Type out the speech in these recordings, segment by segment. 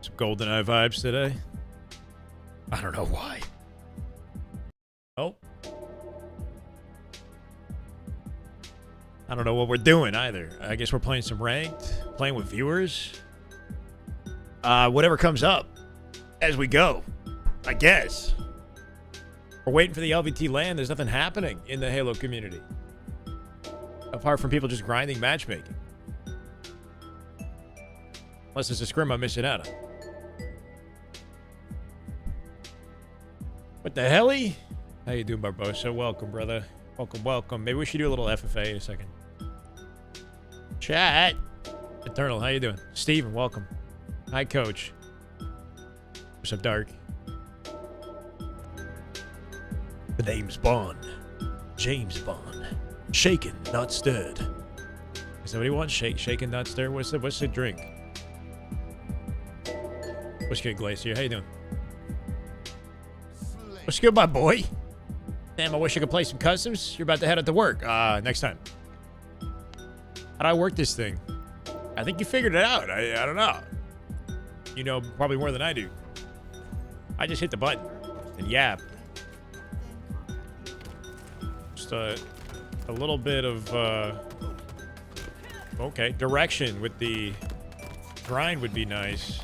Some GoldenEye vibes today. I don't know why. Oh. I don't know what we're doing either. I guess we're playing some ranked, playing with viewers. Whatever comes up as we go, I guess. We're waiting for the LVT land. There's nothing happening in the Halo community. Apart from people just grinding matchmaking. Unless it's a scrim I'm missing out on. What the helly? How you doing, Barbosa? Welcome, brother. Welcome, welcome. Maybe we should do a little FFA in a second. Chat. Eternal, how you doing? Steven, welcome. Hi, Coach. What's up, Dark? The name's Bond. James Bond. Shaken, not stirred. Is that what he wants? Shaken, not stirred? What's the drink? What's good, Glacier? How you doing? What's good, my boy? Damn, I wish I could play some customs. You're about to head out to work. Next time. How do I work this thing? I think you figured it out. I don't know. You know probably more than I do. I just hit the button and yap. Just a little bit of okay, direction with the grind would be nice.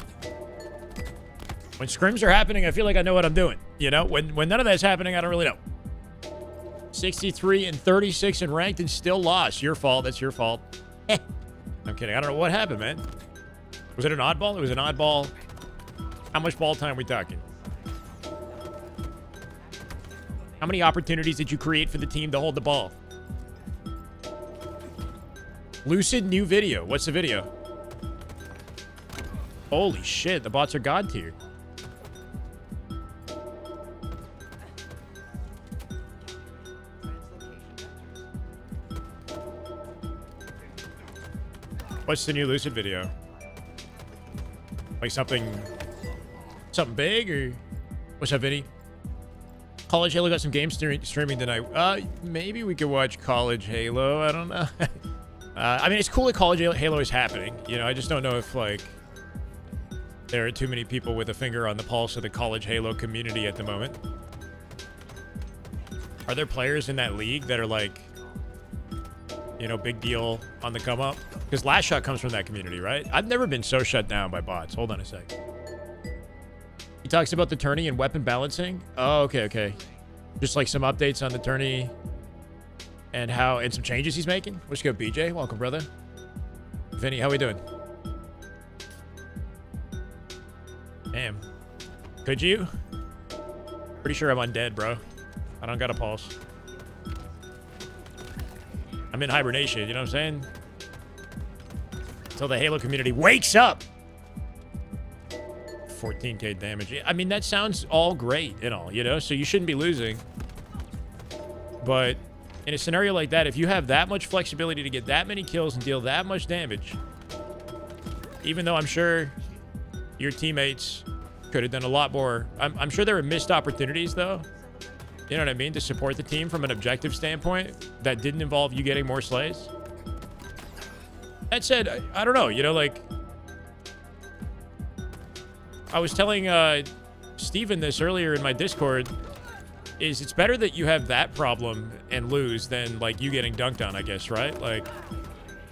When scrims are happening, I feel like I know what I'm doing. You know, when none of that's happening, I don't really know. 63 and 36 in ranked and still lost. Your fault. That's your fault. I'm kidding. I don't know what happened, man. Was it an oddball? It was an oddball. How much ball time are we talking? How many opportunities did you create for the team to hold the ball? Lucid new video. What's the video? Holy shit, the bots are god tier. What's the new Lucid video? Like something big, or what's up, Vinny? College Halo got some game streaming tonight. Maybe we could watch College Halo. I don't know. I mean, it's cool that College Halo is happening. You know, I just don't know if, like, there are too many people with a finger on the pulse of the College Halo community at the moment. Are there players in that league that are, like, you know, big deal on the come up? Because Last Shot comes from that community, right? I've never been so shut down by bots. Hold on a sec. He talks about the tourney and weapon balancing. Oh, okay. Just like some updates on the tourney and some changes he's making. Let's go, BJ. Welcome, brother. Vinny, how we doing? Damn. Could you? Pretty sure I'm undead, bro. I don't got a pulse. I'm in hibernation, you know what I'm saying? Until the Halo community wakes up. 14k damage. I mean, that sounds all great and all, you know? So you shouldn't be losing. But in a scenario like that, if you have that much flexibility to get that many kills and deal that much damage, even though I'm sure your teammates could have done a lot more. I'm sure there were missed opportunities, though. You know what I mean? To support the team from an objective standpoint that didn't involve you getting more slays. That said, I don't know. You know, like, I was telling Steven this earlier in my Discord, is it's better that you have that problem and lose than, like, you getting dunked on, I guess, right? Like,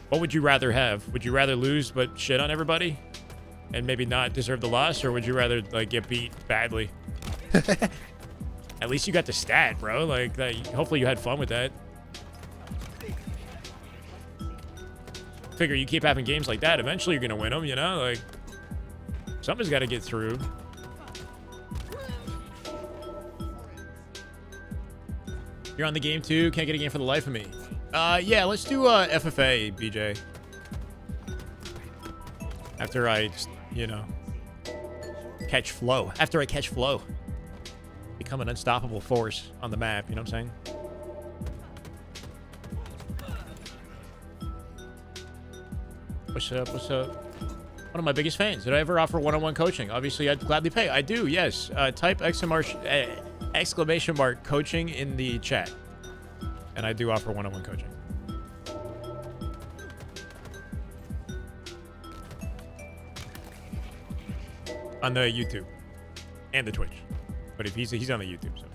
what would you rather have? Would you rather lose but shit on everybody and maybe not deserve the loss, or would you rather, like, get beat badly? At least you got the stat, bro. Like, hopefully you had fun with that. Figure you keep having games like that, eventually you're gonna win them, you know? Like, something's got to get through. You're on the game too? Can't get a game for the life of me. Yeah, let's do FFA, BJ. After I, you know, catch flow. After I catch flow. Become an unstoppable force on the map, you know what I'm saying? What's up? What's up? One of my biggest fans. Did I ever offer one-on-one coaching? Obviously, I'd gladly pay. I do, yes. Type exclamation mark coaching in the chat. And I do offer one-on-one coaching. on the YouTube and the Twitch. But if he's on the YouTube, so.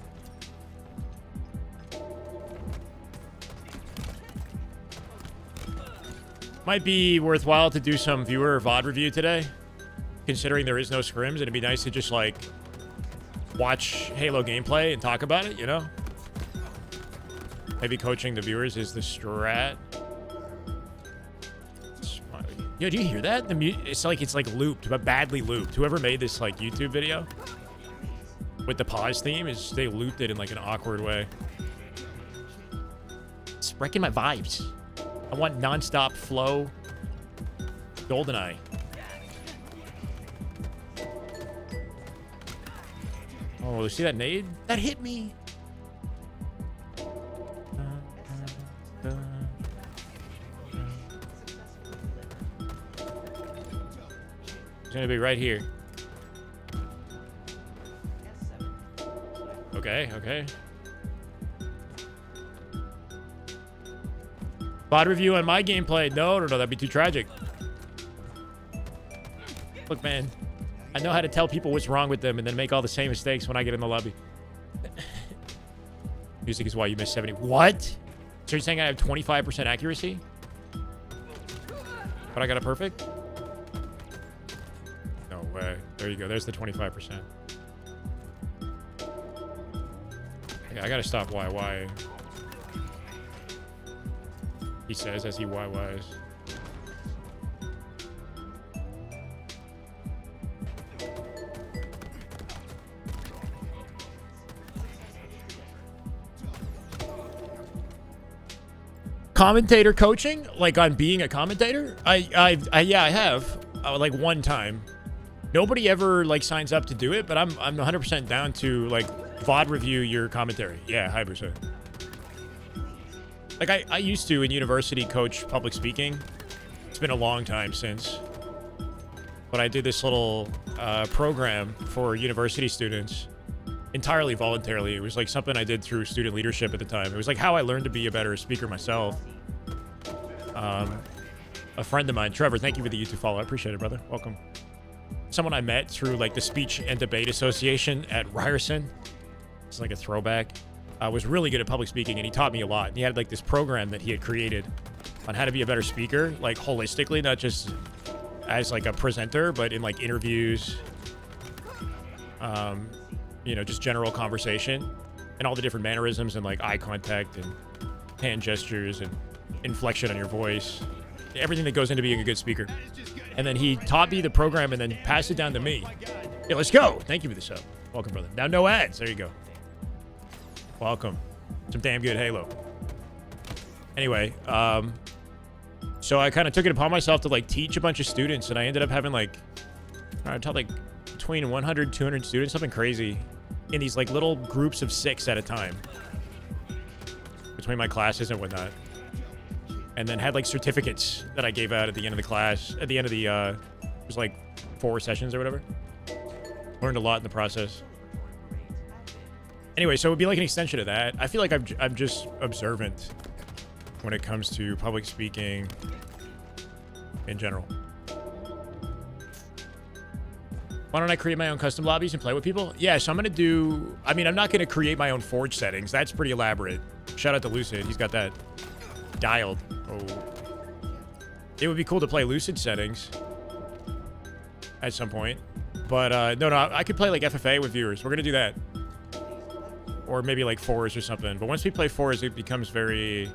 Might be worthwhile to do some viewer VOD review today, considering there is no scrims. It'd be nice to just like watch Halo gameplay and talk about it, you know? Maybe coaching the viewers is the strat. Yo, do you hear that? It's like looped, but badly looped. Whoever made this like YouTube video with the pause theme they looped it in like an awkward way. It's wrecking my vibes. I want non-stop flow. GoldenEye. Oh, you see that nade? That hit me. It's gonna be right here. Okay. VOD review on my gameplay. No, that'd be too tragic. Look, man, I know how to tell people what's wrong with them and then make all the same mistakes when I get in the lobby. Music is why you missed 70. What? So you're saying I have 25% accuracy? But I got a perfect? No way. There you go. There's the 25%. I gotta stop YY. He says as he YYs. Commentator coaching, like on being a commentator. I have like one time. Nobody ever like signs up to do it, but I'm 100% down to like VOD review your commentary. Yeah, 100%. Like I used to in university coach public speaking. It's been a long time since, but I did this little program for university students entirely voluntarily. It was like something I did through student leadership at the time. It was like how I learned to be a better speaker myself. A friend of mine, Trevor, thank you for the YouTube follow. I appreciate it, brother. Welcome. Someone I met through like the Speech and Debate Association at Ryerson. It's like a throwback. I was really good at public speaking, and he taught me a lot. And he had like this program that he had created on how to be a better speaker, like holistically, not just as like a presenter, but in like interviews, you know, just general conversation and all the different mannerisms and like eye contact and hand gestures and inflection on your voice, everything that goes into being a good speaker. And then he taught me the program and then passed it down to me. Yeah, let's go. Thank you for the sub. Welcome, brother. Now, no ads. There you go. Welcome. Some damn good Halo. Anyway, so I kind of took it upon myself to like teach a bunch of students, and I ended up having like, I taught like between 100, 200 students, something crazy, in these like little groups of 6 at a time between my classes and whatnot. And then had like certificates that I gave out at the end of the class, at the end of the, it was like 4 sessions or whatever. Learned a lot in the process. Anyway, so it would be like an extension of that. I feel like I'm just observant when it comes to public speaking in general. Why don't I create my own custom lobbies and play with people? Yeah, so I'm going to do... I mean, I'm not going to create my own Forge settings. That's pretty elaborate. Shout out to Lucid. He's got that dialed. Oh. It would be cool to play Lucid settings at some point. But, no, I could play, like, FFA with viewers. We're going to do that. Or maybe, like, fours or something. But once we play fours, it becomes very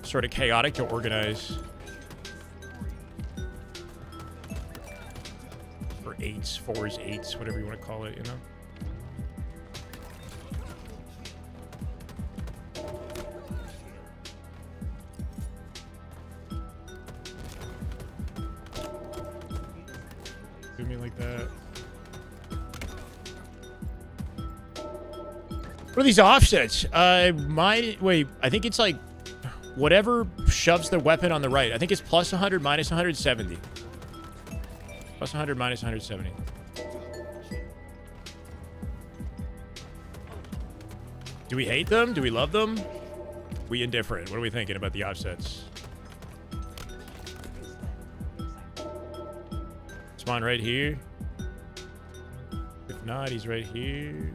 sort of chaotic to organize. Or 8s, 4s, 8s, whatever you want to call it, you know? Do me like that. What are these offsets? Wait, I think it's like whatever shoves the weapon on the right. I think it's plus 100, minus 170. Plus 100, minus 170. Do we hate them? Do we love them? We indifferent. What are we thinking about the offsets? Spawn right here. If not, he's right here.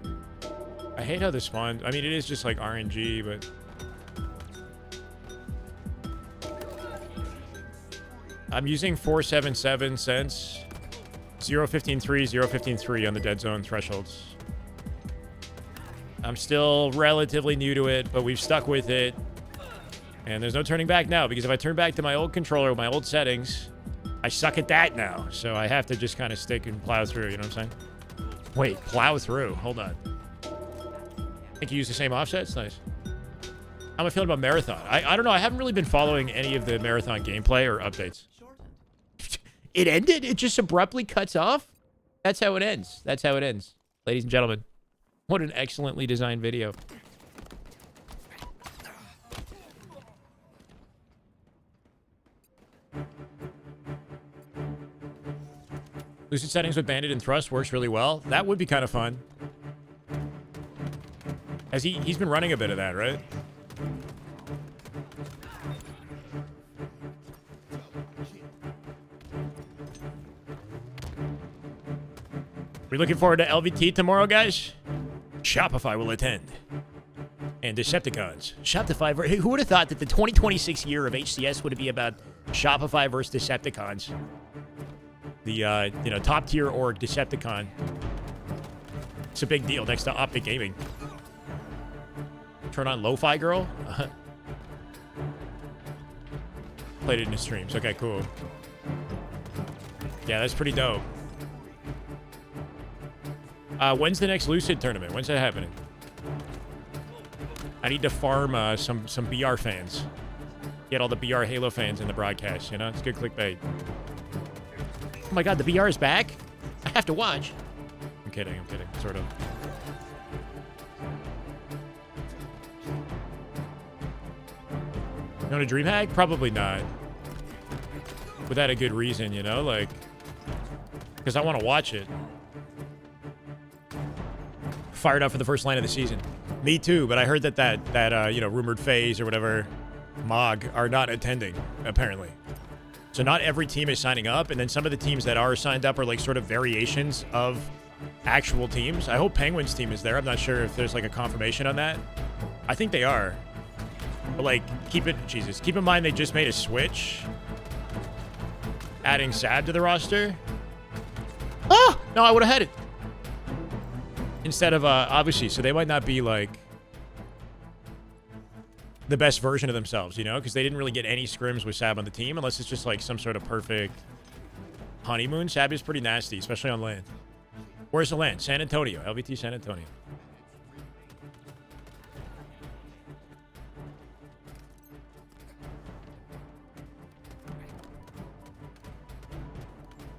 I hate how this spawns. I mean, it is just like RNG, but... I'm using 477 cents. 0.15.3, 0.15.3 on the dead zone thresholds. I'm still relatively new to it, but we've stuck with it. And there's no turning back now, because if I turn back to my old controller with my old settings, I suck at that now. So I have to just kind of stick and plow through, you know what I'm saying? Wait, plow through. Hold on. I think you use the same offsets? Nice. How am I feeling about Marathon? I don't know. I haven't really been following any of the Marathon gameplay or updates. It ended? It just abruptly cuts off? That's how it ends. That's how it ends. Ladies and gentlemen, what an excellently designed video. Lucid settings with Bandit and Thrust works really well. That would be kind of fun. Has he's been running a bit of that, right? We looking forward to LVT tomorrow, guys? Shopify will attend. And Decepticons. Shopify. Who would have thought that the 2026 year of HCS would be about Shopify versus Decepticons? The, you know, top-tier org Decepticon. It's a big deal next to Optic Gaming. Turn on Lo-Fi Girl? Played it in the streams. Okay, cool. Yeah, that's pretty dope. When's the next Lucid tournament? When's that happening? I need to farm some BR fans. Get all the BR Halo fans in the broadcast, you know? It's good clickbait. Oh my god, the BR is back? I have to watch. I'm kidding, sort of. You want a dream hack? Probably not. Without a good reason, you know? Like, because I want to watch it. Fired up for the first line of the season. Me too, but I heard that you know, rumored Faze or whatever, Mog, are not attending, apparently. So not every team is signing up, and then some of the teams that are signed up are like sort of variations of actual teams. I hope Penguins team is there. I'm not sure if there's like a confirmation on that. I think they are. But like, keep in mind they just made a switch. Adding Sab to the roster. Oh! No, I would have had it. Instead of, obviously, so they might not be like the best version of themselves, you know, because they didn't really get any scrims with Sab on the team, unless it's just like some sort of perfect honeymoon. Sab is pretty nasty, especially on land. Where's the land? San Antonio. LVT San Antonio.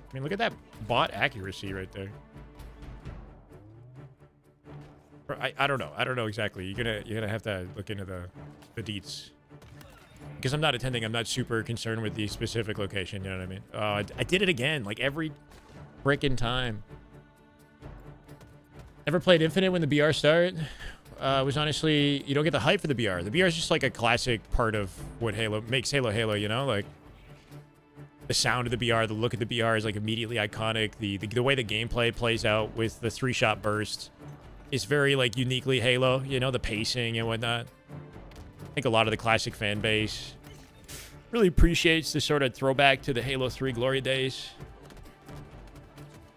I mean, look at that bot accuracy right there. I don't know. I don't know exactly. You're gonna have to look into the deets. Because I'm not attending, I'm not super concerned with the specific location, you know what I mean? I did it again, like every frickin' time. Never played Infinite when the BR started. Was honestly, you don't get the hype for the BR. The BR is just like a classic part of what Halo makes Halo, you know? Like, the sound of the BR, the look of the BR is like immediately iconic. The way the gameplay plays out with the 3-shot burst is very like uniquely Halo, you know, the pacing and whatnot. I think a lot of the classic fan base really appreciates the sort of throwback to the Halo 3 glory days.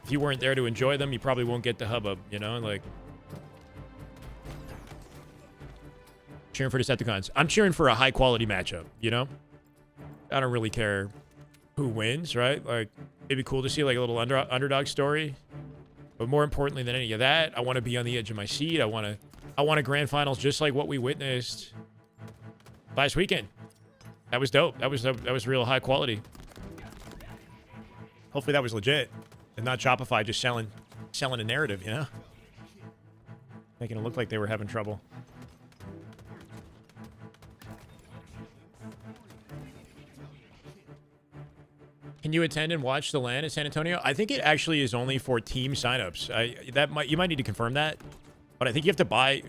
If you weren't there to enjoy them, you probably won't get the hubbub, you know, like. Cheering for Decepticons. I'm cheering for a high quality matchup, you know? I don't really care who wins, right? Like, it'd be cool to see like a little underdog story. But more importantly than any of that, I want to be on the edge of my seat. I want a grand finals just like what we witnessed last weekend. That was dope. That was real high quality. Hopefully that was legit and not Shopify just selling a narrative, you know? Making it look like they were having trouble. Can you attend and watch the LAN at San Antonio? I think it actually is only for team signups. You might need to confirm that, but I think you have to buy,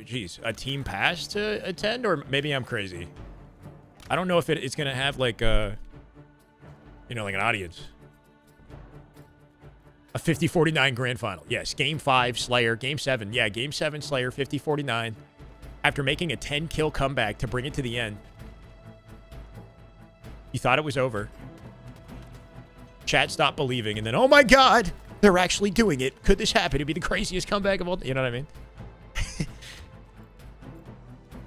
a team pass to attend, or maybe I'm crazy. I don't know if it's gonna have like a, you know, like an audience. A 50-49 grand final. Yes, game 5, Slayer. Game 7. Yeah, game 7, Slayer, 50-49. After making a 10-kill comeback to bring it to the end. You thought it was over. Chat stopped believing, and then, oh my god, they're actually doing it. Could this happen? It'd be the craziest comeback of all. You know what I mean?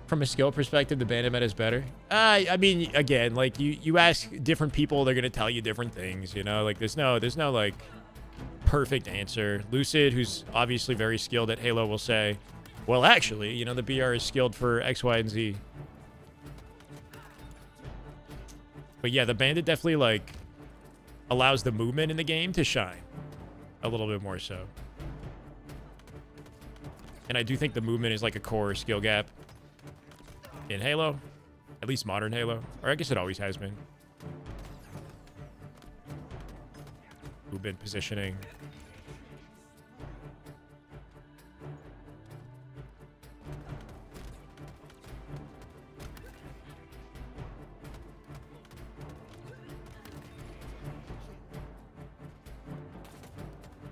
From a skill perspective, the bandit meta is better. I mean, again, like you ask different people, they're gonna tell you different things. You know, like there's no like perfect answer. Lucid, who's obviously very skilled at Halo, will say, well, actually, you know, the BR is skilled for X, Y, and Z. But yeah, the bandit definitely like allows the movement in the game to shine a little bit more so. And I do think the movement is like a core skill gap in Halo, at least modern Halo, or I guess it always has been. Movement, positioning.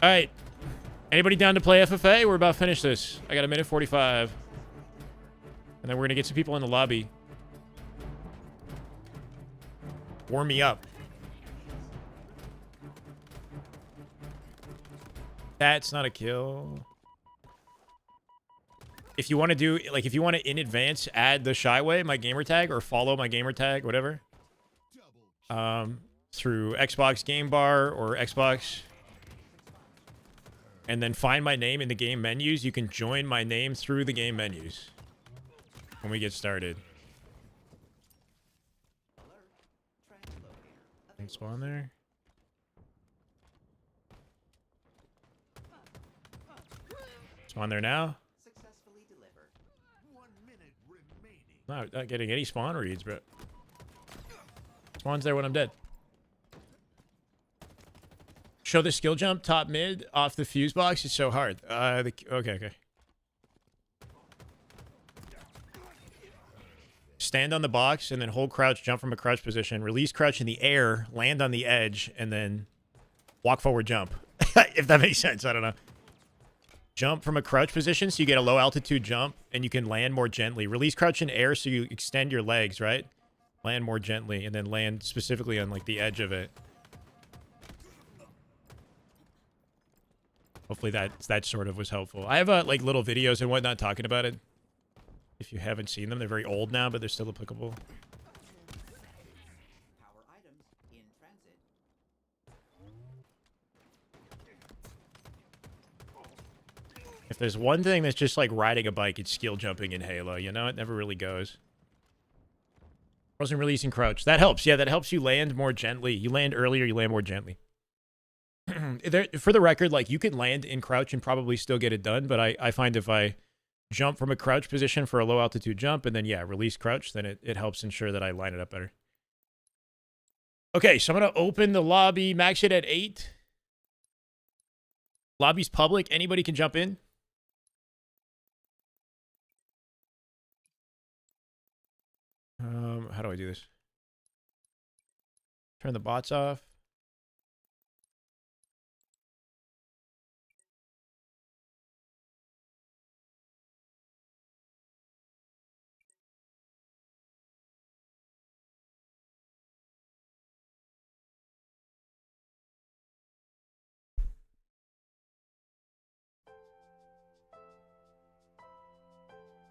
All right. Anybody down to play FFA? We're about to finish this. I got a minute 45. And then we're going to get some people in the lobby. Warm me up. That's not a kill. If you want to do, like, if you want to in advance add the Shyway, my gamer tag, or follow my gamer tag, whatever, through Xbox Game Bar or Xbox, and then find my name in the game menus, you can join my name through the game menus when we get started. And spawn there. Spawn there now. Not getting any spawn reads, but spawn's there when I'm dead. Show the skill jump top mid off the fuse box. It's so hard. Okay. Stand on the box and then hold crouch, jump from a crouch position, release crouch in the air, land on the edge, and then walk forward jump. If that makes sense, I don't know. Jump from a crouch position so you get a low altitude jump and you can land more gently. Release crouch in air so you extend your legs, right? Land more gently and then land specifically on like the edge of it. Hopefully that sort of was helpful. I have like little videos and whatnot talking about it. If you haven't seen them, they're very old now, but they're still applicable. If there's one thing that's just like riding a bike, it's skill jumping in Halo. You know, it never really goes. Wasn't releasing crouch. That helps. Yeah, that helps you land more gently. You land earlier, you land more gently. For the record, like you can land in crouch and probably still get it done, but I find if I jump from a crouch position for a low altitude jump and then, yeah, release crouch, then it helps ensure that I line it up better. Okay, so I'm going to open the lobby, max it at 8. Lobby's public. Anybody can jump in. How do I do this? Turn the bots off.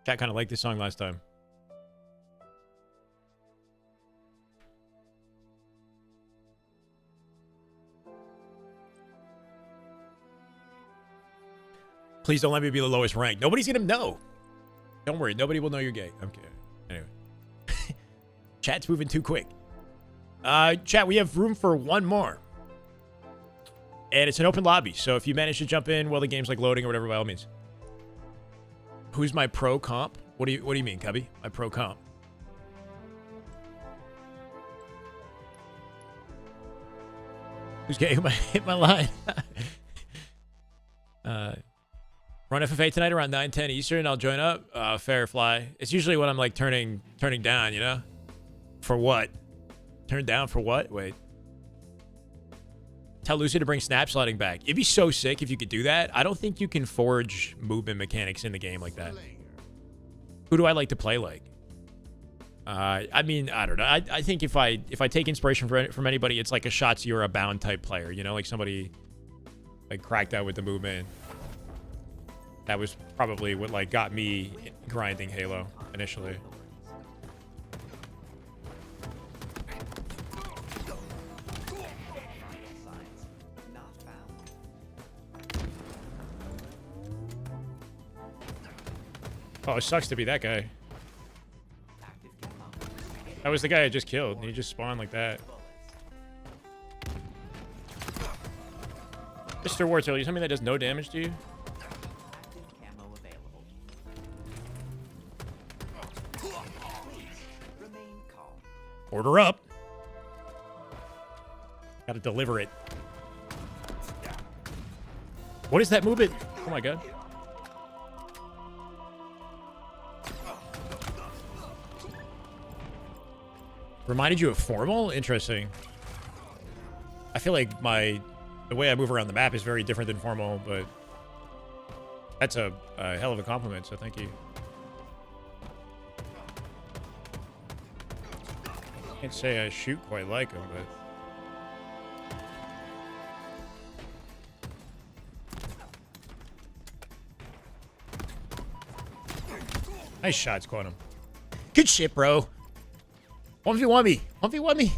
Chat kind of liked this song last time. Please don't let me be the lowest rank. Nobody's gonna know. Don't worry, nobody will know you're gay. Okay. Anyway. Chat's moving too quick. Chat, we have room for one more. And it's an open lobby, so if you manage to jump in while the game's like loading or whatever, by all means. Who's my pro comp? What do you mean, Cubby? My pro comp. Who's gay? Hit my line. Run FFA tonight around 9:10 Eastern. I'll join up. Fair fly. It's usually when I'm like turning down, you know? For what? Turn down for what? Wait. Tell Lucy to bring snap sliding back. It'd be so sick if you could do that. I don't think you can forge movement mechanics in the game like that. Who do I like to play like? I mean, I don't know. I think if I take inspiration from anybody, it's like a Shotzi or a Bound type player. You know, like somebody like cracked out with the movement. That was probably what like got me grinding Halo initially. Oh, it sucks to be that guy. That was the guy I just killed. He just spawned like that. Mr. Wartail, you tell me that does no damage to you? Order up. Gotta deliver it. What is that movement? Oh my god. Reminded you of Formal? Interesting. I feel like the way I move around the map is very different than Formal, but that's a hell of a compliment, so thank you. Can't say I shoot quite like him, but... Nice shots, Quantum. Good shit, bro. 1v1 me. 1v1 me.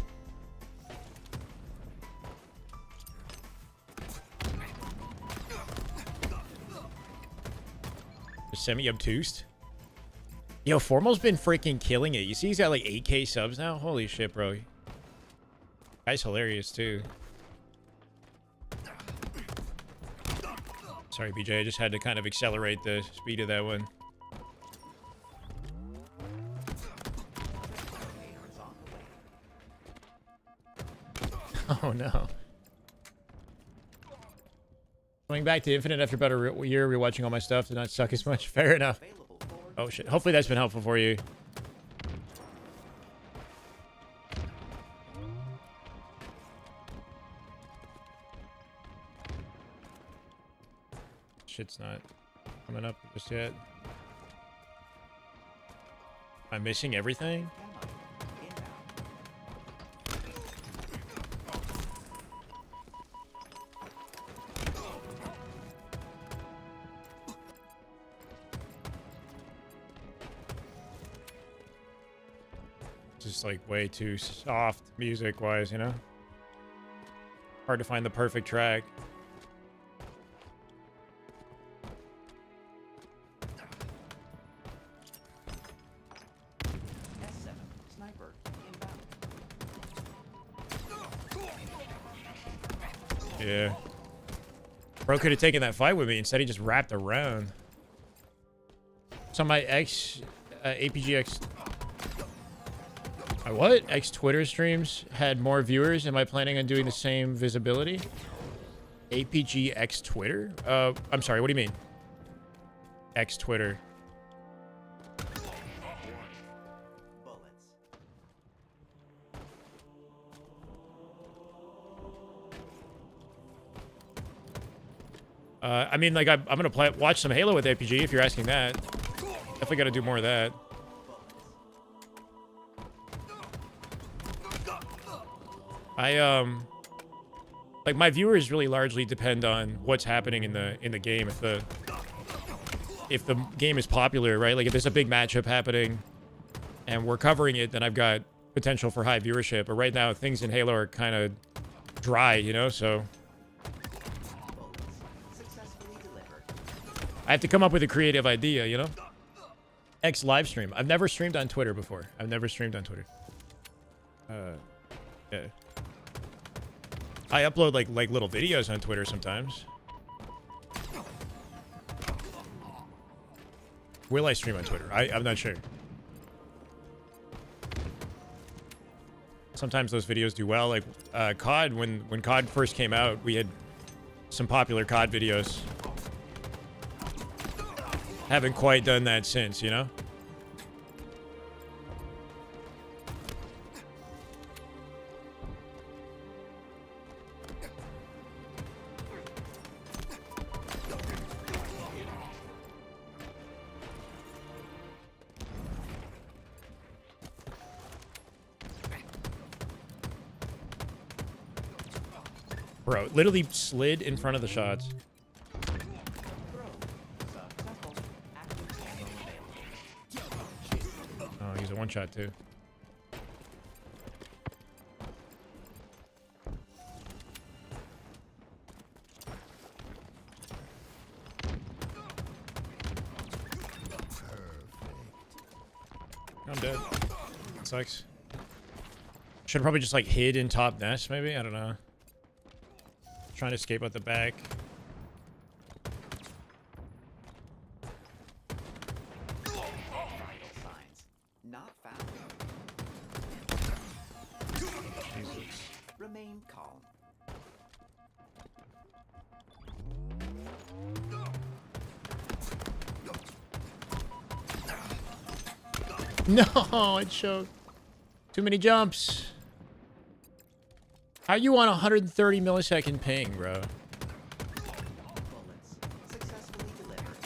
Semi-obtuse. Yo, Formal's been freaking killing it. You see he's got like 8K subs now? Holy shit, bro. Guy's hilarious, too. Sorry, BJ. I just had to kind of accelerate the speed of that one. Oh, no. Going back to Infinite after about a year, rewatching all my stuff did not suck as much. Fair enough. Oh, shit. Hopefully that's been helpful for you. Shit's not coming up just yet. I'm missing everything? Just like way too soft music wise, you know? Hard to find the perfect track. Yeah. Bro could have taken that fight with me. Instead, he just wrapped around. So my APGX... My what? X Twitter streams had more viewers. Am I planning on doing the same visibility? APGX Twitter? I'm sorry, what do you mean? X Twitter. I mean, like, I'm gonna watch some Halo with APG if you're asking that. Definitely gotta do more of that. Like, my viewers really largely depend on what's happening in the game. If the game is popular, right? Like, if there's a big matchup happening and we're covering it, then I've got potential for high viewership. But right now, things in Halo are kind of dry, you know? So I have to come up with a creative idea, you know? X live stream. I've never streamed on Twitter before. I've never streamed on Twitter. Yeah. I upload like little videos on Twitter sometimes. Will I stream on Twitter? I'm not sure. Sometimes those videos do well. Like COD, when COD first came out, we had some popular COD videos. Haven't quite done that since, you know? Bro, literally slid in front of the shots. Oh, he's a one-shot too. I'm dead. That sucks. Should have probably just like hid in top nest, maybe? I don't know. Trying to escape out the back. Not found. Jesus. Remain calm. No, it choked. Too many jumps. How you on 130 millisecond ping, bro? Bullets successfully delivered.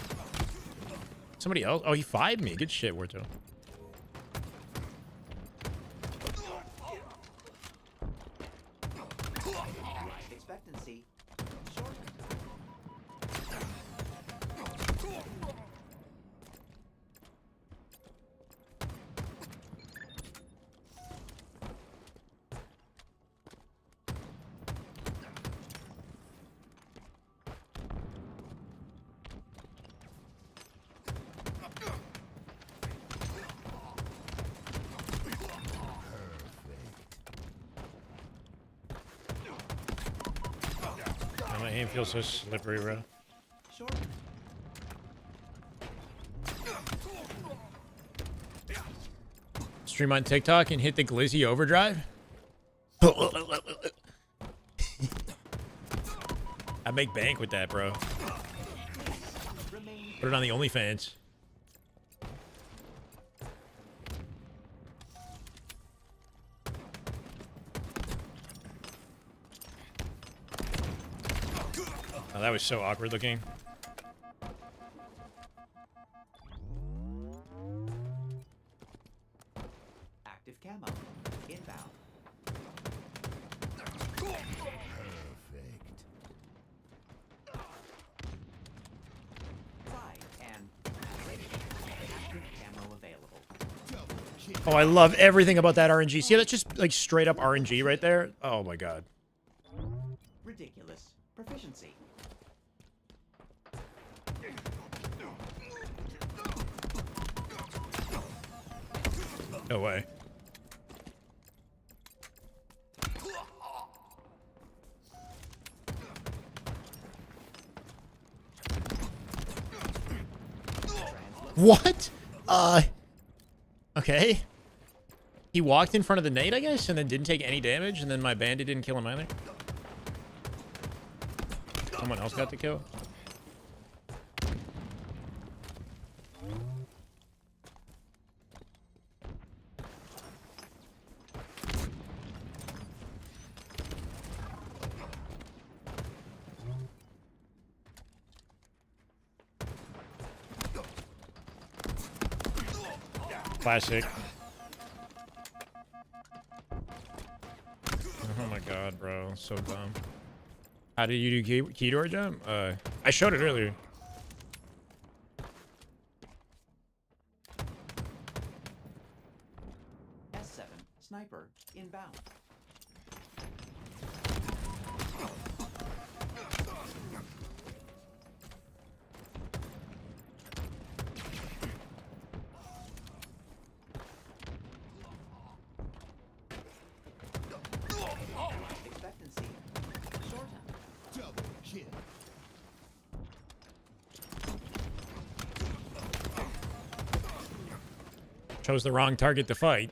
Somebody else? Oh, he 5'd me. Good shit, Warto. Expectancy. Short. Oh, my aim feels so slippery, bro. Short. Stream on TikTok and hit the Glizzy overdrive. I make bank with that, bro. Remain. Put it on the OnlyFans. Oh, that was so awkward looking. Active camo. Inbound. Side and active camo available. Oh, I love everything about that RNG. See, that's just like straight up RNG right there. Oh my god. Ridiculous. Proficiency. No way. What? Okay. He walked in front of the nade, I guess, and then didn't take any damage, and then my bandit didn't kill him either. Someone else got the kill. Classic. Oh my god, bro. So dumb. How did you do key door jump? I showed it earlier. S7. Sniper. Inbound. Expectancy. Short. Double kill. Chose the wrong target to fight.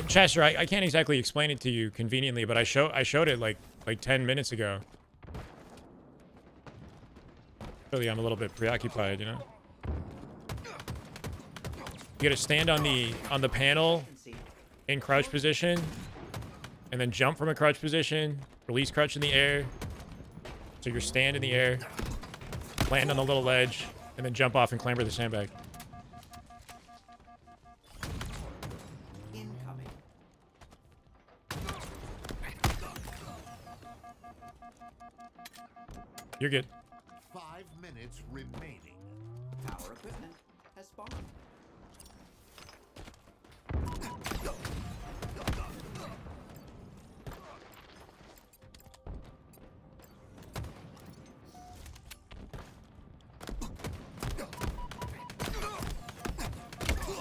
Chester, I can't exactly explain it to you conveniently, but I showed it like 10 minutes ago. Really, I'm a little bit preoccupied, you know. You gotta stand on the panel in crouch position, and then jump from a crouch position, release crouch in the air. So you're stand in the air, land on the little ledge, and then jump off and clamber the sandbag. Incoming. You're good. 5 minutes remaining. Tower equipment has spawned.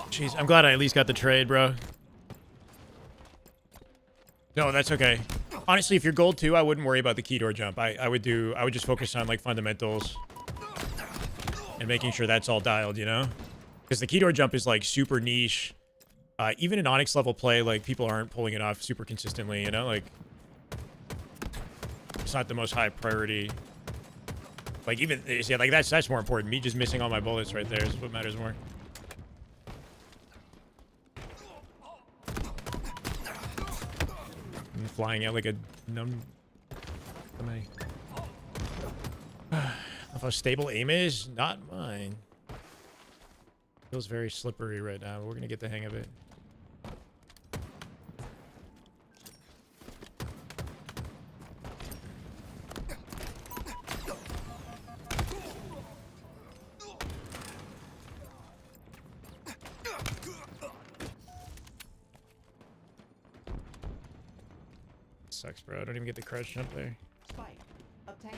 Jeez, I'm glad I at least got the trade, bro. No, that's okay. Honestly, if you're gold 2, I wouldn't worry about the key door jump. I would just focus on like fundamentals and making sure that's all dialed, you know? Because the key door jump is like super niche. Even in Onyx level play, like people aren't pulling it off super consistently, you know? Like it's not the most high priority. Like even yeah, like that's more important. Me just missing all my bullets right there is what matters more. I'm flying out like a numb. How stable aim is? Not mine. Feels very slippery right now. We're gonna get the hang of it. Sucks, bro. I don't even get the crouch jump there. Spike obtained.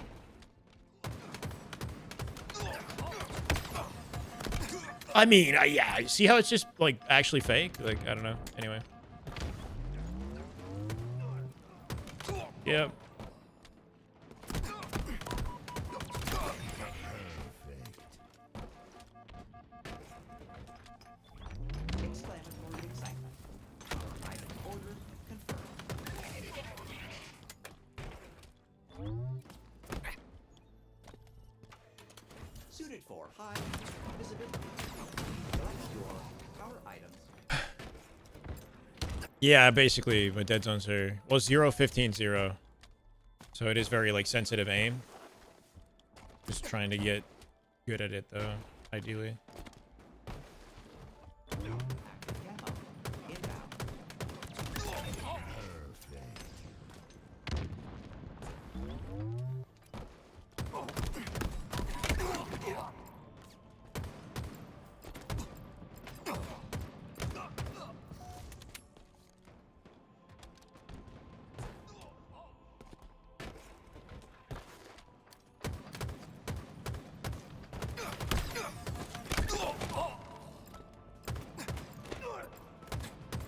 I mean, yeah. See how it's just like actually fake? Like I don't know. Anyway. Yep. Exclamatory excitement. Item order confirmed. Suited for high visibility. Select your power items. Yeah, basically, my dead zones are well 0, 15, 0. So it is very like sensitive aim. Just trying to get good at it though, ideally. Active camo. Inbound.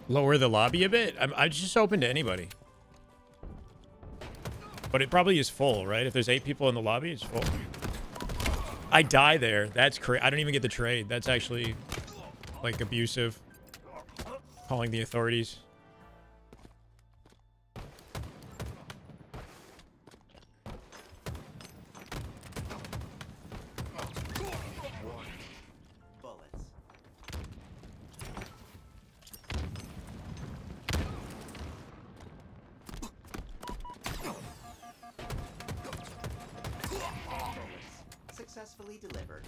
Lower the lobby a bit? I'm just open to anybody. But it probably is full, right? If there's 8 people in the lobby, it's full. I die there. That's crazy. I don't even get the trade. That's actually, like, abusive. Calling the authorities. Bullets. Bullets. Successfully delivered.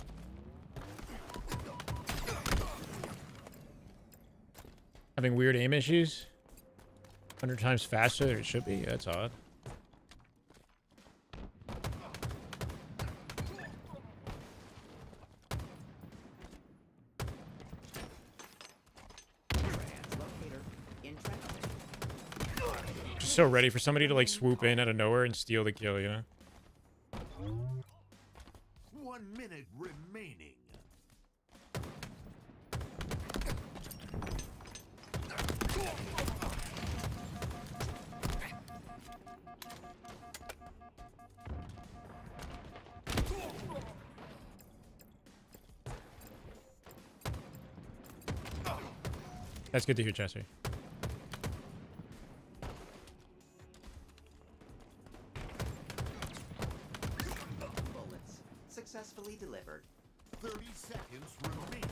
Having weird aim issues? 100 times faster than it should be? That's odd. Translocator in transit. Just so ready for somebody to like swoop in out of nowhere and steal the kill, you know? 1 minute remaining. That's good to hear, Chester. Bullets. Successfully delivered. 30 seconds remaining.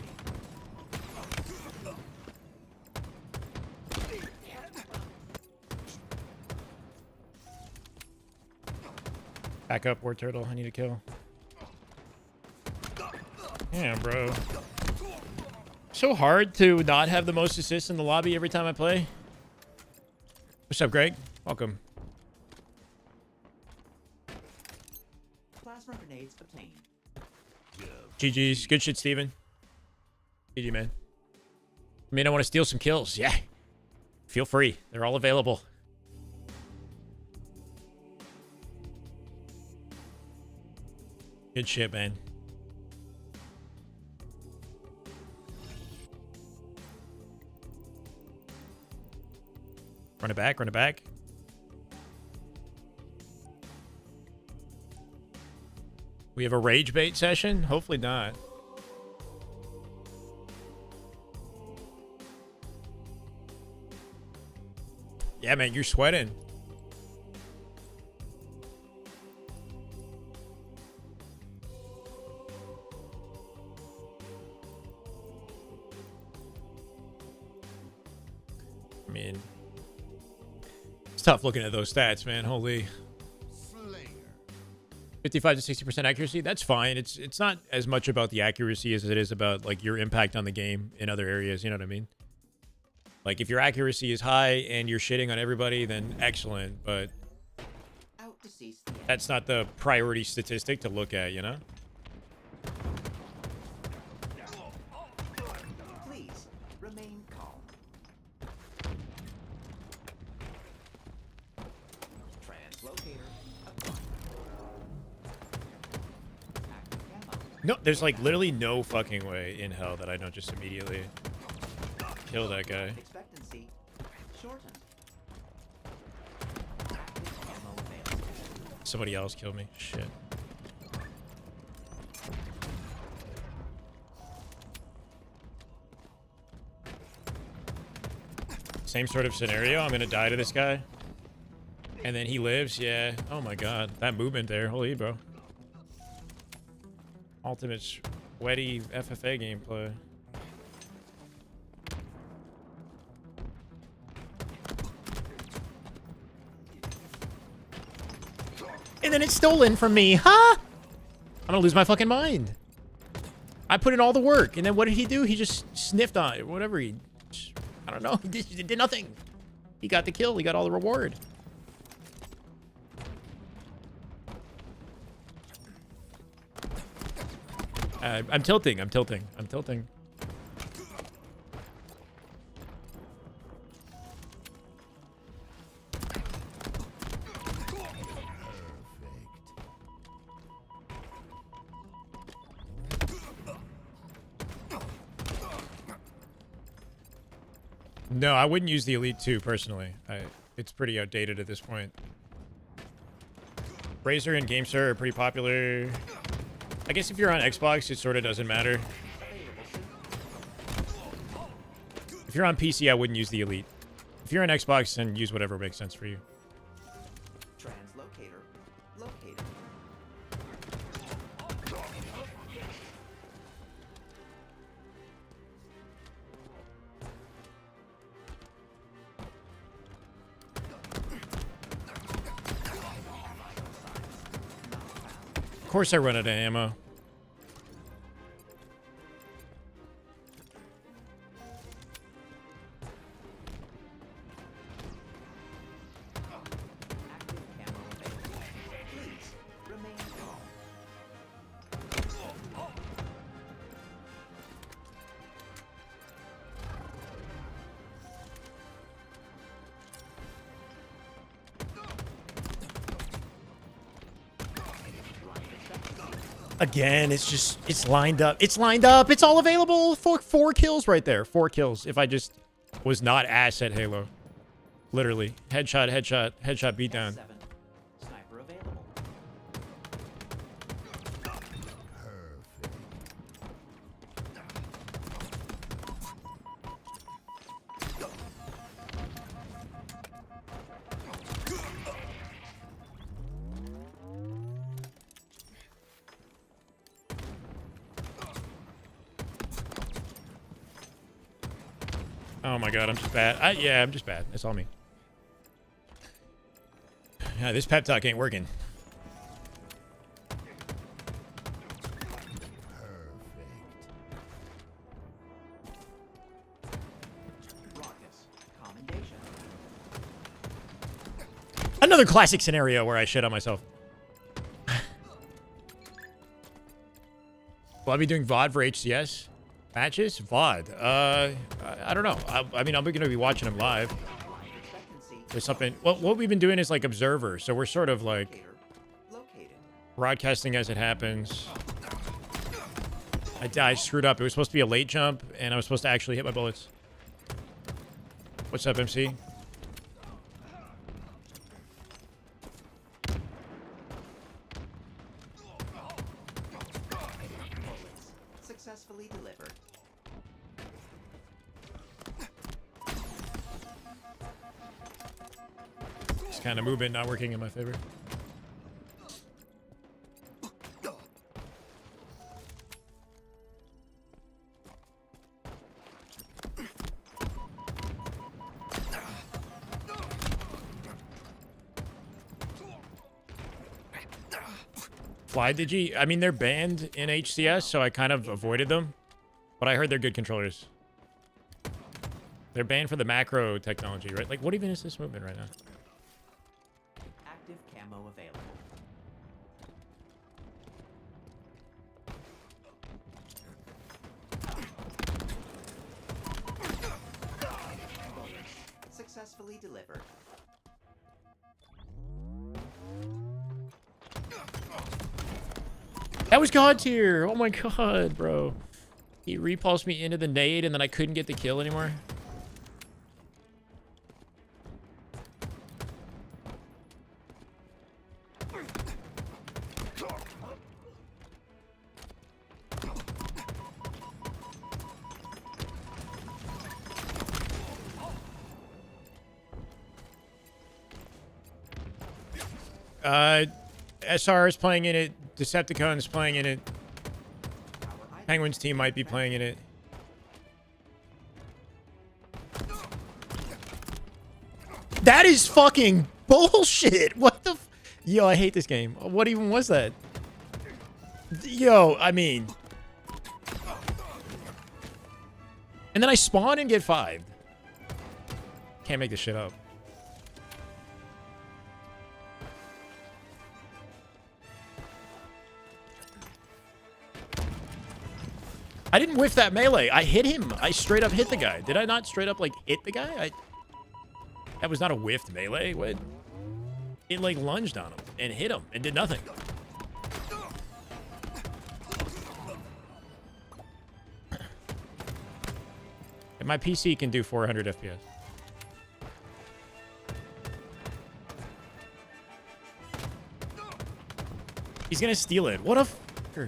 Back up, War Turtle. I need a kill. Yeah, bro. So hard to not have the most assists in the lobby every time I play. What's up, Greg? Welcome. Class Plasma grenades obtained. GG's. Good shit, Steven. GG, man. I mean, I want to steal some kills. Yeah. Feel free. They're all available. Good shit, man. Run it back, run it back. We have a rage bait session? Hopefully not. Yeah, man, you're sweating. I mean, it's tough looking at those stats, man. Holy. 55 to 60% accuracy. That's fine. It's not as much about the accuracy as it is about like your impact on the game in other areas. You know what I mean? Like if your accuracy is high and you're shitting on everybody, then excellent. But that's not the priority statistic to look at, you know? Please remain calm. Translocator acquired. Active camo. No, there's like literally no fucking way in hell that I don't just immediately kill that guy. Expectancy shortened. Active camo available. Somebody else killed me. Shit. Same sort of scenario. I'm gonna die to this guy. And then he lives. Yeah. Oh my god. That movement there. Holy bro. Ultimate sweaty FFA gameplay. And then it's stolen from me, huh? I'm gonna lose my fucking mind. I put in all the work, and then what did he do? He just sniffed on it. Whatever he... I don't know. He did nothing. He got the kill. He got all the reward. I'm tilting. I'm tilting. I'm tilting. No, I wouldn't use the Elite 2 personally. It's pretty outdated at this point. Razor and GameStar are pretty popular. I guess if you're on Xbox, it sort of doesn't matter. If you're on PC, I wouldn't use the Elite. If you're on Xbox, then use whatever makes sense for you. Translocator located. Of course I run out of ammo. Active camo available. Please remain calm. Again, it's lined up. It's lined up. It's all available for 4 kills right there. 4 kills if I just was not ass at Halo. Literally. Headshot, headshot, headshot, beatdown. 7. Sniper available. Oh my god, I'm just bad. Yeah, I'm just bad. It's all me. Yeah, this pep talk ain't working. Raucous. Commendation. Another classic scenario where I shit on myself. Will I be doing VOD for HCS matches? VOD. I don't know. I mean, I'm going to be watching them live. There's something. Well, what we've been doing is like observer. So we're sort of like broadcasting as it happens. I screwed up. It was supposed to be a late jump, and I was supposed to actually hit my bullets. What's up, MC? Successfully delivered. This kind of movement not working in my favor. Fly Digi? I mean, they're banned in HCS, so I kind of avoided them. But I heard they're good controllers. They're banned for the macro technology, right? Like, what even is this movement right now? Active camo available. Successfully delivered. That was God tier. Oh my god, bro. He repulsed me into the nade and then I couldn't get the kill anymore. SR is playing in it. Decepticon is playing in it. Penguins team might be playing in it. That is fucking bullshit. What the Yo, I hate this game. What even was that? Yo, I mean. And then I spawn and get 5. Can't make this shit up. I didn't whiff that melee. I hit him. I straight up hit the guy. Did I not straight up, like, hit the guy? That was not a whiffed melee. What? It, like, lunged on him and hit him and did nothing. And my PC can do 400 FPS. He's gonna steal it. What a f***er.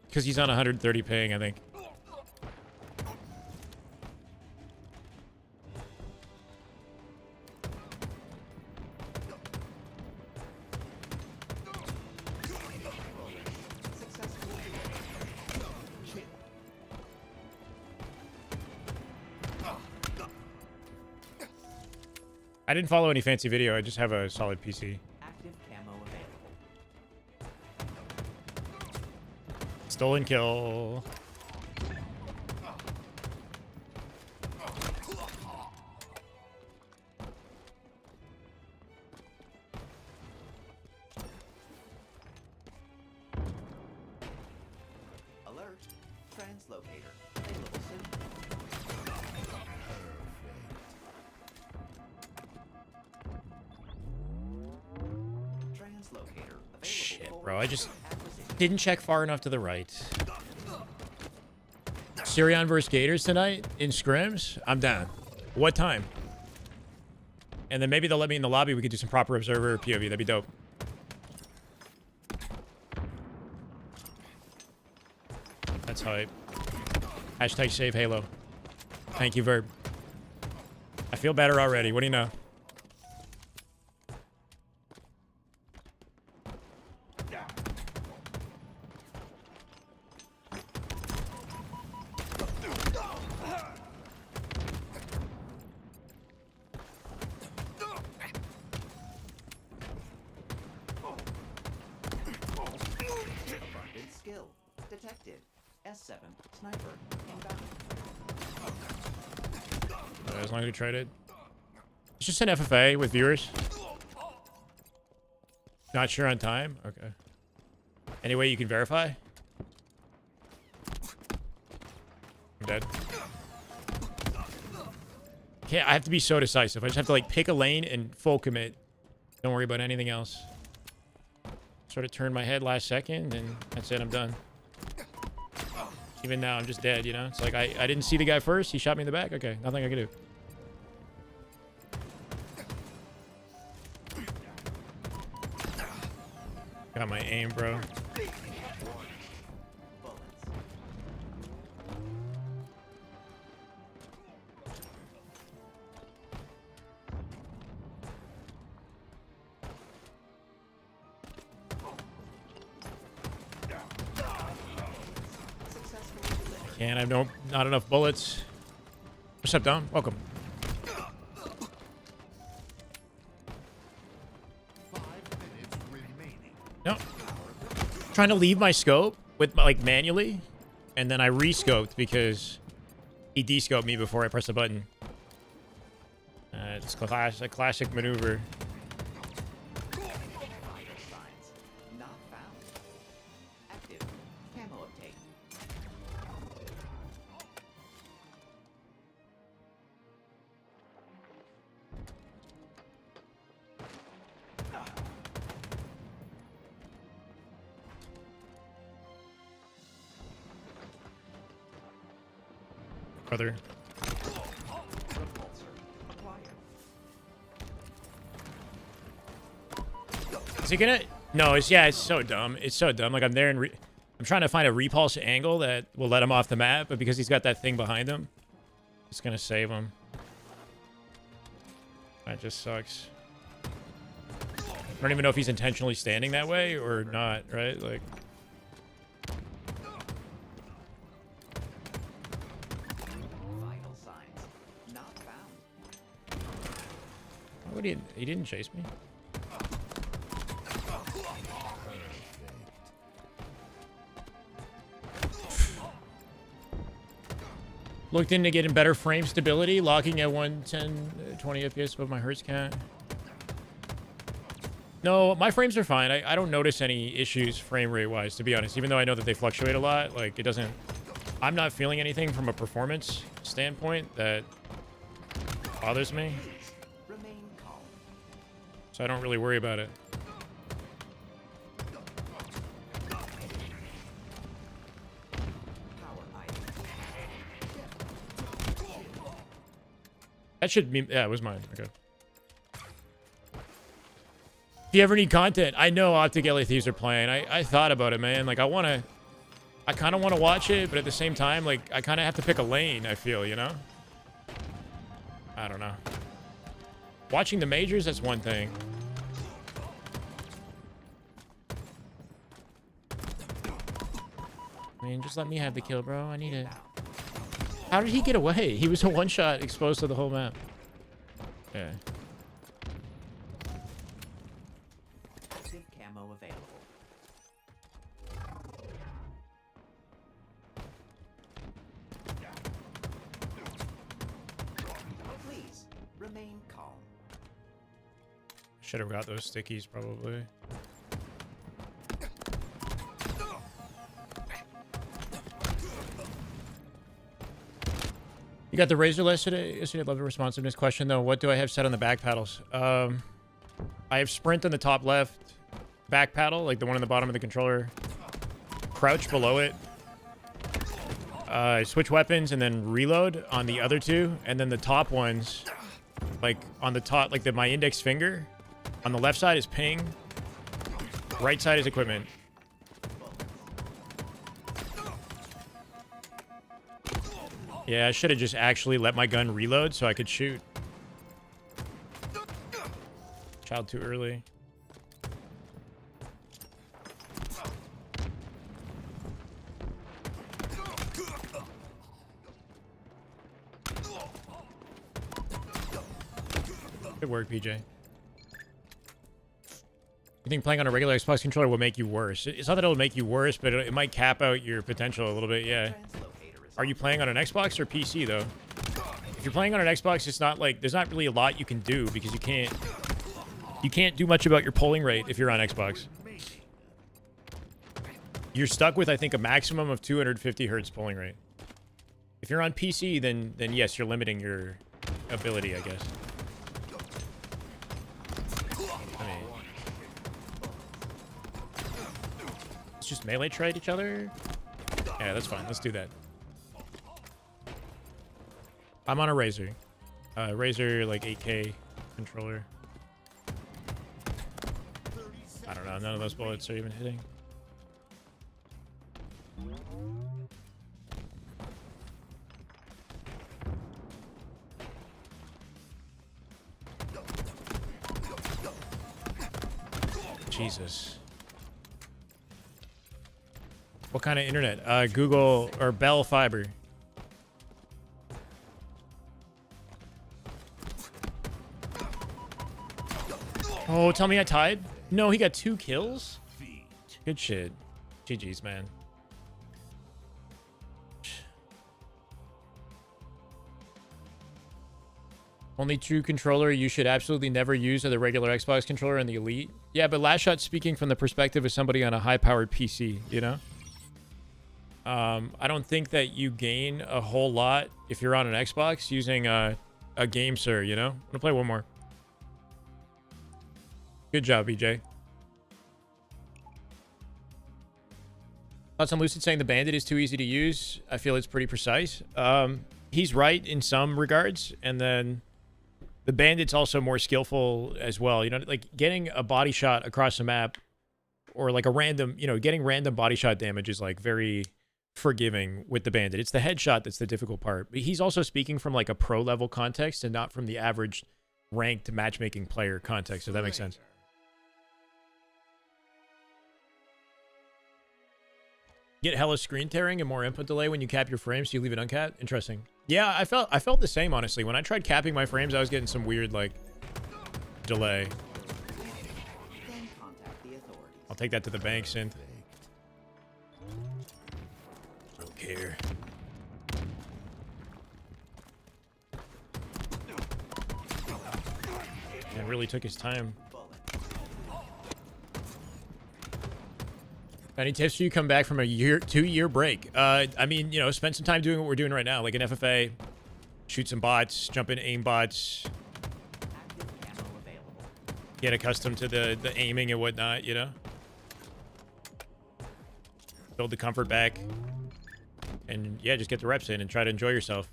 Because he's on 130 ping, I think. I didn't follow any fancy video. I just have a solid PC. Active camo available. Stolen kill. Alert. Translocator. Available soon. Translocator. Available. Shit, for bro. I just acquisition. didn't check far enough to the right. Syrian versus Gators tonight in scrims? I'm down. What time? And then maybe they'll let me in the lobby. We could do some proper observer POV. That'd be dope. That's hype. Hashtag save Halo. Thank you, Verb. I feel better already. What do you know? Abundant skill detected. 7th sniper inbound. As long as we tried it. It's just an FFA with viewers. Not sure on time? Okay. Any way you can verify? I'm dead. Can't, I have to be so decisive. I just have to like pick a lane and full commit. Don't worry about anything else. Sort of turned my head last second and that's it, I'm done. Even now, I'm just dead, you know? It's like, I didn't see the guy first. He shot me in the back. Okay, nothing I can do. Got my aim, bro. And I have not enough bullets. What's up, Dom? Welcome. 5 minutes remaining. No. Trying to leave my scope with like manually, and then I re-scoped because he de-scoped me before I pressed the button. It's a classic maneuver. Vital signs not found. Active camo obtained. Brother. Repulsor acquired. Is he gonna? No, it's so dumb. It's so dumb. Like I'm there and I'm trying to find a repulse angle that will let him off the map, but because he's got that thing behind him, it's gonna save him. That just sucks. I don't even know if he's intentionally standing that way or not, right? Like. Vital signs not found. Why would he didn't chase me? Looked into getting better frame stability, locking at 110, 20 FPS above my hertz count. No, my frames are fine. I don't notice any issues frame rate wise, to be honest, even though I know that they fluctuate a lot. Like it doesn't, I'm not feeling anything from a performance standpoint that bothers me. Remain calm. So I don't really worry about it. Power item. That should be, yeah, it was mine. Okay. If you ever need content, I know Optic LA Thieves are playing. I thought about it, man. Like, I kind of want to watch it, but at the same time, like, I kind of have to pick a lane, I feel, you know? I don't know. Watching the majors, that's one thing. I mean, just let me have the kill, bro. I need it. How did he get away? He was a one-shot exposed to the whole map. Yeah. Active camo available. Please remain calm. Should have got those stickies, probably. You got the razor yesterday. I love the responsiveness question, though. What do I have set on the back paddles? I have sprint on the top left back paddle, like the one on the bottom of the controller. Crouch below it. Switch weapons and then reload on the other two. And then the top ones, like on the top, like my index finger. On the left side is ping. Right side is equipment. Yeah, I should have just actually let my gun reload so I could shoot. Child too early. Good work, PJ. You think playing on a regular Xbox controller will make you worse? It's not that it'll make you worse, but it might cap out your potential a little bit, yeah. Are you playing on an Xbox or PC, though? If you're playing on an Xbox, it's not like... There's not really a lot you can do because you can't... You can't do much about your polling rate if you're on Xbox. You're stuck with, I think, a maximum of 250 hertz polling rate. If you're on PC, then yes, you're limiting your ability, I guess. I mean, let's just melee trade each other. Yeah, that's fine. Let's do that. I'm on a Razer. Razer, like, 8K controller. I don't know. None of those bullets are even hitting. Jesus. What kind of internet? Google or Bell Fiber. Oh, tell me I tied? No, he got 2 kills? Good shit. GG's, man. Only true controller you should absolutely never use are the regular Xbox controller and the Elite. Yeah, but Last Shot speaking from the perspective of somebody on a high-powered PC, you know? I don't think that you gain a whole lot if you're on an Xbox using a game, sir, you know? I'm gonna play one more. Good job, BJ. Thoughts on Lucid saying the Bandit is too easy to use? I feel it's pretty precise. He's right in some regards, and then the Bandit's also more skillful as well. You know, like getting a body shot across the map or like a random, you know, getting random body shot damage is like very forgiving with the Bandit. It's the headshot that's the difficult part. But he's also speaking from like a pro level context and not from the average ranked matchmaking player context, if that makes sense. Get hella screen tearing and more input delay when you cap your frames, so you leave it uncapped? Interesting. Yeah, I felt the same, honestly. When I tried capping my frames, I was getting some weird, like, delay. I'll take that to the bank, Synth. Don't care. And really took his time. Any tips for you come back from a 2-year break? I mean, you know, spend some time doing what we're doing right now, like an FFA, shoot some bots, jump in aim bots, get accustomed to the aiming and whatnot, you know? Build the comfort back, and yeah, just get the reps in and try to enjoy yourself.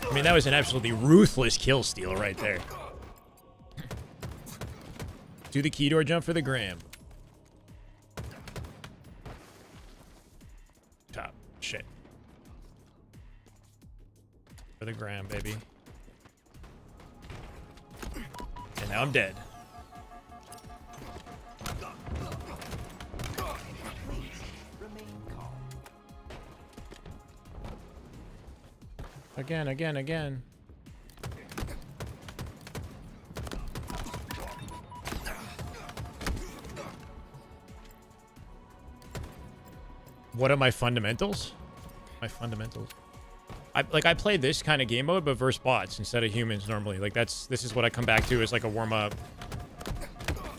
I mean, that was an absolutely ruthless kill steal right there. Do the key door jump for the gram. Top. Shit. For the gram, baby. And now I'm dead. Again. What are my fundamentals? My fundamentals. I play this kind of game mode, but versus bots instead of humans normally. Like this is what I come back to as like a warm up.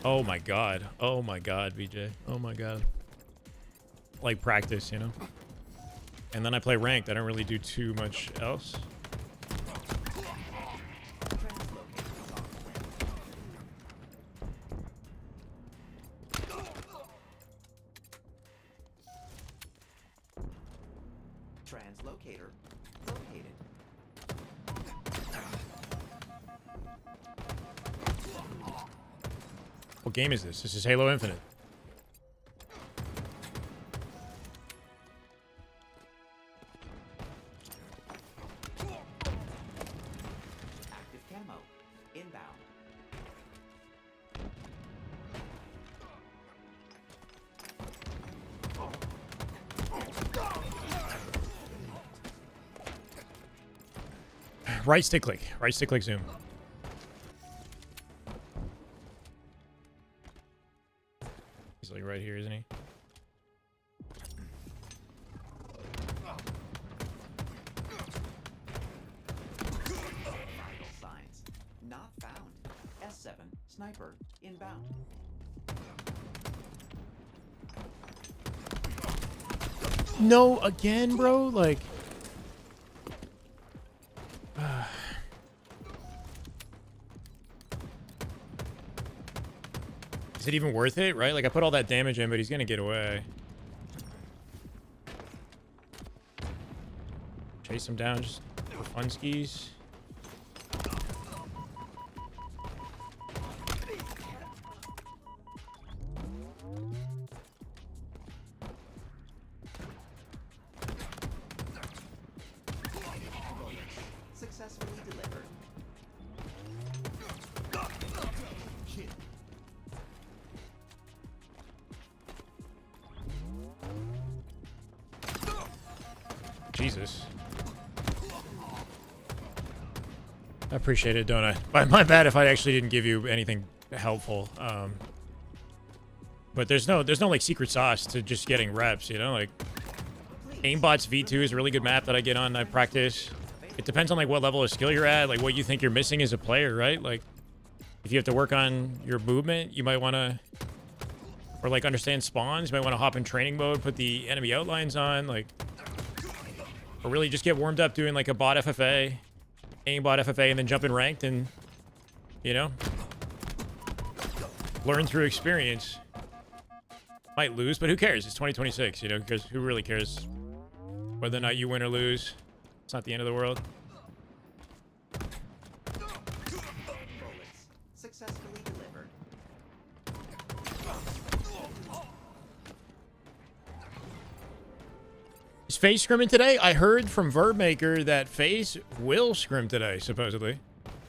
Oh my god, BJ. Oh my god. Like practice, you know. And then I play ranked. I don't really do too much else. Translocator located. What game is this? This is Halo Infinite. Active camo inbound. Right stick click. Right stick click zoom. He's like right here, isn't he? Vital signs. Not found. S7. Sniper. Inbound. No, again, bro? Like... Is it even worth it, right? Like, I put all that damage in, but he's gonna get away. Chase him down just for fun skis. Successfully delivered. Jesus. I appreciate it, don't I? My bad if I actually didn't give you anything helpful. But there's no like secret sauce to just getting reps, you know? Like Aimbots V2 is a really good map that I get on. I practice. It depends on like what level of skill you're at, like what you think you're missing as a player, right? Like if you have to work on your movement, you might want to, or like understand spawns, you might want to hop in training mode, put the enemy outlines on, like, or really just get warmed up doing like a bot FFA, aimbot FFA, and then jump in ranked and, you know, learn through experience. Might lose, but who cares? It's 2026, you know, because who really cares whether or not you win or lose? It's not the end of the world. Bullets. Successfully delivered. Is Faze scrimming today? I heard from Verbmaker that Faze will scrim today, supposedly.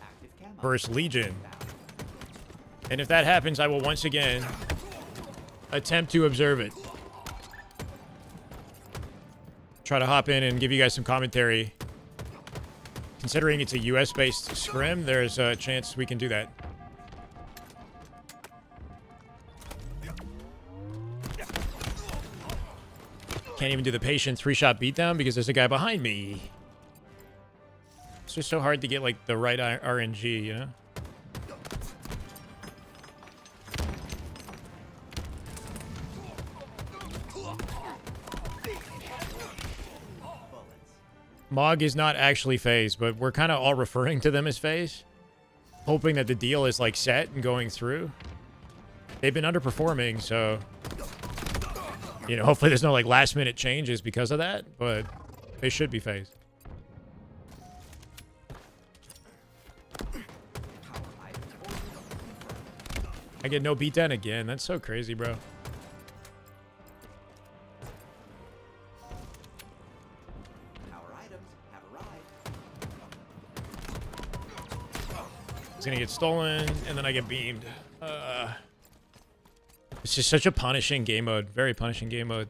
Active camo. Versus Legion. And if that happens, I will once again attempt to observe it. Try to hop in and give you guys some commentary. Considering it's a US-based scrim, there's a chance we can do that. Can't even do the patient 3-shot beatdown because there's a guy behind me. It's just so hard to get like the right RNG, you know? Mog is not actually Faze, but we're kind of all referring to them as Faze, hoping that the deal is like set and going through. They've been underperforming, so you know, hopefully there's no like last minute changes because of that, but they should be Faze. I get no beatdown again. That's so crazy, bro. It's gonna get stolen, and then I get beamed. It's just such a punishing game mode. Very punishing game mode.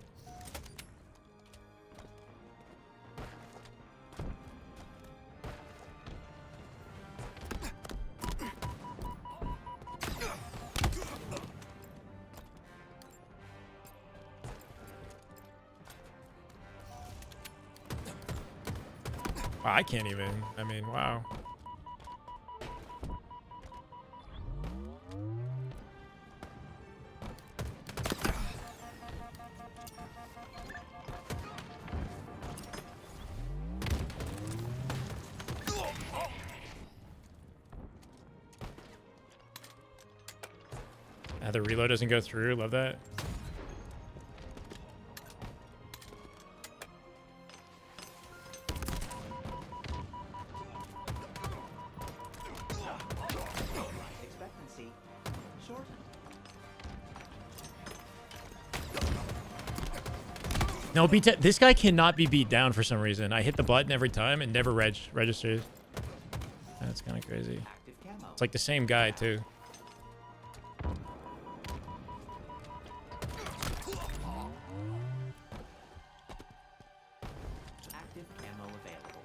Wow, I can't even. I mean, wow. The reload doesn't go through. Love that. Expectancy shortened. No, this guy cannot be beat down for some reason. I hit the button every time and never registers. That's kind of crazy. Active camo. It's like the same guy too. Active camo available.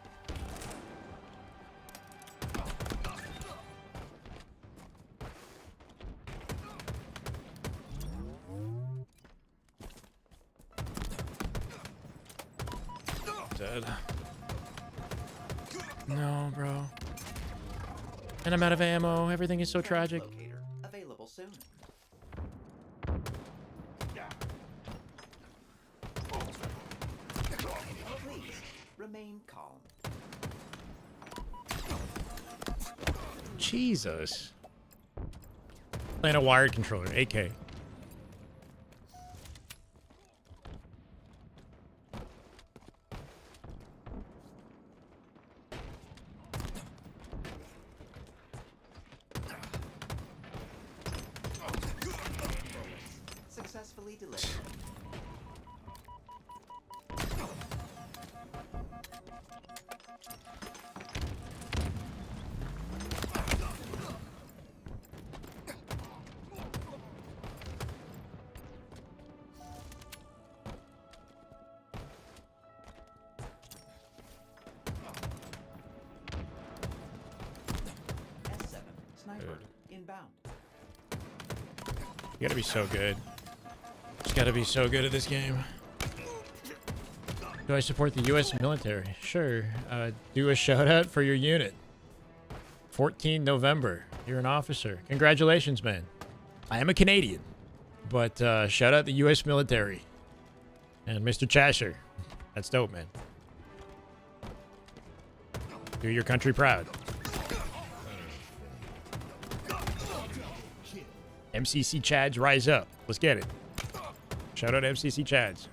dead. No, bro. And I'm out of ammo. Everything is so tragic. Locator available soon. Please remain calm. Jesus. Playing a wired controller, AK. Successfully delivered. S7 sniper inbound. You gotta be so good. Just gotta be so good at this game. Do I support the U.S. military? Sure. Do a shout out for your unit. 14 November. You're an officer. Congratulations, man. I am a Canadian. But shout out the U.S. military. And Mr. Chasher. That's dope, man. Do your country proud. MCC Chads, rise up. Let's get it. Shout out MCC Chads.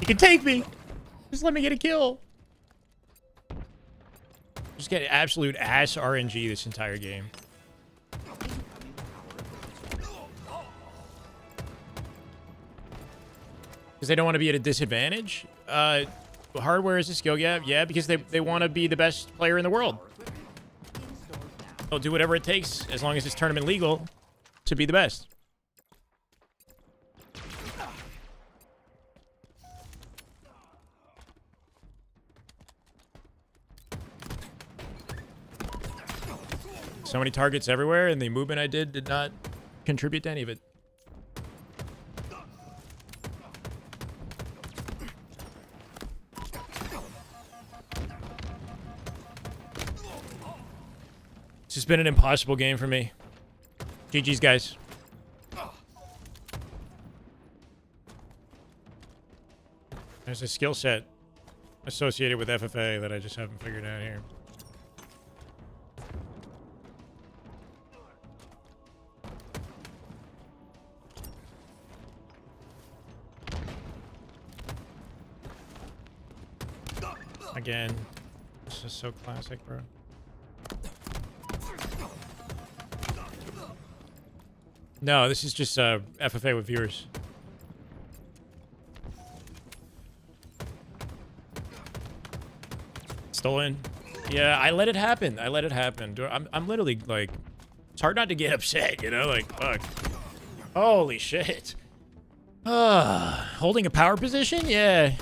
You can take me. Just let me get a kill. Just get absolute ass RNG this entire game. Because they don't want to be at a disadvantage? Hardware is a skill gap? Yeah, because they want to be the best player in the world. They'll do whatever it takes, as long as it's tournament legal, to be the best. So many targets everywhere, and the movement I did not contribute to any of it. This has been an impossible game for me. GG's, guys. There's a skill set associated with FFA that I just haven't figured out here. Again, this is so classic, bro. No, this is just FFA with viewers. Stolen. Yeah, I let it happen. I let it happen. I'm literally like, it's hard not to get upset, you know? Like, fuck. Holy shit. Holding a power position? Yeah.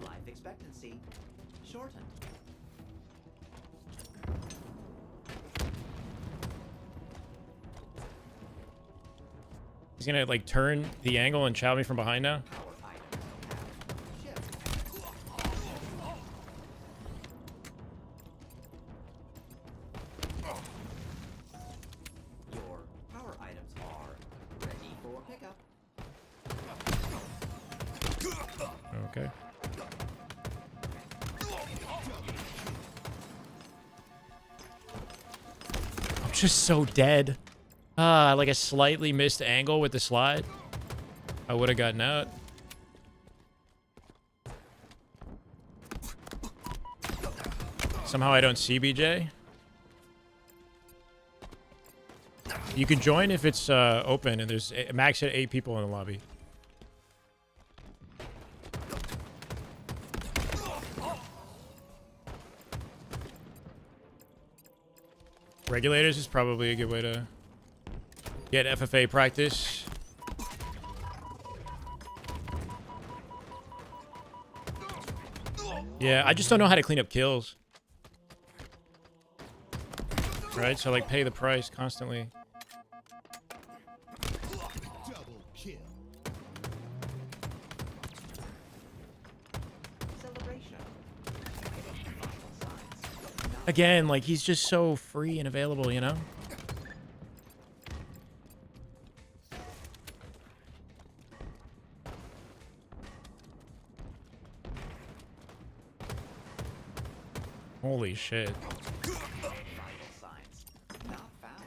Life expectancy shortened. He's gonna like turn the angle and chow me from behind now. Power items have shipped. Your power items are ready for pickup. Okay. I'm just so dead. Like a slightly missed angle with the slide. I would have gotten out. Somehow I don't see BJ. You can join if it's open and there's a max at 8 people in the lobby. regulators is probably a good way to get FFA practice. Yeah, I just don't know how to clean up kills. Right, so like pay the price constantly. Double kill. Celebration. Again, like he's just so free and available, you know? Holy shit. Vital signs not found.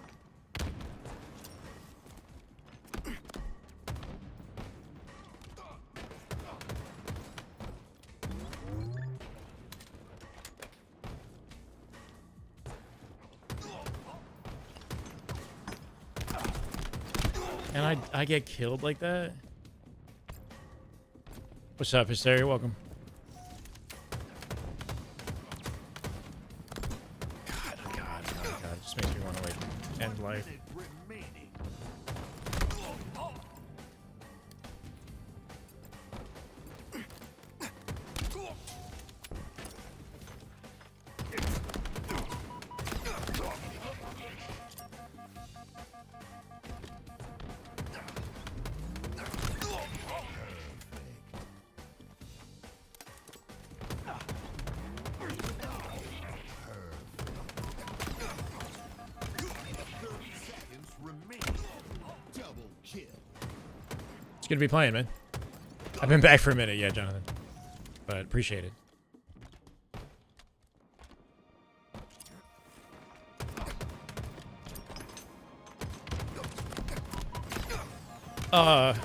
And I get killed like that? What's up, Hysteria? Welcome. God. It just makes me want to, like, end life. Minute remaining. It's good to be playing, man. I've been back for a minute, yeah, Jonathan. But appreciate it. Run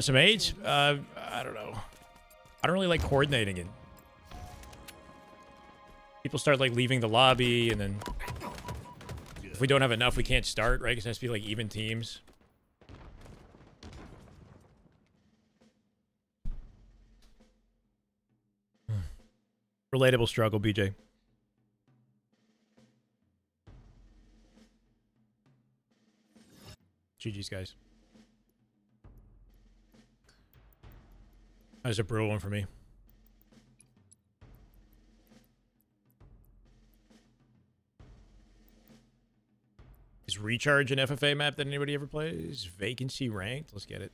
some aids? I don't know. I don't really like coordinating it. People start like leaving the lobby, and then if we don't have enough, we can't start, right? Because it has to be like even teams. Relatable struggle, BJ. GG's, guys. That was a brutal one for me. Is Recharge an FFA map that anybody ever plays? Vacancy ranked? Let's get it.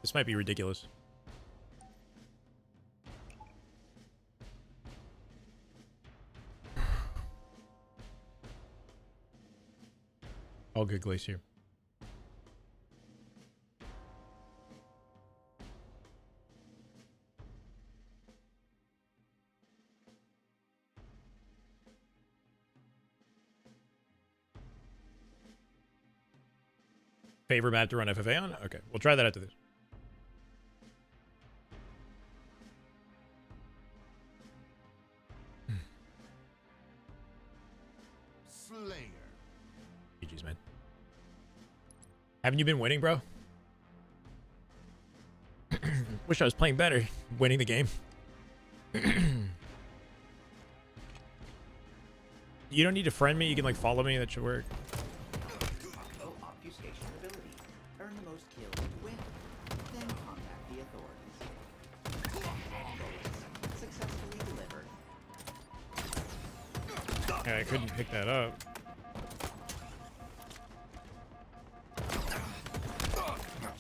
This might be ridiculous. All good, Glacier. Favorite map to run FFA on? Okay, we'll try that after this. Slayer. GG's, man. Haven't you been winning, bro? Wish I was playing better. Winning the game. You don't need to friend me. You can, like, follow me. That should work. Obfuscation ability. Earn the most kills to win. Then contact the authorities. Successfully delivered. Yeah, I couldn't pick that up.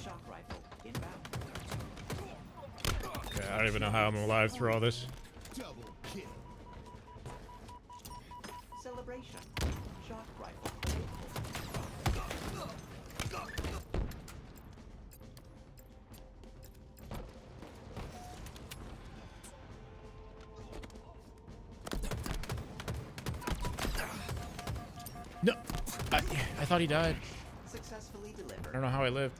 Shock rifle inbound. Okay, I don't even know how I'm alive through all this. Double kill. Celebration. Shock rifle. No, I thought he died. Successfully I delivered. don't know how I lived.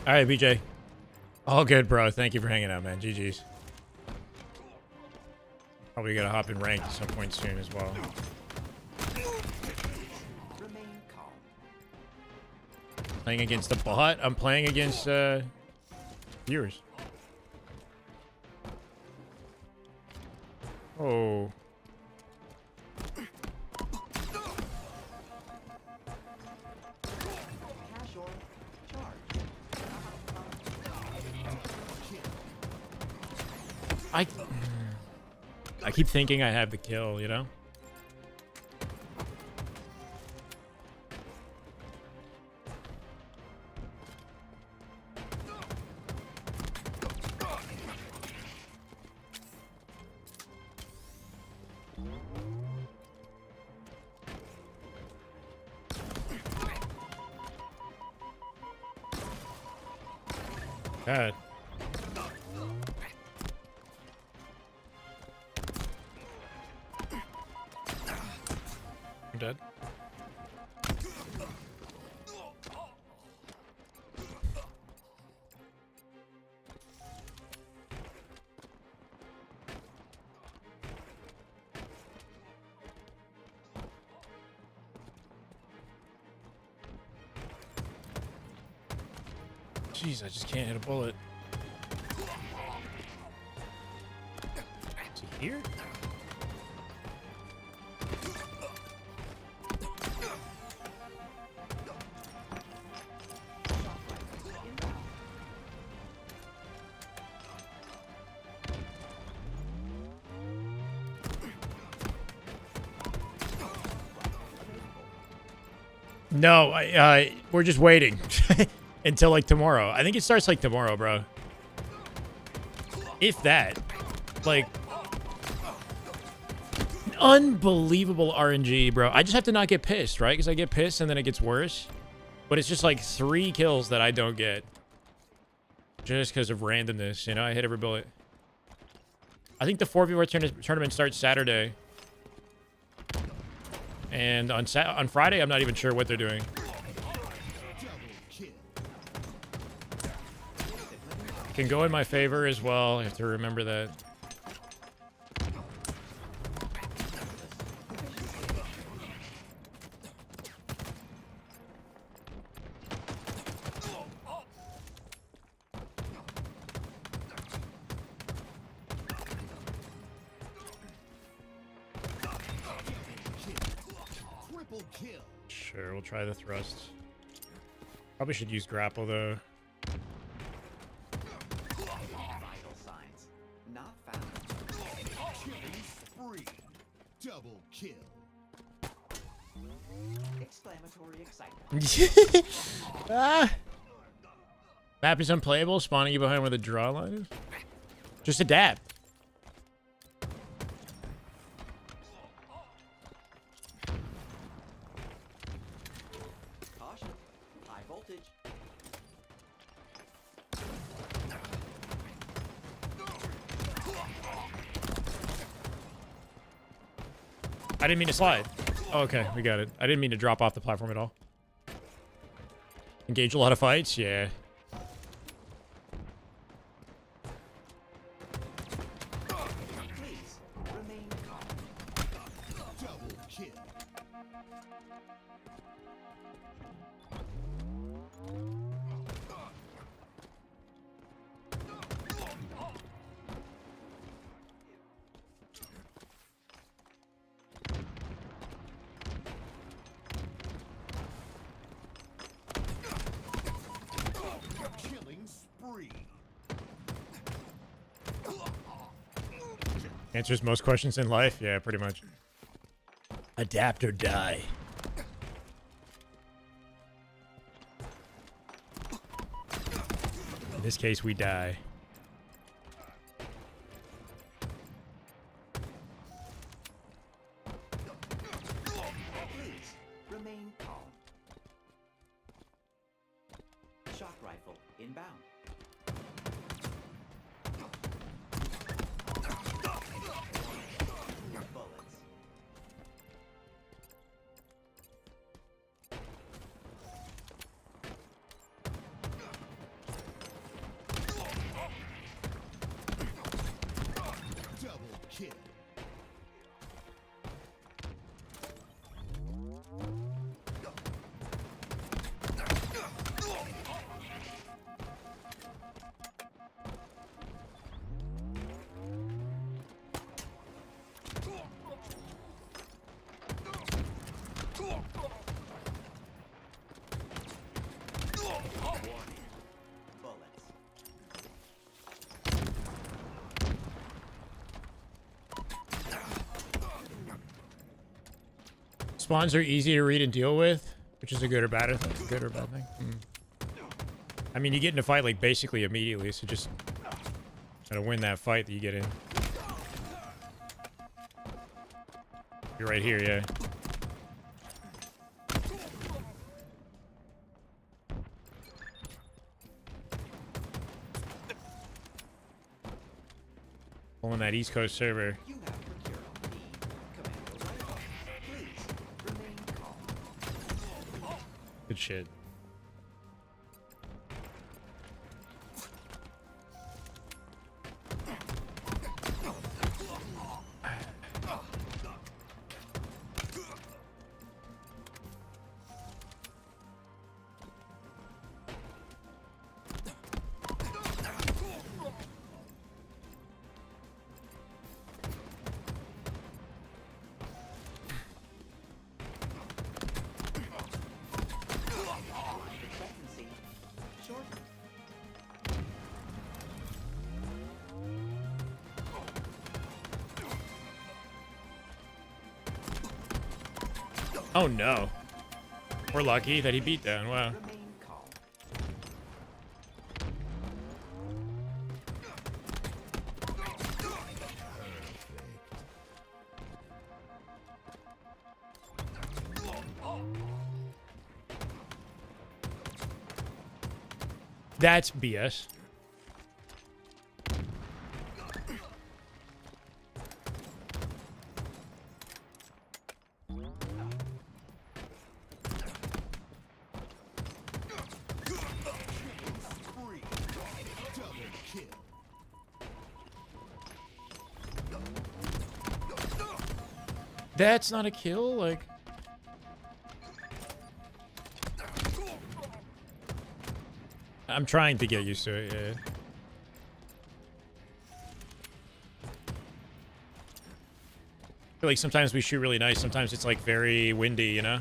All right, BJ. All good, bro. Thank you for hanging out, man. GG's. Probably gotta hop in ranked at some point soon as well. Remain calm. Playing against the bot. I'm playing against viewers. Oh. Cash or charge. I keep thinking I have the kill, you know? God. I'm dead. Jeez, I just can't hit a bullet. Is he here? No, we're just waiting until like tomorrow. I think it starts like tomorrow, bro. If that, like, unbelievable RNG, bro. I just have to not get pissed, right? Because I get pissed and then it gets worse. But it's just like 3 kills that I don't get, just because of randomness. You know, I hit every bullet. I think the 4v4 tournament starts Saturday. And on Friday, I'm not even sure what they're doing. It can go in my favor as well. I have to remember that. Sure, we'll try the thrust. Probably should use grapple though. Vital signs. Not found. Killing spree. Double kill. Exclamatory excitement. Ah. Map is unplayable, spawning you behind where the draw line is. Just a dab. Caution. High voltage. I didn't mean to slide. Oh, okay, we got it. I didn't mean to drop off the platform at all. Engage a lot of fights? Yeah. Please remain calm. Double kill. Killing spree. Answers most questions in life? Yeah, pretty much. Adapt or die. In this case, we die. Please remain calm. Shock rifle inbound. Bullets. Double kill. Spawns are easy to read and deal with, which is a good or bad thing. Good or bad thing. I mean, you get in a fight like basically immediately, so just gotta win that fight that you get in. You're right here, yeah. Pulling that East Coast server. You have procured the commando rifle. Please remain calm. Good shit. Expectancy shortened. Oh no. We're lucky that he beat down. Wow. Remain calm. That's BS. Spree. Double kill. That's not a kill, like. I'm trying to get used to it, yeah. I feel like sometimes we shoot really nice, sometimes it's like very windy, you know?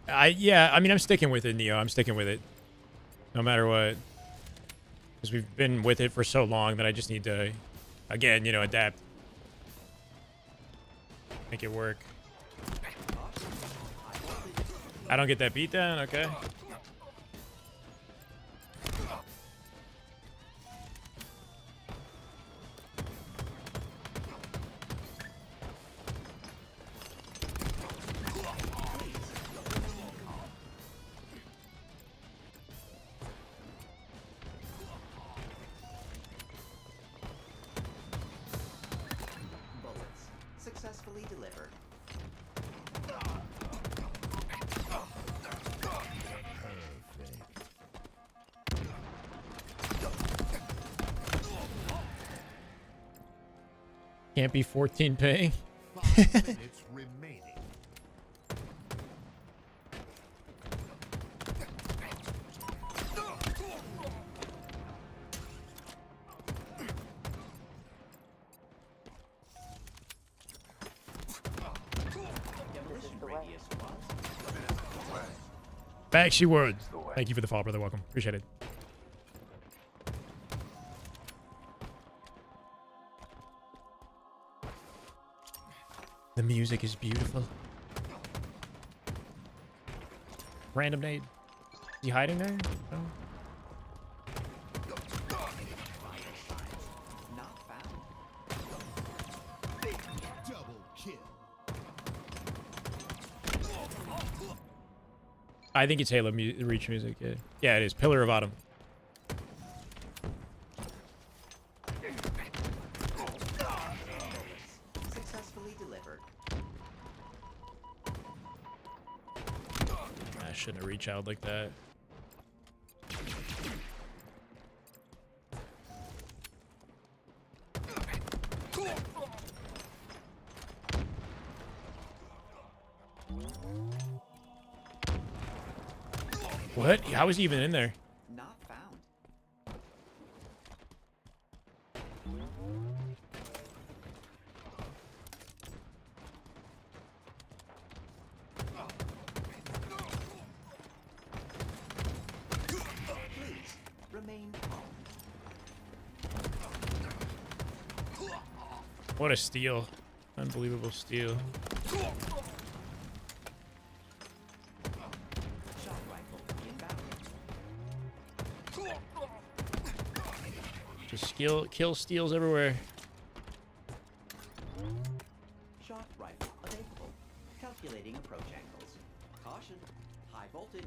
Yeah, I mean, I'm sticking with it, Neo. I'm sticking with it. No matter what. Because we've been with it for so long that I just need to, again, you know, adapt. Make it work. I don't get that beat down, okay. Bullets successfully delivered. Can't be 14 paying. 5 minutes remaining. Demolition radius was Back she would. Thank you for the follow, brother. Welcome. Appreciate it. The music is beautiful. Random nade. Is he hiding there? No. not found. Double kill. I think it's Halo Reach music. Yeah. Yeah, it is. Pillar of Autumn. Successfully delivered. I shouldn't have reached out like that. What? How was he even in there? Not found. Please remain calm. What a steal. Unbelievable steal. Shock rifle inbound. Just kill steals everywhere. Shock rifle available. Calculating approach angles. Caution. High voltage.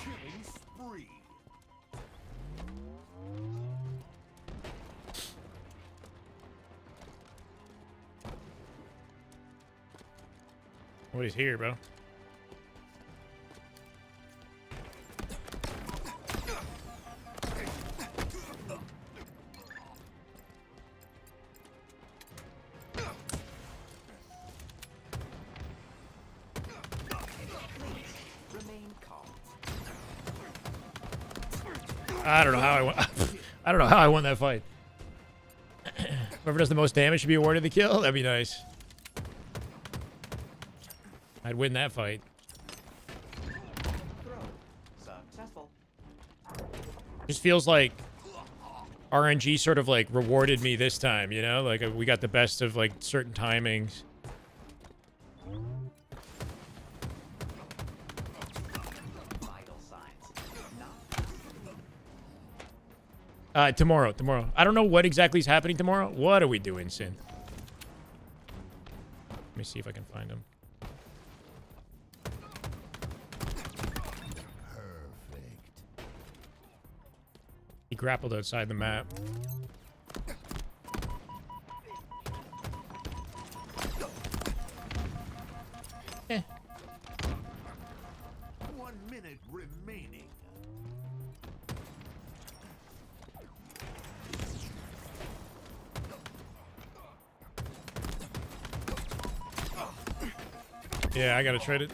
Killing spree. What is here, bro? Remain calm. I don't know how I won. I don't know how I won that fight. Whoever does the most damage should be awarded the kill. That'd be nice. I'd win that fight. Throw. Successful. Just feels like RNG sort of like rewarded me this time, you know? Like we got the best of like certain timings. Vital signs. Not Tomorrow. I don't know what exactly is happening tomorrow. What are we doing, Sin? Let me see if I can find him. Perfect. He grappled outside the map. Eh. 1 minute remaining. Yeah, I gotta trade it.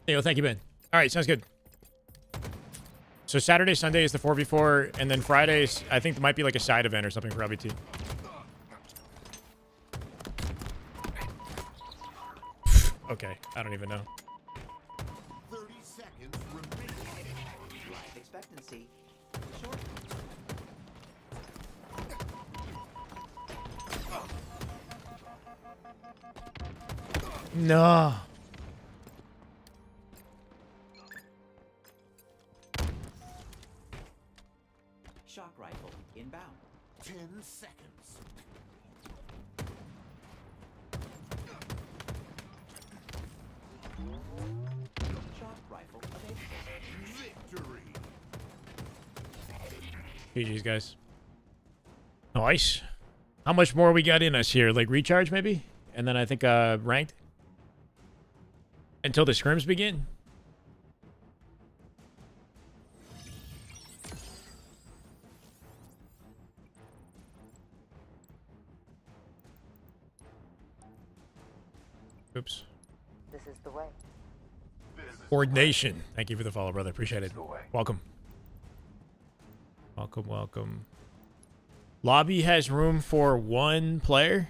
Yo, thank you, Ben. All right, sounds good. So Saturday, Sunday is the 4v4, and then Fridays, I think there might be like a side event or something for LBT. Okay, I don't even know. 30 seconds remaining. life expectancy. Short. No. Shock rifle inbound. 10 seconds. Shock rifle available. Victory. GG's, guys. Nice. How much more we got in us here? Like recharge, maybe? And then I think ranked? Until the scrims begin? Oops. This is the way. Ordination. Thank you for the follow, brother. Appreciate it. Welcome. Welcome, welcome. Lobby has room for 1 player.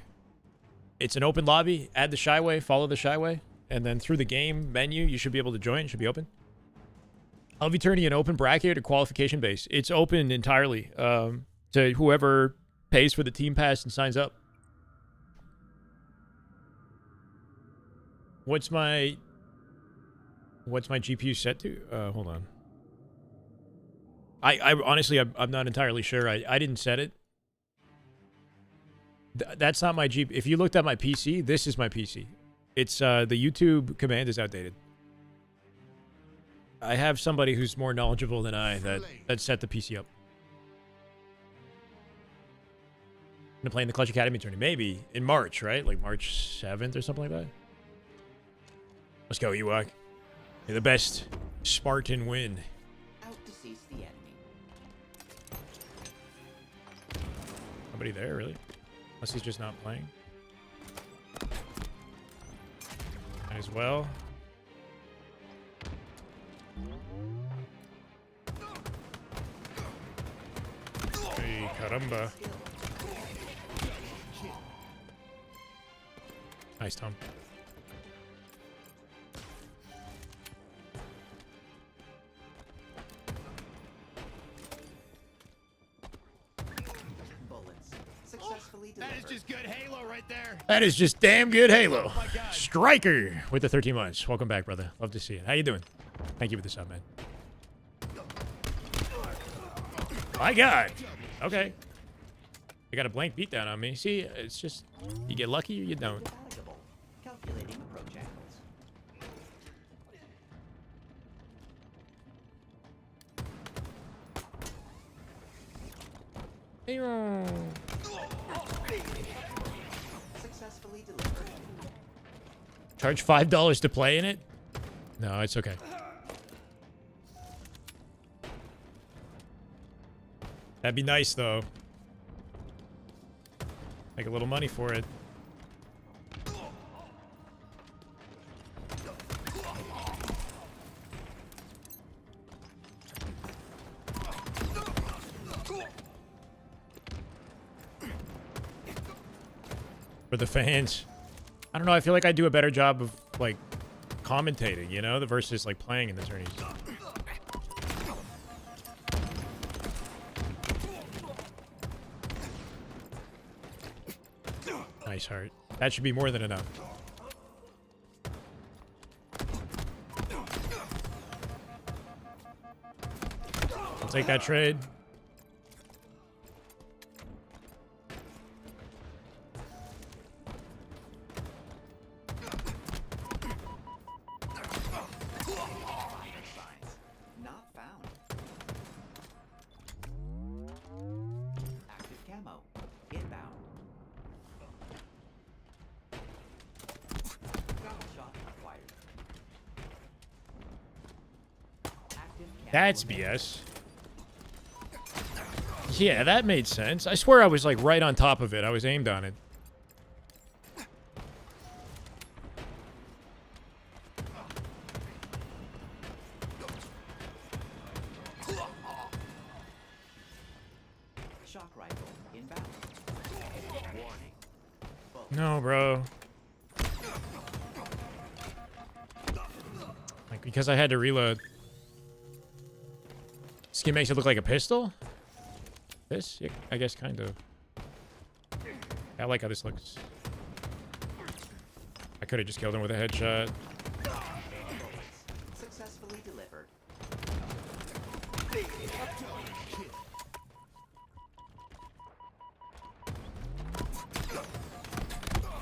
It's an open lobby. Add the Shyway, follow the Shyway, and then through the game menu, you should be able to join. It should be open. I'll be turning an open bracket or qualification base. It's open entirely to whoever pays for the team pass and signs up. What's my GPU set to? Hold on. I honestly, I'm not entirely sure. I didn't set it. That's not my GPU. If you looked at my PC, this is my PC. It's the YouTube command is outdated. I have somebody who's more knowledgeable than I that set the PC up. I'm gonna play in the Clutch Academy tournament, maybe in March, right? Like March 7th or something like that. Let's go, Ewok. You're the best Spartan win. Out to seize the enemy. Nobody there, really? Unless he's just not playing. Might as well. Caramba. Nice, Tom. Bullets. Successfully That delivered. is just good Halo right there. That is just damn good Halo. Oh my God. Striker with the 13 months. Welcome back, brother. Love to see it. How you doing? Thank you for the sub, man. My God. Okay. You got a blank beatdown on me. See, it's just, you get lucky or you don't. Valuable. Calculating approach angles. Successfully delivered. Charge $5 to play in it? No, it's okay. That'd be nice, though. Make a little money for it. For the fans. I don't know, I feel like I do a better job of, like, commentating, you know, versus, like, playing in the tourneys. Nice heart. That should be more than enough. I'll take that trade. Signs. Not found. Active camo. Inbound. Goggle shot acquired. Active camo That's available. BS. Yeah, that made sense. I swear I was like right on top of it. I was aimed on it. Shock rifle inbound. Warning. No, bro. Like, because I had to reload. Skin makes it look like a pistol? This? Yeah, I guess kind of. I like how this looks. I could have just killed him with a headshot. Successfully delivered.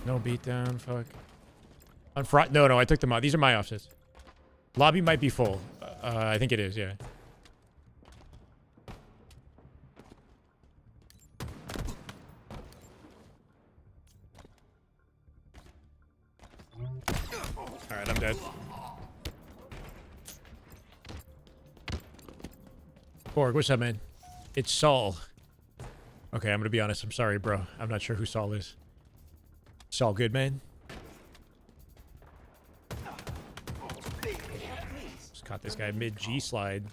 No beatdown, fuck. No, I took them out. These are my offsets. Lobby might be full. I think it is, yeah. Alright, I'm dead. Borg, what's up, man? It's Saul. Okay, I'm gonna be honest. I'm sorry, bro. I'm not sure who Saul is. Saul good, man? Just caught this guy mid G slide.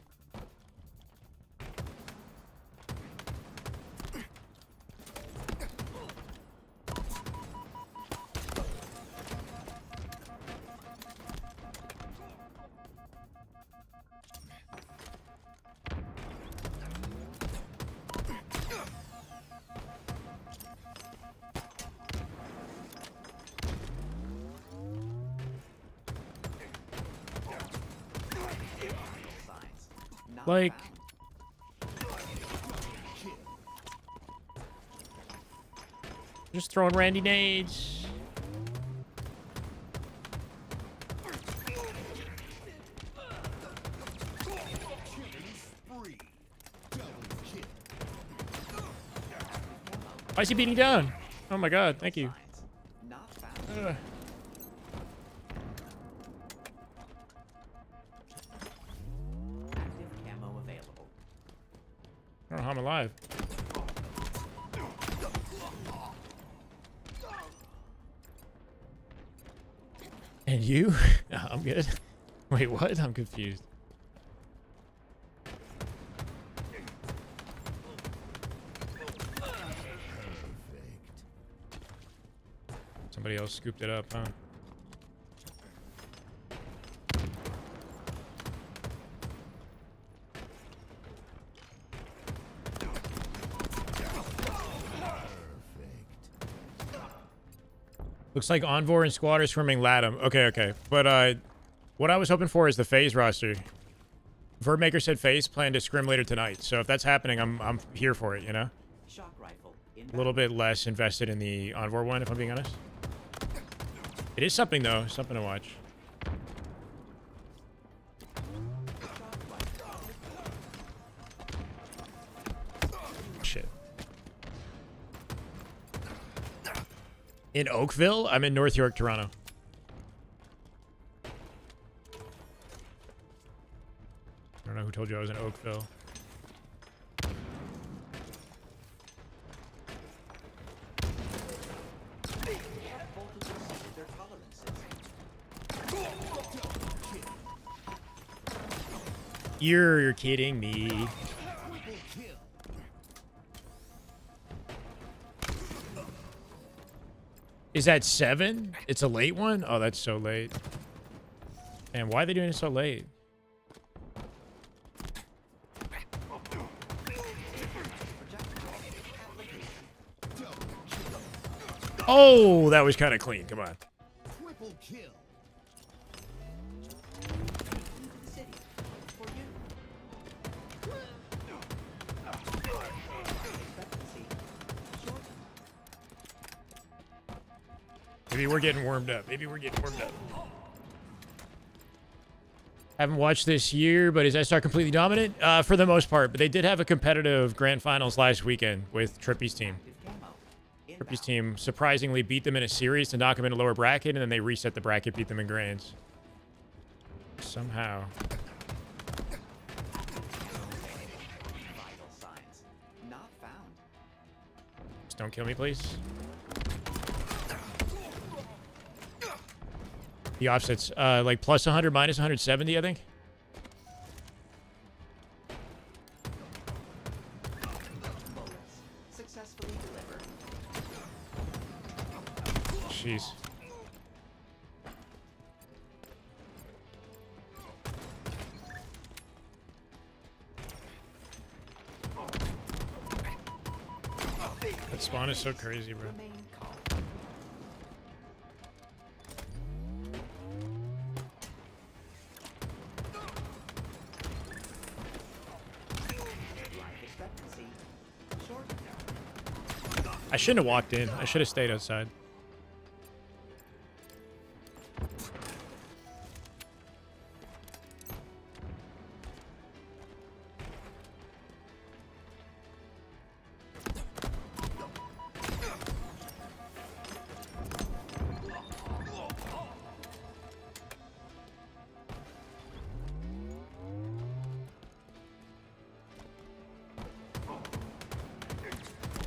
Signs. Not Like- found. Just throwing Randy nades. Spree. Double kill. Why is he beating down? Oh my god, thank you. Signs. Not found. Ugh. Active camo available. I don't know how I'm alive. And you? No, I'm good. Wait, what? I'm confused. Somebody else scooped it up, huh? Looks like Envor and Squad are swimming Latham. Okay, okay. But what I was hoping for is the Faze roster. Vertmaker said Faze planned to scrim later tonight. So if that's happening, I'm here for it, you know? Shock rifle A little bit less invested in the Envor one, if I'm being honest. It is something, though. Something to watch. Shit. In Oakville? I'm in North York, Toronto. I don't know who told you I was in Oakville. You're kidding me. Is that 7? It's a late one? Oh, that's so late. And why are they doing it so late? Oh, that was kind of clean. Come on. Triple kill. city for you. Expectancy shortened. Maybe we're getting warmed up. Maybe we're getting warmed up. Haven't watched this year, but is SR completely dominant? For the most part. But they did have a competitive grand finals last weekend with Trippy's team. Trippy's team surprisingly beat them in a series to knock them in a lower bracket, and then they reset the bracket, beat them in grands. Somehow. Vital signs not found. Just don't kill me, please. The offset's like plus 100, minus 170, I think. Bullets successfully delivered. Jeez. That spawn is so crazy, bro. Remain calm. Life expectancy shortened. I shouldn't have walked in. I should have stayed outside.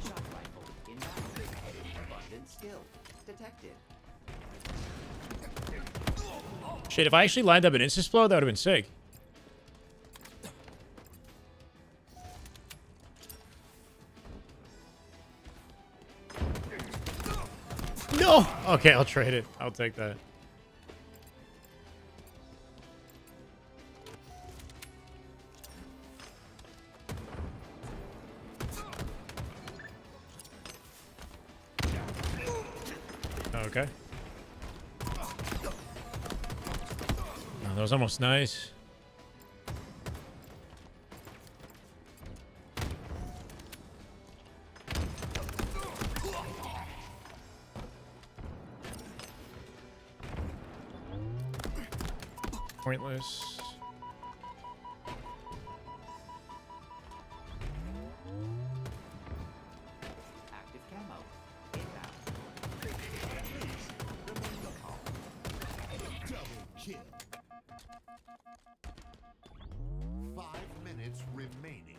Shock rifle inbound. Abundant skill detected. Shit, if I actually lined up an insta-explode, that would have been sick. No! Okay, I'll trade it. I'll take that. Okay. Oh, that was almost nice. Pointless. Active camo inbound. Remain calm. Double kill. 5 minutes remaining.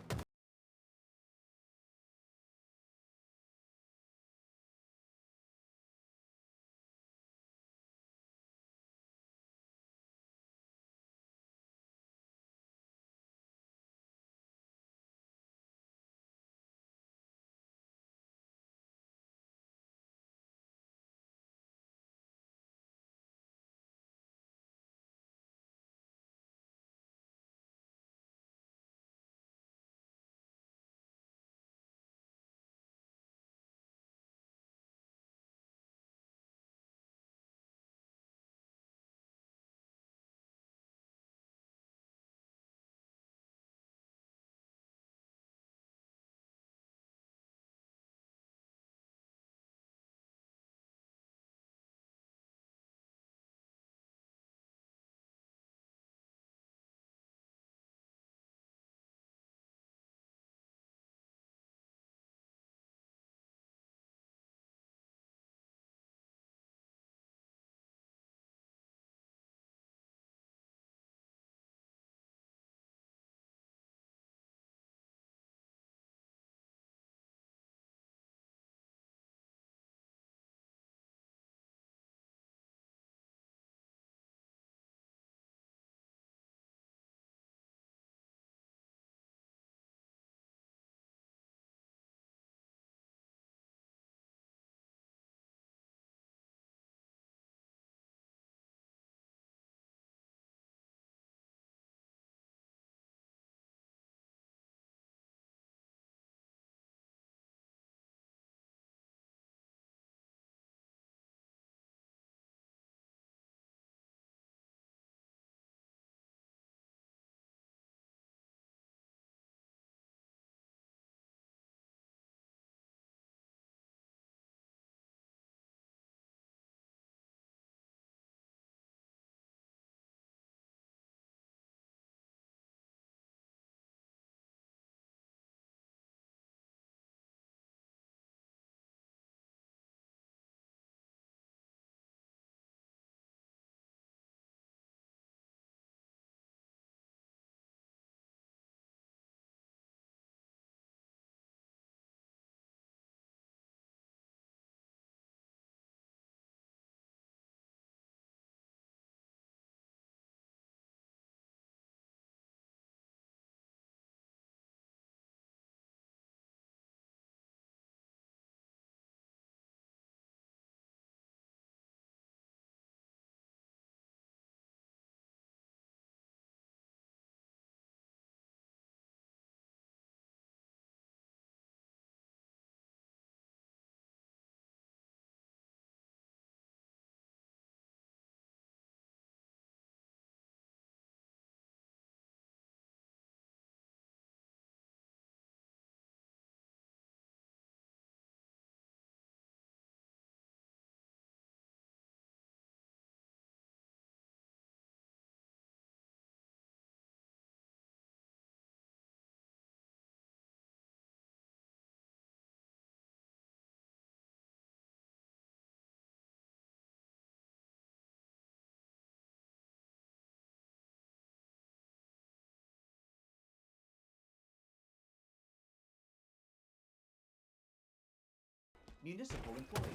Municipal employees.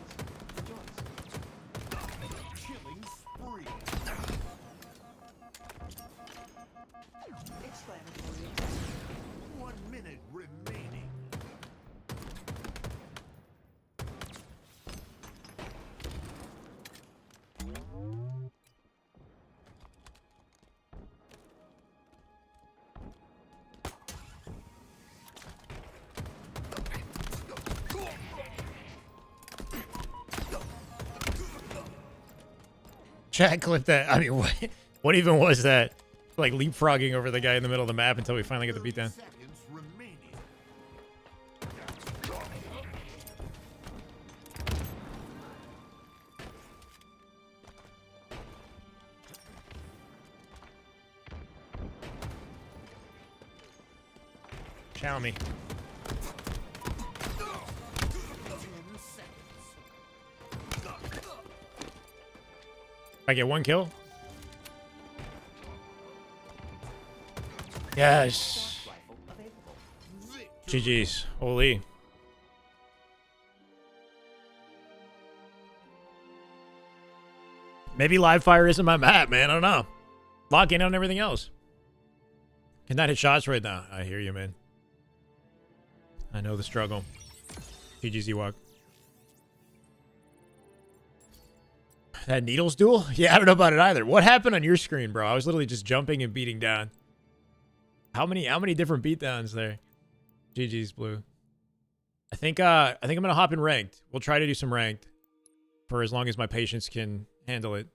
Rejoice. Killing spree. Exclamatory attack. 1 minute remaining. Chat clip that. I mean, what even was that? Like leapfrogging over the guy in the middle of the map until we finally get the 30 beatdown. seconds remaining. Chow me. 10 seconds. I get 1 kill. Yes. Rifle available. Victory. GG's. Holy. Maybe live fire isn't my map, man. I don't know. Lock in on everything else. Cannot hit shots right now. I hear you, man. I know the struggle. GG's Ewok. That Needles duel? Yeah, I don't know about it either. What happened on your screen, bro? I was literally just jumping and beating down. How many different beatdowns there? GG's Blue. I think I'm gonna hop in ranked. We'll try to do some ranked for as long as my patience can handle it.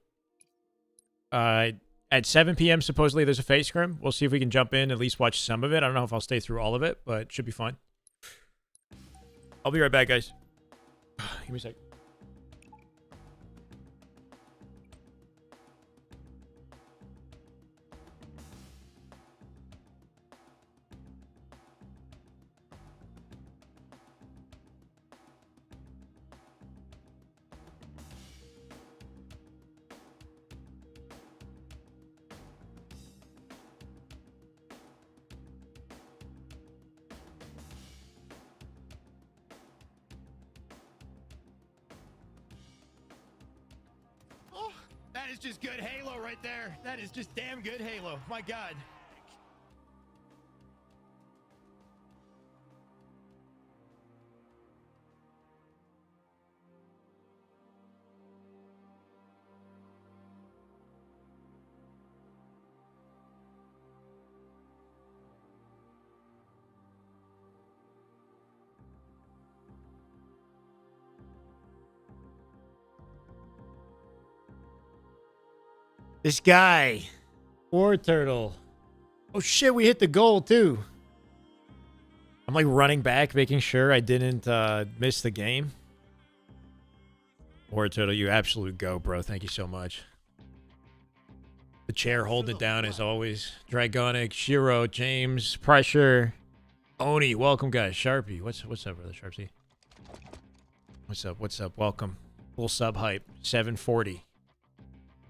At 7 p.m. supposedly there's a Faze Scrim. We'll see if we can jump in, at least watch some of it. I don't know if I'll stay through all of it, but it should be fun. I'll be right back, guys. Give me a sec. That is just good Halo right there. That is just damn good Halo. My God. This guy. War Turtle. Oh shit, we hit the goal too. I'm like running back, making sure I didn't miss the game. War Turtle, you absolute go, bro. Thank you so much. The chair holding it down as always. Dragonic, Shiro, James, Pressure, Oni, welcome guys. Sharpie, what's up, brother Sharpie? What's up? Welcome. Full sub hype. 740.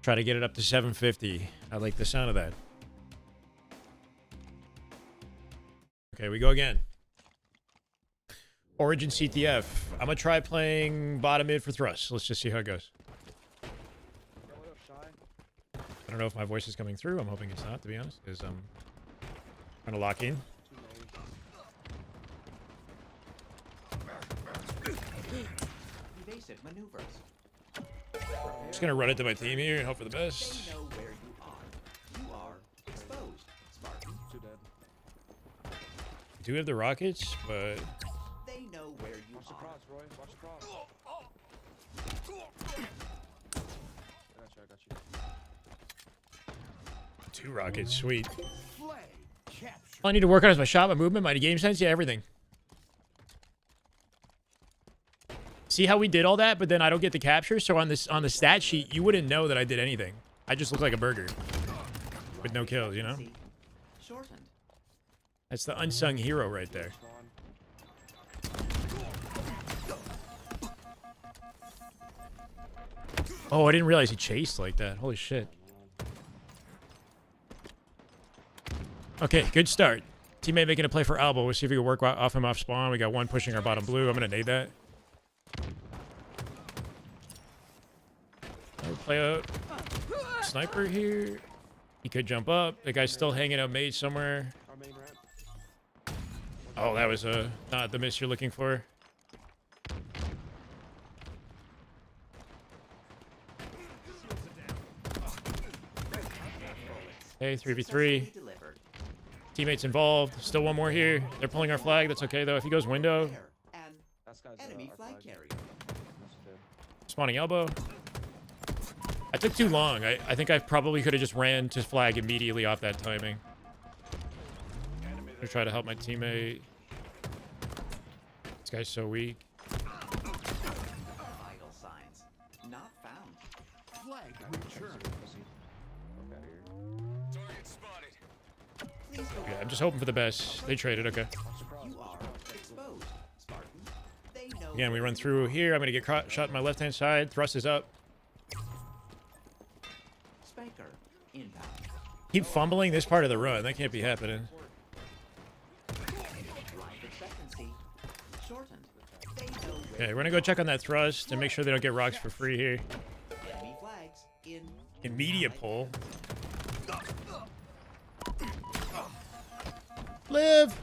Try to get it up to 750. I like the sound of that. Okay, we go again. Origin CTF. I'm gonna try playing bottom mid for thrust. Let's just see how it goes. I don't know if my voice is coming through. I'm hoping it's not, to be honest, because I'm trying to lock in. Evasive maneuvers. Just gonna run it to my team here and hope for the They best. know where you are. You are exposed, Spartan. Too dead. We do have the rockets, but They know where you Watch the are. cross, Roy. Watch the cross. I got you. 2 rockets, sweet. Flag capture. All I need to work on is my shot, my movement, my game sense, yeah, everything. See how we did all that, but then I don't get the capture? So on the stat sheet, you wouldn't know that I did anything. I just look like a burger with no kills, you know? See? Shortened. That's the unsung hero right there. Oh, I didn't realize he chased like that. Holy shit. Okay, good start. Teammate making a play for elbow. We'll see if we can work off him off spawn. We got 1 pushing our bottom blue. I'm going to nade that. play a sniper here. He could jump up. The guy's still hanging out mage somewhere. Oh, that was not the miss you're looking for. Okay, 3v3. Delivered. Teammates involved. Still one more here. They're pulling our flag. That's okay, though. If he goes window, There. And enemy flag carrier. spawning elbow. I took too long. I think I probably could have just ran to flag immediately off that timing. I'm gonna try to help my teammate. This guy's so weak. Vital signs. Not found. Flag return. Please go. Okay, I'm just hoping for the best. They traded, okay. You are exposed, Spartan. They know. Again, we run through here. I'm gonna get shot in my left-hand side. Thrust is up. Spanker inbound. Keep fumbling this part of the run. That can't be happening. Life expectancy shortened. They know where Okay, we're gonna go check on that thrust and make sure they don't get rocks for free here. enemy flags in. Immediate pull. Live!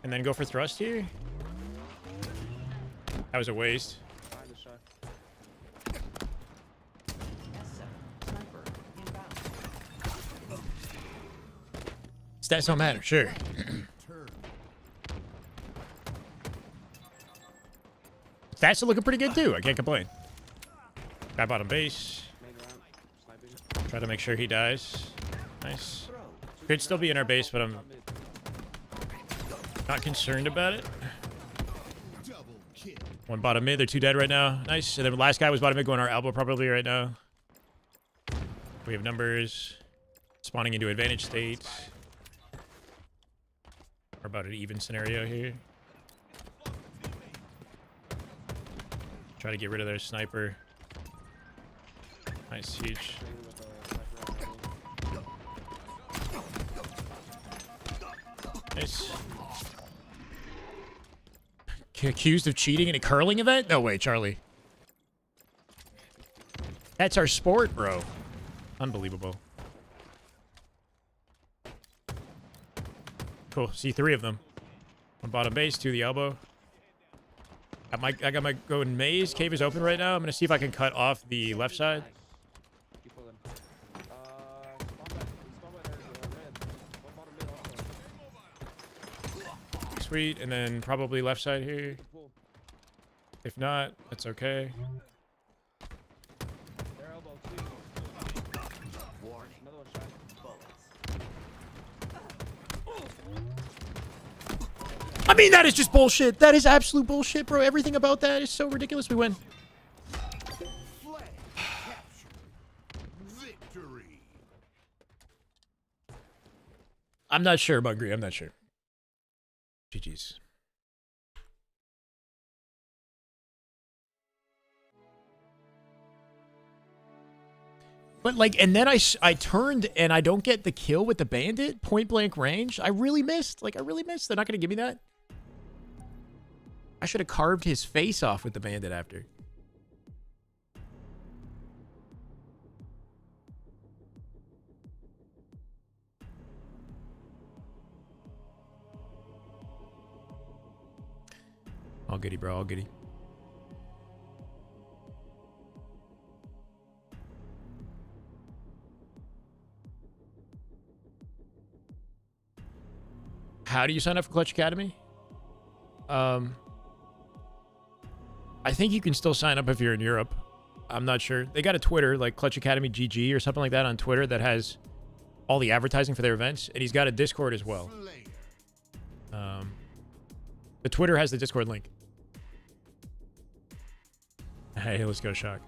And then go for thrust here. That was a waste. S7 sniper inbound. Stats don't matter, sure. Stats are looking pretty good too. I can't complain. Guy bottom base. Try to make sure he dies. Nice. Throw. Could still be in our base, but I'm not concerned about it. Double kill. One bottom mid. They're two dead right now. Nice. And then the last guy was bottom mid going our elbow probably right now. We have numbers. Spawning into advantage states. We're about an even scenario here. Try to get rid of their sniper. Nice, huge. Nice. Accused of cheating in a curling event? No way, Charlie. That's our sport, bro. Unbelievable. Cool. See three of them. One bottom base, two the elbow. I got my going maze. Cave is open right now. I'm gonna see if I can cut off the left side. Sweet, and then probably left side here. If not, that's okay. Warning. Bullets. I mean, that is just bullshit. That is absolute bullshit, bro. Everything about that is so ridiculous. We win. Flag captured. Victory. I'm not sure, Bungry. I'm not sure. GG's. But like, and then I turned and I don't get the kill with the bandit point blank range. I really missed. Like, I really missed. They're not going to give me that. I should have carved his face off with the bandit after. All goody, bro. All goody. How do you sign up for Clutch Academy? I think you can still sign up if you're in Europe. I'm not sure. They got a Twitter, like Clutch Academy GG or something like that on Twitter that has all the advertising for their events. And he's got a Discord as well. The Twitter has the Discord link. Hey, let's go, Shock.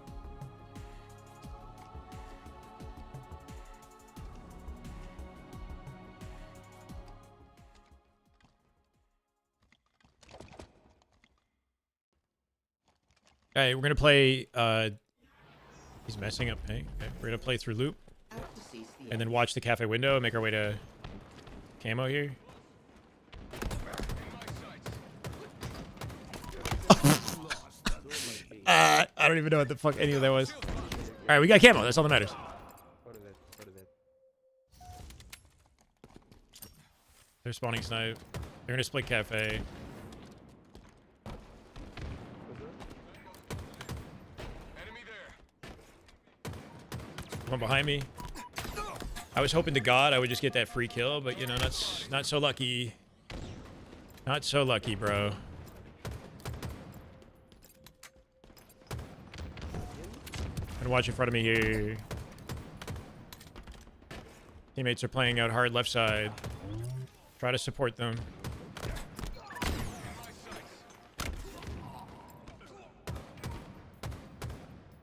Hey, we're gonna play. He's messing up. Hey, okay. We're gonna play through loop, Out to seize the and then watch the cafe window and make our way to camo here. I I don't even know what the fuck any of that was. All right, we got camo. That's all that matters. They're spawning snipe. They're gonna split cafe. One behind me. I was hoping to God I would just get that free kill, but you know, that's not so lucky. Not so lucky, bro. And watch in front of me here. Teammates are playing out hard left side. Try to support them.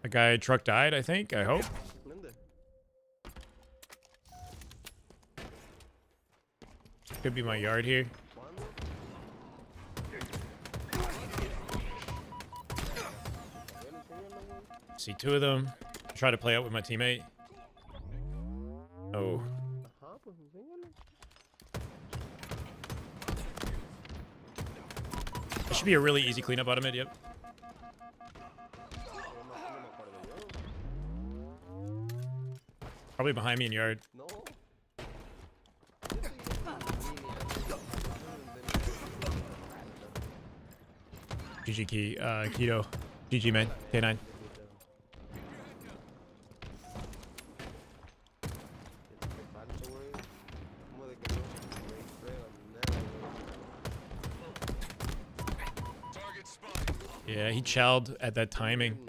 A guy truck died, I think. I hope. Could be my yard here. See two of them. Try to play out with my teammate. Oh. It should be a really easy cleanup out of mid, yep. Probably behind me in yard. GG key, Keto. GG man, K9. Yeah, he chowed at that timing.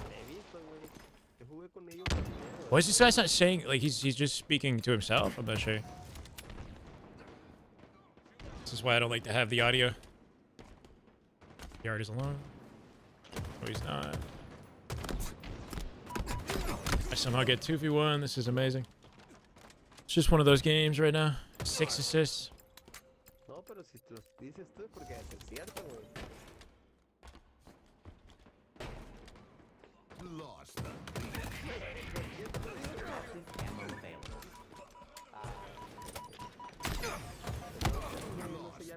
Why is this guy not saying, like, he's just speaking to himself? I'm not sure. This is why I don't like to have the audio. Yard is alone. No, he's not. I somehow get 2v1. This is amazing. It's just one of those games right now. 6 assists. Lost the Ammo available.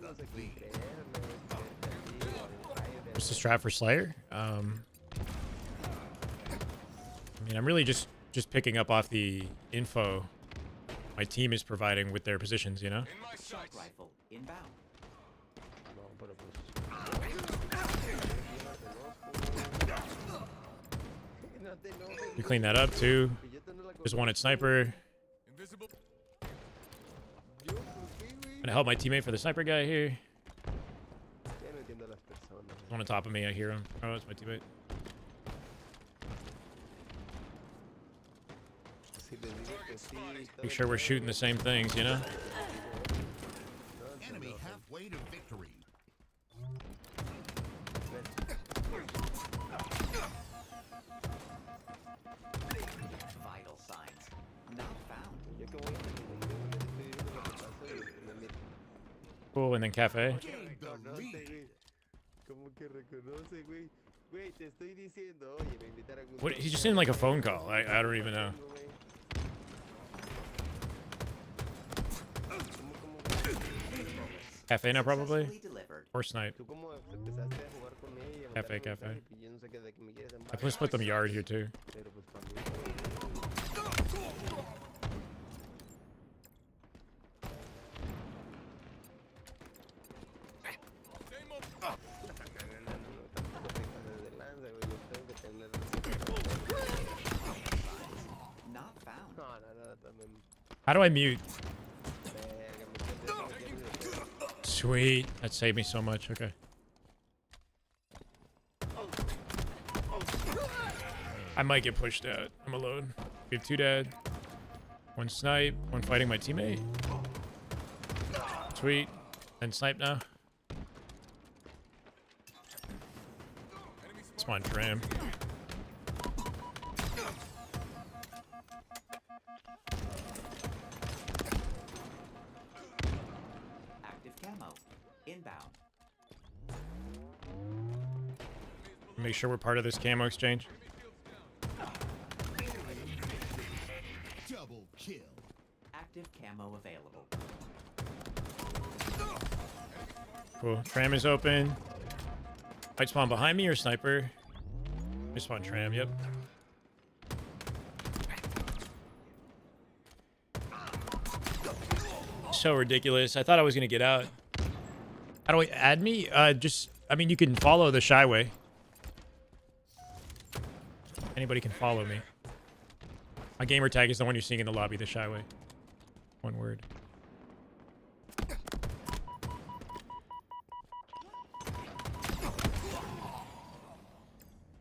Lost the lead. What's the strat for Slayer? I mean, I'm really just picking up off the info my team is providing with their positions, you know? Assault rifle inbound. We clean that up too. There's one at sniper. Gonna help my teammate for the sniper guy here. One on top of me, I hear him. Oh, it's my teammate. Make sure we're shooting the same things, you know? Enemy halfway to victory. Vital signs not found. Cool, and then cafe. Gain the lead. What? He's just in like a phone call. I don't even know. Cafe now probably? Successfully delivered. Or snipe. Cafe. I can split them yard here too. Not found. How do I mute? Sweet. That saved me so much. Okay. I might get pushed out. I'm alone. We have 2 dead. 1 snipe. 1 fighting my teammate. Sweet. And snipe now. It's my tram. Active camo inbound. Make sure we're part of this camo exchange. Double kill. Active camo available. Cool. Tram is open. Might spawn behind me or sniper. Respawn tram, yep. So ridiculous. I thought I was gonna get out. How do I add me? I mean, you can follow the Shyway. Anybody can follow me. My gamer tag is the one you're seeing in the lobby, the Shyway. One word.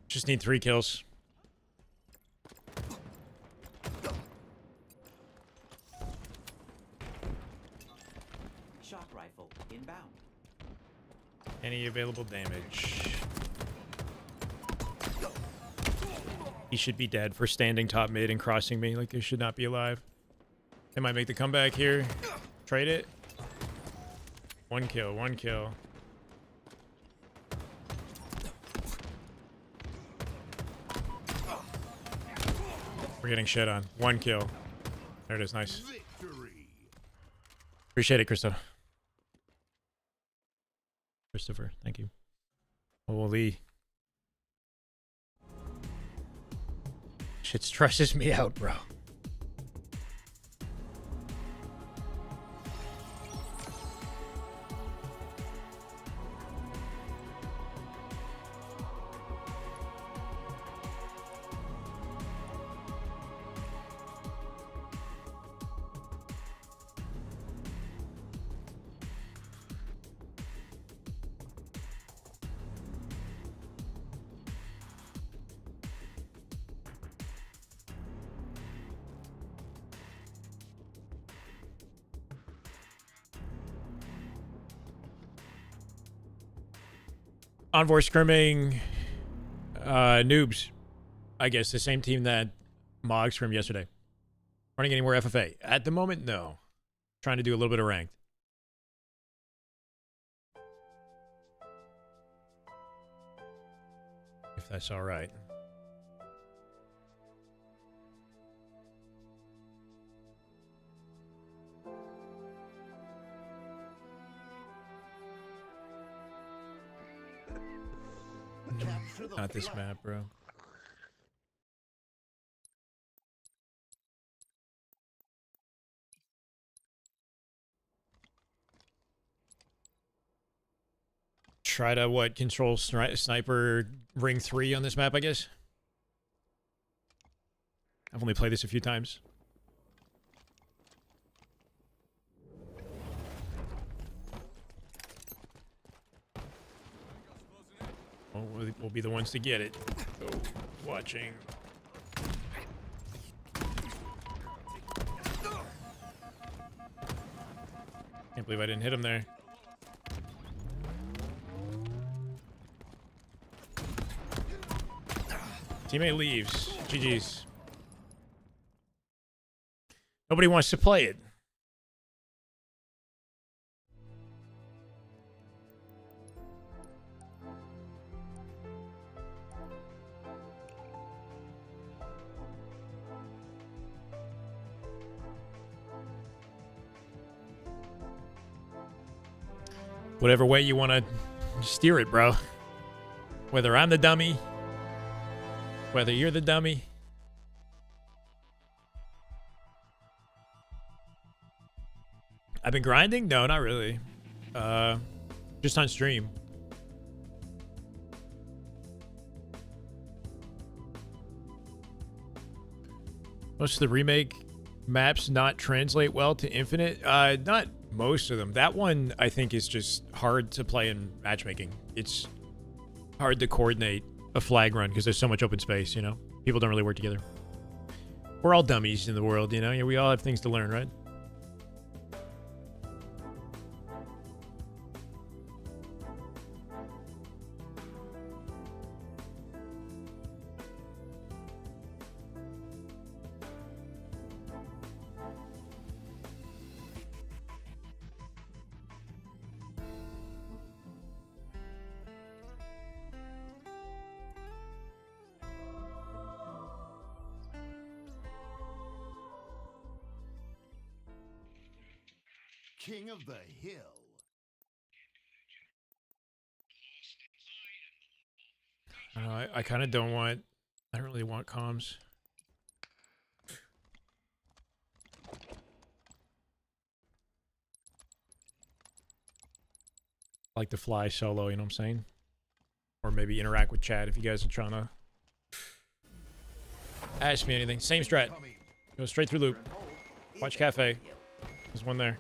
Just need 3 kills. Shock rifle inbound. Any available damage. He should be dead for standing top mid and crossing me. Like, he should not be alive. They might make the comeback here. Trade it. 1 kill, 1 kill. We're getting shit on. 1 kill. There it is. Nice. Victory. Appreciate it, Christopher, thank you. Holy. Shit stresses me out, bro. Envoy scrimming noobs. I guess the same team that Mog scrimmed yesterday. Running any more FFA? At the moment, no. Trying to do a little bit of ranked. If that's all right. Not this map, bro. Try to, what, control sniper ring 3 on this map, I guess? I've only played this a few times. We'll be the ones to get it. Oh, watching. Can't believe I didn't hit him there. Teammate leaves. GG's. Nobody wants to play it. Whatever way you want to steer it, bro. Whether I'm the dummy, whether you're the dummy. I've been grinding? No, not really. Just on stream. Most of the remake maps not translate well to Infinite. Not most of them. That one, I think, is just hard to play in matchmaking. It's hard to coordinate a flag run because there's so much open space, you know? People don't really work together. We're all dummies in the world, you know? We all have things to learn, right? King of the Hill. I don't know, I kind of don't want... I don't really want comms. I like to fly solo, you know what I'm saying? Or maybe interact with chat if you guys are trying to ask me anything. Same strat. Go straight through loop. Watch cafe. There's one there.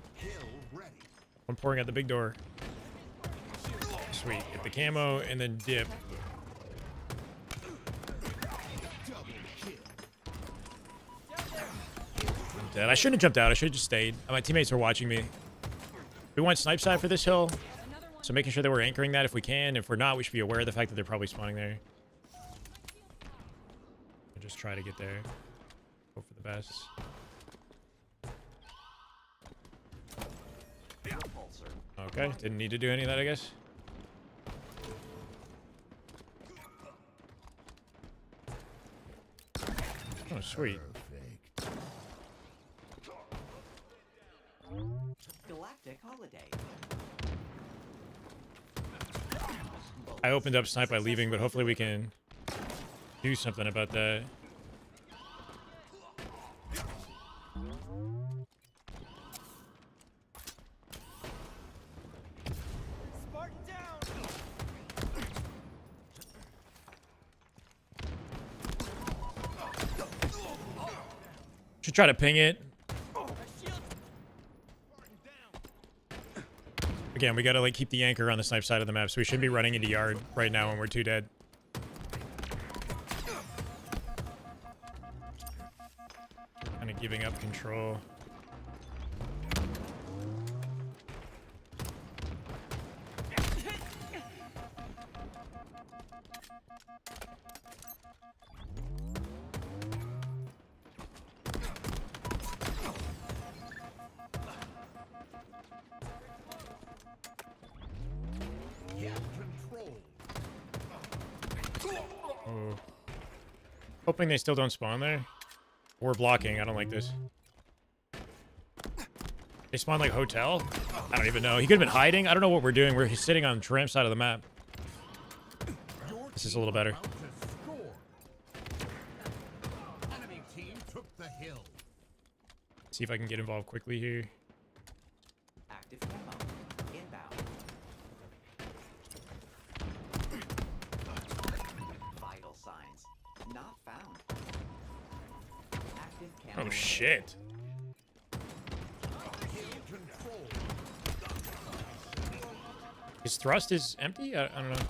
One pouring out the big door. Sweet. Get the camo and then dip. I'm dead. I shouldn't have jumped out. I should have just stayed. My teammates are watching me. We want snipe side for this hill. So making sure that we're anchoring that if we can. If we're not, we should be aware of the fact that they're probably spawning there. We'll just try to get there. Hope for the best. Okay, didn't need to do any of that, I guess. Oh, sweet. Galactic holiday. I opened up snipe by leaving, but hopefully we can do something about that. Should try to ping it. Again, we gotta like keep the anchor on the snipe side of the map, so we shouldn't be running into yard right now when we're too dead. Kind of giving up control. Oh. Hoping they still don't spawn there. We're blocking. I don't like this. They spawn like hotel? I don't even know. He could have been hiding. I don't know what we're doing. We're sitting on tramp side of the map. This is a little better. See if I can get involved quickly here. Active camo. Inbound. Vital signs. Not found. Active camo. Oh shit. His thrust is empty? I don't know.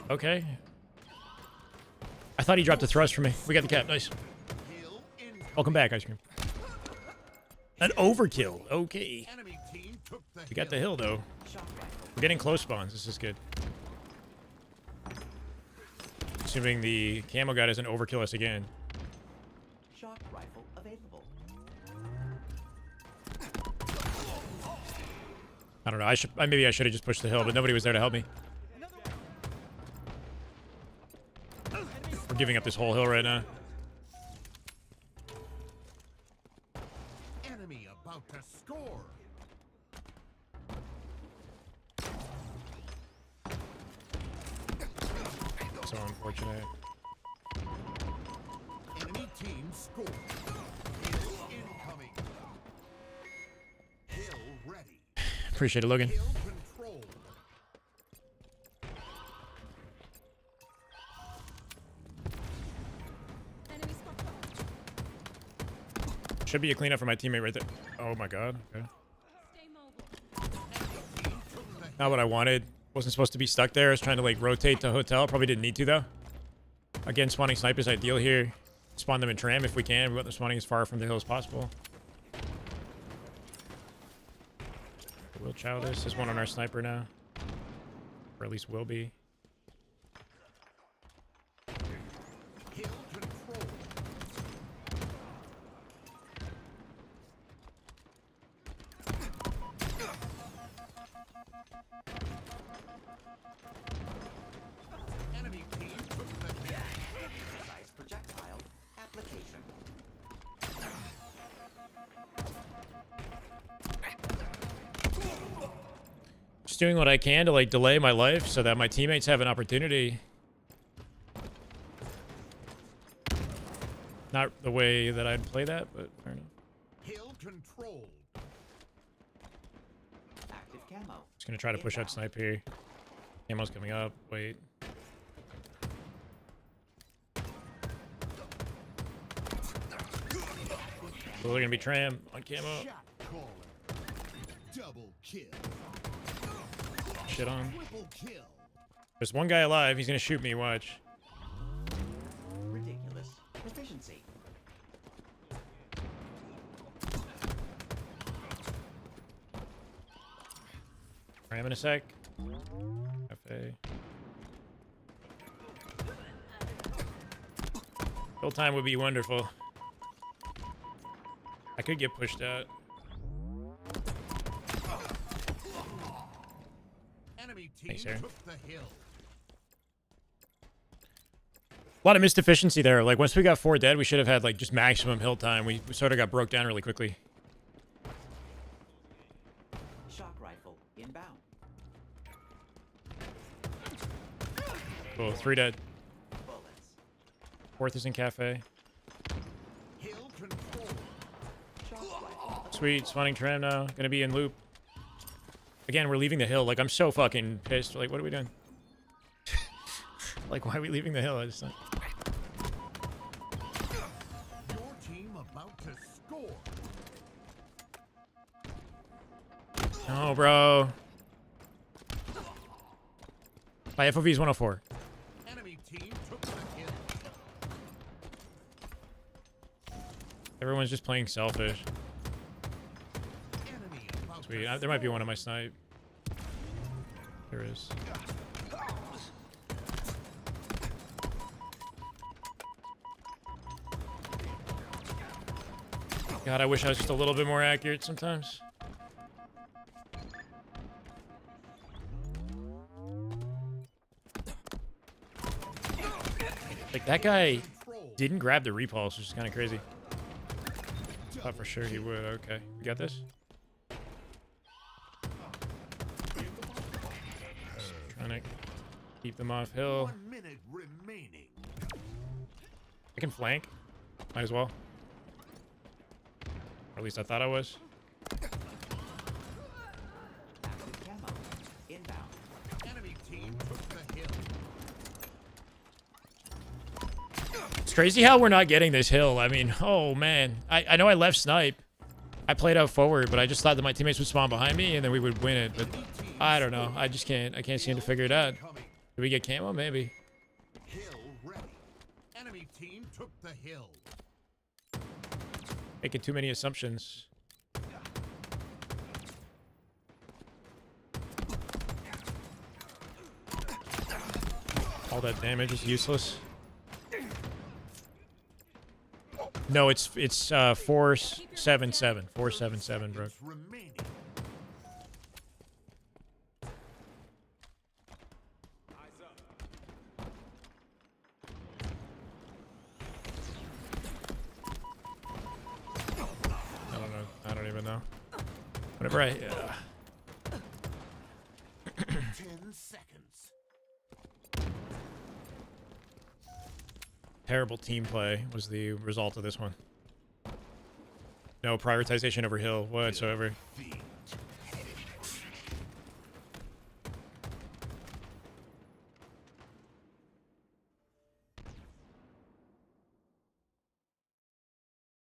Okay. I thought he dropped a thrust for me. We got the cap. Nice. Welcome back, Ice Cream. An overkill. Okay. We got the hill, though. We're getting close spawns. This is good. Assuming the camo guy doesn't overkill us again. Shock rifle available. I don't know. Maybe I should have just pushed the hill, but nobody was there to help me. We're giving up this whole hill right now. Enemy about to score. So unfortunate. Enemy team score. Hill incoming. Hill ready. Appreciate it, Logan. Hill control. Should be a cleanup for my teammate right there. Oh my god. Okay. Not what I wanted. Wasn't supposed to be stuck there. I was trying to like rotate to hotel. Probably didn't need to though. Again, spawning snipe is ideal here. Spawn them in tram if we can. We want them spawning as far from the hill as possible. We'll chow this. There's one on our sniper now. Or at least will be. Hill control. Enemy team took the hit. Precise projectile application. Just doing what I can to like delay my life so that my teammates have an opportunity. Not the way that I'd play that, but fair enough. Hill controlled. Active camo. Just gonna try to push out snipe here. Camo's coming up. Wait. Oh, they're gonna be tram on camo. Shot caller. Double kill. Shit on. Triple kill. There's one guy alive. He's gonna shoot me. Watch. Ridiculous. Efficiency. Ram in a sec. Cafe. Kill time would be wonderful. I could get pushed out. Enemy team Thanks, Aaron. took the hill. A lot of missed efficiency there. Like, once we got 4 dead, we should have had, like, just maximum hill time. We sort of got broke down really quickly. Shock rifle inbound. Cool. 3 dead. Bullets. 4th is in cafe. Hill controlled. Shock rifle. Sweet. Spawning tram now. Gonna be in loop. Again, we're leaving the hill. Like, I'm so fucking pissed. Like, what are we doing? Like, why are we leaving the hill? I just don't... Your team about to score. No, bro. My FOV is 104. Enemy team took the hill. Everyone's just playing selfish. Enemy about Sweet. to There might be one on my snipe. There is. God, I wish I was just a little bit more accurate sometimes. Like, that guy didn't grab the repulse, which is kind of crazy. Thought for sure he would. Okay. We got this? Trying to keep them off hill. 1 minute remaining. I can flank. Might as well. Or at least I thought I was. Active camo. Inbound. Enemy team took the hill. It's crazy how we're not getting this hill. I mean, oh man. I know I left snipe. I played out forward, but I just thought that my teammates would spawn behind me and then we would win it. But I don't know. I just can't. I can't seem to figure it out. Coming. Did we get camo? Maybe. Hill ready. Enemy team took the hill. Making too many assumptions. All that damage is useless. No, it's 477. 477, bro. Seconds remaining. I don't know. I don't even know. Whenever I 10 seconds. terrible team play was the result of this one. No prioritization over hill whatsoever. Feet.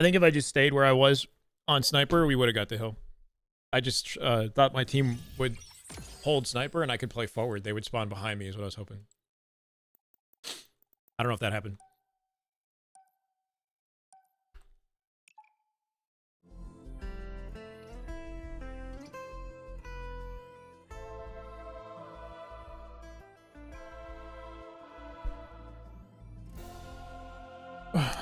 I think if I just stayed where I was on sniper, we would have got the hill. I just thought my team would hold sniper and I could play forward. They would spawn behind me is what I was hoping. I don't know if that happened.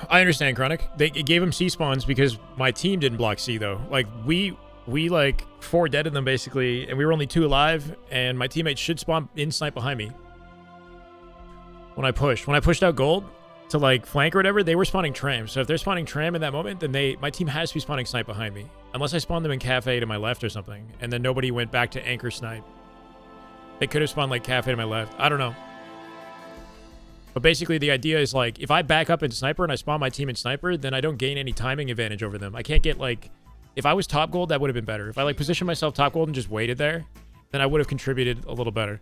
I understand, Chronic. It gave him C spawns because my team didn't block C though. Like we like 4 dead in them basically, and we were only 2 alive, and my teammates should spawn in snipe behind me. When I pushed out gold to like flank or whatever, they were spawning tram. So if they're spawning tram in that moment, then my team has to be spawning snipe behind me. Unless I spawned them in cafe to my left or something, and then nobody went back to anchor snipe. They could have spawned like cafe to my left. I don't know. But basically, the idea is like, if I back up in sniper and I spawn my team in sniper, then I don't gain any timing advantage over them. I can't get like, if I was top gold, that would have been better. If I like positioned myself top gold and just waited there, then I would have contributed a little better.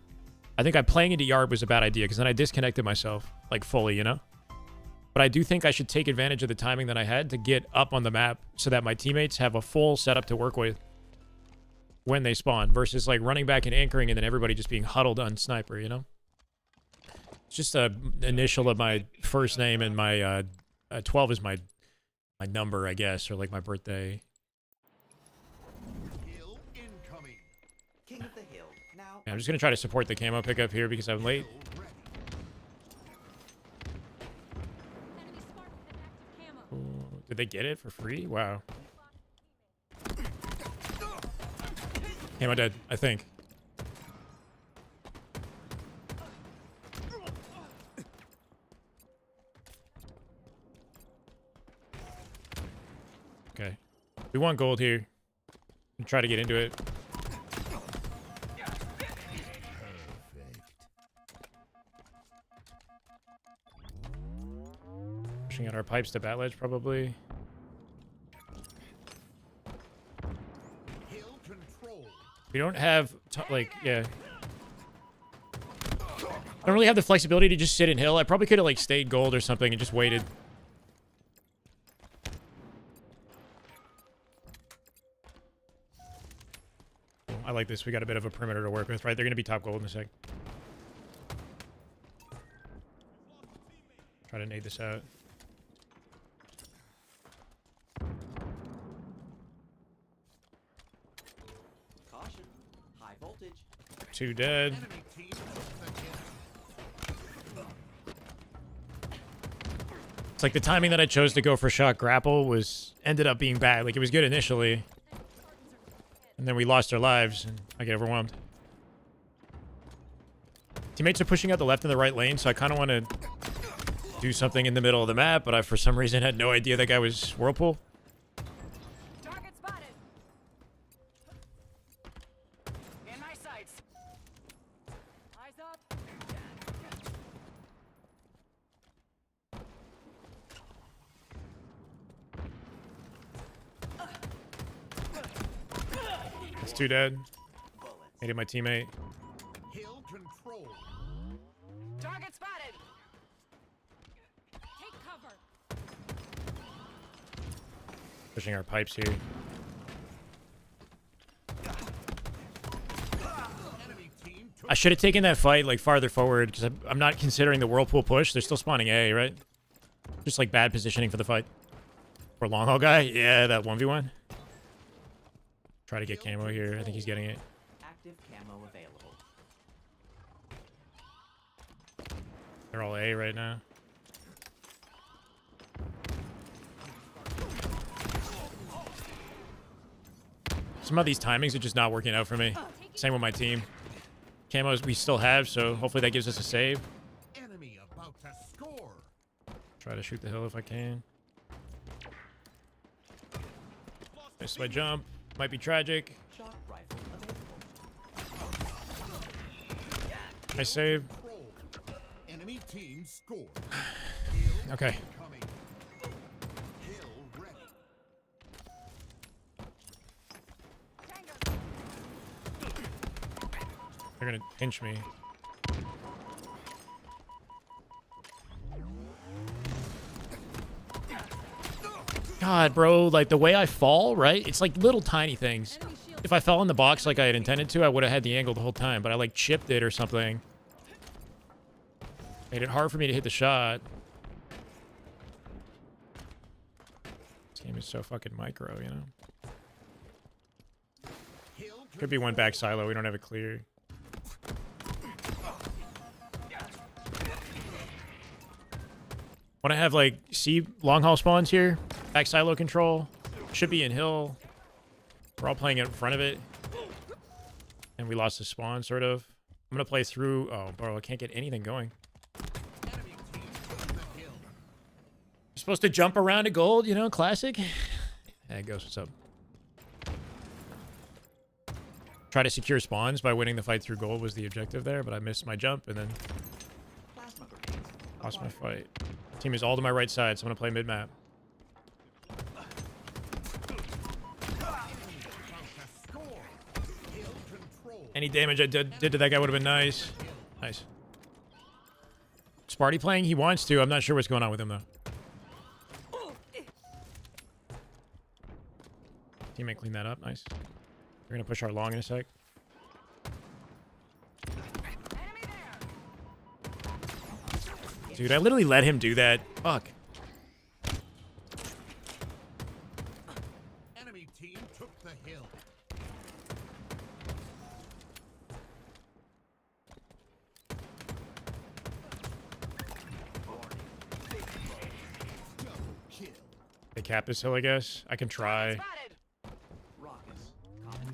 I think playing into yard was a bad idea because then I disconnected myself like fully, you know? But I do think I should take advantage of the timing that I had to get up on the map so that my teammates have a full setup to work with when they spawn versus like running back and anchoring and then everybody just being huddled on sniper, you know? It's just a initial of my first name, and my 12 is my number, I guess, or like my birthday. Hill incoming. King of the hill. Now. Yeah, I'm just gonna try to support the camo pickup here because I'm late. Hill ready. Ooh, did they get it for free? Wow. Camo dead, I think. Okay. We want gold here. And try to get into it. Pushing out our pipes to bat ledge, probably. Hill control. We don't have, like, yeah. I don't really have the flexibility to just sit in hill. I probably could have, like, stayed gold or something and just waited. I like this. We got a bit of a perimeter to work with, right? They're going to be top gold in a sec. Try to nade this out. Caution. High voltage. 2 dead. Enemy team took the kill. It's like the timing that I chose to go for shot grapple ended up being bad. Like, it was good initially. And then we lost our lives, and I get overwhelmed. Teammates are pushing out the left and the right lane, so I kind of want to do something in the middle of the map, but I, for some reason, had no idea that guy was Whirlpool. Target spotted. In my sights. Eyes up. It's 2 dead. Bullets. Hated my teammate. Hill control. Target spotted. Take cover. Pushing our pipes here. Enemy team took I should have taken that fight, like, farther forward, because I'm not considering the Whirlpool push. They're still spawning A, right? Just, like, bad positioning for the fight. For long haul guy? Yeah, that 1v1. Try to get camo here. I think he's getting it. Active camo available. They're all A right now. Some of these timings are just not working out for me. Same with my team. Camos we still have, so hopefully that gives us a save. enemy about to score. Try to shoot the hill if I can. Missed my jump. Might be tragic. Shock rifle available. I save. Control. Enemy team score. Okay. Coming. Hill ready. They're gonna pinch me. God, bro, like the way I fall, right? It's like little tiny things. If I fell in the box like I had intended to, I would have had the angle the whole time, but I like chipped it or something. Made it hard for me to hit the shot. This game is so fucking micro, you know? Hill Could be one back silo. We don't have it clear. Want to have like C long haul spawns here. Back silo control. Should be in hill. We're all playing in front of it. And we lost the spawn, sort of. I'm going to play through. Oh, bro, I can't get anything going. enemy team took the kill. You're supposed to jump around to gold, you know? Classic. There it goes. What's up? Try to secure spawns by winning the fight through gold was the objective there, but I missed my jump and then... Plasma grenades Lost my fight. Team is all to my right side, so I'm gonna play mid-map. Any damage I did to that guy would have been nice. Nice. Sparty playing? He wants to. I'm not sure what's going on with him, though. Teammate clean that up. Nice. We're going to push our long in a sec. Dude, I literally let him do that. Fuck. Enemy team took the hill. They cap this hill, I guess. I can try.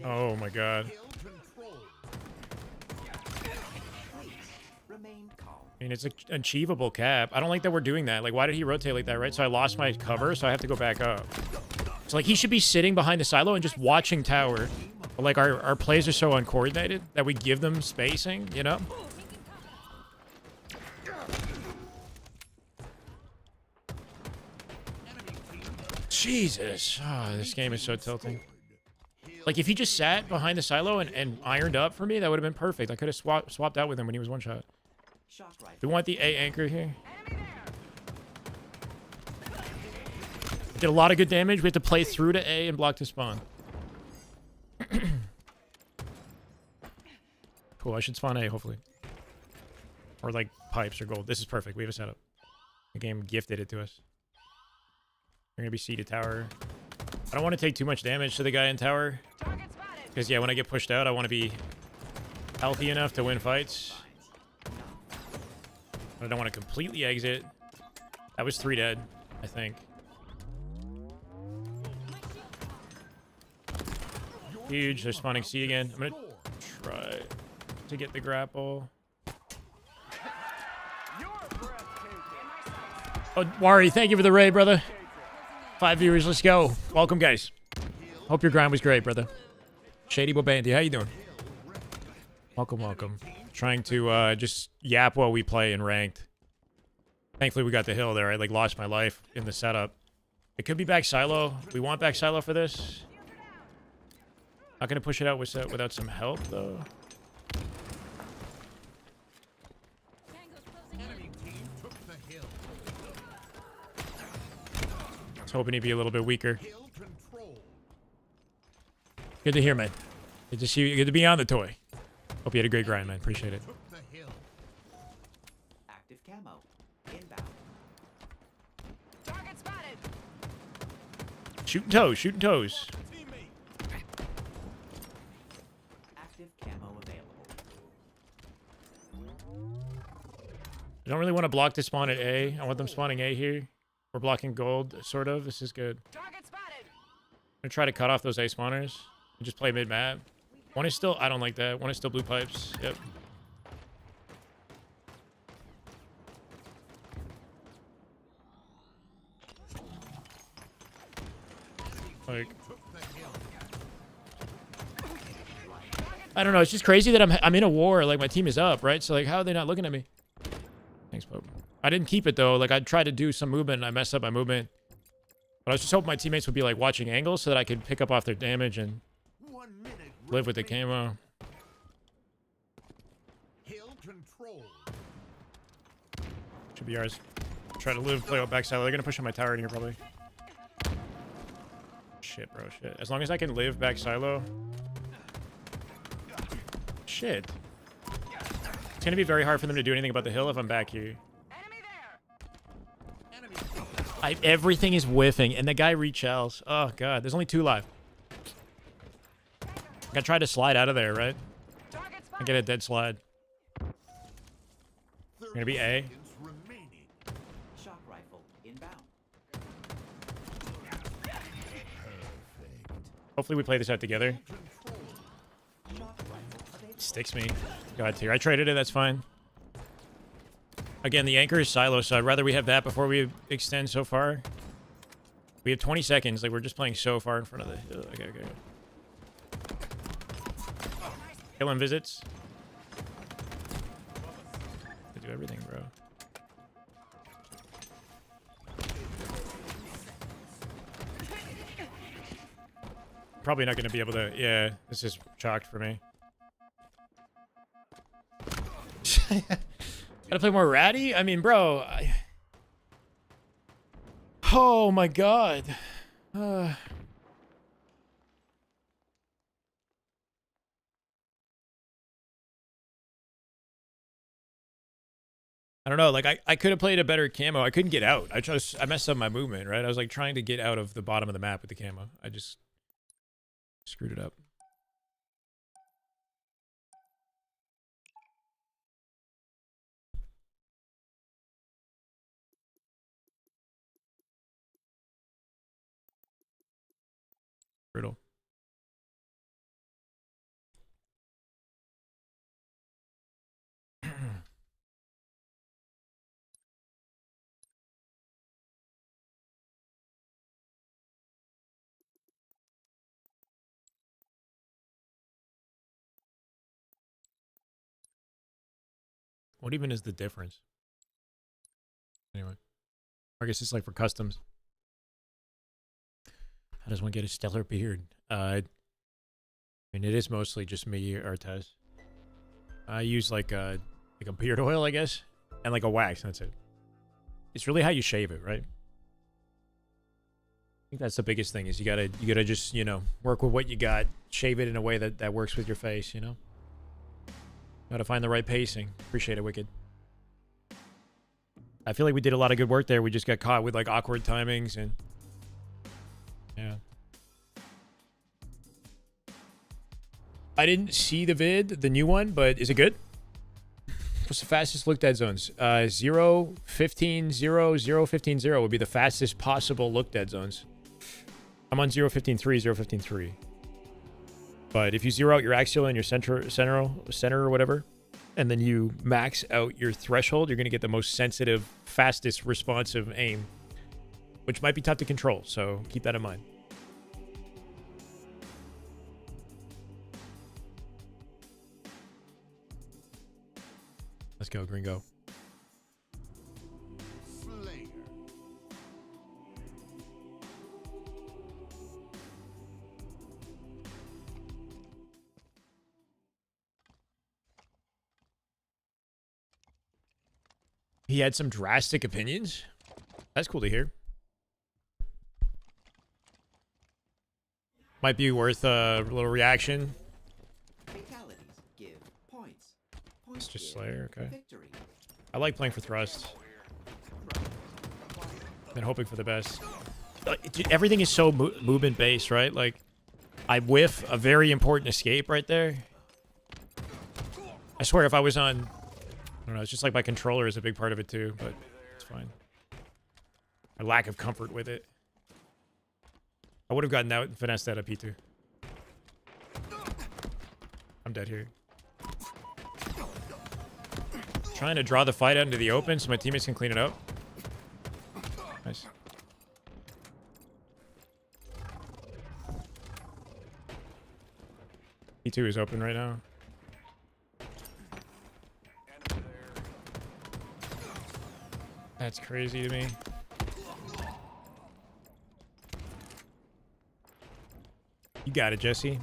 Oh my god. I mean, it's an achievable cap. I don't like that we're doing that. Like, why did he rotate like that, right? So I lost my cover, so I have to go back up. So, like, he should be sitting behind the silo and just watching tower. But, like, our plays are so uncoordinated that we give them spacing, you know? Jesus. Oh, this game is so tilting. Like, if he just sat behind the silo and ironed up for me, that would have been perfect. I could have swapped out with him when he was one shot. We want the A anchor here. Did a lot of good damage. We have to play through to A and block the spawn. Cool, I should spawn A, hopefully. Or, like, pipes or gold. This is perfect. We have a setup. The game gifted it to us. We're gonna be C to tower. I don't want to take too much damage to the guy in tower. Because, yeah, when I get pushed out, I want to be healthy enough to win fights. But I don't want to completely exit. That was 3 dead, I think. Huge. They're spawning C again. I'm going to try to get the grapple. Oh, Wari, thank you for the raid, brother. 5 viewers. Let's go. Welcome, guys. Hope your grind was great, brother. Shady Bobandy, how you doing? Welcome, welcome. Trying to just yap while we play in ranked. Thankfully, we got the hill there. I like lost my life in the setup. It could be back silo. We want back silo for this. Not gonna push it out without some help though. I was hoping he'd be a little bit weaker. Good to hear, man. Good to see you. Good to be on the toy. Hope you had a great grind, man. Appreciate it. Active camo. Inbound. Target spotted. Shooting toes. Shooting toes. Active camo available. I don't really want to block the spawn at A. I want them spawning A here. We're blocking gold, sort of. This is good. Target spotted. I'm gonna try to cut off those A spawners and just play mid-map. One is still... I don't like that. One is still blue pipes. Yep. Like... I don't know. It's just crazy that I'm in a war. Like, my team is up, right? So, like, how are they not looking at me? Thanks, Pope. I didn't keep it, though. Like, I tried to do some movement, and I messed up my movement. But I was just hoping my teammates would be, like, watching angles so that I could pick up off their damage and live with the camo. Hill control. Should be ours. Try to live, play out backside. They're going to push on my tower in here, probably. Shit, bro, shit. As long as I can live back silo. Shit. It's going to be very hard for them to do anything about the hill if I'm back here. Enemy there. Everything is whiffing, and the guy rechells. Oh, God. There's only 2 live. I gotta try to slide out of there, right? Target I spotted. get a dead slide. Gonna be A. Shock rifle inbound. Hopefully we play this out together. Shock rifle available. Sticks me. God tier. I traded it, that's fine. Again, the anchor is silo, so I'd rather we have that before we extend so far. We have 20 seconds. Like, we're just playing so far in front of the... Okay, okay. Kill him visits. I do everything, bro. Probably not going to be able to... Yeah, this is chalked for me. Gotta play more ratty? I mean, bro... Oh my god. I don't know, like, I could have played a better camo. I couldn't get out. I messed up my movement, right? I was, like, trying to get out of the bottom of the map with the camo. I just screwed it up. Brutal. What even is the difference? Anyway. I guess it's like for customs. How does one get a stellar beard? I mean, it is mostly just me, Artez. I use like a beard oil, I guess, and like a wax. That's it. It's really how you shave it, right? I think that's the biggest thing. Is you gotta just, you know, work with what you got, shave it in a way that works with your face. You know, gotta find the right pacing. Appreciate it, Wicked. I feel like we did a lot of good work there. We just got caught with like awkward timings and yeah. I didn't see the vid, the new one, but is it good? What's the fastest look dead zones? 0, 15, 0, 0, 15, 0 would be the fastest possible look dead zones. I'm on 0, 15, 3, 0, 15, 3. But if you zero out your axial and your center or whatever, and then you max out your threshold, you're going to get the most sensitive, fastest responsive aim, which might be tough to control. So keep that in mind. Let's go, Gringo. Slayer. He had some drastic opinions. That's cool to hear. Might be worth a little reaction. Fatalities give points. Points It's just give Slayer, okay. victory. I like playing for thrust. And hoping for the best. Dude, everything is so movement based, right? Like, I whiff a very important escape right there. I swear if I was on... I don't know, it's just like my controller is a big part of it too, but it's fine. My lack of comfort with it. I would have gotten out and finessed that up P2. I'm dead here. Trying to draw the fight out into the open so my teammates can clean it up. Nice. P2 is open right now. That's crazy to me. You got it, Jesse.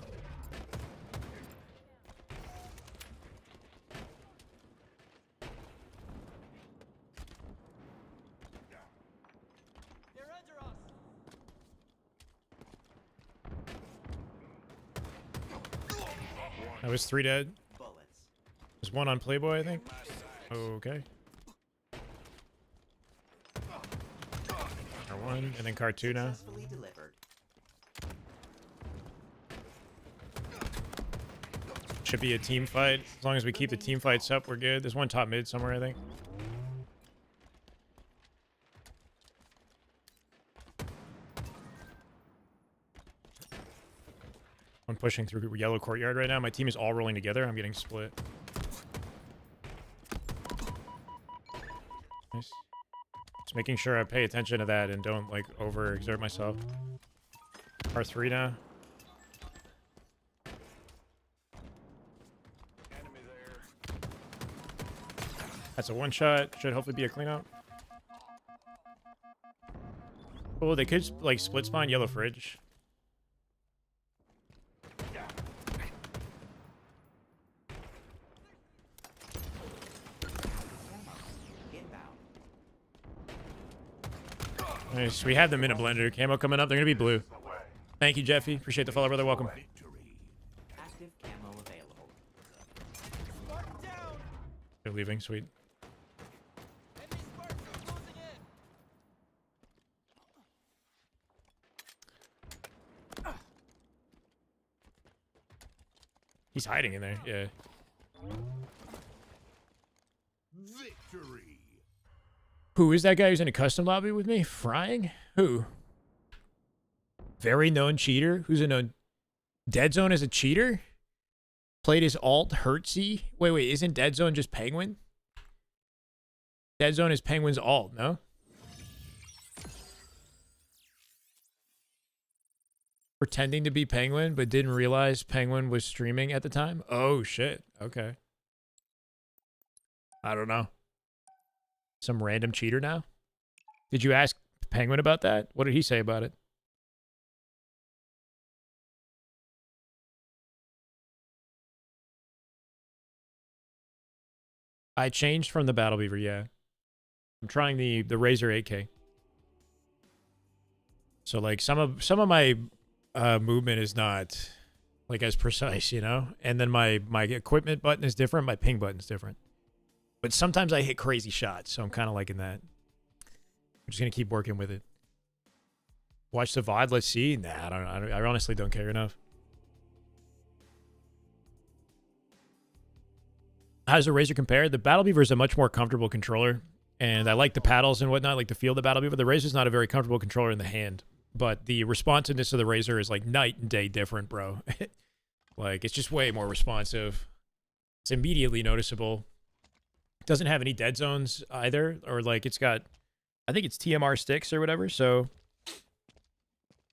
That was 3 dead. Bullets. There's 1 on Playboy, I think. Okay. R1, and then car 2 now. Successfully delivered. Should be a team fight. As long as we keep the team fights up, we're good. There's 1 top mid somewhere, I think. I'm pushing through yellow courtyard right now. My team is all rolling together. I'm getting split. Nice. Just making sure I pay attention to that and don't, like, overexert myself. R3 now. That's a 1-shot. Should hopefully be a cleanup. Oh, they could, like, split spawn yellow fridge. Nice. We have them in a blender. Camo coming up. They're going to be blue. Thank you, Jeffy. Appreciate the follow, brother. Welcome. Active camo available. They're leaving. Sweet. He's hiding in there. Yeah. Victory. Who is that guy who's in a custom lobby with me? Frying? Who? Very known cheater? Who's a known... Dead Zone is a cheater? Played his alt Hertzy? Wait, isn't Dead Zone just Penguin? Dead Zone is Penguin's alt, no? Pretending to be Penguin, but didn't realize Penguin was streaming at the time? Oh, shit. Okay. I don't know. Some random cheater now? Did you ask Penguin about that? What did he say about it? I changed from the Battle Beaver, yeah. I'm trying the Razor 8K. So like some of my movement is not like as precise, you know? And then my equipment button is different, my ping button is different. But sometimes I hit crazy shots, so I'm kind of liking that. I'm just going to keep working with it. Watch the VOD, let's see. Nah, I honestly don't care enough. How does the Razor compare? The Battle Beaver is a much more comfortable controller, and I like the paddles and whatnot, like the feel of the Battle Beaver. The Razor is not a very comfortable controller in the hand, but the responsiveness of the Razor is like night and day different, bro. Like, it's just way more responsive. It's immediately noticeable. It doesn't have any dead zones either, or like it's got, I think it's TMR sticks or whatever, so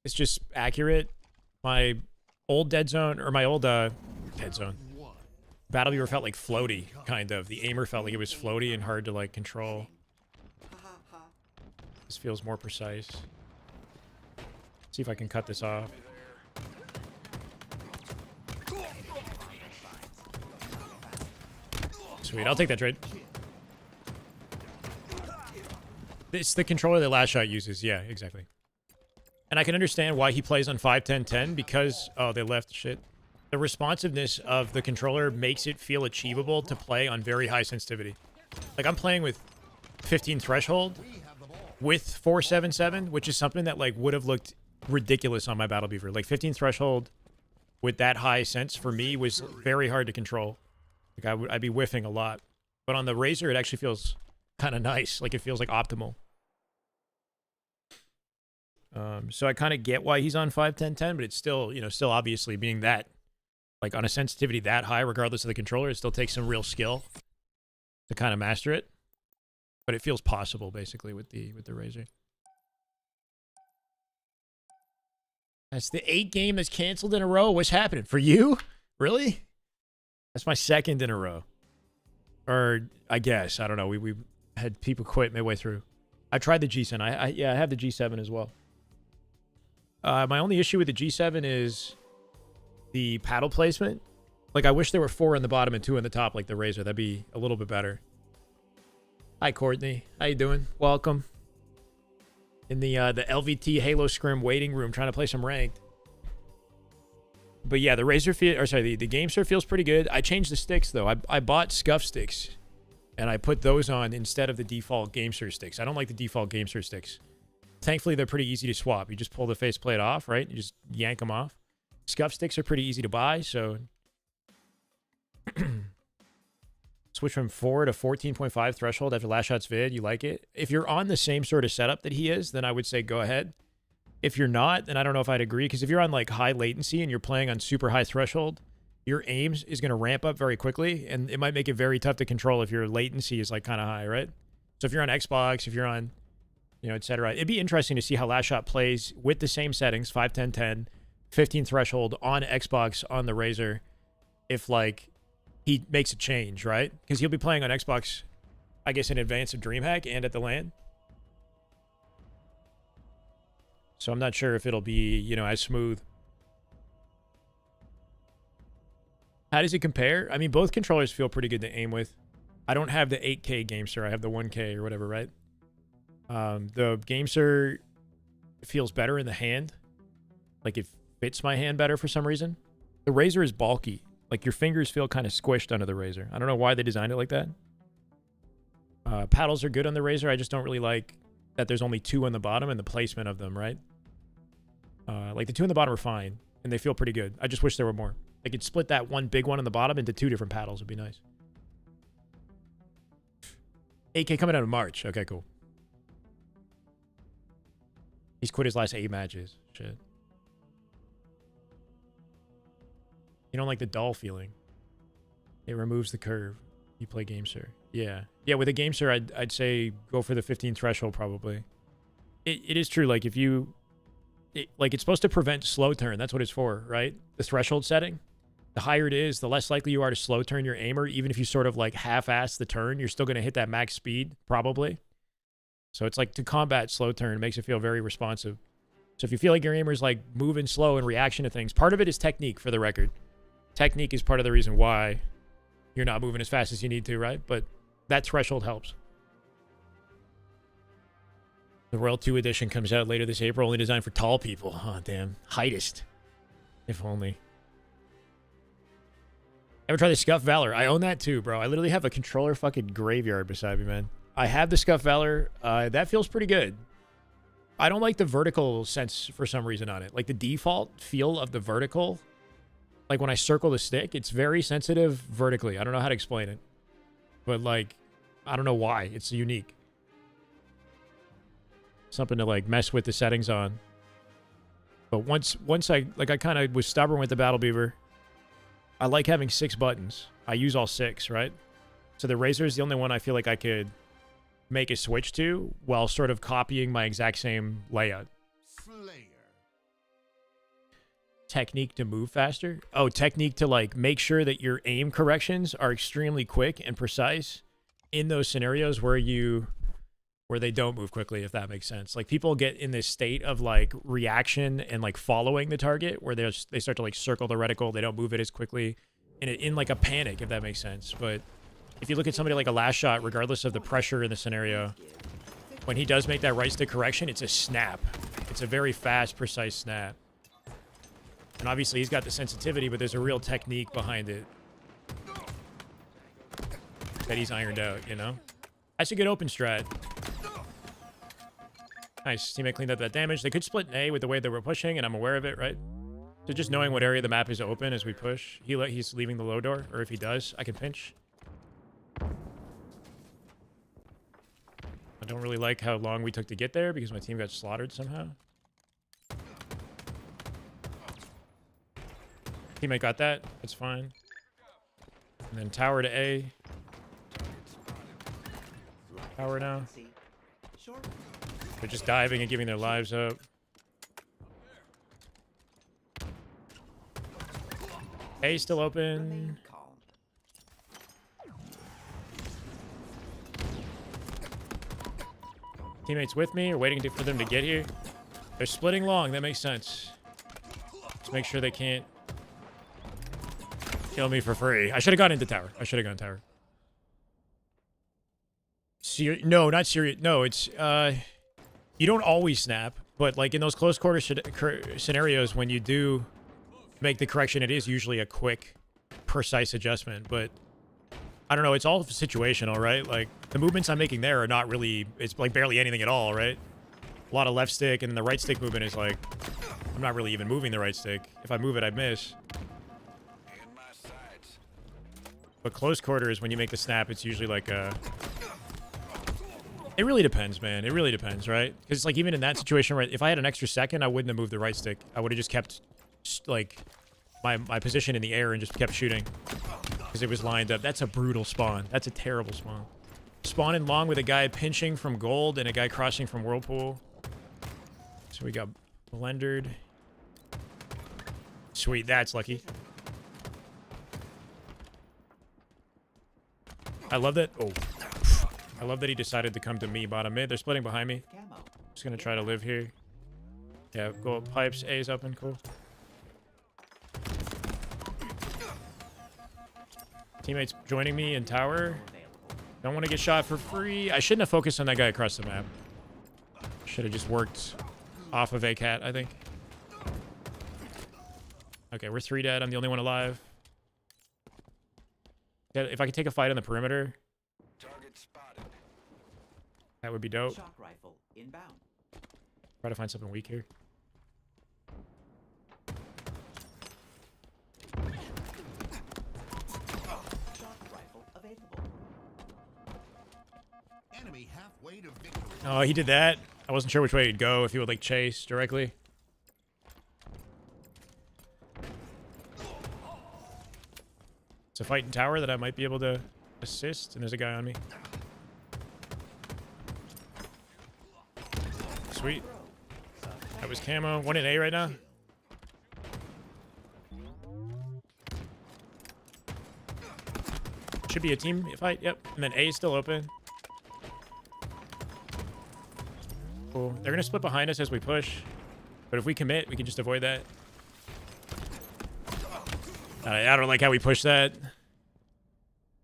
it's just accurate. My old dead zone, or my old dead zone, Battle Beaver felt like floaty, kind of. The aimer felt like it was floaty and hard to like control. This feels more precise. See if I can cut this off. Sweet, I'll take that trade. It's the controller that Last Shot uses. Yeah, exactly. And I can understand why he plays on 5.10.10 because... Oh, they left. Shit. The responsiveness of the controller makes it feel achievable to play on very high sensitivity. Like, I'm playing with 15 threshold with 477, which is something that, like, would have looked ridiculous on my Battle Beaver. Like, 15 threshold with that high sense, for me, was very hard to control. Like, I'd be whiffing a lot. But on the Razor, it actually feels kind of nice. Like, it feels, like, optimal. So I kind of get why he's on 5.10.10, but it's still, you know, still obviously being that, like, on a sensitivity that high, regardless of the controller, it still takes some real skill to kind of master it. But it feels possible, basically, with the Razor. That's the 8 game that's canceled in a row. What's happening? For you? Really? That's my 2nd in a row. Or, I guess. I don't know. We had people quit midway through. I tried the G7. Yeah, I have the G7 as well. My only issue with the G7 is the paddle placement. Like, I wish there were 4 on the bottom and 2 on the top like the Razor. That'd be a little bit better. Hi, Courtney. How you doing? Welcome. In the LVT Halo Scrim waiting room, trying to play some ranked. But yeah, the Razor feel, or sorry, the GameSir feels pretty good. I changed the sticks though. I bought scuff sticks, and I put those on instead of the default GameSir sticks. I don't like the default GameSir sticks. Thankfully, they're pretty easy to swap. You just pull the faceplate off, right? You just yank them off. Scuff sticks are pretty easy to buy, so switch from 4 to 14.5 threshold after Last Shot's vid. You like it? If you're on the same sort of setup that he is, then I would say go ahead. If you're not, then I don't know if I'd agree, because if you're on like high latency and you're playing on super high threshold, your aims is going to ramp up very quickly, and it might make it very tough to control if your latency is like kind of high, right? So if you're on Xbox, if you're on, you know, etc., it'd be interesting to see how Last Shot plays with the same settings, 5, 10, 10, 15 threshold on Xbox on the Razor, if like he makes a change, right? Because he'll be playing on Xbox, I guess, in advance of DreamHack and at the LAN. So I'm not sure if it'll be, you know, as smooth. How does it compare? I mean, both controllers feel pretty good to aim with. I don't have the 8K GameSir. I have the 1K or whatever, right? The GameSir feels better in the hand. Like it fits my hand better for some reason. The razor is bulky. Like your fingers feel kind of squished under the razor. I don't know why they designed it like that. Paddles are good on the razor. I just don't really like that there's only 2 on the bottom and the placement of them, right? Like the 2 on the bottom are fine and they feel pretty good. I just wish there were more. They could split that one big one on the bottom into 2 different paddles. Would be nice. 8K coming out in March. Okay, cool. He's quit his last 8 matches. Shit. You don't like the dull feeling. It removes the curve. You play Game Sir. Yeah. Yeah, with a Game Sir, I'd say go for the 15 threshold probably. It is true. Like if you... like it's supposed to prevent slow turn. That's what it's for, right? The threshold setting. The higher it is, the less likely you are to slow turn your aimer. Even if you sort of like half-ass the turn, you're still going to hit that max speed, probably. So it's like to combat slow turn. It makes it feel very responsive. So if you feel like your aimer's like moving slow in reaction to things, part of it is technique, for the record. Technique is part of the reason why you're not moving as fast as you need to, right? But that threshold helps. The Royal 2 edition comes out later this April, only designed for tall people. Oh, damn. Heightest. If only. Ever try the Scuff Valor? I own that too, bro. I literally have a controller fucking graveyard beside me, man. I have the Scuff Valor. That feels pretty good. I don't like the vertical sense for some reason on it. Like the default feel of the vertical, like when I circle the stick, it's very sensitive vertically. I don't know how to explain it. But like, I don't know why. It's unique. Something to like mess with the settings on. But once I kind of was stubborn with the Battle Beaver. I like having 6 buttons. I use all 6, right? So the Razor is the only one I feel like I could make a switch to while sort of copying my exact same layout. Slayer. Technique to move faster? Oh, technique to like make sure that your aim corrections are extremely quick and precise in those scenarios where they don't move quickly, if that makes sense. Like people get in this state of like reaction and like following the target where they start to like circle the reticle. They don't move it as quickly in like a panic, if that makes sense. But if you look at somebody like a last shot, regardless of the pressure in the scenario, when he does make that right stick correction, it's a snap. It's a very fast, precise snap. And obviously he's got the sensitivity, but there's a real technique behind it that he's ironed out, you know? That's a good open strat. Nice. Teammate cleaned up that damage. They could split an A with the way that we're pushing, and I'm aware of it, right? So just knowing what area the map is open as we push. He's leaving the low door, or if he does, I can pinch. I don't really like how long we took to get there because my team got slaughtered somehow. Teammate got that. That's fine. And then tower to A. Tower now. They're just diving and giving their lives up. A still open. Teammates with me or waiting for them to get here. They're splitting long. That makes sense. Just make sure they can't kill me for free. I should have gone into tower. I should have gone tower. No, not serious. No, it's... you don't always snap, but like in those close quarter scenarios, when you do make the correction, it is usually a quick, precise adjustment. But I don't know, it's all situational, right? Like the movements I'm making there are not really, it's like barely anything at all, right? A lot of left stick, and the right stick movement is like, I'm not really even moving the right stick. If I move it, I miss. But close quarter is when you make the snap, it's usually like a... It really depends, man. It really depends, right? Because it's like even in that situation, right? If I had an extra second, I wouldn't have moved the right stick. I would have just kept like my position in the air and just kept shooting because it was lined up. That's a brutal spawn. That's a terrible spawn. Spawning long with a guy pinching from gold and a guy crossing from whirlpool. So we got blendered. Sweet, that's lucky. I love that. Oh. I love that he decided to come to me bottom mid. They're splitting behind me. Just gonna try to live here. Yeah, go up pipes. A's open. Cool. Teammates joining me in tower. Don't want to get shot for free. I shouldn't have focused on that guy across the map. Should have just worked Off of ACAT, I think. Okay, we're 3 dead. I'm the only one alive. Yeah, if I could take a fight on the perimeter, that would be dope. Shock rifle inbound. Try to find something weak here. Shock rifle available. Enemy halfway to victory. Oh, he did that. I wasn't sure which way he'd go, if he would like chase directly. It's a fight in tower that I might be able to assist, and there's a guy on me. Sweet. That was camo. 1 in A right now. Should be a team fight. Yep. And then A is still open. Cool. They're gonna split behind us as we push, but if we commit, we can just avoid that. I don't like how we pushed that.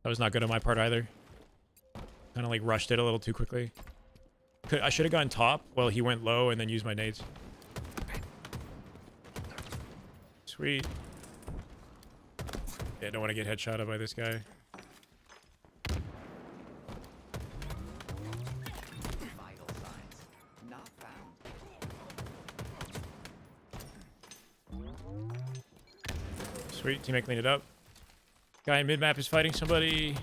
That was not good on my part either. Kind of like rushed it a little too quickly. I should have gone top while he went low and then used my nades. Sweet. Yeah, I don't want to get headshotted by this guy. Vital signs not found. Sweet, teammate cleaned it up. Guy in mid-map is fighting somebody.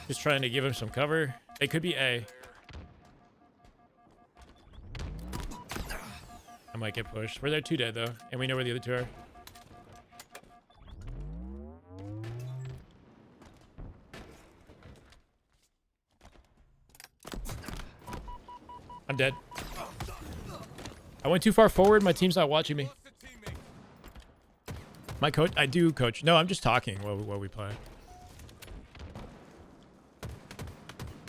Just trying to give him some cover. They could be A. I might get pushed. We're there 2 dead though, and we know where the other 2 are. I'm dead. I went too far forward. My team's not watching me. My coach, I do coach. No, I'm just talking while we play.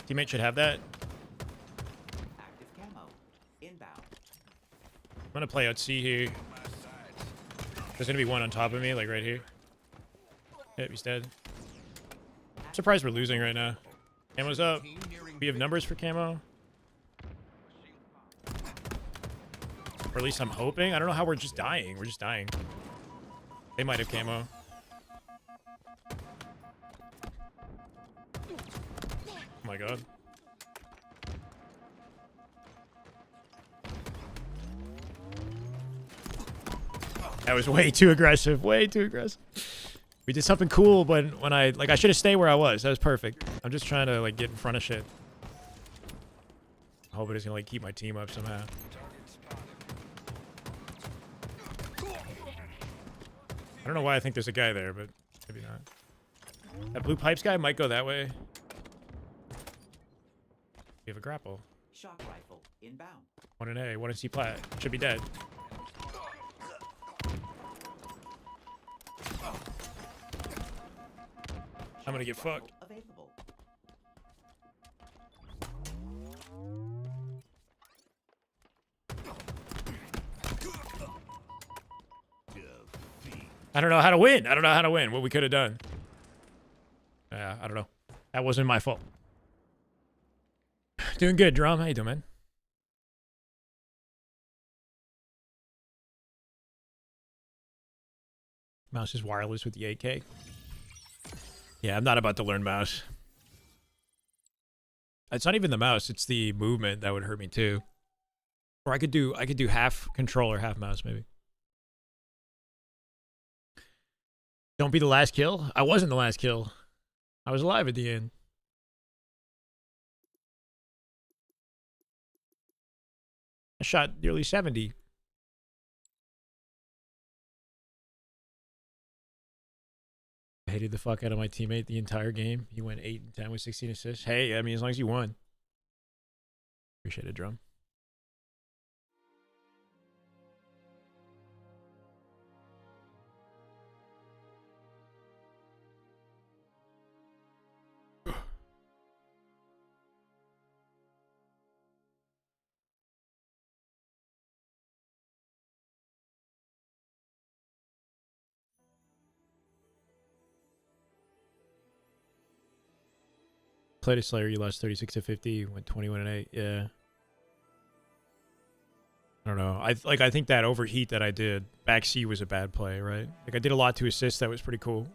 Teammate should have that. Active camo inbound. I'm gonna play out C here. There's gonna be one on top of me, like right here. Yep, he's dead. I'm surprised we're losing right now. Camo's up. We have numbers for camo. Or at least I'm hoping. I don't know how we're just dying. We're just dying. They might have camo. Oh my god. That was way too aggressive. Way too aggressive. We did something cool, but when I should have stayed where I was. That was perfect. I'm just trying to like get in front of shit. I hope it's gonna like keep my team up somehow. I don't know why I think there's a guy there, but maybe not. That blue pipes guy might go that way. We have a grapple. Shock rifle inbound. 1 in A, 1 in C plat. Should be dead. I'm gonna get fucked. Available. I don't know how to win. I don't know how to win. What we could have done. Yeah, I don't know. That wasn't my fault. Doing good, Drum. How you doing, man? Mouse is wireless with the 8K. Yeah, I'm not about to learn mouse. It's not even the mouse. It's the movement that would hurt me too. Or I could do half controller, half mouse maybe. Don't be the last kill. I wasn't the last kill. I was alive at the end. I shot nearly 70. I hated the fuck out of my teammate the entire game. He went 8 and 10 with 16 assists. Hey, I mean, as long as you won. Appreciate it, Drum. Played a Slayer, you lost 36 to 50, went 21 and 8. Yeah. I don't know. I think that overheat that I did back C was a bad play, right? Like I did a lot to assist. That was pretty cool.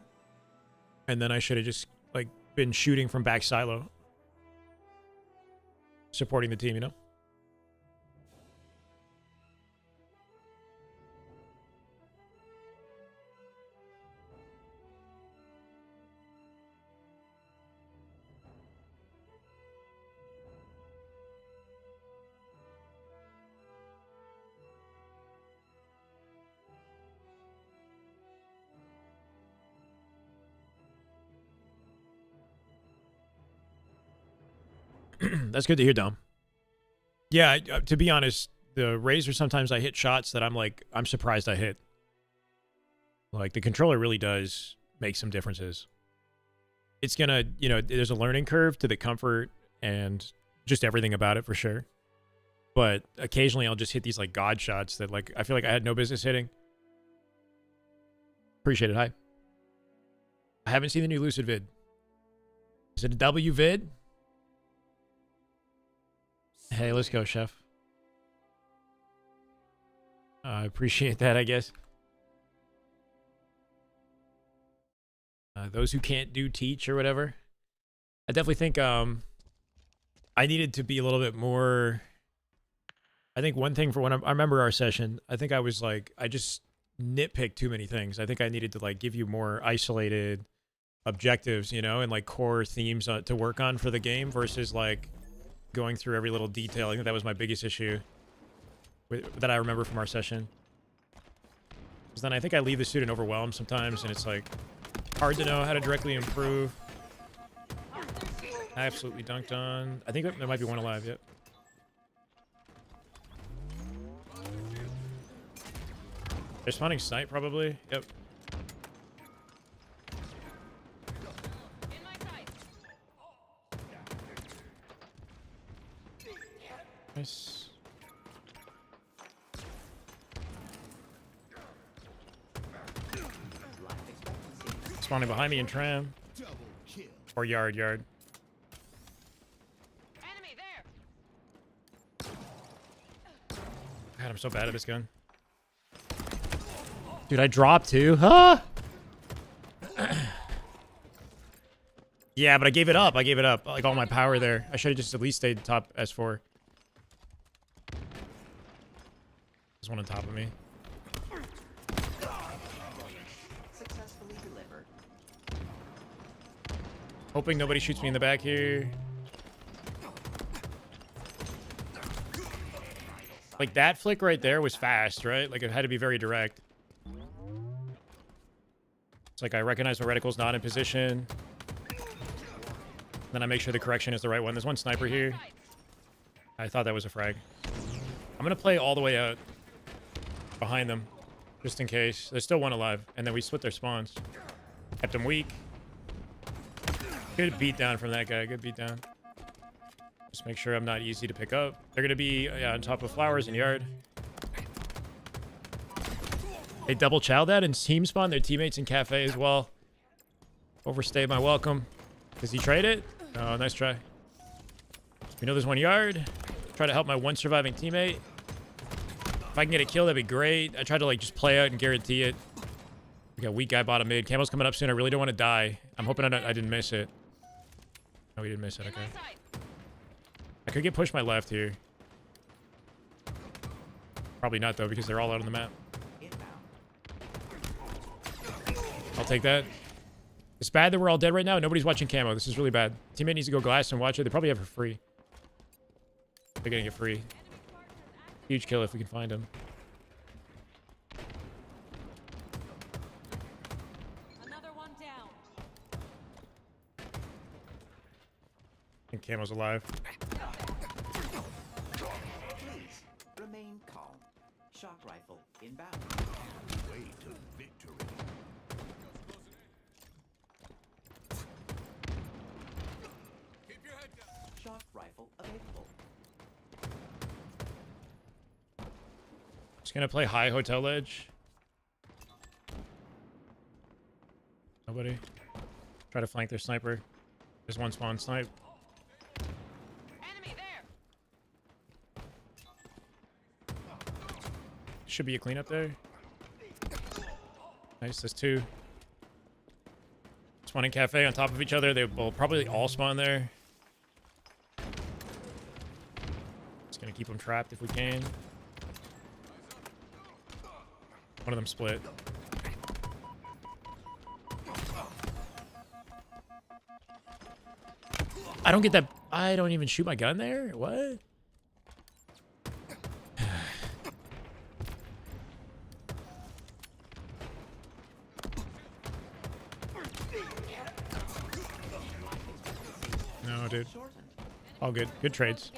And then I should have just like been shooting from back silo, supporting the team, you know? That's good to hear, Dom. Yeah, to be honest, the Razor, sometimes I hit shots that I'm surprised I hit. Like, the controller really does make some differences. It's gonna, you know, there's a learning curve to the comfort and just everything about it for sure. But occasionally I'll just hit these, like, god shots that, like, I feel like I had no business hitting. Appreciate it. Hi. I haven't seen the new Lucid vid. Is it a W vid? Hey, let's go, chef. I appreciate that, I guess. Those who can't do teach or whatever. I definitely think I needed to be a little bit more. I think one thing for when I remember our session, I think I was like, I just nitpicked too many things. I think I needed to like give you more isolated objectives, you know, and like core themes to work on for the game versus like going through every little detail. I think that was my biggest issue that I remember from our session. Because then I think I leave the student overwhelmed sometimes, and it's like hard to know how to directly improve. I absolutely dunked on. I think there might be one alive yet. They're spawning snipe probably. Yep. In my sight. Nice. Life expectancy. Spawning behind me in tram. Double kill. Or yard. Enemy there. God, I'm so bad at this gun. Dude, I dropped too. Huh? Yeah, but I gave it up. I gave it up. Like all my power there. I should have just at least stayed top S4. There's one on top of me. Successfully delivered. Hoping nobody shoots me in the back here. Like that flick right there was fast, right? Like it had to be very direct. It's like I recognize my reticle's not in position. Then I make sure the correction is the right one. There's one sniper here. I thought that was a frag. I'm gonna play all the way out behind them, just in case. There's still one alive, and then we split their spawns. Kept them weak. Good beat down from that guy. Good beat down. Just make sure I'm not easy to pick up. They're gonna be on top of flowers and yard. They double chow that and team spawn their teammates in cafe as well. Overstayed my welcome. Does he trade it? Oh, nice try. We know there's one yard. Try to help my one surviving teammate. If I can get a kill, that'd be great. I tried to like just play out and guarantee it. We got weak guy bottom mid. Camo's coming up soon. I really don't want to die. I'm hoping I didn't miss it. No, we didn't miss it. In Okay. my sight. I could get pushed my left here. Probably not though, because they're all out on the map. Inbound. I'll take that. It's bad that we're all dead right now. Nobody's watching camo. This is really bad. Teammate needs to go glass and watch it. They probably have it for free. They're getting it free. Huge kill if we can find him. Another one down. I think camo's alive. Please remain calm. Shock rifle inbound. Way to victory. Keep your head down. Shock rifle available. Just gonna play high hotel ledge. Nobody. Try to flank their sniper. There's one spawn snipe. Enemy there. Should be a cleanup there. Nice, that's 2. Spawning cafe on top of each other. They will probably all spawn there. Just gonna keep them trapped if we can. One of them split. I don't get that. I don't even shoot my gun there? What? No, dude. All good. Good trades.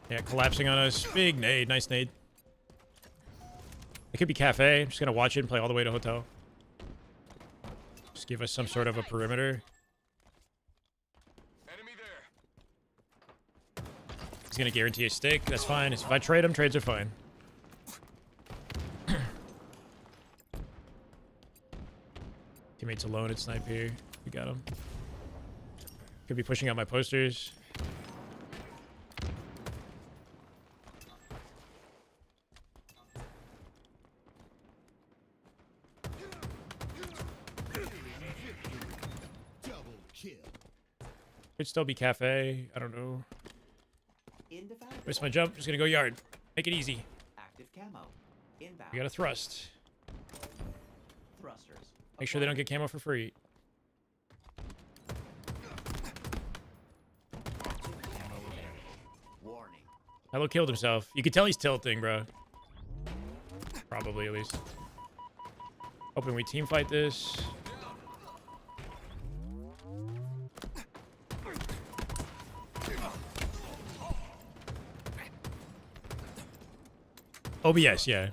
Yeah, collapsing on us. Big nade. Nice nade. It could be cafe. I'm just going to watch it and play all the way to hotel. Just give us some sort of a perimeter. Enemy there. He's going to guarantee a stick. That's fine. If I trade him, trades are fine. Teammates alone at snipe here. We got him. Could be pushing out my posters. Double kill. Could still be cafe. I don't know. Indefatigable. Where's my jump? Just gonna go yard. Make it easy. Active camo. Inbound. We got a thrust. Thrusters. Make sure they don't get camo for free. Warning. Hello killed himself. You could tell he's tilting, bro. Probably, at least. Hoping we team fight this. OBS, yeah.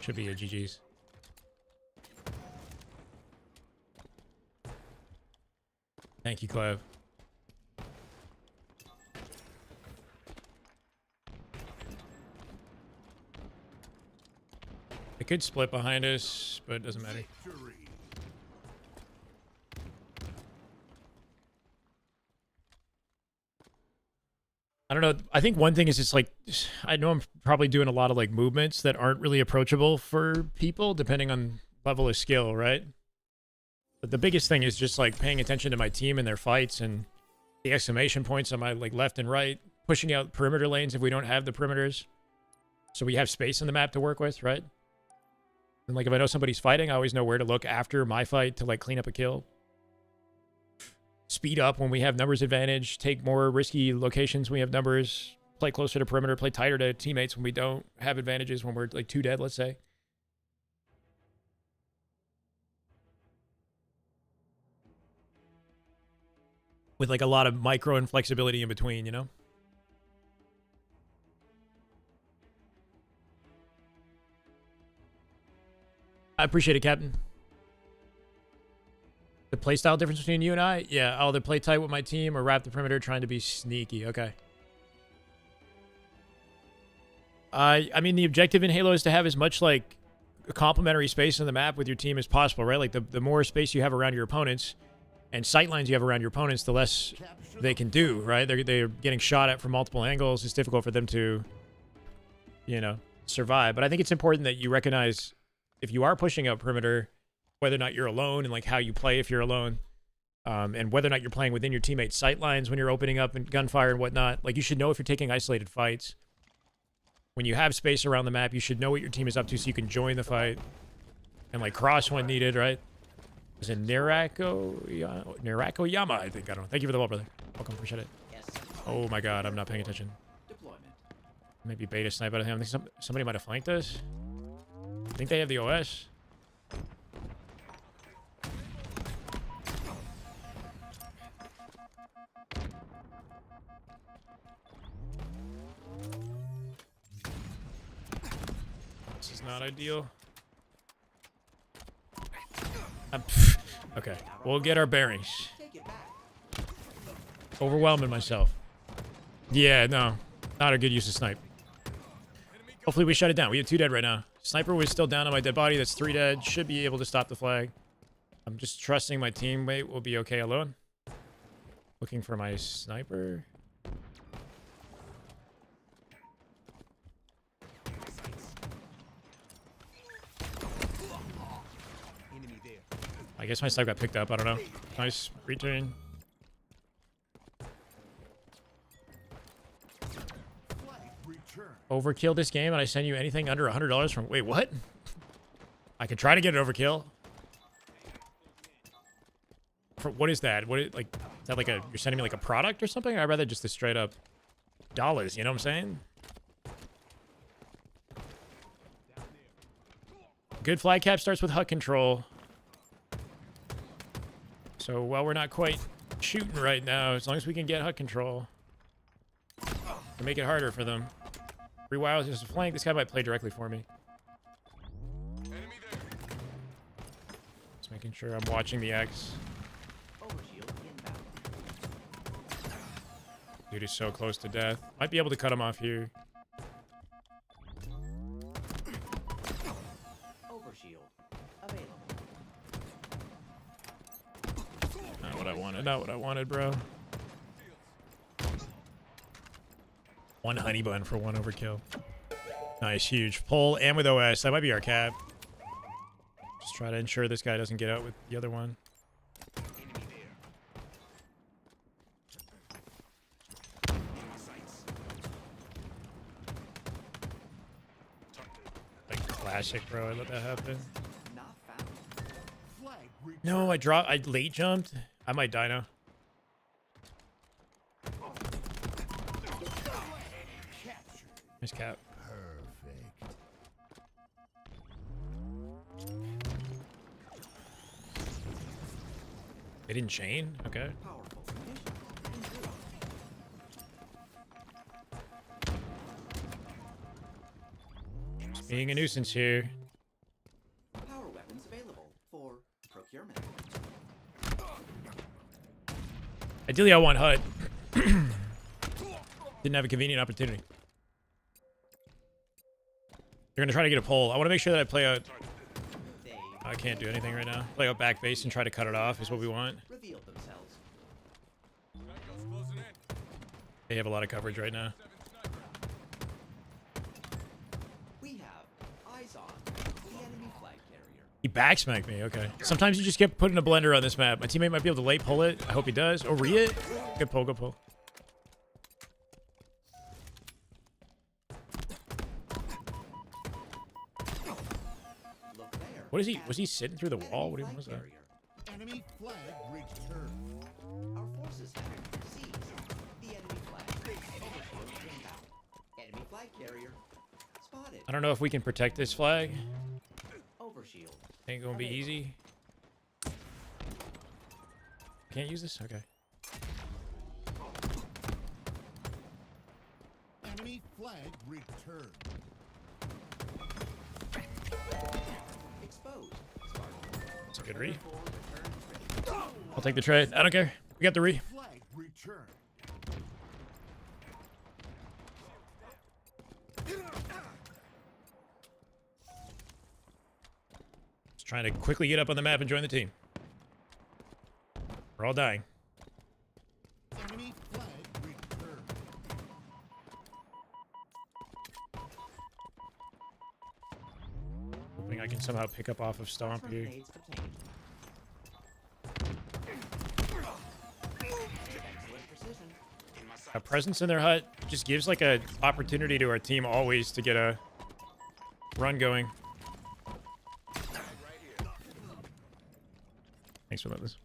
Should be a GG's. Thank you, Clev. It could split behind us, but it doesn't matter. Victory. I don't know. I think one thing is just like, I know I'm probably doing a lot of like movements that aren't really approachable for people depending on level of skill, right? But the biggest thing is just like paying attention to my team and their fights and the exclamation points on my like left and right, pushing out perimeter lanes if we don't have the perimeters. So we have space on the map to work with, right? And like if I know somebody's fighting, I always know where to look after my fight to like clean up a kill. Speed up when we have numbers advantage, take more risky locations when we have numbers, play closer to perimeter, play tighter to teammates when we don't have advantages, when we're like 2 dead, let's say. With like a lot of micro and flexibility in between, you know? I appreciate it, Captain. The playstyle difference between you and I? Yeah, I'll either play tight with my team or wrap the perimeter trying to be sneaky. Okay. I mean, the objective in Halo is to have as much, like, complementary space on the map with your team as possible, right? Like, the more space you have around your opponents and sight lines you have around your opponents, the less they can do, right? They're getting shot at from multiple angles. It's difficult for them to, you know, survive. But I think it's important that you recognize if you are pushing out perimeter, whether or not you're alone and like how you play if you're alone, and whether or not you're playing within your teammates' sight lines when you're opening up and gunfire and whatnot. Like, you should know if you're taking isolated fights. When you have space around the map, you should know what your team is up to so you can join the fight and like cross when needed, right? Is it Nirako Yama, I think. I don't know. Thank you for the ball, brother. Welcome, appreciate it. Yes. Oh my god, I'm not paying attention. Deployment. Maybe beta snipe out of him. I think somebody might have flanked us. I think they have the OS. This is not ideal. Okay, we'll get our bearings. Take it back. Overwhelming myself. Yeah, no. Not a good use of snipe. Hopefully we shut it down. We have 2 dead right now. Sniper was still down on my dead body. That's 3 dead. Should be able to stop the flag. I'm just trusting my teammate will be okay alone. Looking for my sniper. I guess my stuff got picked up. I don't know. Nice return. Overkill this game, and I send you anything under $100 from. Wait, what? I could try to get an overkill. For what is that? What is, like? Is that like a? You're sending me like a product or something? I'd rather just the straight up dollars. You know what I'm saying? Good flag cap starts with HUD control. So while we're not quite shooting right now, as long as we can get HUD control, to make it harder for them. Rewire just a flank. This guy might play directly for me. Just making sure I'm watching the X. Dude is so close to death. Might be able to cut him off here. Not what I wanted. Not what I wanted, bro. One honey bun for one overkill. Nice, huge pull, and with OS. That might be our cap. Just try to ensure this guy doesn't get out with the other one. Like classic, bro. I let that happen. No, I late jumped. I might die now. Nice cap. Perfect. They didn't chain? Okay. Just being a nuisance here. Power weapons available for procurement. Ideally, I want HUD. Didn't have a convenient opportunity. They're gonna try to get a pull. I want to make sure that I play out. I can't do anything right now. Play out back base and try to cut it off is what we want. Revealed themselves. They have a lot of coverage right now. We have eyes on the enemy flag carrier. He backsmacked me. Okay. Sometimes you just get put in a blender on this map. My teammate might be able to late pull it. I hope he does. Or re it. Good pull. Good pull. What is he? Was he sitting through the wall? What even was that? Enemy flag returned. Our forces have seized the enemy flag. Overshield inbound. Enemy flag carrier spotted. I don't know if we can protect this flag. Overshield. Ain't gonna be easy. Can't use this? Okay. Enemy flag returned. Exposed. That's a good re. I'll take the trade. I don't care. We got the re. Flag returned. Just trying to quickly get up on the map and join the team. We're all dying. Enemy flag returned. Hoping I can somehow pick up off of Stomp here. Grenades obtained. Excellent precision. A presence in their hut just gives like a opportunity to our team always to get a run going. Thanks for letting this.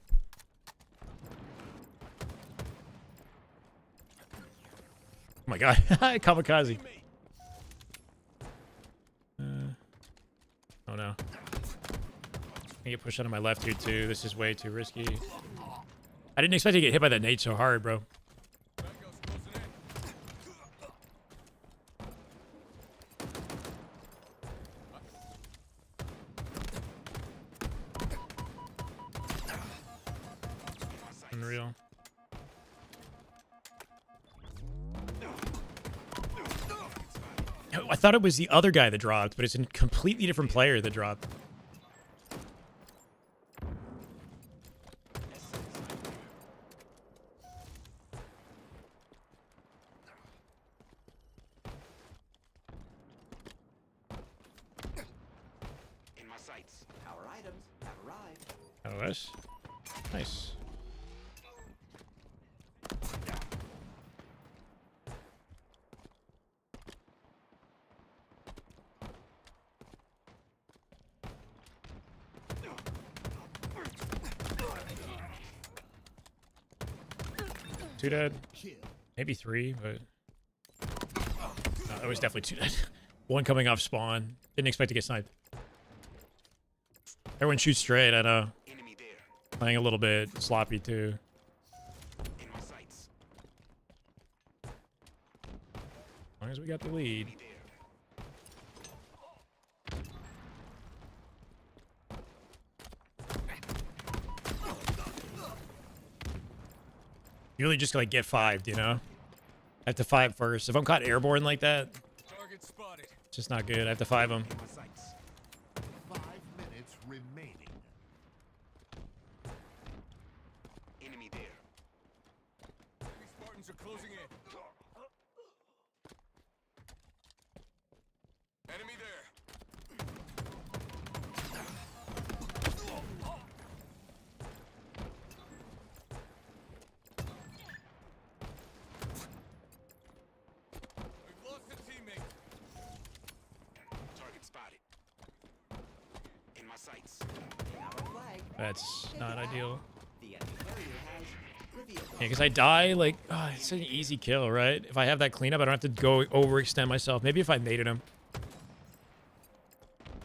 Oh my god, kamikaze. Oh no. I get pushed out on my left here too. This is way too risky. I didn't expect to get hit by that nade so hard, bro. Unreal. I thought it was the other guy that dropped, but it's a completely different player that dropped. In my sights. Our items have arrived. Got OS. Nice. Two dead. Maybe three, but no, it was definitely two dead. One coming off spawn. Didn't expect to get sniped. Everyone shoots straight, I know. Enemy there. Playing a little bit sloppy too. In my sights. As long as we got the lead. Enemy there. You really just like get fived, you know? I have to five first. If I'm caught airborne like that, Target spotted. it's just not good. I have to five them. In my sights. 5 minutes remaining. Enemy there. Enemy Spartans are closing in. Enemy there. We've lost a teammate. Target spotted. In my sights. Our flag. That's not ideal. The enemy carrier has revealed. Yeah, because I die, like, oh, it's an easy kill, right? If I have that cleanup, I don't have to go overextend myself. Maybe if I mated him.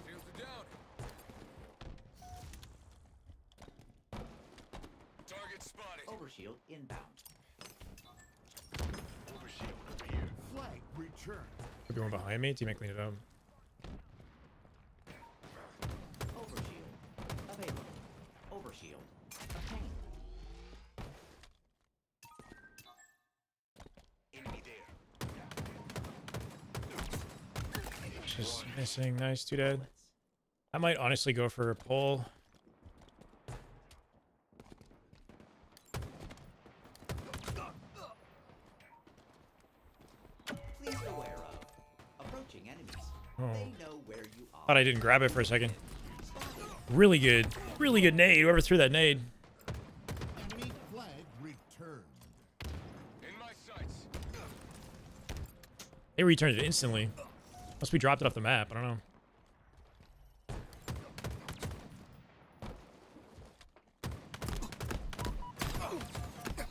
Shields are down. Target spotted. Overshield inbound. Overshield over here. Flag return. Could be one behind me. Teammate clean it up. Overshield available. Overshield obtained. Enemy there. Just missing. Nice. Two dead. I might honestly go for a pull. Please beware of approaching enemies. Oh. They know where you are. Thought I didn't grab it for a second. Spotted. Really good. Really good nade. Whoever threw that nade. Enemy flag returned. In my sights. They returned it instantly. Unless we dropped it off the map. I don't know.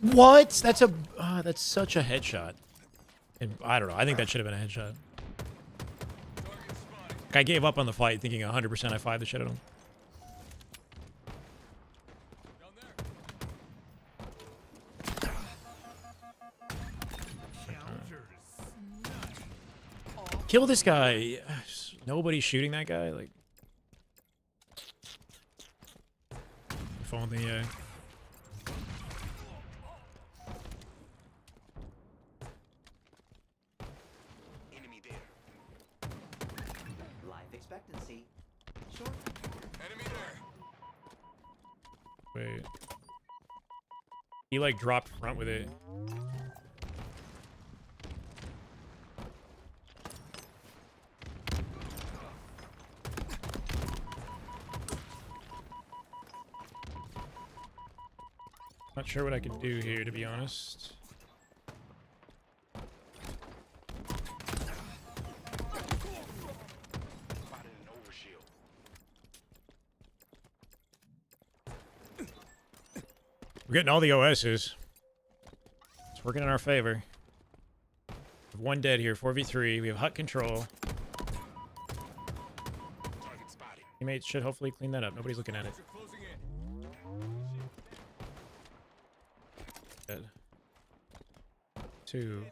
What? That's a. That's such a headshot. And I don't know. I think that should have been a headshot. Target spotted. Like, I gave up on the fight, thinking 100% I 5 the shit out of him. Down there. Kill this guy. Nobody's shooting that guy. Like, if only. Enemy there. Life expectancy. Short. Enemy there. Wait. He like dropped front with it. Not sure what I can do here, to be honest. Spotted an overshield. We're getting all the OSs. It's working in our favor. We have one dead here, 4v3. We have hut control. Target spotted. Teammates should hopefully clean that up. Nobody's looking at it. You're closing in. Dead. Two.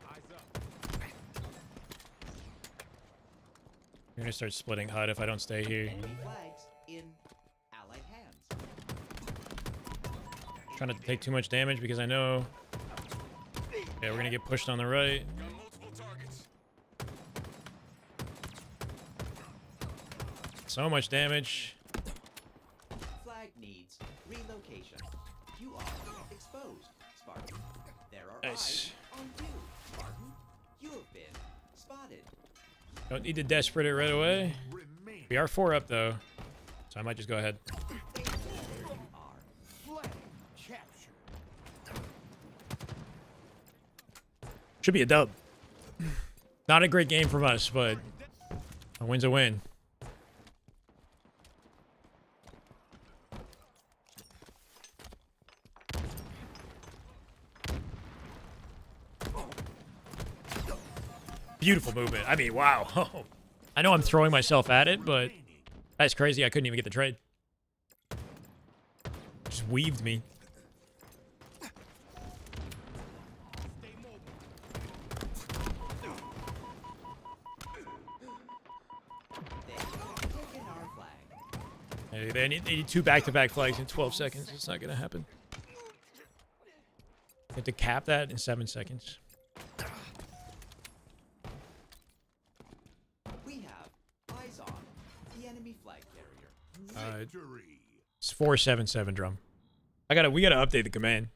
Eyes up. We're gonna start splitting hut if I don't stay here. Enemy flags in allied hands. Trying to take too much damage because I know. Yeah, we're gonna get pushed on the right. Got multiple targets. So much damage. Flag needs relocation. You are exposed, Spartan. There are Nice. eyes on you, Spartan. You have been spotted. Don't need to desperate it right away. Remaining. We are 4 up though. So I might just go ahead. Flag captured. Should be a dub. Not a great game from us, but a win's a win. Beautiful movement. I mean, wow. I know I'm throwing myself at it, but that's crazy. I couldn't even get the trade. Just weaved me. Taking our flag. Hey, they need 2 back-to-back flags in 12 seconds. It's not gonna happen. You have to cap that in 7 seconds. We have eyes on the enemy flag carrier. Victory. It's 477 drum. We gotta update the command.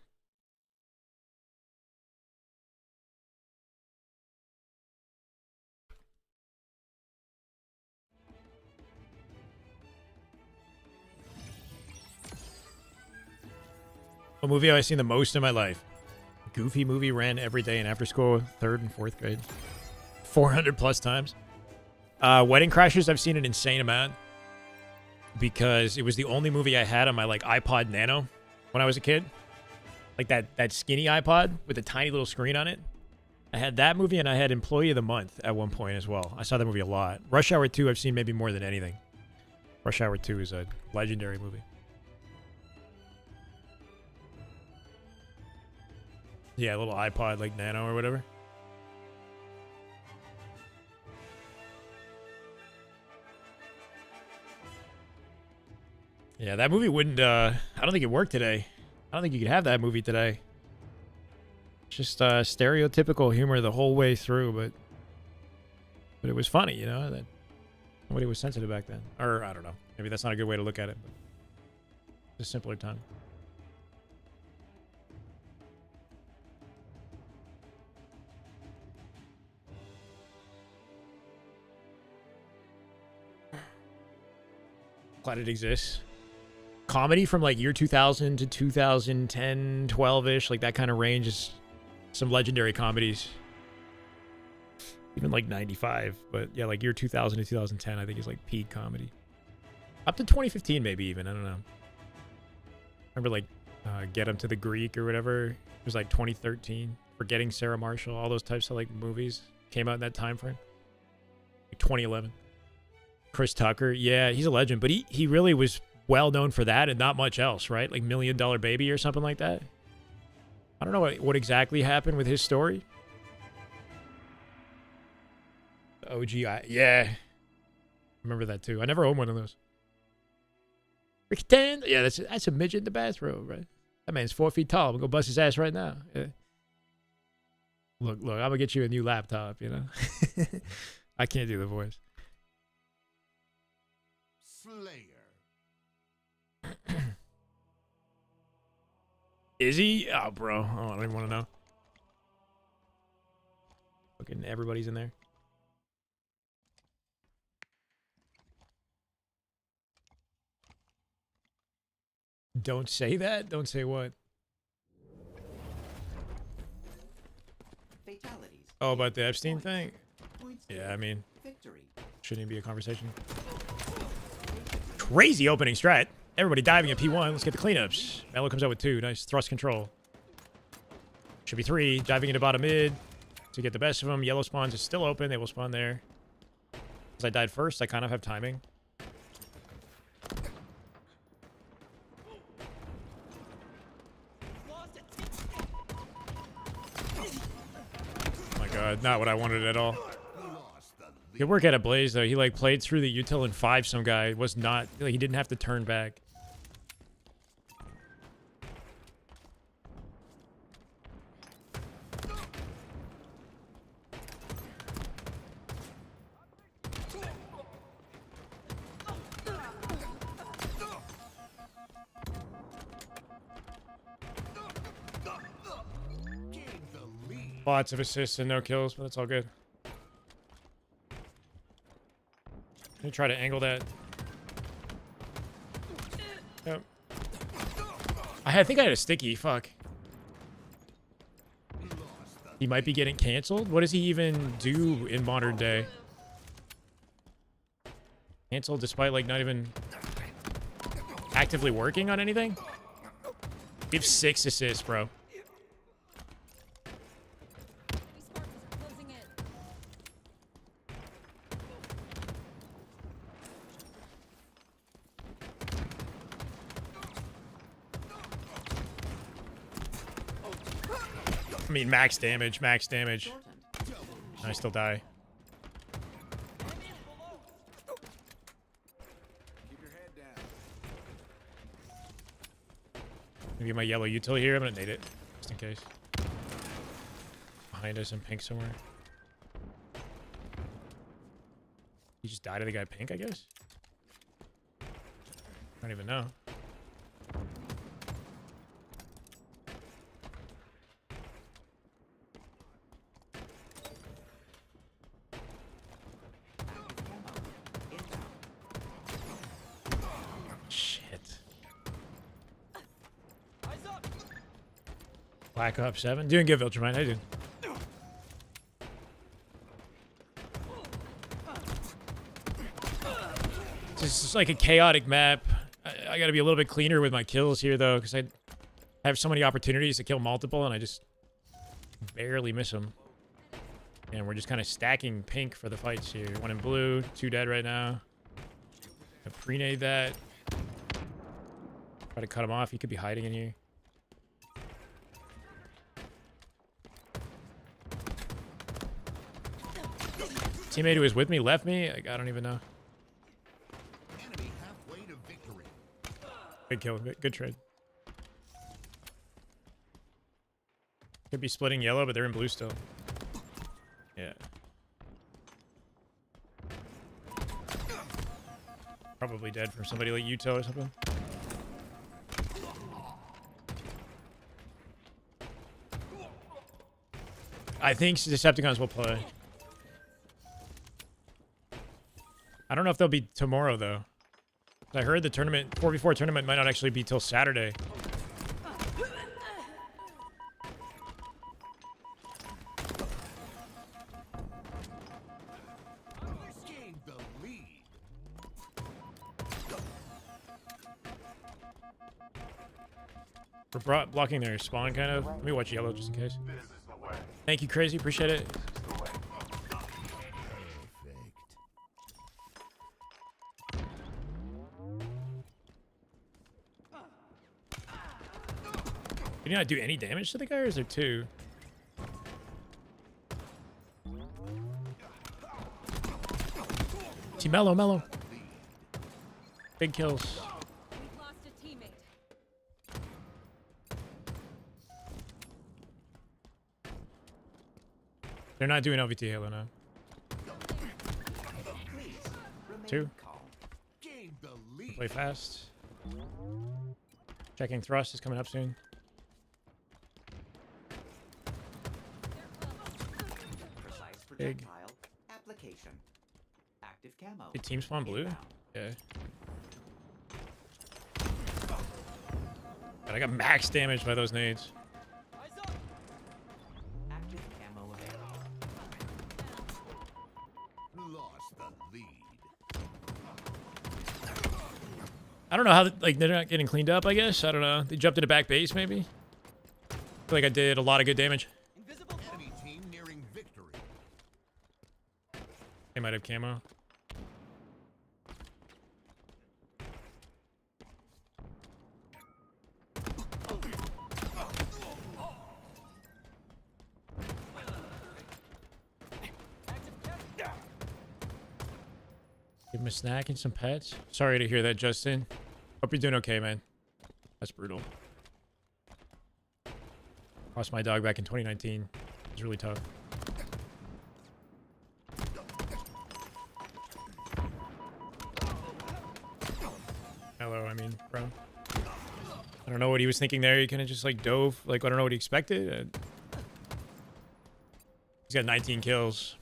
What movie have I seen the most in my life? Goofy movie ran every day in after school, 3rd and 4th grade. 400 plus times. Wedding Crashers, I've seen an insane amount. Because it was the only movie I had on my like iPod Nano when I was a kid. Like that skinny iPod with a tiny little screen on it. I had that movie and I had Employee of the Month at one point as well. I saw that movie a lot. Rush Hour 2 I've seen maybe more than anything. Rush Hour 2 is a legendary movie. Yeah, a little iPod like Nano or whatever. Yeah, that movie wouldn't, I don't think it worked today. I don't think you could have that movie today. Just stereotypical humor the whole way through, but it was funny, you know? That nobody was sensitive back then. Or, I don't know. Maybe that's not a good way to look at it, but it's a simpler time. Glad it exists. Comedy from like year 2000 to 2010, 12-ish, like that kind of range is some legendary comedies. Even like 95, but yeah, like year 2000 to 2010, I think is like peak comedy. Up to 2015 maybe even, I don't know. Remember like Get 'Em to the Greek or whatever. It was like 2013. Forgetting Sarah Marshall, all those types of like movies came out in that time frame. Like 2011. Chris Tucker, yeah, he's a legend, but he really was well known for that and not much else, right? Like $1 Million Baby or something like that. I don't know what exactly happened with his story. OGI, yeah. Remember that too. I never owned one of those. Pretend, yeah, that's a midget in the bathrobe, right? That man's 4 feet tall. I'm gonna go bust his ass right now. Yeah. Look, I'm gonna get you a new laptop, you know? I can't do the voice. Slayer. Is he? Oh, bro. Oh, I don't even want to know. Fucking everybody's in there. Don't say that? Don't say what? Fatalities. Oh, about the Epstein thing? Points Yeah, I mean, victory. shouldn't even be a conversation. Crazy opening strat. Everybody diving at P1. Let's get the cleanups. Mello comes out with 2. Nice thrust control. Should be 3. Diving into bottom mid to get the best of them. Yellow spawns is still open. They will spawn there. As I died first, I kind of have timing. Oh my god, not what I wanted at all. Good work out of Blaze, though. He, like, played through the util in 5 some guy. Was not... Like, he didn't have to turn back. Lots of assists and no kills, but that's all good. Let me try to angle that. Yep. I think I had a sticky. Fuck. He might be getting canceled. What does he even do in modern day? Canceled despite like not even actively working on anything? We have 6 assists, bro. These Spartans are closing in. I mean, max damage, max damage. Shortened. I still die. Keep your head down. Maybe my yellow util here. I'm gonna nade it just in case. Behind us in pink somewhere. He just died to the guy pink, I guess. I don't even know. Active camo. Inbound. Shit. Black Ops 7. Doing good, Viltrumine. How you doing? This is like a chaotic map. I gotta be a little bit cleaner with my kills here, though, because I have so many opportunities to kill multiple, and I just barely miss them. And we're just kind of stacking pink for the fights here. 1 in blue, 2 dead right now. I pre-nade that. Try to cut him off. He could be hiding in here. Teammate who was with me left me. Like, I don't even know. Enemy halfway to victory. Good kill. Good trade. Could be splitting yellow, but they're in blue still. Yeah. Probably dead from somebody like Yuto or something. I think Decepticons will play. I don't know if they'll be tomorrow, though. I heard the tournament, 4v4 tournament, might not actually be till Saturday. Gained the lead. We're blocking their spawn, kind of. Let me watch yellow just in case. Thank you, Crazy. Appreciate it. Perfect. Did he not do any damage to the guy, or is there 2? Team Mellow. Big kills. We've lost a teammate. They're not doing LVT Halo now. Please remain 2. calm. Gained the lead. Play fast. Checking thrust is coming up soon. Precise Big. projectile application. Active camo. Did team spawn blue? Inbound. Yeah. God, I got max damage by those nades. Active camo available. Lost the lead. I don't know how, like, they're not getting cleaned up, I guess. I don't know. They jumped into back base, maybe? I feel like I did a lot of good damage. Enemy team nearing victory. They might have camo. Give him a snack and some pets. Sorry to hear that, Justin. Hope you're doing okay, man. That's brutal. Lost my dog back in 2019. It was really tough. Hello, I mean, bro. I don't know what he was thinking there. He kind of just like dove. Like, I don't know what he expected. He's got 19 kills.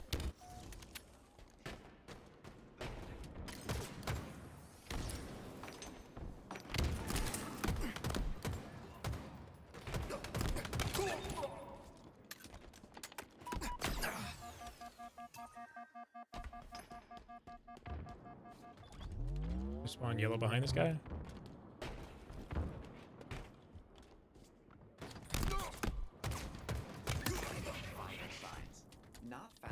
spawn yellow behind this guy. Vital signs. Not found.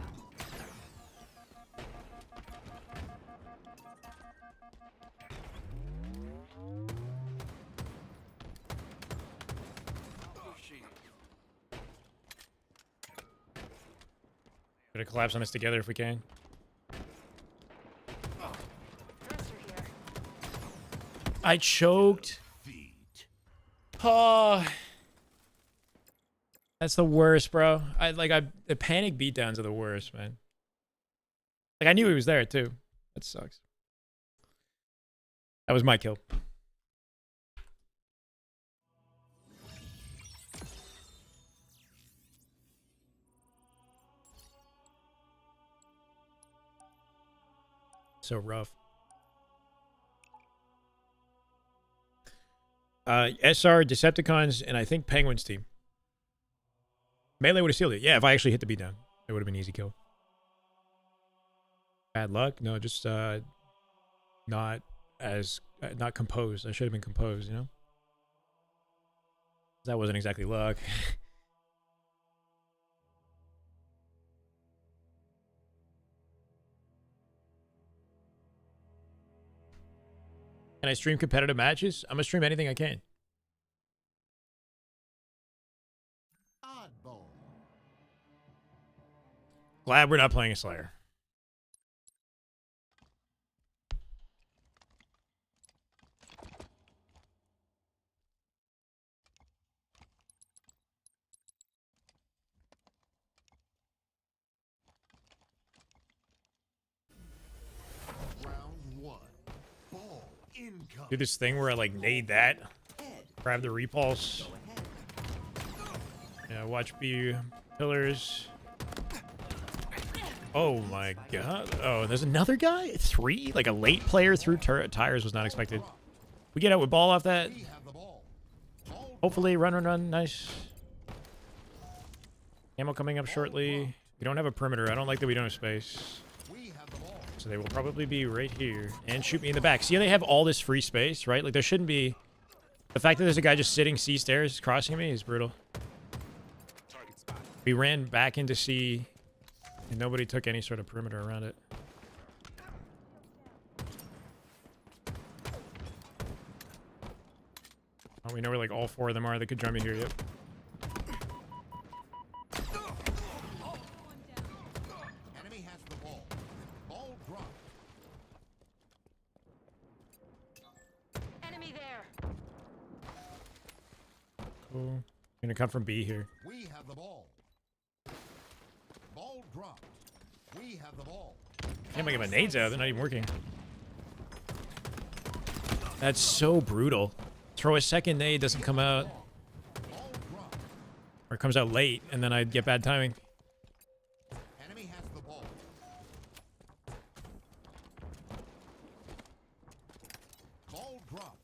Gonna collapse on us together if we can. I choked. Feet. Oh, that's the worst, bro. The panic beatdowns are the worst, man. Like I knew he was there too. That sucks. That was my kill. So rough. SR, Decepticons, and I think Penguins team. Melee would have sealed it. Yeah, if I actually hit the beatdown, it would have been easy kill. Bad luck? No, just not composed. I should have been composed, you know? That wasn't exactly luck. Can I stream competitive matches? I'm gonna stream anything I can. Oddball. Glad we're not playing a Slayer. Round one. Ball incoming. Do this thing where I like nade that, Head. grab the repulse. Go ahead. Yeah, watch B pillars. Oh my god. Oh, there's another guy? 3? Like a late player through tires was not expected. We get out with ball off that. We have the ball. Ball Hopefully, run. Nice. Ammo coming up shortly. We don't have a perimeter. I don't like that we don't have space. We have the ball. So they will probably be right here. And shoot me in the back. See how they have all this free space, right? Like, there shouldn't be... The fact that there's a guy just sitting C stairs crossing me is brutal. We ran back into C, and nobody took any sort of perimeter around it. Oh, we know where, like, all 4 of them are. They could drum me here, yep. Enemy has the ball. Ball dropped. Enemy there. Cool. Gonna come from B here. We have the ball. Ball dropped. We have the ball. Can't get my nades out. They're not even working. That's so brutal. Throw a second nade, doesn't come out. Ball dropped. Or it comes out late, and then I'd get bad timing. Enemy has the ball. Ball dropped.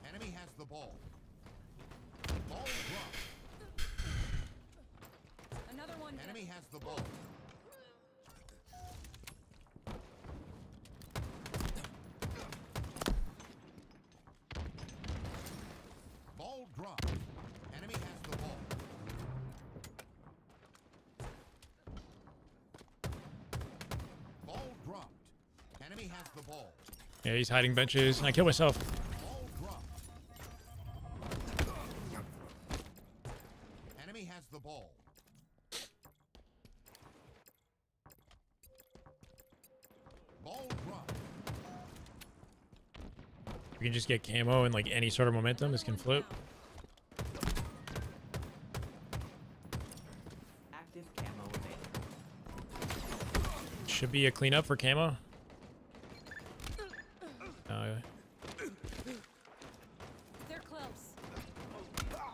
Enemy has the ball. Ball dropped. Another one. Enemy has the ball. Ball dropped. Enemy has the ball. Ball dropped. Enemy has the ball. Yeah, he's hiding benches, and I kill myself. Ball dropped. Enemy has the ball. Ball dropped. We can just get camo and like any sort of momentum. This can flip. Active camo available. Should be a cleanup for camo. They're close.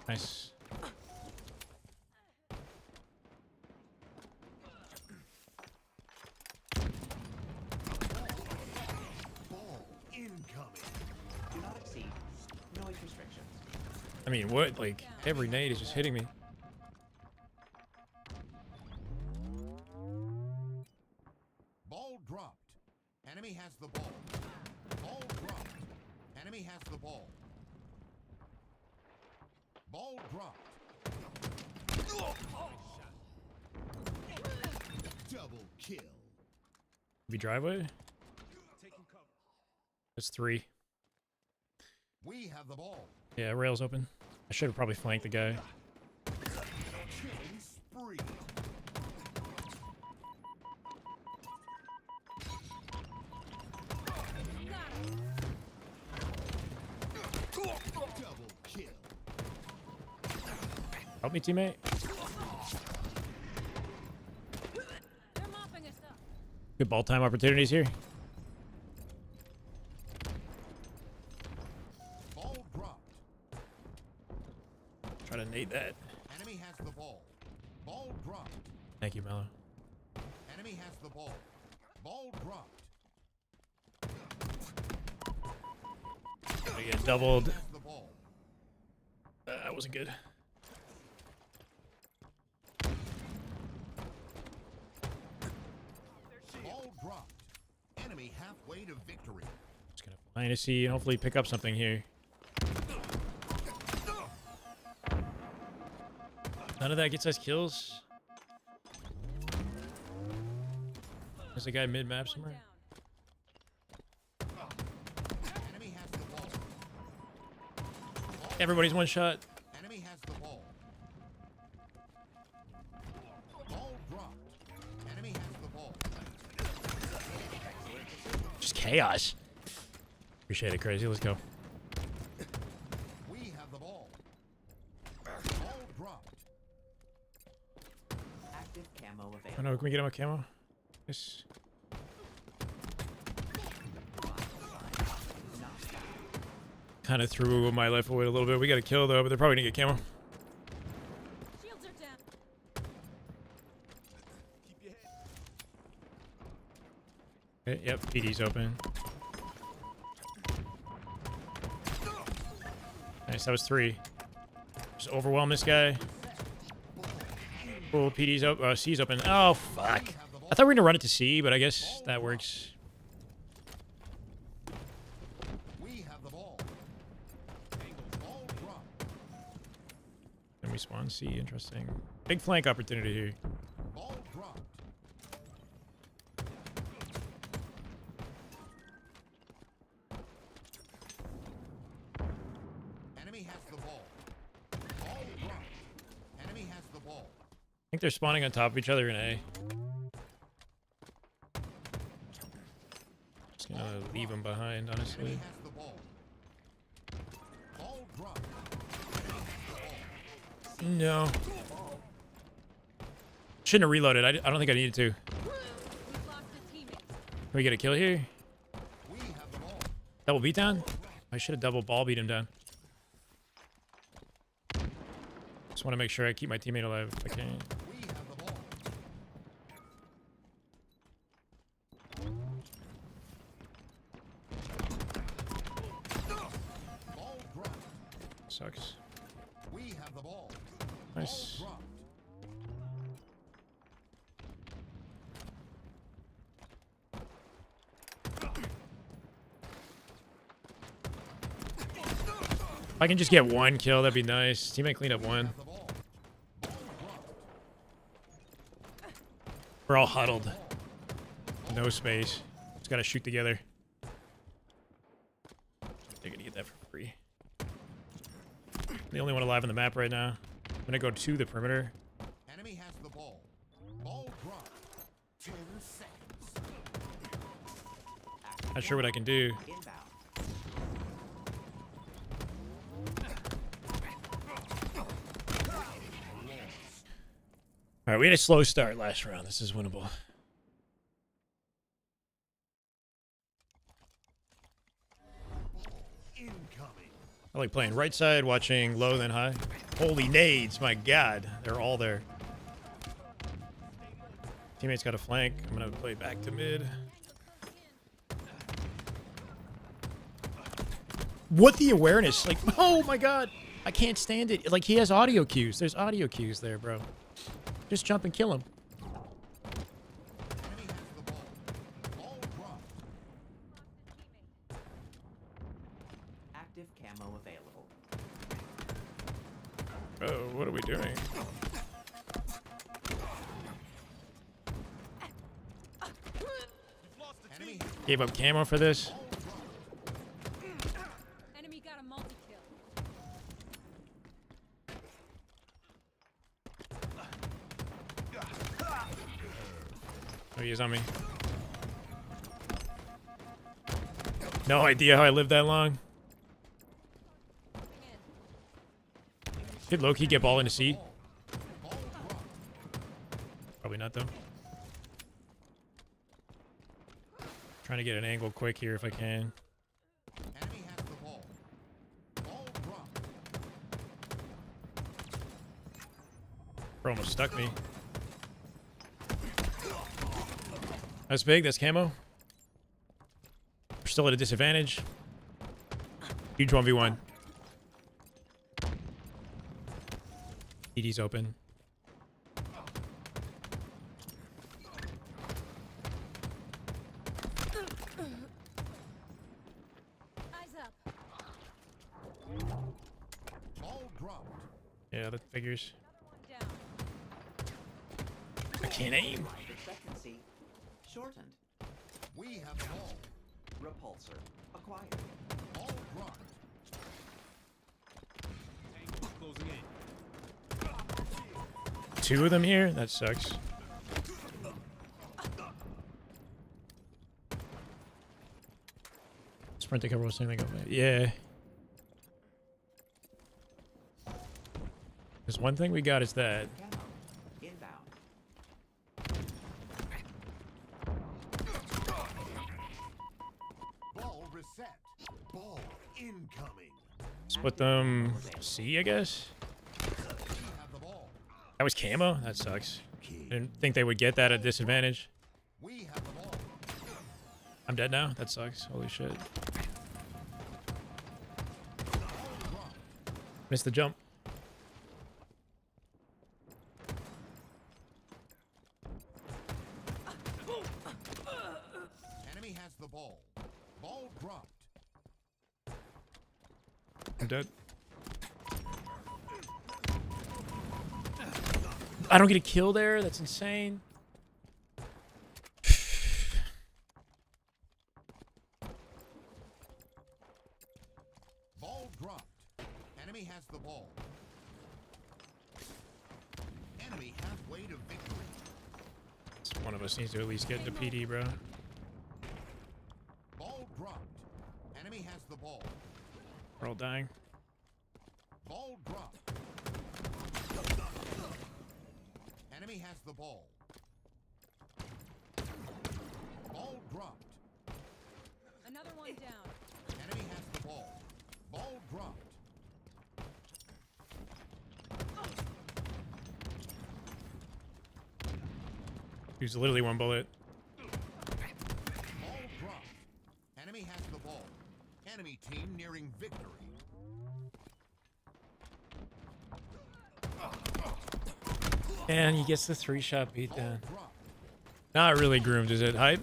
Nice. Ball incoming. Do not exceed. Noise restrictions. I mean, what? Like, every nade is just hitting me. Enemy has the ball. Ball dropped. Enemy has the ball. Ball dropped. Double kill. Be driveway. That's 3. We have the ball. Yeah, rail's open. I should have probably flanked the guy. Killing spree. Double kill. Help me, teammate. They're mopping us up. Good ball time opportunities here. Ball dropped. Try to nade that. Enemy has the ball. Ball dropped. Thank you, Mello. Enemy has the ball. Ball dropped. I get doubled. Has the ball. That wasn't good. Ball dropped. Enemy halfway to victory. Just gonna find a C and hopefully pick up something here. None of that gets us kills. There's a guy mid-map somewhere. Down. Enemy has the ball. Everybody's one shot. Enemy has the ball. Ball dropped. Enemy has the ball. Just chaos. Appreciate it, crazy. Let's go. We have the ball. Ball dropped. Active camo I available. don't know. Can we get him a camo? Yes. Kind of threw my life away a little bit. We got a kill though, but they're probably gonna get camo. Shields are down. Keep your head. Okay, yep, PD's open. Nice, that was 3. Just overwhelm this guy. Oh, PD's open. C's open. Oh, fuck. I thought we were gonna run it to C, but I guess that works. We have the ball. Ball dropped. Then we spawn C. Interesting. Big flank opportunity here. Ball dropped. Enemy has the ball. Ball dropped. Enemy has the ball. I think they're spawning on top of each other in A. Just gonna leave them behind, Enemy honestly. has the ball. Ball dropped. Enemy has the ball. No. Shouldn't have reloaded. I don't think I needed to. We've lost a teammate. Can we get a kill here? We have the ball. Double beat down? I should have double ball beat him down. Just want to make sure I keep my teammate alive if I can. We have the ball. Ball dropped. Sucks. We have the ball. Nice. Ball dropped. If I can just get 1 kill, that'd be nice. Teammate clean up 1. The ball. Ball dropped. We're all huddled. No space. Just gotta shoot together. They're gonna get that for free. The only one alive on the map right now. I'm gonna go to the perimeter. Enemy has the ball. Ball dropped. 10 seconds. Not sure what I can do. Inbound. All right, we had a slow start last round. This is winnable. Incoming. I like playing right side, watching low then high. Holy nades, my god. They're all there. Teammate's got a flank. I'm gonna play back to mid. What the awareness? Like, oh my god. I can't stand it. Like, he has audio cues. There's audio cues there, bro. Just jump and kill him. Enemy has the ball. Ball dropped. Active camo available. Oh, what are we doing? You've lost a team. Gave up camo for this? Enemy got a multi-kill. Oh, he is on me. No idea how I lived that long. Did Loki get ball in a seat? Probably not, though. Trying to get an angle quick here if I can. Enemy has the ball. Ball dropped. Bro almost stuck me. That's big. That's camo. We're still at a disadvantage. Huge 1v1. ED's open. Eyes up. Ball dropped. Yeah, that figures. Down. I can't aim. Life expectancy shortened. We have the ball. Repulsor acquired. Ball dropped. Tango's closing in. Two of them here? That sucks. Sprint to cover was saying they go back. Yeah. There's one thing we got is that. Camo inbound. Ball reset. Ball incoming. Split them C, I guess. We have the ball. That was camo? That sucks. I didn't think they would get that at disadvantage. We have the ball. I'm dead now? That sucks. Holy shit. Missed the jump. Enemy has the ball. Ball dropped. I'm dead. I don't get a kill there? That's insane. Ball dropped. Enemy has the ball. Enemy halfway to victory. One of us needs to at least get into PD, bro. Ball dropped. Enemy has the ball. We're all dying. Ball dropped. Enemy has the ball. Ball dropped. Another one down. Enemy has the ball. Ball dropped. Use literally one bullet. Ball dropped. Enemy has the ball. Enemy team nearing victory. And he gets the 3-shot beatdown. Ball dropped. Not really groomed, is it? Hype?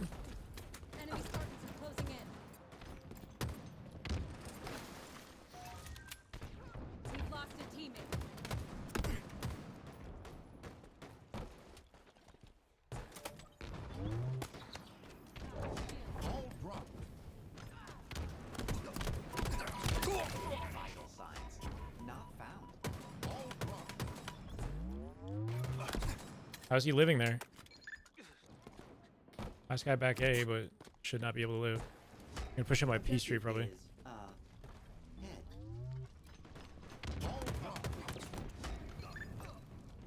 Enemy Spartans are closing in. We've lost a teammate. Ball dropped. Vital signs not found. Ball dropped. How's he living there? Last guy back A, but should not be able to live. Gonna push him by P Street probably. Is, head. Ball dropped.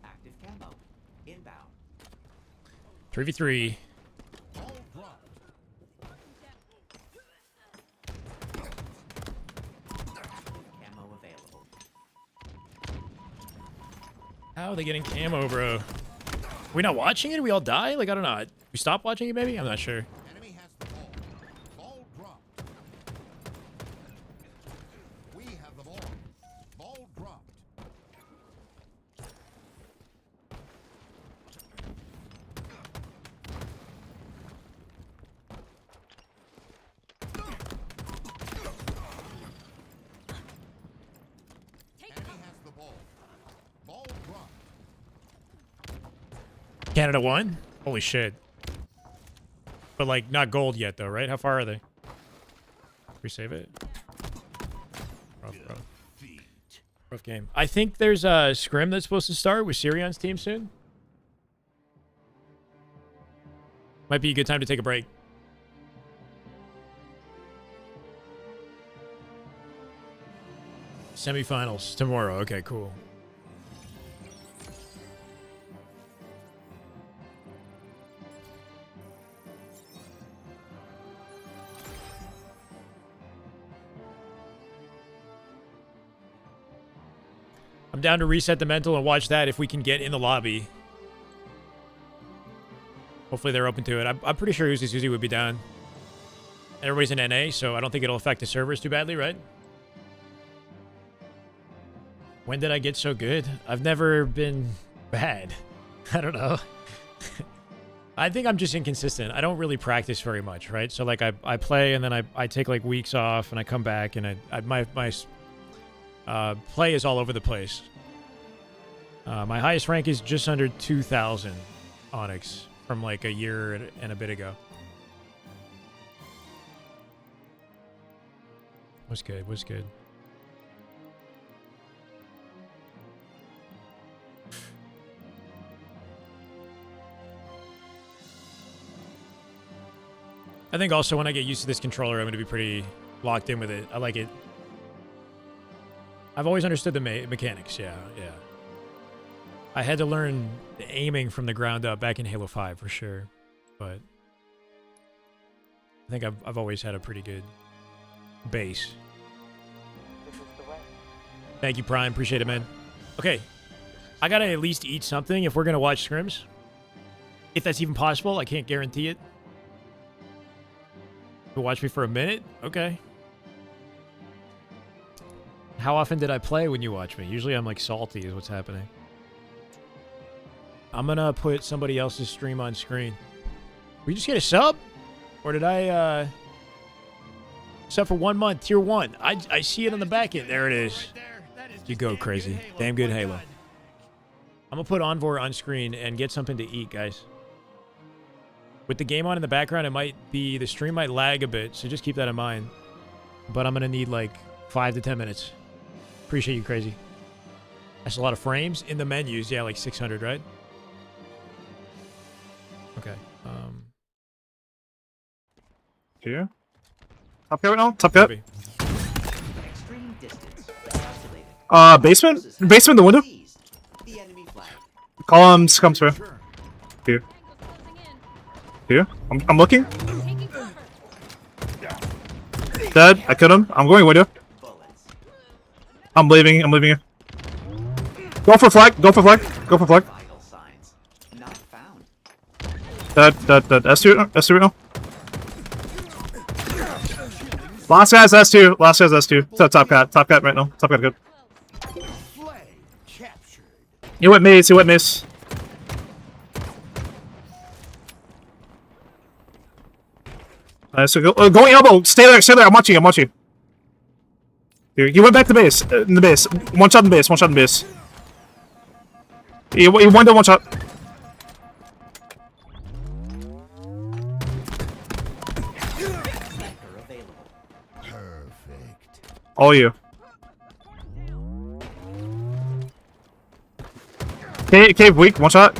Active camo inbound. 3v3. Ball dropped. Camo available. How are they getting camo, bro? We not watching it? We all die? Like, I don't know. We stop watching it, maybe? I'm not sure. Enemy has the ball. Ball dropped. We have the ball. Ball dropped. Canada won? Holy shit. But like not gold yet though, right? How far are they? Resave it. Rough game. I think there's a scrim that's supposed to start with Sirion's team soon. Might be a good time to take a break. Semifinals tomorrow. Okay, cool. I'm down to reset the mental and watch that if we can get in the lobby. Hopefully they're open to it. I'm pretty sure Uzi Suzy would be down. Everybody's in NA, so I don't think it'll affect the servers too badly, right? When did I get so good? I've never been bad. I don't know. I think I'm just inconsistent. I don't really practice very much, right? So like I play and then I take like weeks off and I come back and my play is all over the place. My highest rank is just under 2,000 Onyx from like a year and a bit ago. Was good, was good. I think also when I get used to this controller, I'm going to be pretty locked in with it. I like it. I've always understood the mechanics, yeah. I had to learn the aiming from the ground up back in Halo 5 for sure, but I think I've always had a pretty good base. Thank you, Prime. Appreciate it, man. Okay, I gotta at least eat something if we're gonna watch scrims. If that's even possible, I can't guarantee it. You'll watch me for a minute? Okay. How often did I play when you watch me? Usually I'm like salty is what's happening. I'm gonna put somebody else's stream on screen. We just get a sub? Or did I sub for 1 month, tier 1? I see it on the back end. There it is. You go crazy. Damn good Halo. I'm gonna put Envor on screen and get something to eat, guys. With the game on in the background, the stream might lag a bit, so just keep that in mind. But I'm gonna need like 5 to 10 minutes. Appreciate you, crazy. That's a lot of frames in the menus. Yeah, like 600, right? Okay. Here. Top guy right now? Top guy. Extreme distance calculated. Basement? Basement in the window? The enemy flag. Call him Scums for here. Here. I'm looking. Taking cover. Dead. I killed him. I'm going window. Bullets. I'm leaving here. Go for flag. Go for flag. Go for flag. Vital signs. Not found. Dead. S2 right now. Last guy's S2. Last guy's S2. Top cat. Top cat right now. Top cat good. Flag captured. He went maze. He went maze. So going elbow. Stay there. Stay there. I'm watching. I'm watching. Here, he went back to base. In the base. One shot in base. One shot in base. He went to one shot. Sniper available. Perfect. All you. Cave weak. One shot.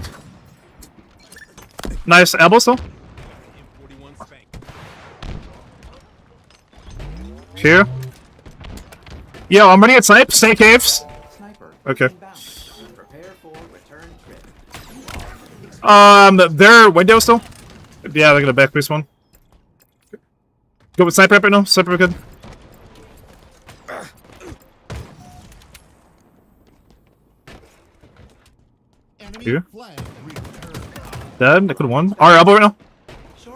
Nice elbow still. Here. Yo, I'm running at snipe. Stay caves. Sniper. Okay. Inbound. Prepare for return trip. Their window still. Yeah, they're gonna back base one. Go with sniper right now. Sniper good. Enemy Here. flag returned. Dead. I could have won. Our elbow right now.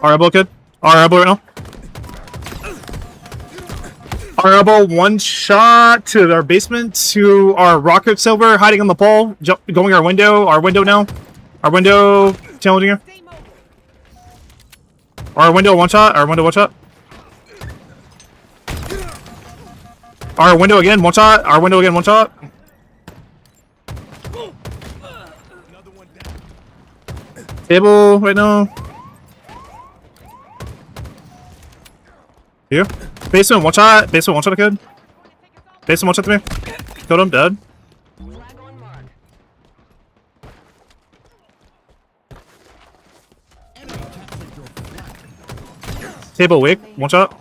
Our elbow kid. Our elbow right now. Our elbow, one shot to our basement, to our rocket silver hiding on the pole, going our window now. Our window challenging her. Our window one shot, our window one shot. Our window again, one shot, our window again, one shot. Another one down. Table right now. Here. Basement one shot. Basement one shot. Good. Basement one shot to me. Killed him. Dead. Enemy captured your flag. Table weak. One shot.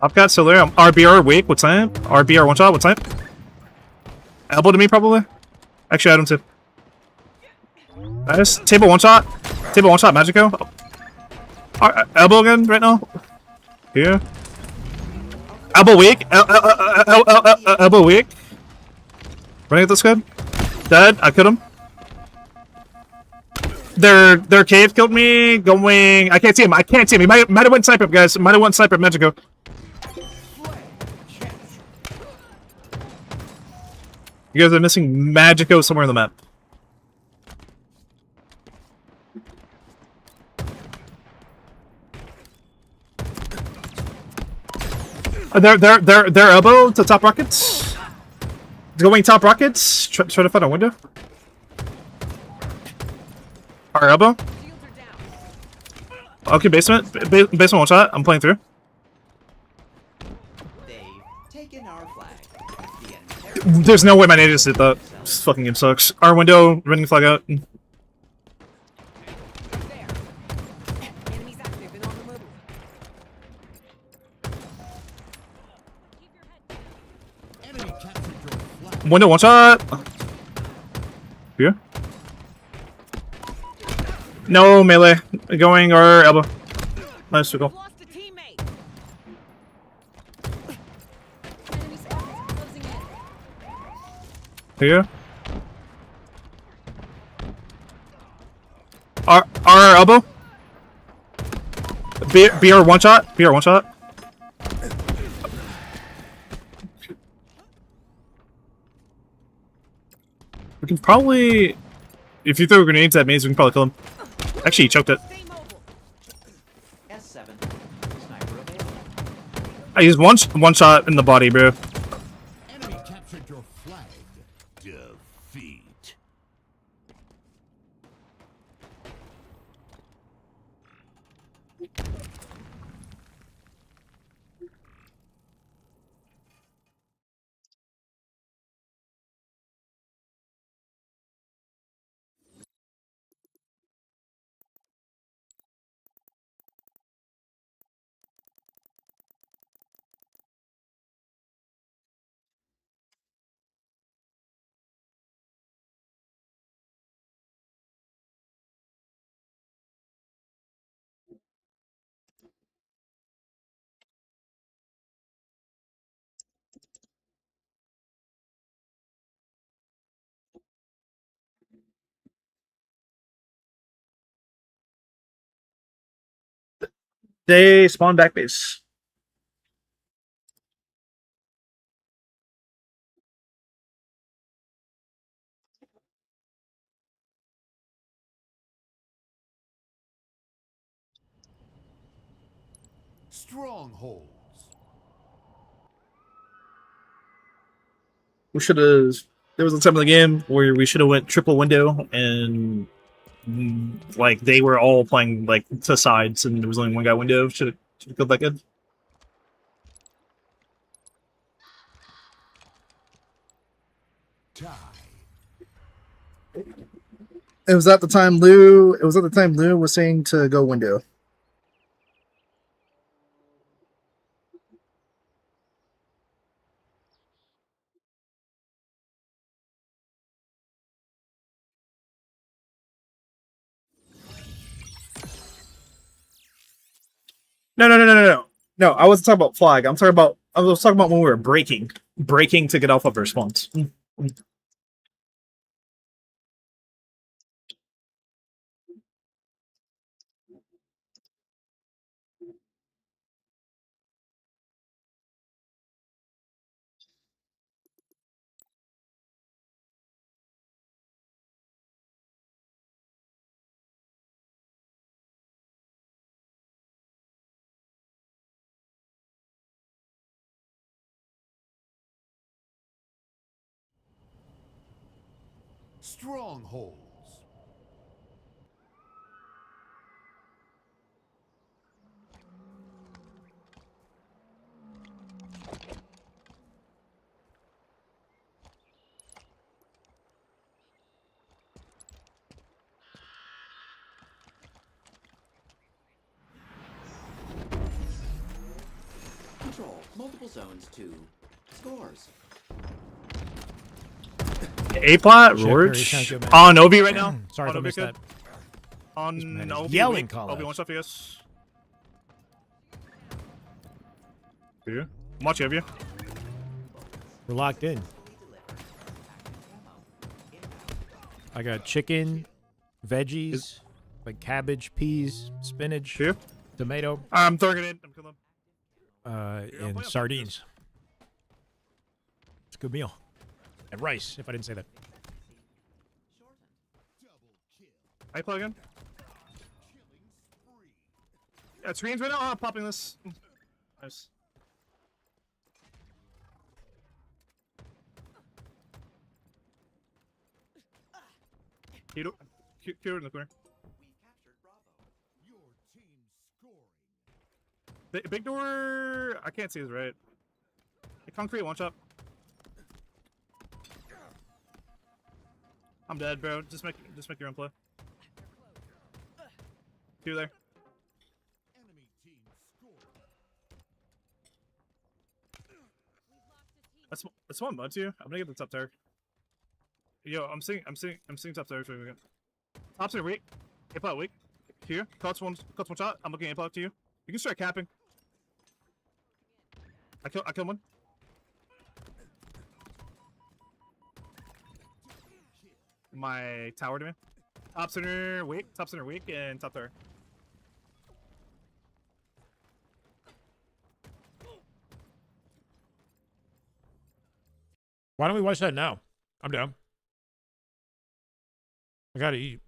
Top cat still there. RBR weak. What's that? RBR one shot. What's that? Elbow to me probably. Actually, I don't too. Nice. Table one shot. Table one shot. Magico. Elbow again right now. Here. Elbow weak. Elbow weak. Running at this good. Dead. I killed him. Their cave killed me. Going. I can't see him. I can't see him. He might have went sniper, guys. Might have went sniper. Magico. You guys are missing Magico somewhere in the map. Their elbow to top rockets. Going top rockets. Try to find a window. Our elbow. Shields are down. Okay, basement. Basement one shot. I'm playing through. They've taken our flag. The enemy There's no way my nade just did that. This fucking game sucks. Our window, running flag out. There. Enemies active and on the move. Keep your head down. Enemy captured your flag. Window one shot. Here. No melee. Going our elbow. Nice to go. Lost a teammate. Enemy squads are closing in. Here. Our elbow. BR one shot. BR one shot. We can probably, if you throw grenades at maze, we can probably kill him. Actually, he choked it. Stay mobile. S7. Sniper available. I used one shot in the body, bro. Enemy captured your flag. Defeat. They spawn back base. Strongholds. We should have. There was a time in the game where we should have went triple window and like they were all playing like to sides and there was only one guy window. Should have killed that kid. Tie. It was at the time Lou. It was at the time Lou was saying to go window. No. I wasn't talking about flag. I was talking about when we were breaking to get alpha response. Strongholds. Control multiple zones to scores. A plot, Shit, Perry, sounds Roach. good, man. On Obi right now. Sorry on if I Obi missed good. that. On man is Obi. yelling weak. call Obi outs. one shot for us. Here. Watch of you. We're locked in. I got chicken, veggies, like cabbage, peas, spinach, Here. tomato, I'm throwing it in. I'm killing him. and sardines. It's a good meal. And rice, if I didn't say that. I plug in. Yeah, screens right now. Oh, I'm popping this. Nice. Cute in the corner. We've captured Bravo. Your team scoring. Big door. I can't see his right. Hey, concrete one shot. I'm dead, bro. Just make your own play. Two there. Enemy team scoring. That's one mud too. I'm gonna get the top tower. Yo, I'm seeing top tower. Tops are weak. A plot weak. Here, cuts one shot. I'm looking at A plot to you. You can start capping. I kill one. My tower to me. Top center weak, and top tower. Why don't we watch that now? I'm down. I gotta eat.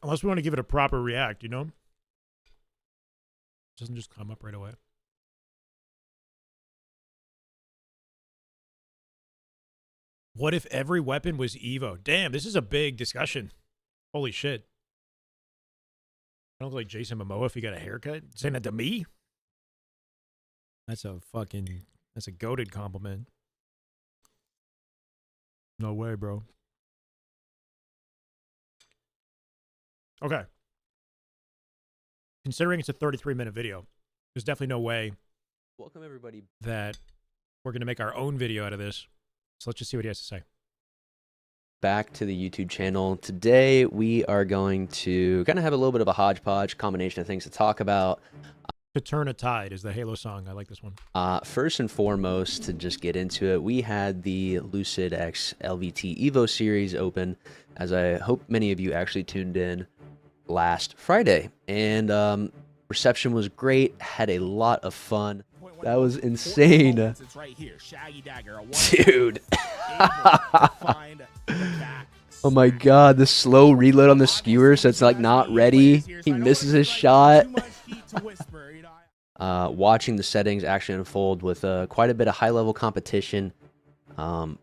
Unless we want to give it a proper react, you know? It doesn't just come up right away. What if every weapon was Evo? Damn, this is a big discussion. Holy shit. I don't look like Jason Momoa if he got a haircut. Saying that to me? That's a goated compliment. No way, bro. Okay. Considering it's a 33-minute video, there's definitely no way Welcome everybody that we're going to make our own video out of this. So let's just see what he has to say. back to the YouTube channel. Today we are going to kind of have a little bit of a hodgepodge combination of things to talk about. To Turn a Tide is the Halo song. I like this one. First and foremost, to just get into it, we had the Lucid X LVT Evo series open, as I hope many of you actually tuned in last Friday. And reception was great, had a lot of fun. That was insane. It's right here. Shaggy Dagger. Dude. Oh my god, the slow reload on the skewer, so it's like not ready. He misses his shot. Watching the settings actually unfold with quite a bit of high-level competition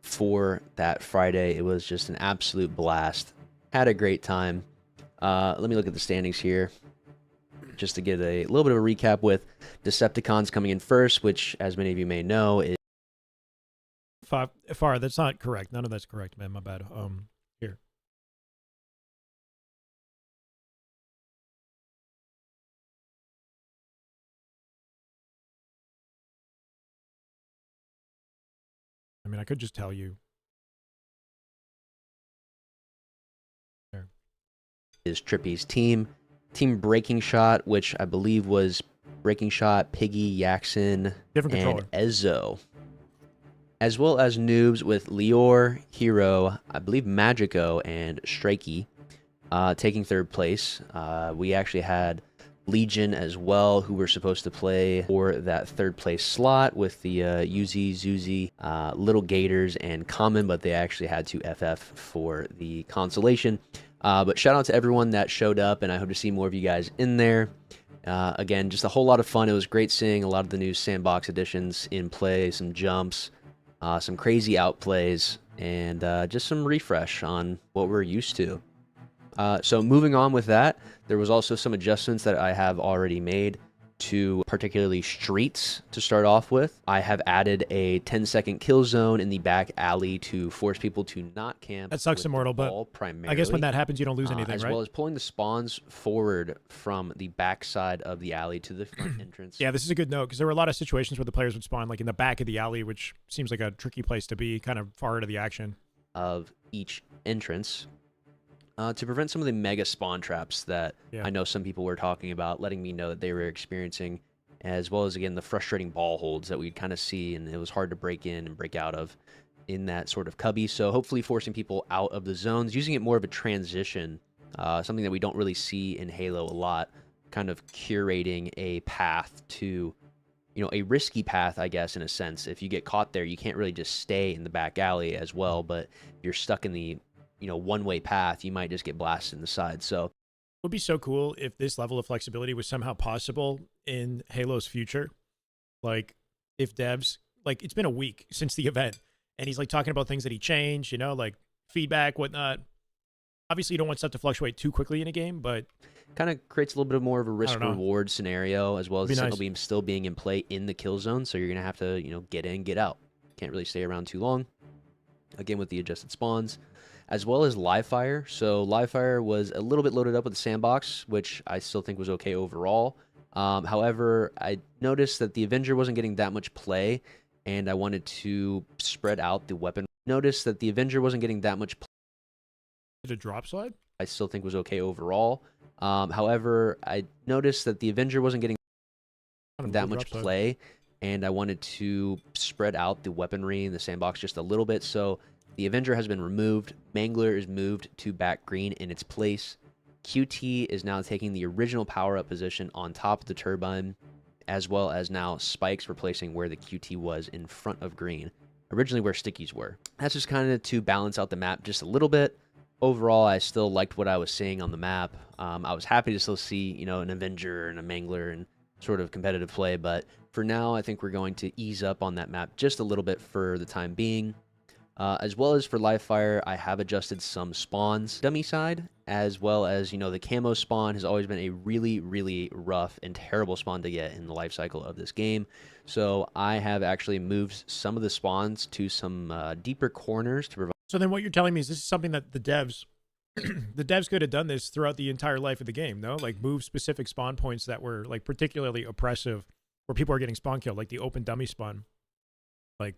for that Friday. It was just an absolute blast. Had a great time. Let me look at the standings here, just to get a little bit of a recap with Decepticons coming in first, which, as many of you may know, is... Far, that's not correct. None of that's correct, man. My bad. Here. I mean, I could just tell you. There. Is Trippy's team. Team Breaking Shot, which I believe was Breaking Shot, Piggy, Yaxon, Different and controller. Ezzo. As well as noobs with Lior, Hero, I believe Magico, and Strikey taking third place. We actually had Legion as well, who were supposed to play for that third place slot with the Uzi, Zuzi, Little Gators, and Common, but they actually had to FF for the consolation. But shout out to everyone that showed up, and I hope to see more of you guys in there. Again, just a whole lot of fun. It was great seeing a lot of the new sandbox editions in play, some jumps, some crazy outplays, and just some refresh on what we're used to. So moving on with that, there was also some adjustments that I have already made to particularly streets to start off with. I have added a 10-second kill zone in the back alley to force people to not camp. That sucks, with the Immortal, but ball primarily. I guess when that happens, you don't lose anything, as right? well as pulling the spawns forward from the back side of the alley to the front entrance. Yeah, this is a good note because there were a lot of situations where the players would spawn like in the back of the alley, which seems like a tricky place to be, kind of far out of the action. Of each entrance to prevent some of the mega spawn traps that I know some people were talking about, letting me know that they were experiencing, as well as, again, the frustrating ball holds that we'd kind of see, and it was hard to break in and break out of in that sort of cubby. So hopefully forcing people out of the zones, using it more of a transition, something that we don't really see in Halo a lot, kind of curating a path to, you know, a risky path, I guess, in a sense. If you get caught there, you can't really just stay in the back alley as well, but if you're stuck in the, you know, one-way path, you might just get blasted in the side. So it would be so cool if this level of flexibility was somehow possible in Halo's future. Like, if devs, like, it's been a week since the event, and he's, like, talking about things that he changed, you know, like feedback, whatnot. Obviously, you don't want stuff to fluctuate too quickly in a game, but kind of creates a little bit more of a risk-reward scenario, as well as the signal beam still being in play in the kill zone, so you're going to have to, you know, get in, get out. Can't really stay around too long. Again, with the adjusted spawns, as well as live fire. So live fire was a little bit loaded up with the sandbox, which I still think was okay overall. However, I noticed that the Avenger wasn't getting that much play, and I wanted to spread out the weapon. Noticed that the Avenger wasn't getting that much play. Did a drop slide? I still think was okay overall. However, I noticed that the Avenger wasn't getting that much play, and I wanted to spread out the weaponry in the sandbox just a little bit. So the Avenger has been removed. Mangler is moved to back green in its place. QT is now taking the original power-up position on top of the turbine, as well as now Spikes replacing where the QT was in front of green, originally where Stickies were. That's just kind of to balance out the map just a little bit. Overall, I still liked what I was seeing on the map. I was happy to still see, you know, an Avenger and a Mangler and sort of competitive play, but for now, I think we're going to ease up on that map just a little bit for the time being. As well as for live fire, I have adjusted some spawns dummy side, as well as, you know, the camo spawn has always been a really, really rough and terrible spawn to get in the life cycle of this game. So I have actually moved some of the spawns to some deeper corners to provide. So then what you're telling me is this is something that the devs, the devs could have done this throughout the entire life of the game, no? Like move specific spawn points that were like particularly oppressive, where people are getting spawn killed, like the open dummy spawn. Like,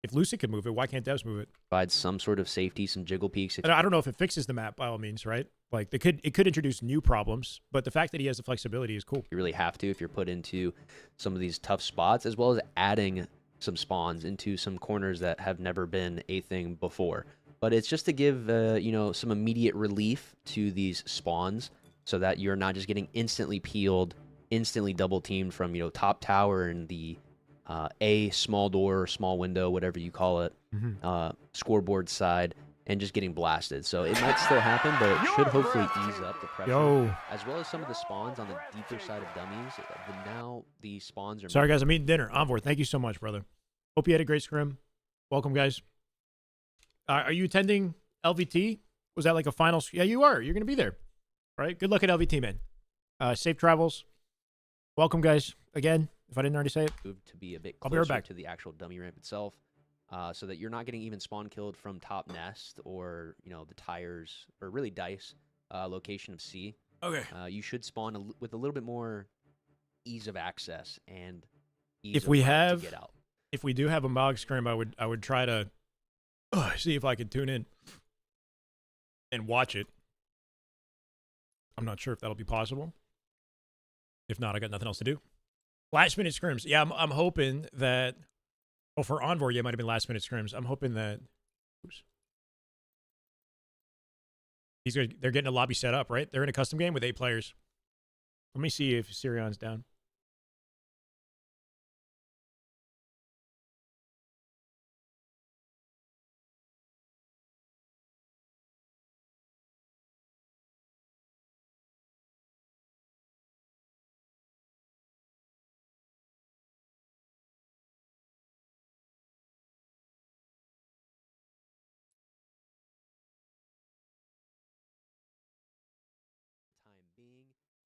if Lucid could move it, why can't devs move it? Provide some sort of safety, some jiggle peaks. And I don't know if it fixes the map by all means, right? Like it could introduce new problems, but the fact that he has the flexibility is cool. You really have to if you're put into some of these tough spots, as well as adding some spawns into some corners that have never been a thing before. But it's just to give you know, some immediate relief to these spawns, so that you're not just getting instantly peeled, instantly double teamed from, you know, top tower and the a small door, small window, whatever you call it, scoreboard side, and just getting blasted. So it might still happen, but it should hopefully ease up the pressure. As well as some of the spawns on the deeper side of dummies. Now the spawns are... Sorry, guys. I'm eating dinner. Envor, thank you so much, brother. Hope you had a great scrim. Welcome, guys. Are you attending LVT? Was that like a final... Yeah, you are. You're going to be there. All right? Good luck at LVT, man. Safe travels. Welcome, guys. Again, if I didn't already say it. To be a bit I'll be right closer back. to the actual dummy ramp itself, so that you're not getting even spawn killed from top nest or, you know, the tires, or really dice location of C. Okay. You should spawn with a little bit more ease of access and ease If of we route have, to get out. if we do have a Mog Scrim, I would try to see if I could tune in and watch it. I'm not sure if that'll be possible. If not, I got nothing else to do. Last minute scrims. Yeah, I'm hoping that. Oh, for Envor, yeah, it might have been last minute scrims. I'm hoping that. Oops. They're getting a lobby set up, right? They're in a custom game with 8 players. Let me see if Sirion's down.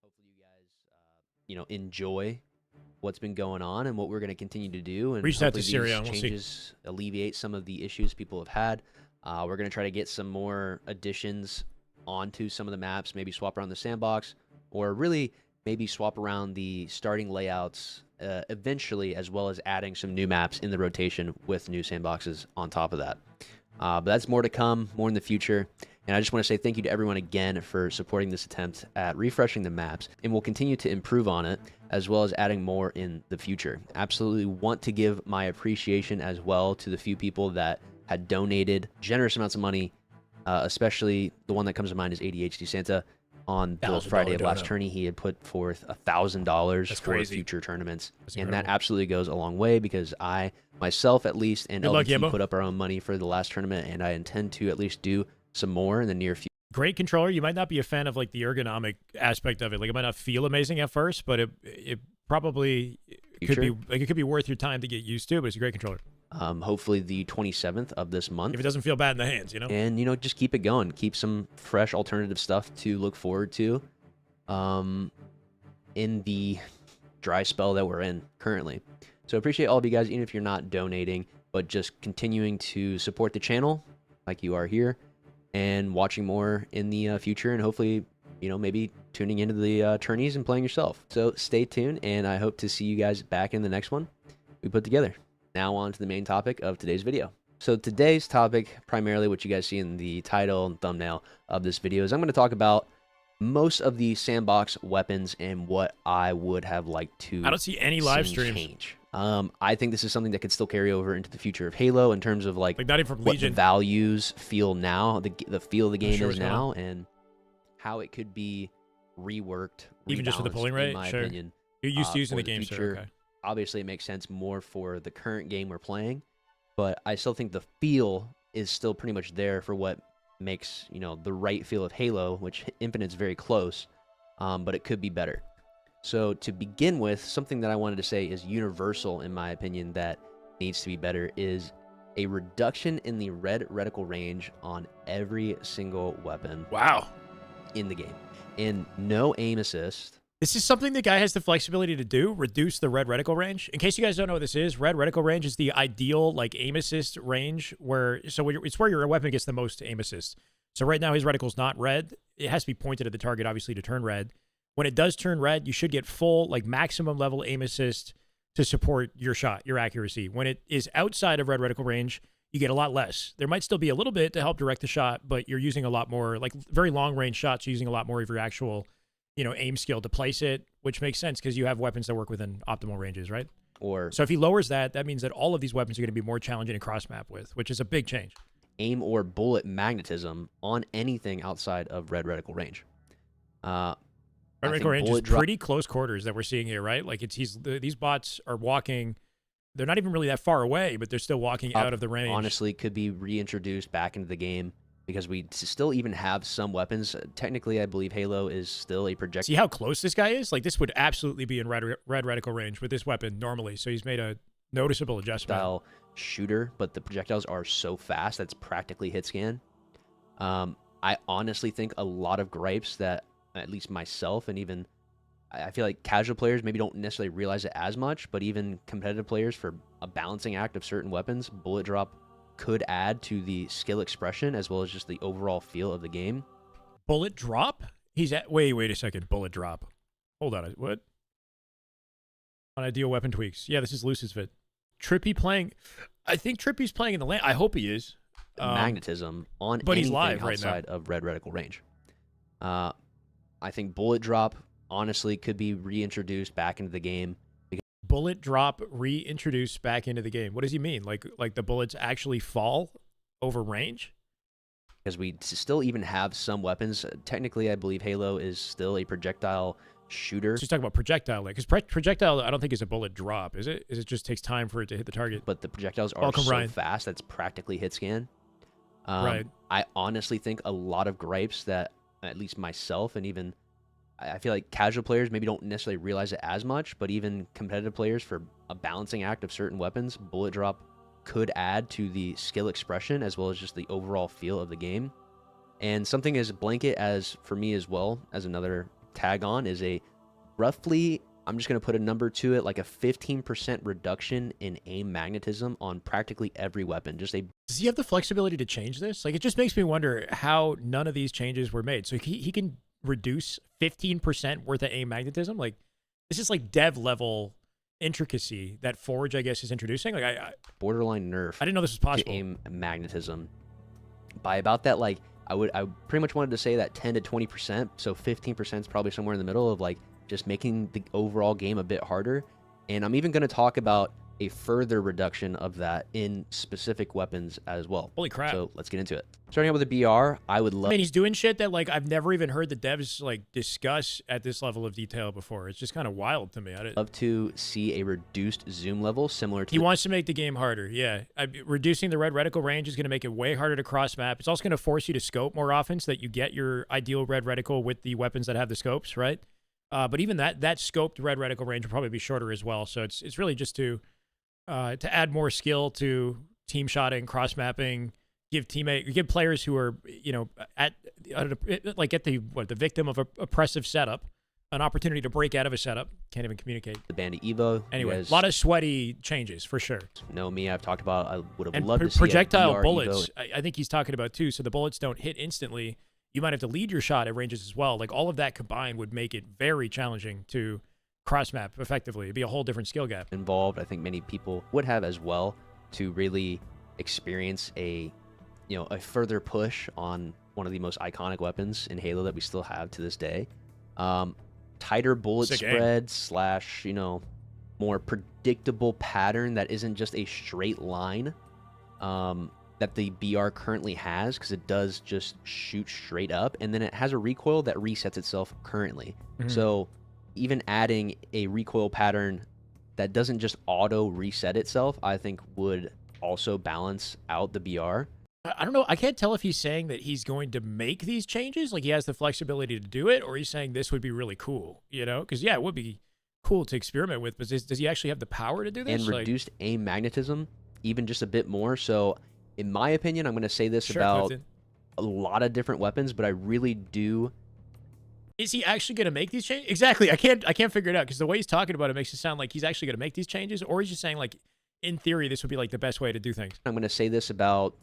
Hopefully you guys, you know, enjoy what's been going on and what we're going to continue to do. And Reach out to hopefully Syria and these we'll see. changes alleviate some of the issues people have had. We're going to try to get some more additions onto some of the maps, maybe swap around the sandbox, or really maybe swap around the starting layouts eventually, as well as adding some new maps in the rotation with new sandboxes on top of that. But that's more to come, more in the future. And I just want to say thank you to everyone again for supporting this attempt at refreshing the maps, and we'll continue to improve on it, as well as adding more in the future. Absolutely want to give my appreciation as well to the few people that had donated generous amounts of money, especially the one that comes to mind is ADHD Santa. On the Friday of last tourney, he had put forth $1,000 for future tournaments, and that absolutely goes a long way, because I myself at least and LBT put up our own money for the last tournament, and I intend to at least do some more in the near future. Great controller. You might not be a fan of like the ergonomic aspect of it. Like it might not feel amazing at first, but it probably could be like it could be worth your time to get used to. But it's a great controller. Hopefully the 27th of this month. If it doesn't feel bad in the hands, you know. And just keep it going. Keep some fresh alternative stuff to look forward to, in the dry spell that we're in currently. So appreciate all of you guys, even if you're not donating, but just continuing to support the channel like you are here, and watching more in the future, and hopefully, maybe tuning into the tourneys and playing yourself. So stay tuned, and I hope to see you guys back in the next one we put together. Now on to the main topic of today's video. So today's topic, primarily what you guys see in the title and thumbnail of this video, is I'm going to talk about most of the sandbox weapons and what I would have liked to I don't see any live streams. Change. I think this is something that could still carry over into the future of Halo in terms of like not even from what Legion. the values feel now, the feel of the game is now, and how it could be reworked, even just for the pulling rate. In my opinion, you're used to using the game. Sure, okay. Obviously, it makes sense more for the current game we're playing, but I still think the feel is still pretty much there for what makes the right feel of Halo, which Infinite's very close, but it could be better. So to begin with, something that I wanted to say is universal in my opinion that needs to be better is a reduction in the red reticle range on every single weapon. Wow. In the game, and no aim assist. This is something the guy has the flexibility to do, reduce the red reticle range. In case you guys don't know what this is, red reticle range is the ideal like aim assist range it's where your weapon gets the most aim assist. So right now his reticle's not red. It has to be pointed at the target, obviously, to turn red. When it does turn red, you should get full, like maximum level aim assist to support your shot, your accuracy. When it is outside of red reticle range, you get a lot less. There might still be a little bit to help direct the shot, but you're using a lot more, like very long range shots, you're using a lot more of your actual aim skill to place it, which makes sense because you have weapons that work within optimal ranges, right? So if he lowers that, that means that all of these weapons are going to be more challenging to cross map with, which is a big change. Aim or bullet magnetism on anything outside of red reticle range. Red reticle range is pretty close quarters that we're seeing here, right? Like these bots are walking. They're not even really that far away, but they're still walking out of the range. Honestly, could be reintroduced back into the game, because we still even have some weapons. Technically, I believe Halo is still a projectile. See how close this guy is? Like, this would absolutely be in red reticle range with this weapon normally. So he's made a noticeable adjustment. Shooter, but the projectiles are so fast that's practically hit scan. I honestly think a lot of gripes that at least myself and even I feel like casual players maybe don't necessarily realize it as much, but even competitive players, for a balancing act of certain weapons, bullet drop could add to the skill expression as well as just the overall feel of the game. Bullet drop? He's at wait a second. Bullet drop. Hold on. What? On ideal weapon tweaks. Yeah, this is Luce's vid. Trippy playing. I think Trippy's playing in the lane. I hope he is. Magnetism on but anything he's live outside of red reticle range. I think bullet drop honestly could be reintroduced back into the game. Bullet drop reintroduced back into the game. What does he mean? Like the bullets actually fall over range? Because we still even have some weapons. Technically, I believe Halo is still a projectile shooter. So he's talking about projectile, because projectile I don't think is a bullet drop, is it? It just takes time for it to hit the target. But the projectiles are so fast that's practically hit scan. Right. I honestly think a lot of gripes that at least myself and even I feel like casual players maybe don't necessarily realize it as much, but even competitive players, for a balancing act of certain weapons, bullet drop could add to the skill expression as well as just the overall feel of the game. And something as blanket as, for me as well, as another tag on, is a roughly I'm just going to put a number to it, like a 15% reduction in aim magnetism on practically every weapon. Just a Does he have the flexibility to change this? Like, it just makes me wonder how none of these changes were made. So he can reduce 15% worth of aim magnetism? Like, this is like dev level intricacy that Forge, I guess, is introducing. Like, I borderline nerf. I didn't know this was to possible. aim magnetism by about that, like, I pretty much wanted to say that 10 to 20%. So 15% is probably somewhere in the middle of like just making the overall game a bit harder. And I'm even going to talk about a further reduction of that in specific weapons as well. Holy crap. So let's get into it. Starting out with the BR, I would love... I mean, he's doing shit that, like, I've never even heard the devs, like, discuss at this level of detail before. It's just kind of wild to me. love to see a reduced zoom level similar to... He wants to make the game harder, yeah. Reducing the red reticle range is going to make it way harder to cross-map. It's also going to force you to scope more often so that you get your ideal red reticle with the weapons that have the scopes, right? But even that scoped red reticle range will probably be shorter as well. So it's really just to add more skill to team shotting, cross-mapping, give players who are, you know, at the victim of a oppressive setup an opportunity to break out of a setup. Can't even communicate. The Bandit Evo. Anyway, a lot of sweaty changes for sure. Know me, I've talked about, I would have and loved to see projectile a bullets. Evo. I think he's talking about too. So the bullets don't hit instantly. You might have to lead your shot at ranges as well. Like, all of that combined would make it very challenging to cross map effectively. It'd be a whole different skill gap involved. I think many people would have as well to really experience a further push on one of the most iconic weapons in Halo that we still have to this day. Tighter bullet spread / more predictable pattern that isn't just a straight line that the BR currently has, because it does just shoot straight up, and then it has a recoil that resets itself currently. So even adding a recoil pattern that doesn't just auto reset itself, I think would also balance out the BR. I don't know. I can't tell if he's saying that he's going to make these changes, like he has the flexibility to do it, or he's saying this would be really cool, you know? Because, yeah, it would be cool to experiment with, but does he actually have the power to do this? And reduced aim magnetism even just a bit more. So, in my opinion, I'm going to say this about a lot of different weapons, but I really do... Is he actually going to make these changes? Exactly. I can't figure it out, because the way he's talking about it makes it sound like he's actually going to make these changes, or he's just saying, like, in theory, this would be, like, the best way to do things. I'm going to say this about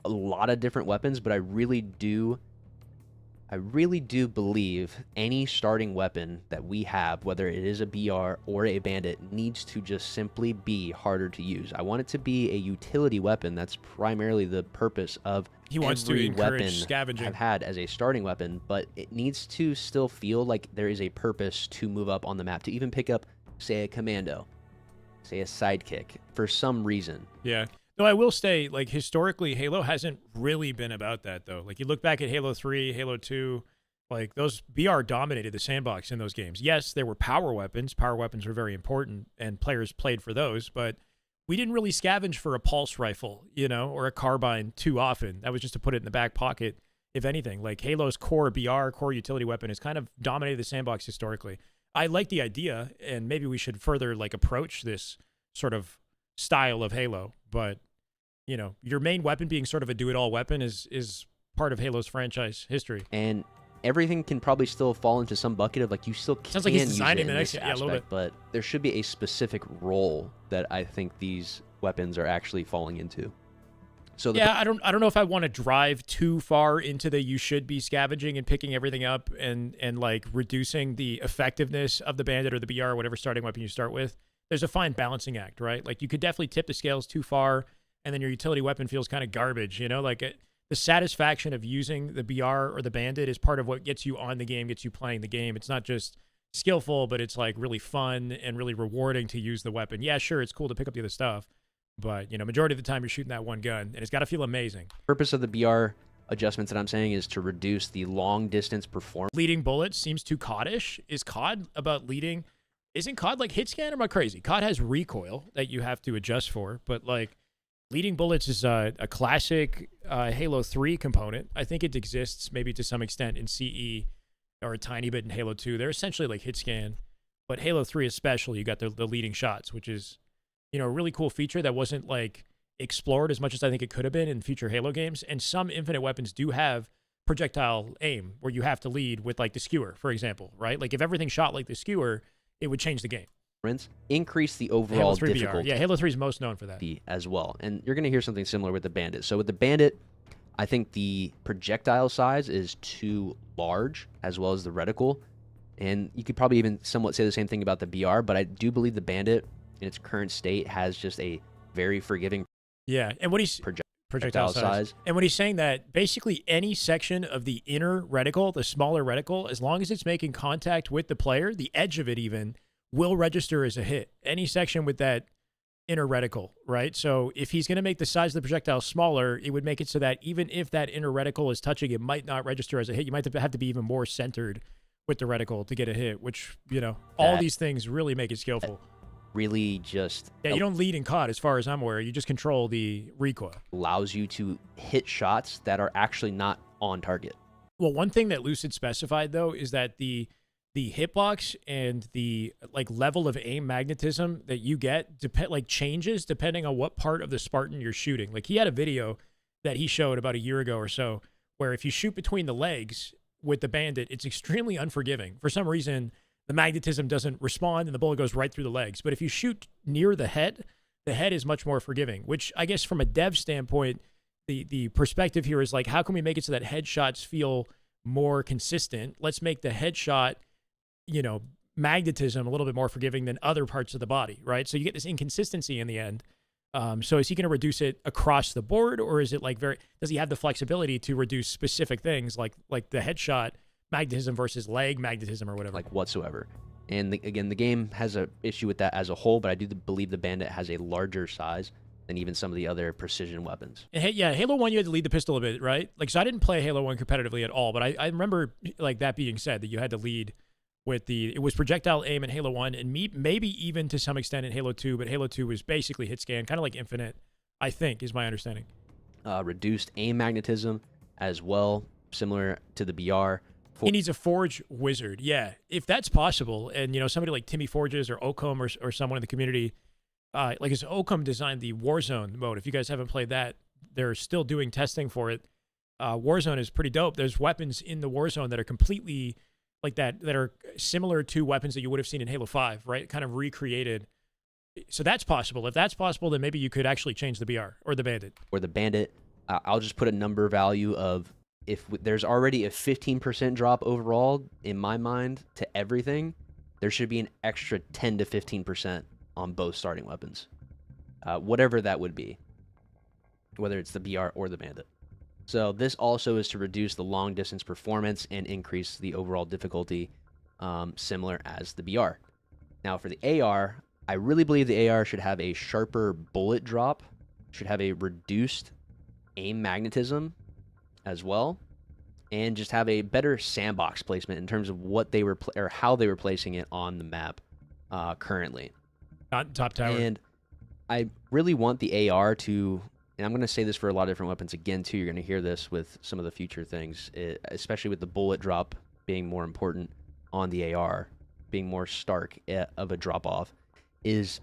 a lot of different weapons, but I really do believe any starting weapon that we have, whether it is a BR or a bandit, needs to just simply be harder to use. I want it to be a utility weapon. That's primarily the purpose of every weapon scavenging I've had as a starting weapon, but it needs to still feel like there is a purpose to move up on the map, to even pick up, say, a commando, say a sidekick, for some reason. Yeah. No, I will say, like, historically, Halo hasn't really been about that, though. Like, you look back at Halo 3, Halo 2, like, those BR dominated the sandbox in those games. Yes, there were power weapons. Power weapons were very important, and players played for those, but we didn't really scavenge for a pulse rifle, you know, or a carbine too often. That was just to put it in the back pocket, if anything. Like, Halo's core BR, core utility weapon, has kind of dominated the sandbox historically. I like the idea, and maybe we should further, like, approach this sort of style of Halo, but, you know, your main weapon being sort of a do-it-all weapon is part of Halo's franchise history. And everything can probably still fall into some bucket of, like, you still can Sounds like he's use designing it in the this next, yeah, a little aspect, bit. but there should be a specific role that I think these weapons are actually falling into. So yeah, I don't know if I want to drive too far into the you should be scavenging and picking everything up and like reducing the effectiveness of the bandit or the BR or whatever starting weapon you start with. There's a fine balancing act, right? Like, you could definitely tip the scales too far, and then your utility weapon feels kind of garbage, you know? Like, the satisfaction of using the BR or the bandit is part of what gets you on the game, gets you playing the game. It's not just skillful, but it's, like, really fun and really rewarding to use the weapon. Yeah, sure, it's cool to pick up the other stuff, but, you know, majority of the time you're shooting that one gun, and it's got to feel amazing. Purpose of the BR adjustments that I'm saying is to reduce the long-distance performance. Leading bullets seems too COD-ish. Is COD about leading... Isn't COD like hit scan, or am I crazy? COD has recoil that you have to adjust for, but like leading bullets is a classic Halo 3 component. I think it exists maybe to some extent in CE or a tiny bit in Halo 2. They're essentially like hit scan, but Halo 3 especially, you got the leading shots, which is, you know, a really cool feature that wasn't like explored as much as I think it could have been in future Halo games. And some Infinite weapons do have projectile aim where you have to lead with like the skewer, for example, right? Like if everything shot like the skewer, it would change the game. Increase the Halo overall 3 VR. difficulty Yeah, Halo 3 is most known for that. as well. And you're going to hear something similar with the Bandit. So with the Bandit, I think the projectile size is too large, as well as the reticle. And you could probably even somewhat say the same thing about the BR, but I do believe the Bandit in its current state has just a very forgiving Yeah, and what he's projectile size. And when he's saying that, basically any section of the inner reticle, the smaller reticle, as long as it's making contact with the player, the edge of it even, will register as a hit. Any section with that inner reticle, right? So if he's going to make the size of the projectile smaller, it would make it so that even if that inner reticle is touching, it might not register as a hit. You might have to be even more centered with the reticle to get a hit, which, you know, all these things really make it skillful. Really just... Yeah, you don't lead in COD as far as I'm aware. You just control the recoil. Allows you to hit shots that are actually not on target. Well, one thing that Lucid specified, though, is that the hitbox and the level of aim magnetism that you get changes depending on what part of the Spartan you're shooting. Like, he had a video that he showed about a year ago or so where if you shoot between the legs with the Bandit, it's extremely unforgiving. For some reason, the magnetism doesn't respond and the bullet goes right through the legs. But if you shoot near the head is much more forgiving, which I guess from a dev standpoint, the perspective here is like, how can we make it so that headshots feel more consistent? Let's make the headshot, you know, magnetism a little bit more forgiving than other parts of the body, right? So you get this inconsistency in the end. So is he going to reduce it across the board, or is it does he have the flexibility to reduce specific things like the headshot magnetism versus leg magnetism or whatever? Like whatsoever. And again, the game has an issue with that as a whole, but I do believe the Bandit has a larger size than even some of the other precision weapons. And yeah, Halo 1, you had to lead the pistol a bit, right? So I didn't play Halo 1 competitively at all, but I remember that being said, that you had to lead with it was projectile aim in Halo 1 and maybe even to some extent in Halo 2, but Halo 2 was basically hit scan, kind of like Infinite, I think, is my understanding. Reduced aim magnetism as well, similar to the BR. He needs a Forge wizard, yeah. If that's possible, and, you know, somebody like Timmy Forges or Ocom or someone in the community, as Ocom designed the Warzone mode. If you guys haven't played that, they're still doing testing for it. Warzone is pretty dope. There's weapons in the Warzone that are completely like that are similar to weapons that you would have seen in Halo 5, right? Kind of recreated. So that's possible. If that's possible, then maybe you could actually change the BR or the Bandit. Or the Bandit, I'll just put a number value of, if there's already a 15% drop overall, in my mind, to everything, there should be an extra 10 to 15% on both starting weapons. Whatever that would be. Whether it's the BR or the Bandit. So this also is to reduce the long distance performance and increase the overall difficulty, similar as the BR. Now for the AR, I really believe the AR should have a sharper bullet drop, should have a reduced aim magnetism as well, and just have a better sandbox placement in terms of what they were or how they were placing it on the map currently. Not top tower. And I really want the AR to, and I'm going to say this for a lot of different weapons again too, you're going to hear this with some of the future things, especially with the bullet drop being more important on the AR, being more stark of a drop off, is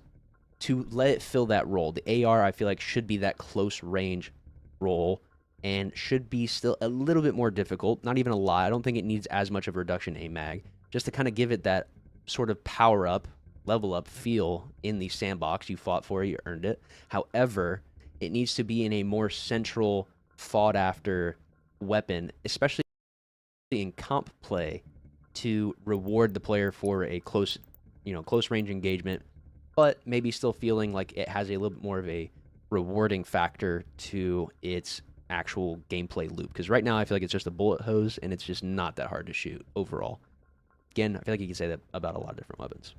to let it fill that role. The AR, I feel like, should be that close range role and should be still a little bit more difficult. Not even a lot. I don't think it needs as much of a reduction aim mag, just to kind of give it that sort of power up, level up feel in the sandbox. You fought for it, you earned it. However, it needs to be in a more central, fought after weapon, especially in comp play, to reward the player for a close range engagement, but maybe still feeling like it has a little bit more of a rewarding factor to its actual gameplay loop. Because right now I feel like it's just a bullet hose and it's just not that hard to shoot overall. Again, I feel like you can say that about a lot of different weapons.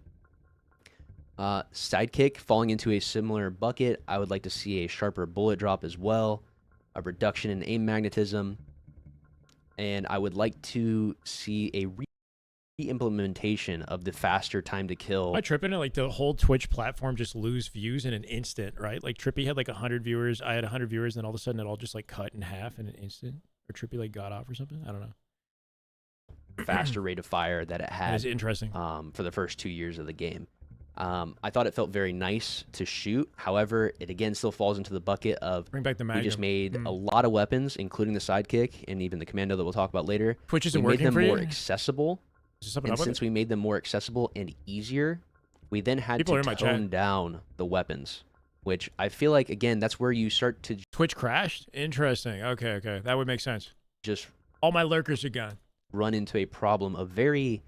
Sidekick falling into a similar bucket. I would like to see a sharper bullet drop as well, a reduction in aim magnetism, and I would like to see a re-implementation of the faster time to kill. Am I tripping? Like the whole Twitch platform just lose views in an instant, right? Like Trippy had like 100 viewers, I had 100 viewers, and then all of a sudden it all just like cut in half in an instant. Or Trippy like got off or something. I don't know. Faster rate of fire that it had. That is interesting. For the first 2 years of the game. I thought it felt very nice to shoot. However, it again still falls into the bucket of bring back the Magnum. We just made a lot of weapons, including the sidekick and even the commando that we'll talk about later. Twitch isn't working for you? We made them more accessible, Is there something And up with since it? we made them more accessible and easier, we then had People are to in my chat. tone down the weapons, which I feel like, again, that's where you start to Twitch crashed? Interesting. Okay, okay. That would make sense. just All my lurkers are gone. run into a problem of very,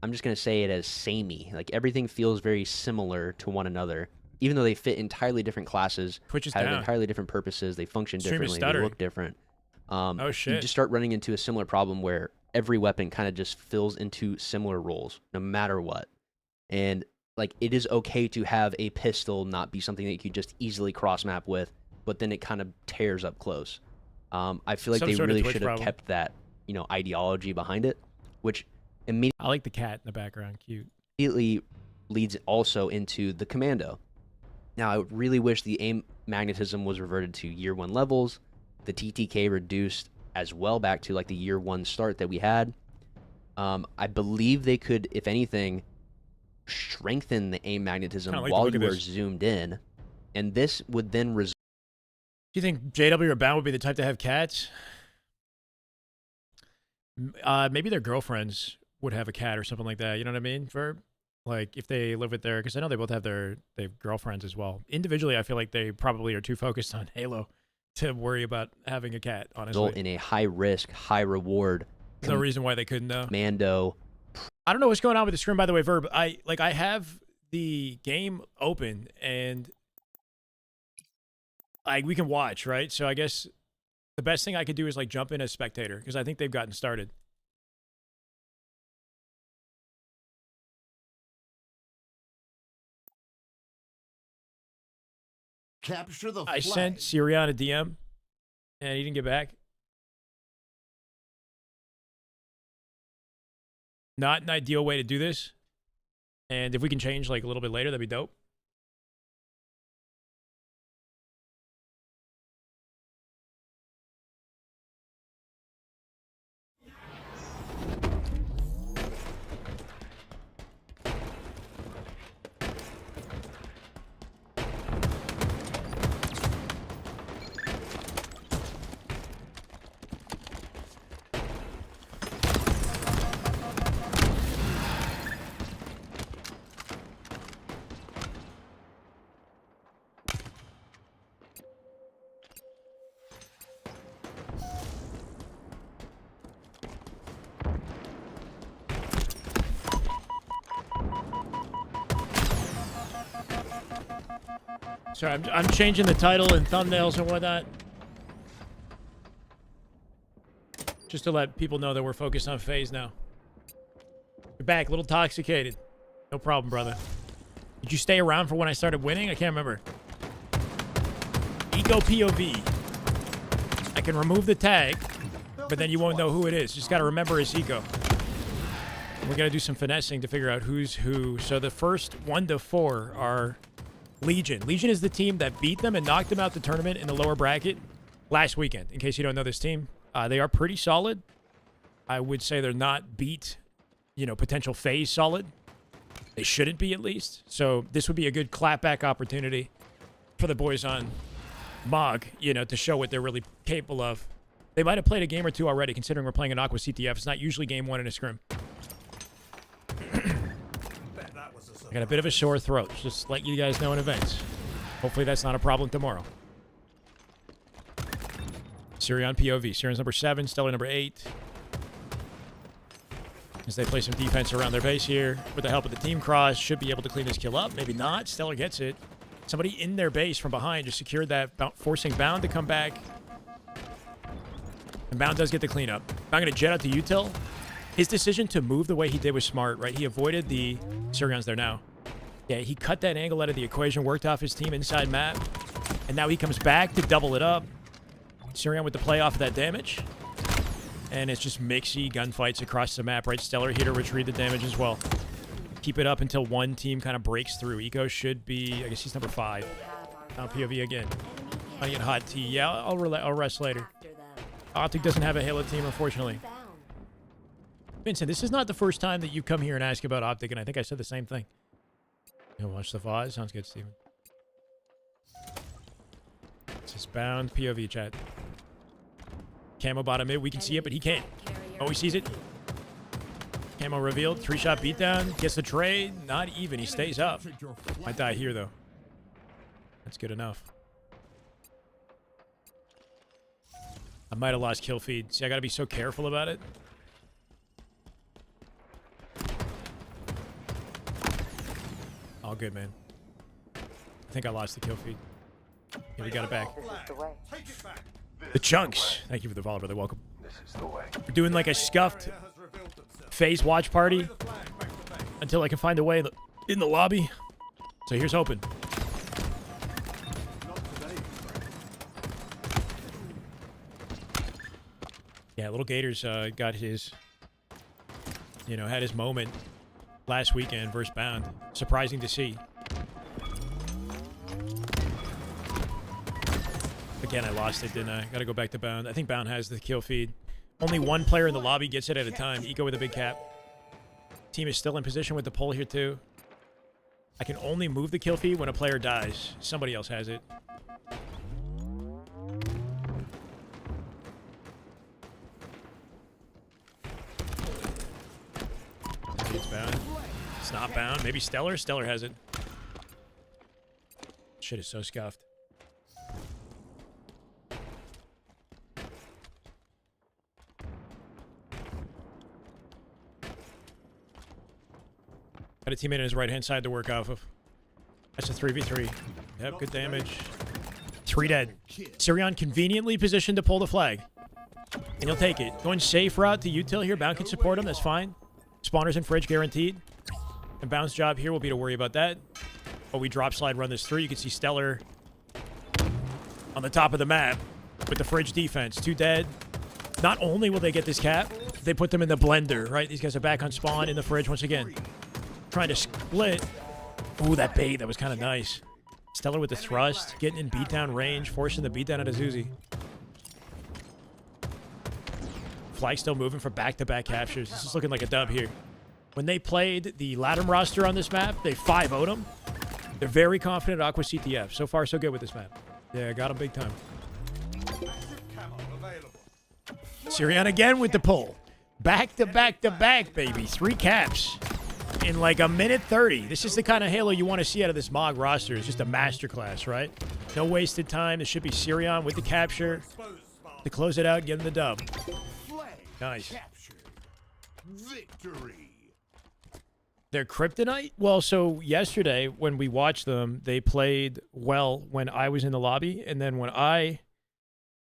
I'm just going to say it as samey. Like everything feels very similar to one another, even though they fit entirely different classes, Twitch is have down. entirely different purposes, they function Stream is differently, they stuttering. look different. Oh, You shit. just start running into a similar problem where every weapon kind of just fills into similar roles, no matter what. And like it is okay to have a pistol not be something that you could just easily cross map with, but then it kind of tears up close. I feel like Some they sort of really Twitch should have problem. kept that, ideology behind it, which immediately I like the cat in the background. Cute. leads also into the commando. Now, I really wish the aim magnetism was reverted to year 1 levels, the TTK reduced as well back to like the year 1 start that we had. I believe they could, if anything, strengthen the aim magnetism Kinda like the while look you of were this. zoomed in, and this would then result. Do you think JW or Bound would be the type to have cats? Maybe their girlfriends would have a cat or something like that. You know what I mean? For like if they live with their, because I know they both have they have girlfriends as well. Individually, I feel like they probably are too focused on Halo to worry about having a cat. result Honestly, in a high risk, high reward no reason why they couldn't though. commando. I don't know what's going on with the scrim, by the way, Verb. I have the game open and we can watch, right? So I guess the best thing I could do is like jump in as spectator because I think they've gotten started. Capture the I flag. sent Sirion a DM and he didn't get back. Not an ideal way to do this. And if we can change like a little bit later, that'd be dope. Sorry, I'm changing the title and thumbnails and whatnot. Just to let people know that we're focused on Faze now. You're back, a little intoxicated. No problem, brother. Did you stay around for when I started winning? I can't remember. Eco POV. I can remove the tag, but then you won't know who it is. Just gotta remember it's Eco. We're gonna do some finessing to figure out who's who. So the first 1 to 4 are Legion. Legion is the team that beat them and knocked them out the tournament in the lower bracket last weekend, in case you don't know this team. They are pretty solid. I would say they're not beat, potential Faze solid. They shouldn't be, at least. So this would be a good clapback opportunity for the boys on Mog, to show what they're really capable of. They might have played a game or two already, considering we're playing an Aqua CTF. It's not usually game 1 in a scrim. I got a bit of a sore throat. Just let you guys know in advance. Hopefully that's not a problem tomorrow. Sirion POV. Sirion's number 7, Stellar number 8. As they play some defense around their base here. With the help of the team cross, should be able to clean this kill up. Maybe not. Stellar gets it. Somebody in their base from behind just secured that, forcing Bound to come back. And Bound does get the cleanup. I'm going to jet out to Util. His decision to move the way he did was smart, right? He avoided the... Sirion's there now. Yeah, he cut that angle out of the equation, worked off his team inside map, and now he comes back to double it up. Sirion with the play off of that damage. And it's just mixy gunfights across the map, right? Stellar here to retrieve the damage as well. Keep it up until one team kind of breaks through. Eco should be... I guess he's number 5. Now POV again. I get hot tea. Yeah, I'll rest later. Optic doesn't have a Halo team, unfortunately. Vincent, this is not the first time that you come here and ask about Optic, and I think I said the same thing. You'll watch the VOD? Sounds good, Steven. This is Bound POV chat. Camo bottom mid, we can see it, but he can't. Oh, he sees it. Camo revealed. 3-shot beatdown. Gets the trade. Not even. He stays up. Might die here, though. That's good enough. I might have lost kill feed. See, I gotta be so careful about it. All good, man. I think I lost the kill feed. Yeah, we got it back. The Chunks. Thank you for the follow, brother. Welcome. We're doing like a scuffed Faze watch party until I can find a way in the lobby. So here's hoping. Yeah, Little Gators got his, had his moment last weekend versus Bound. Surprising to see. Again, I lost it, didn't I? Gotta go back to Bound. I think Bound has the kill feed. Only one player in the lobby gets it at a time. Eco with a big cap. Team is still in position with the pole here, too. I can only move the kill feed when a player dies. Somebody else has it. Maybe it's Bound. It's not Bound. Maybe Stellar? Stellar has it. Shit is so scuffed. Got a teammate on his right-hand side to work off of. That's a 3v3. Yep, good damage. 3 dead. Sirion conveniently positioned to pull the flag. And he'll take it. Going safe route to util here. Bound can support him. That's fine. Spawners in fridge guaranteed. And Bound's job here will be to worry about that. But we drop slide run this through. You can see Stellar on the top of the map with the fridge defense. 2 dead. Not only will they get this cap, they put them in the blender, right? These guys are back on spawn in the fridge once again. Trying to split. Ooh, that bait. That was kind of nice. Stellar with the thrust. Getting in beatdown range. Forcing the beatdown at Azuzi. Flag still moving for back-to-back captures. This is looking like a dub here. When they played the Latam roster on this map, they 5-0'd them. They're very confident at Aqua CTF. So far, so good with this map. Yeah, got them big time. Sirion again with the pull. Back-to-back-to-back, baby. 3 caps in like a minute 30. This is the kind of Halo you want to see out of this MOG roster. It's just a masterclass, right? No wasted time. This should be Sirion with the capture to close it out and get him the dub. Nice. Victory. They're Kryptonite? Well, so yesterday when we watched them, they played well when I was in the lobby. And then when I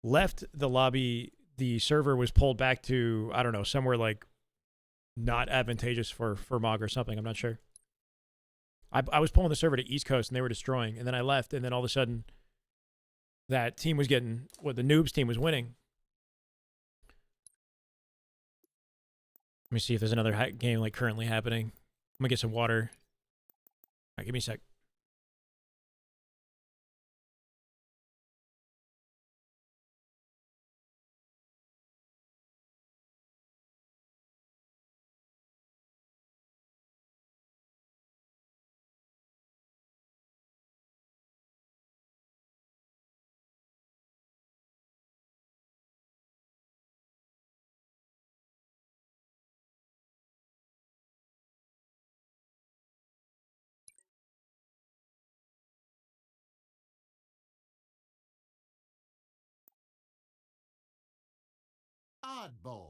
left the lobby, the server was pulled back to, I don't know, somewhere like not advantageous for MOG or something. I'm not sure. I was pulling the server to East Coast and they were destroying. And then I left. And then all of a sudden that team was getting, the noobs team was winning. Let me see if there's another game like currently happening. I'm gonna get some water. All right, give me a sec. Oddball.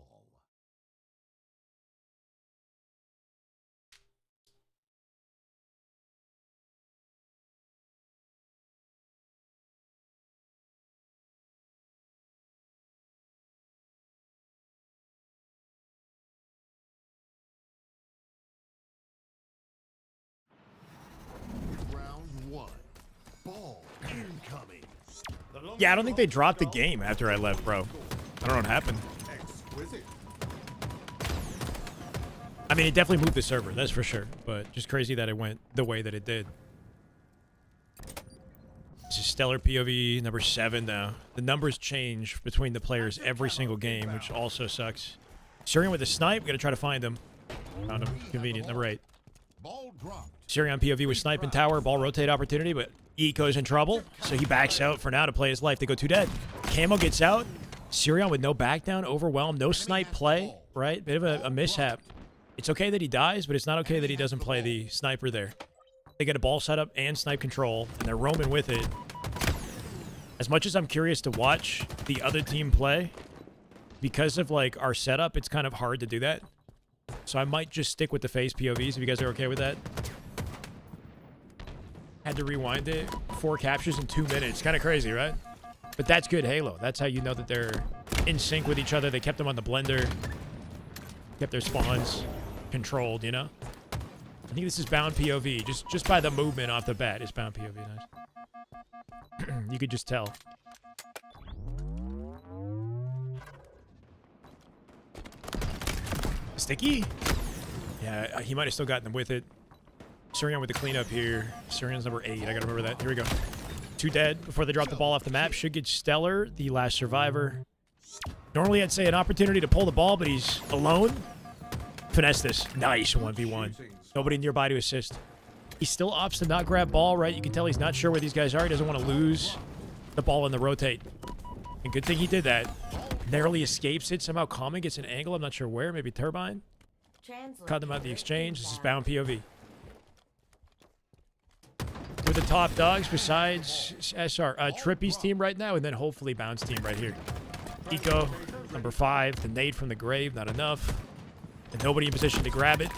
Round 1. Ball incoming. Yeah, I don't think they dropped the game after I left, bro. I don't know what happened. Exquisite. I mean, it definitely moved the server, that's for sure. But just crazy that it went the way that it did. This is Stellar POV number 7 now. The numbers change between the players every single game, which also sucks. Sirion with a snipe. We gotta try to find him. Found him. Convenient. Number 8. Ball dropped. Sirion POV with snipe and tower. Ball rotate opportunity, but Eco's in trouble. So he backs out for now to play his life. They go 2 dead. Camo gets out. Sirion with no back down. Overwhelmed. No snipe play. Right? Bit of a mishap. It's okay that he dies, but it's not okay that he doesn't play the sniper there. They get a ball setup and snipe control, and they're roaming with it. As much as I'm curious to watch the other team play, because of like our setup, it's kind of hard to do that. So I might just stick with the Faze POVs if you guys are okay with that. Had to rewind it. 4 captures in 2 minutes. Kind of crazy, right? But that's good Halo. That's how you know that they're in sync with each other. They kept them on the blender. Kept their spawns controlled, you know? I think this is bound POV. Just by the movement off the bat, it's bound POV. Nice. You could just tell. Sticky? Yeah, he might have still gotten them with it. Surion with the cleanup here. Surion's number 8. I gotta remember that. Here we go. 2 dead before they drop the ball off the map. Should get Stellar, the last survivor. Normally, I'd say an opportunity to pull the ball, but he's alone. Finesse this. Nice 1v1. Nobody nearby to assist. He still opts to not grab ball, right? You can tell he's not sure where these guys are. He doesn't want to lose the ball in the rotate. And good thing he did that. Narrowly escapes it. Somehow Common gets an angle. I'm not sure where. Maybe Turbine. Cut them out of the exchange. This is bound POV. With the top dogs besides SR. Trippy's team right now, and then hopefully Bound's team right here. Eco, number 5. The nade from the grave, not enough. And nobody in position to grab it.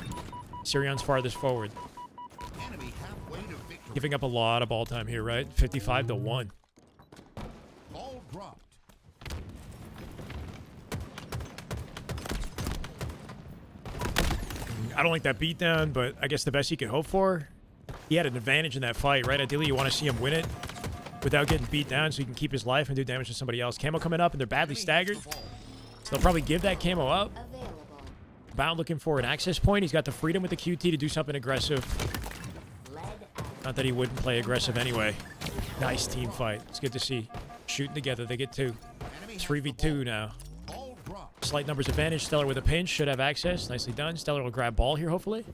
Sirion's farthest forward. Giving up a lot of ball time here, right? 55 to 1. Ball dropped. I don't like that beatdown, but I guess the best he could hope for. He had an advantage in that fight, right? Ideally, you want to see him win it without getting beat down so he can keep his life and do damage to somebody else. Camo coming up, and they're badly staggered. So they'll probably give that camo up. Bound looking for an access point. He's got the freedom with the QT to do something aggressive. Not that he wouldn't play aggressive anyway. Nice team fight. It's good to see. Shooting together. They get 2. 3v2 now. Slight numbers advantage. Stellar with a pinch. Should have access. Nicely done. Stellar will grab ball here, hopefully.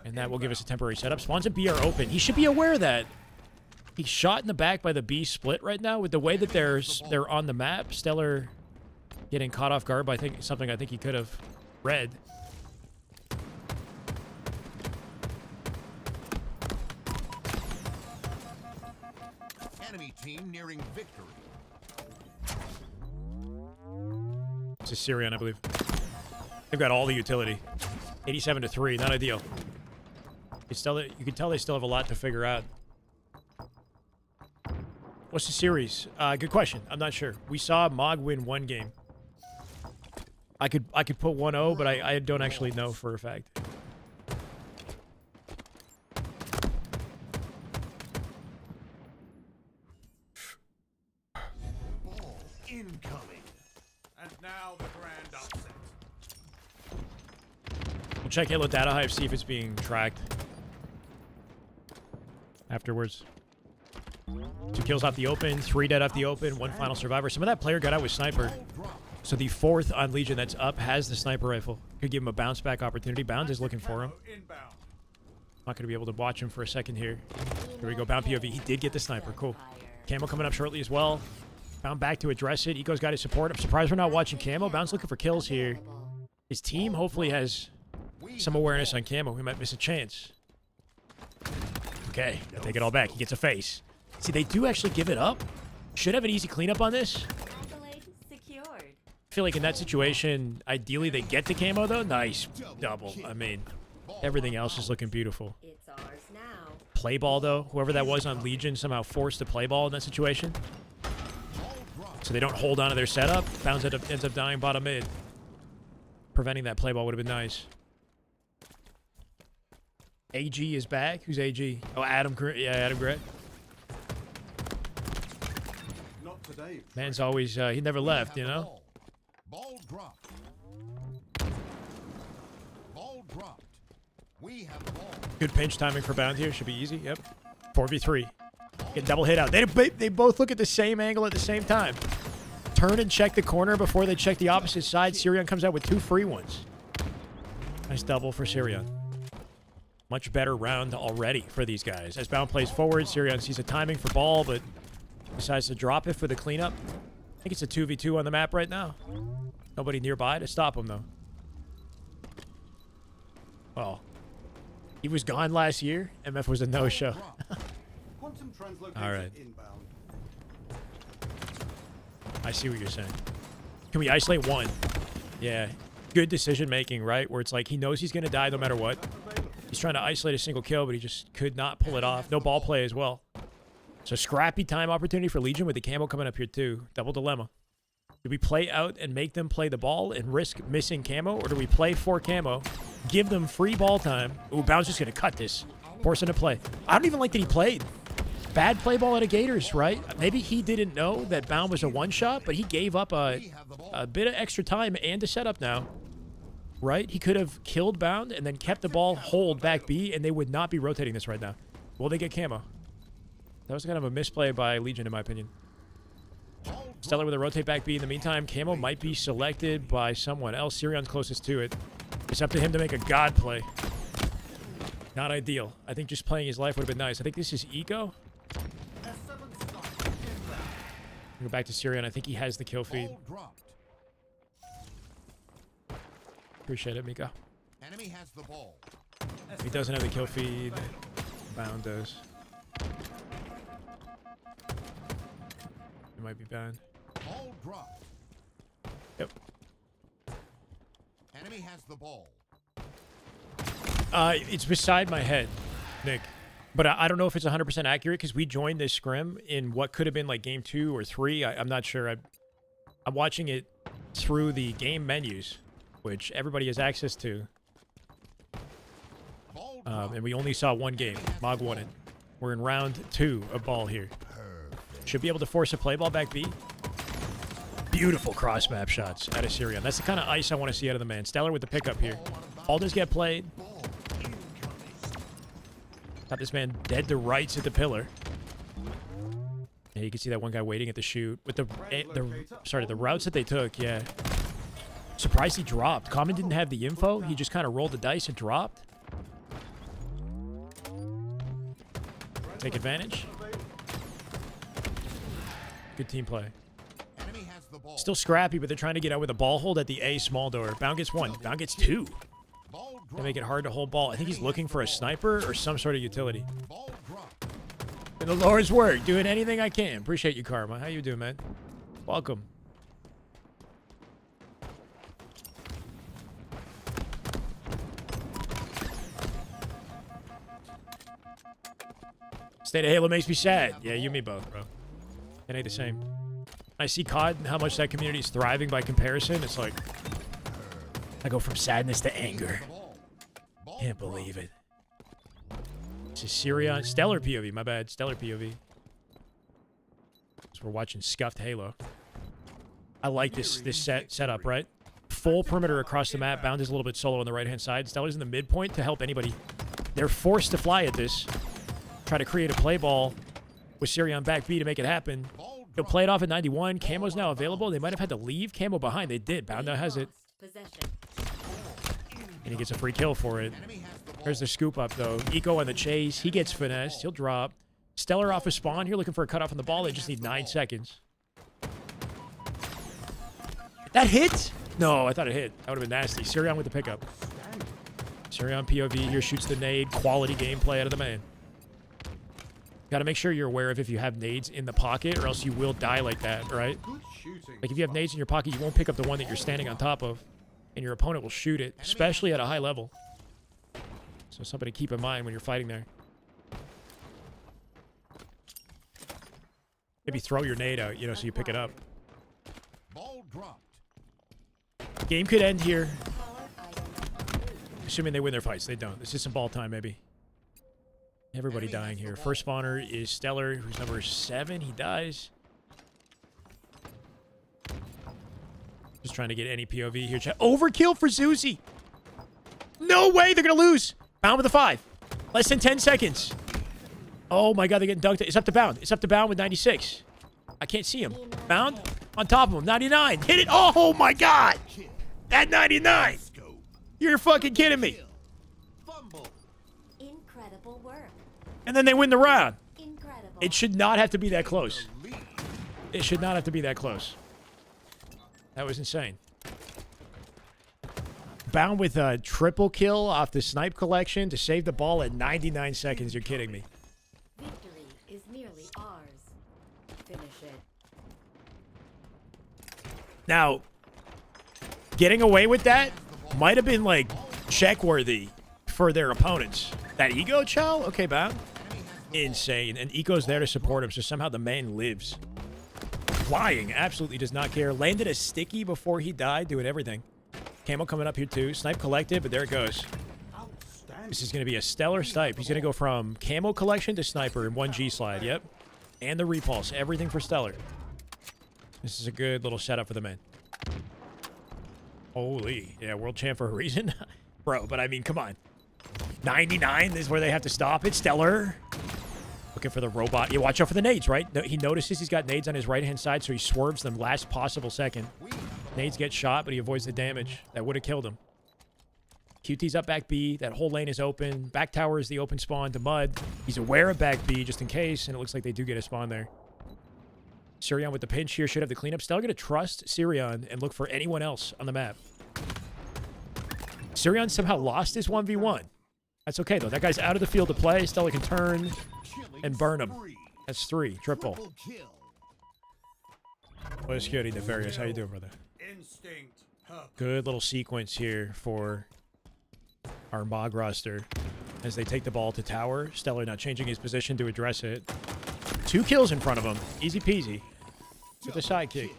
And that will give us a temporary setup. Spawns and B are open. He should be aware of that. He's shot in the back by the B split right now. With the way that they're on the map, Stellar getting caught off guard by something I think he could have read. Enemy team nearing victory. It's a Sirion, I believe. They've got all the utility. 87 to 3, not ideal. You can tell they still have a lot to figure out. What's the series? Good question. I'm not sure. We saw Mog win 1 game. I could put 1-0, but I don't actually know for a fact. Ball incoming. And now the grand upset. We'll check Halo Data Hive, see if it's being tracked afterwards. 2 kills off the open, 3 dead off the open, 1 final survivor. Some of that player got out with sniper. So the 4th on Legion that's up has the sniper rifle. Could give him a bounce back opportunity. Bound is looking for him. Not going to be able to watch him for a second here. Here we go, Bound POV. He did get the sniper. Cool. Camo coming up shortly as well. Bound back to address it. Eco's got his support. I'm surprised we're not watching Camo. Bound's looking for kills here. His team hopefully has some awareness on Camo. We might miss a chance. Okay, take it all back. He gets a face. See, they do actually give it up. Should have an easy cleanup on this. I feel like in that situation, ideally they get the camo though. Nice double. I mean, everything else is looking beautiful. It's ours now. Play ball though. Whoever that was on Legion somehow forced to play ball in that situation. So they don't hold on to their setup. Bounds ends up dying bottom mid. Preventing that play ball would have been nice. AG is back. Who's AG? Oh, Adam. Yeah, Adam Gray. Not today. Man's always, he never left, you know? Ball dropped. Ball dropped. We have ball. Good pinch timing for Bound here. Should be easy. Yep. 4v3. Get double hit out. They both look at the same angle at the same time. Turn and check the corner before they check the opposite side. Sirion comes out with 2 free ones. Nice double for Sirion. Much better round already for these guys. As Bound plays forward, Sirion sees a timing for ball, but decides to drop it for the cleanup. I think it's a 2v2 on the map right now. Nobody nearby to stop him, though. Well, he was gone last year. MF was a no-show. Quantum translocation All right. inbound. I see what you're saying. Can we isolate one? Yeah. Good decision making, right? Where it's like he knows he's going to die no matter what. He's trying to isolate a single kill, but he just could not pull it off. No ball play as well. So scrappy time opportunity for Legion with the camo coming up here too. Double dilemma. Do we play out and make them play the ball and risk missing camo? Or do we play for camo, give them free ball time? Ooh, Bound's just going to cut this. Force him to play. I don't even like that he played. Bad play ball out of Gators, right? Maybe he didn't know that Bound was a one-shot, but he gave up a bit of extra time and a setup now. Right? He could have killed Bound and then kept the ball, hold back B, and they would not be rotating this right now. Will they get camo? That was kind of a misplay by Legion, in my opinion. Stellar with a rotate back B. In the meantime, camo might be selected by someone else. Sirion's closest to it. It's up to him to make a god play. Not ideal. I think just playing his life would have been nice. I think this is Eco. Go back to Sirion. I think he has the kill feed. Appreciate it, Miko. Enemy has the ball. He doesn't have the kill feed. Bound does. It might be Bound. Ball dropped. Yep. Enemy has the ball. It's beside my head, Nick. But I don't know if it's 100% accurate because we joined this scrim in what could have been like game 2 or 3. I'm not sure. I'm watching it through the game menus, which everybody has access to. And we only saw one game. Mog won it. We're in round 2 of ball here. Should be able to force a play ball back B. Beautiful cross map shots out of Sirion. That's the kind of ice I want to see out of the man. Stellar with the pickup here. Ball does get played. Got this man dead to rights at the pillar. Yeah, you can see that one guy waiting at the shoot with the routes that they took. Yeah. Surprised he dropped. Common didn't have the info. He just kind of rolled the dice and dropped. Take advantage. Good team play. Still scrappy, but they're trying to get out with a ball hold at the A small door. Bound gets 1. Bound gets 2. They make it hard to hold ball. I think he's looking for a sniper or some sort of utility. In the Lord's work, doing anything I can. Appreciate you, Karma. How you doing, man? Welcome. State of Halo makes me sad. Yeah, you and me both, bro. It ain't the same. I see COD and how much that community is thriving by comparison. It's like, I go from sadness to anger. Can't believe it. This is Sirion. Stellar POV, my bad. Stellar POV. So we're watching scuffed Halo. I like this setup, right? Full perimeter across the map. Bound is a little bit solo on the right-hand side. Stellar's in the midpoint to help anybody. They're forced to fly at this. Try to create a play ball with Sirion back B to make it happen. He'll play it off at 91. Camo's now available. They might have had to leave Camo behind. They did. Bound now has it. And he gets a free kill for it. There's the scoop up, though. Eco on the chase. He gets finessed. He'll drop. Stellar off a spawn here looking for a cutoff on the ball. They just need 9 seconds. That hit? No, I thought it hit. That would have been nasty. Sirion with the pickup. Sirion POV here shoots the nade. Quality gameplay out of the man. Got to make sure you're aware of if you have nades in the pocket or else you will die like that, right? Like if you have nades in your pocket, you won't pick up the one that you're standing on top of. And your opponent will shoot it, especially at a high level. So something to keep in mind when you're fighting there. Maybe throw your nade out, you know, so you pick it up. Ball dropped. Game could end here. Assuming they win their fights. They don't. This is some ball time, maybe. Everybody dying here. First spawner is Stellar, who's number 7. He dies. Just trying to get any POV here. Overkill for Zuzi. No way. They're going to lose. Bound with a 5. Less than 10 seconds. Oh, my God. They're getting dunked. It's up to Bound. It's up to Bound with 96. I can't see him. Bound on top of him. 99. Hit it. Oh, my God. At 99. You're fucking kidding me. Incredible work. And then they win the round. Incredible. It should not have to be that close. It should not have to be that close. That was insane. Bound with a triple kill off the snipe collection to save the ball at 99 seconds. You're kidding me. Victory is nearly ours. Finish it. Now, getting away with that might have been like check worthy for their opponents. That Eco Chow? Okay, Bound. Insane. And Eco's there to support him, so somehow the man lives. Flying, absolutely does not care. Landed a sticky before he died, doing everything. Camo coming up here too. Snipe collected, but there it goes. This is going to be a stellar snipe. He's going to go from camo collection to sniper in 1G slide. Yep. And the repulse. Everything for stellar. This is a good little setup for the man. Holy. Yeah, world champ for a reason. Bro, but I mean, come on. 99 is where they have to stop it. Stellar. Looking for the robot. Yeah, watch out for the nades, right? He notices he's got nades on his right-hand side, so he swerves them last possible second. Nades get shot, but he avoids the damage. That would have killed him. QT's up back B. That whole lane is open. Back tower is the open spawn to Mud. He's aware of back B just in case, and it looks like they do get a spawn there. Sirion with the pinch here should have the cleanup. Still going to trust Sirion and look for anyone else on the map. Sirion somehow lost his 1v1. That's okay, though. That guy's out of the field to play. Stella can turn and burn him. That's 3. Triple. What is good, Nefarious? How you doing, brother? Instinct. Good little sequence here for our Mog roster as they take the ball to tower. Stellar not changing his position to address it. 2 kills in front of him. Easy peasy. With the sidekick.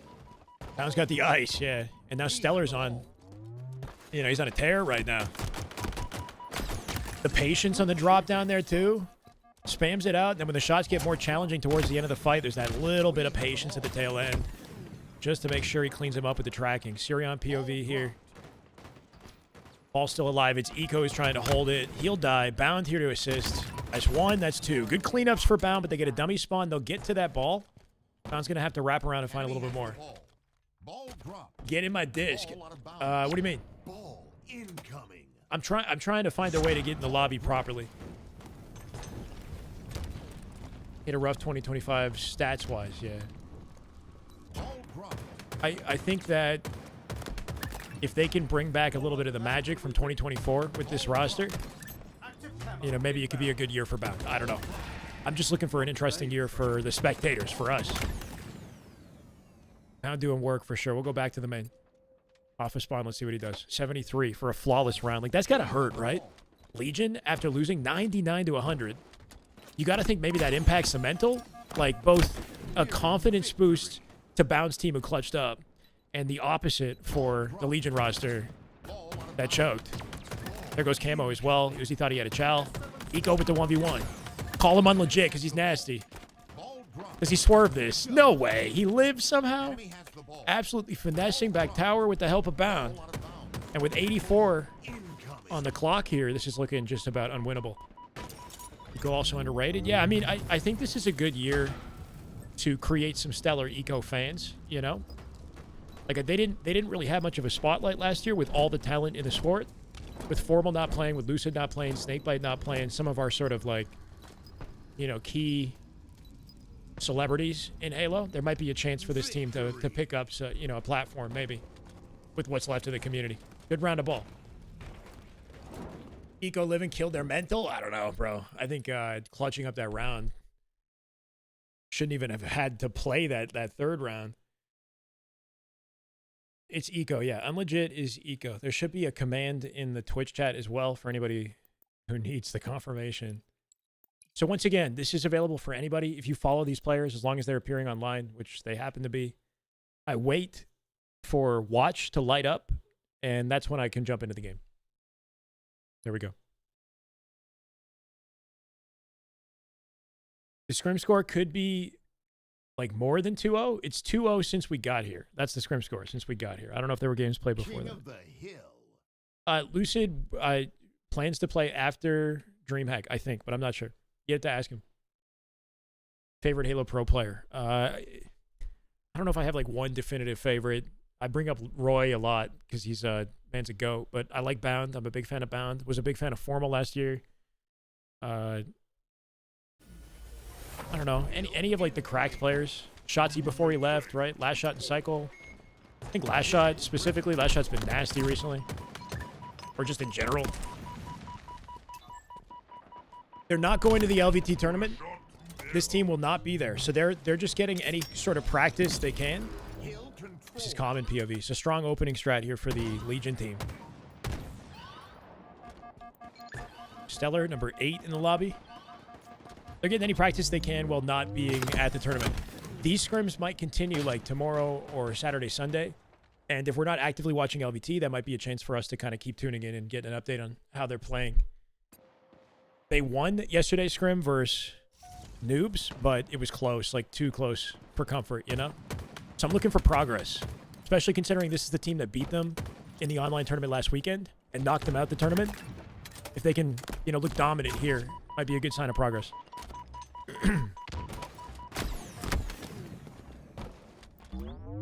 Now he's got the ice, yeah. And now Stellar's on... You know, he's on a tear right now. The patience on the drop down there, too. Spams it out. Then when the shots get more challenging towards the end of the fight, there's that little bit of patience at the tail end. Just to make sure he cleans him up with the tracking. Sirion POV here. Ball's still alive. It's Eco who's trying to hold it. He'll die. Bound here to assist. That's 1. That's 2. Good cleanups for Bound, but they get a dummy spawn. They'll get to that ball. Bound's going to have to wrap around and find a little bit more. Get in my disc. What do you mean? Ball incoming. I'm trying to find a way to get in the lobby properly. Hit a rough 2025 stats-wise, yeah. I think that if they can bring back a little bit of the magic from 2024 with this roster, you know, maybe it could be a good year for Bound. I don't know. I'm just looking for an interesting year for the spectators, for us. Bound doing work for sure. We'll go back to the main. Off a spawn, let's see what he does. 73 for a flawless round. Like, that's got to hurt, right? Legion, after losing 99 to 100, you got to think maybe that impacts the mental. Like, both a confidence boost to Bound's team who clutched up, and the opposite for the Legion roster that choked. There goes Camo as well. He thought he had a chow. Eco with the 1v1. Call him unlegit because he's nasty. Does he swerve this? No way. He lives somehow? Absolutely finessing back tower with the help of Bound. And with 84 on the clock here, this is looking just about unwinnable. Eco also underrated. Yeah, I mean, I think this is a good year to create some stellar Eco fans, you know? Like, they didn't really have much of a spotlight last year with all the talent in the sport. With Formal not playing, with Lucid not playing, Snakebite not playing, some of our sort of, like, you know, key celebrities in Halo. There might be a chance for this team to pick up, you know, a platform, maybe, with what's left of the community. Good round of ball. Eco Living killed their mental? I don't know, bro. I think clutching up that round shouldn't even have had to play that third round. It's Eco, yeah. Unlegit is Eco. There should be a command in the Twitch chat as well for anybody who needs the confirmation. So once again, this is available for anybody. If you follow these players, as long as they're appearing online, which they happen to be, I wait for watch to light up, and that's when I can jump into the game. There we go. The scrim score could be like more than 2-0. It's 2-0 since we got here. That's the scrim score since we got here. I don't know if there were games played before that. Lucid plans to play after DreamHack, I think, but I'm not sure. You have to ask him. Favorite Halo Pro player? I don't know if I have like one definitive favorite. I bring up Roy a lot because he's man's a goat, but I like Bound. I'm a big fan of Bound. Was a big fan of Formal last year. I don't know. Any of like the cracked players. Shotsy before he left, right? Last Shot and Cycle. I think Last Shot specifically. Last Shot's been nasty recently. or just in general. They're not going to the LVT tournament. This team will not be there, so they're just getting any sort of practice they can. This is common POV. So strong opening strat here for the Legion team. Stellar, number 8 in the lobby. They're getting any practice they can while not being at the tournament. These scrims might continue like tomorrow or Saturday, Sunday. And if we're not actively watching LVT, that might be a chance for us to kind of keep tuning in and get an update on how they're playing. They won yesterday's scrim versus noobs, but it was close, like too close for comfort, you know? So I'm looking for progress, especially considering this is the team that beat them in the online tournament last weekend and knocked them out the tournament. If they can, you know, look dominant here, might be a good sign of progress.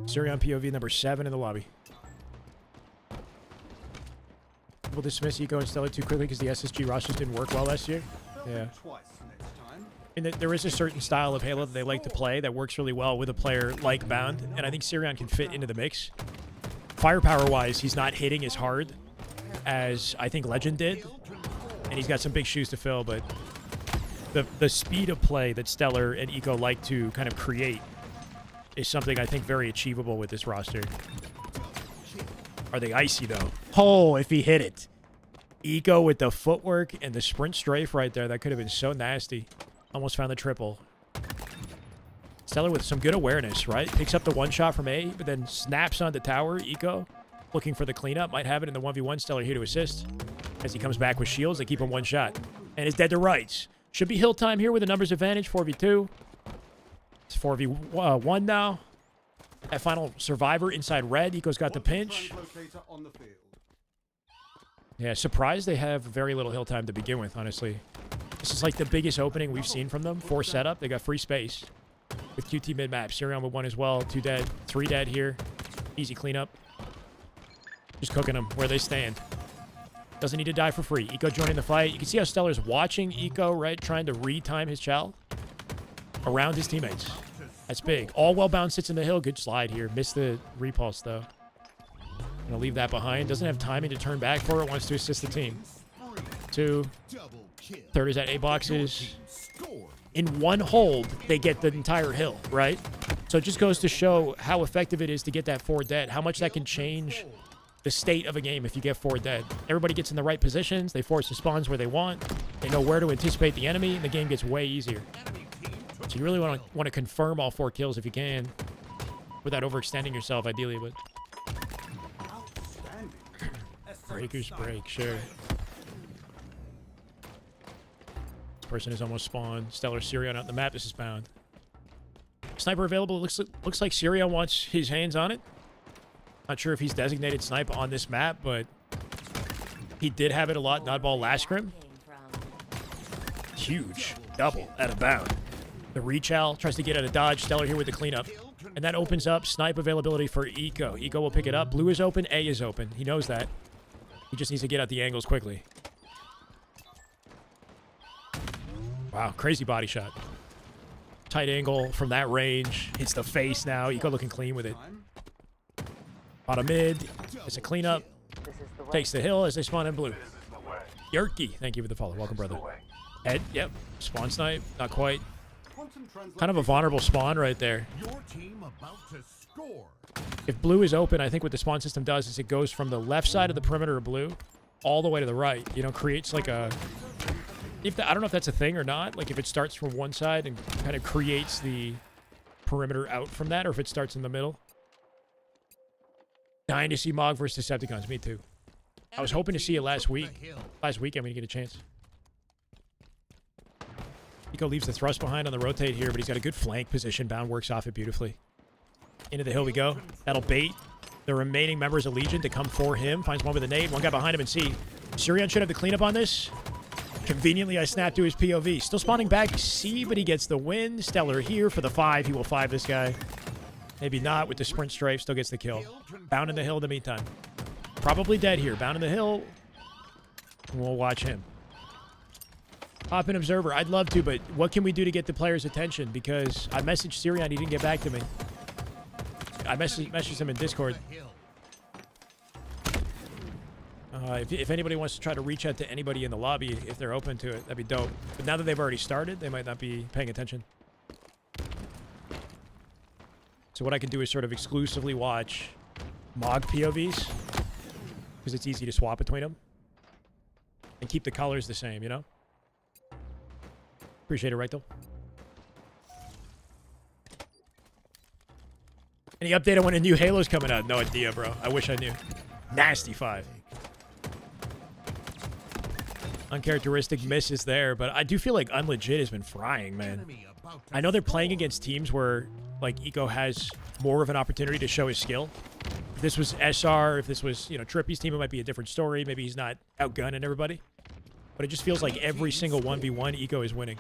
Sirion POV number 7 in the lobby. We'll dismiss Eco and Stellar too quickly because the SSG rosters didn't work well last year. Yeah. And there is a certain style of Halo that they like to play that works really well with a player like Bound, and I think Sirion can fit into the mix. Firepower-wise, he's not hitting as hard as I think Legend did, and he's got some big shoes to fill, but the speed of play that Stellar and Eco like to kind of create is something I think very achievable with this roster. Are they icy, though? Oh, if he hit it. Eco with the footwork and the sprint strafe right there. That could have been so nasty. Almost found the triple. Stellar with some good awareness, right? Picks up the one shot from A, but then snaps on the tower. Eco looking for the cleanup. Might have it in the 1v1. Stellar here to assist. As he comes back with shields, they keep him one shot. And is dead to rights. Should be hill time here with a numbers advantage. 4v2. It's 4v1 now. That final survivor inside red. Eco's got the pinch. Yeah, surprised they have very little hill time to begin with, honestly. This is like the biggest opening we've seen from them. 4 setup. They got free space with QT mid-map. Sirion with 1 as well. 2 dead. 3 dead here. Easy cleanup. Just cooking them where they stand. Doesn't need to die for free. Eco joining the fight. You can see how Stellar's watching Eco, right? Trying to retime his chow around his teammates. That's big. All well-bound sits in the hill. Good slide here. Missed the repulse, though. Gonna leave that behind. Doesn't have timing to turn back for it. Wants to assist the team. 2. Third is at A boxes. In one hold, they get the entire hill, right? So it just goes to show how effective it is to get that 4 dead. How much that can change the state of a game if you get 4 dead. Everybody gets in the right positions. They force the spawns where they want. They know where to anticipate the enemy, and the game gets way easier. So you really want to confirm all 4 kills if you can, without overextending yourself, ideally. But breakers break, sure. This person is almost spawned. Stellar Sirion out on the map. This is Bound. Sniper available. Looks like Sirion wants his hands on it. Not sure if he's designated snipe on this map, but he did have it a lot. Nodball last scrim. Huge double out of Bound. The reach out, tries to get out of dodge. Stellar here with the cleanup. And that opens up snipe availability for Eco. Eco will pick it up. Blue is open. A is open. He knows that. He just needs to get out the angles quickly. Wow, crazy body shot. Tight angle from that range. Hits the face now. Eco looking clean with it. Bottom mid. It's a cleanup. Takes the hill as they spawn in blue. Yerky, thank you for the follow. Welcome, brother. Ed, yep. Spawn snipe. Not quite. Kind of a vulnerable spawn right there. If blue is open, I think what the spawn system does is it goes from the left side of the perimeter of blue all the way to the right. You know, creates like a... I don't know if that's a thing or not. Like if it starts from one side and kind of creates the perimeter out from that, or if it starts in the middle. Dying to see Mog versus Decepticons. Me too. I was hoping to see it last weekend when you get a chance. Eco leaves the thrust behind on the rotate here, but he's got a good flank position. Bound works off it beautifully. Into the hill we go. That'll bait the remaining members of Legion to come for him. Finds one with a nade. One guy behind him in C. Sirion should have the cleanup on this. Conveniently, I snapped to his POV. Still spawning back C, but he gets the win. Stellar here for the 5. He will 5 this guy. Maybe not with the sprint strafe. Still gets the kill. Bound in the hill in the meantime. Probably dead here. Bound in the hill. We'll watch him. Hop in Observer. I'd love to, but what can we do to get the player's attention? Because I messaged Sirion. He didn't get back to me. I messaged him in Discord. If anybody wants to try to reach out to anybody in the lobby, if they're open to it, that'd be dope. But now that they've already started, they might not be paying attention. So what I can do is sort of exclusively watch Mog POVs, because it's easy to swap between them. And keep the colors the same, you know? Appreciate it, right, though? Any update on when a new Halo's coming out? No idea, bro. I wish I knew. Nasty 5. Uncharacteristic misses there, but I do feel like Unlegit has been frying, man. I know they're playing against teams where, like, Eco has more of an opportunity to show his skill. If this was SR, if this was, you know, Trippy's team, it might be a different story. Maybe he's not outgunning everybody. But it just feels like every single 1v1, Eco is winning.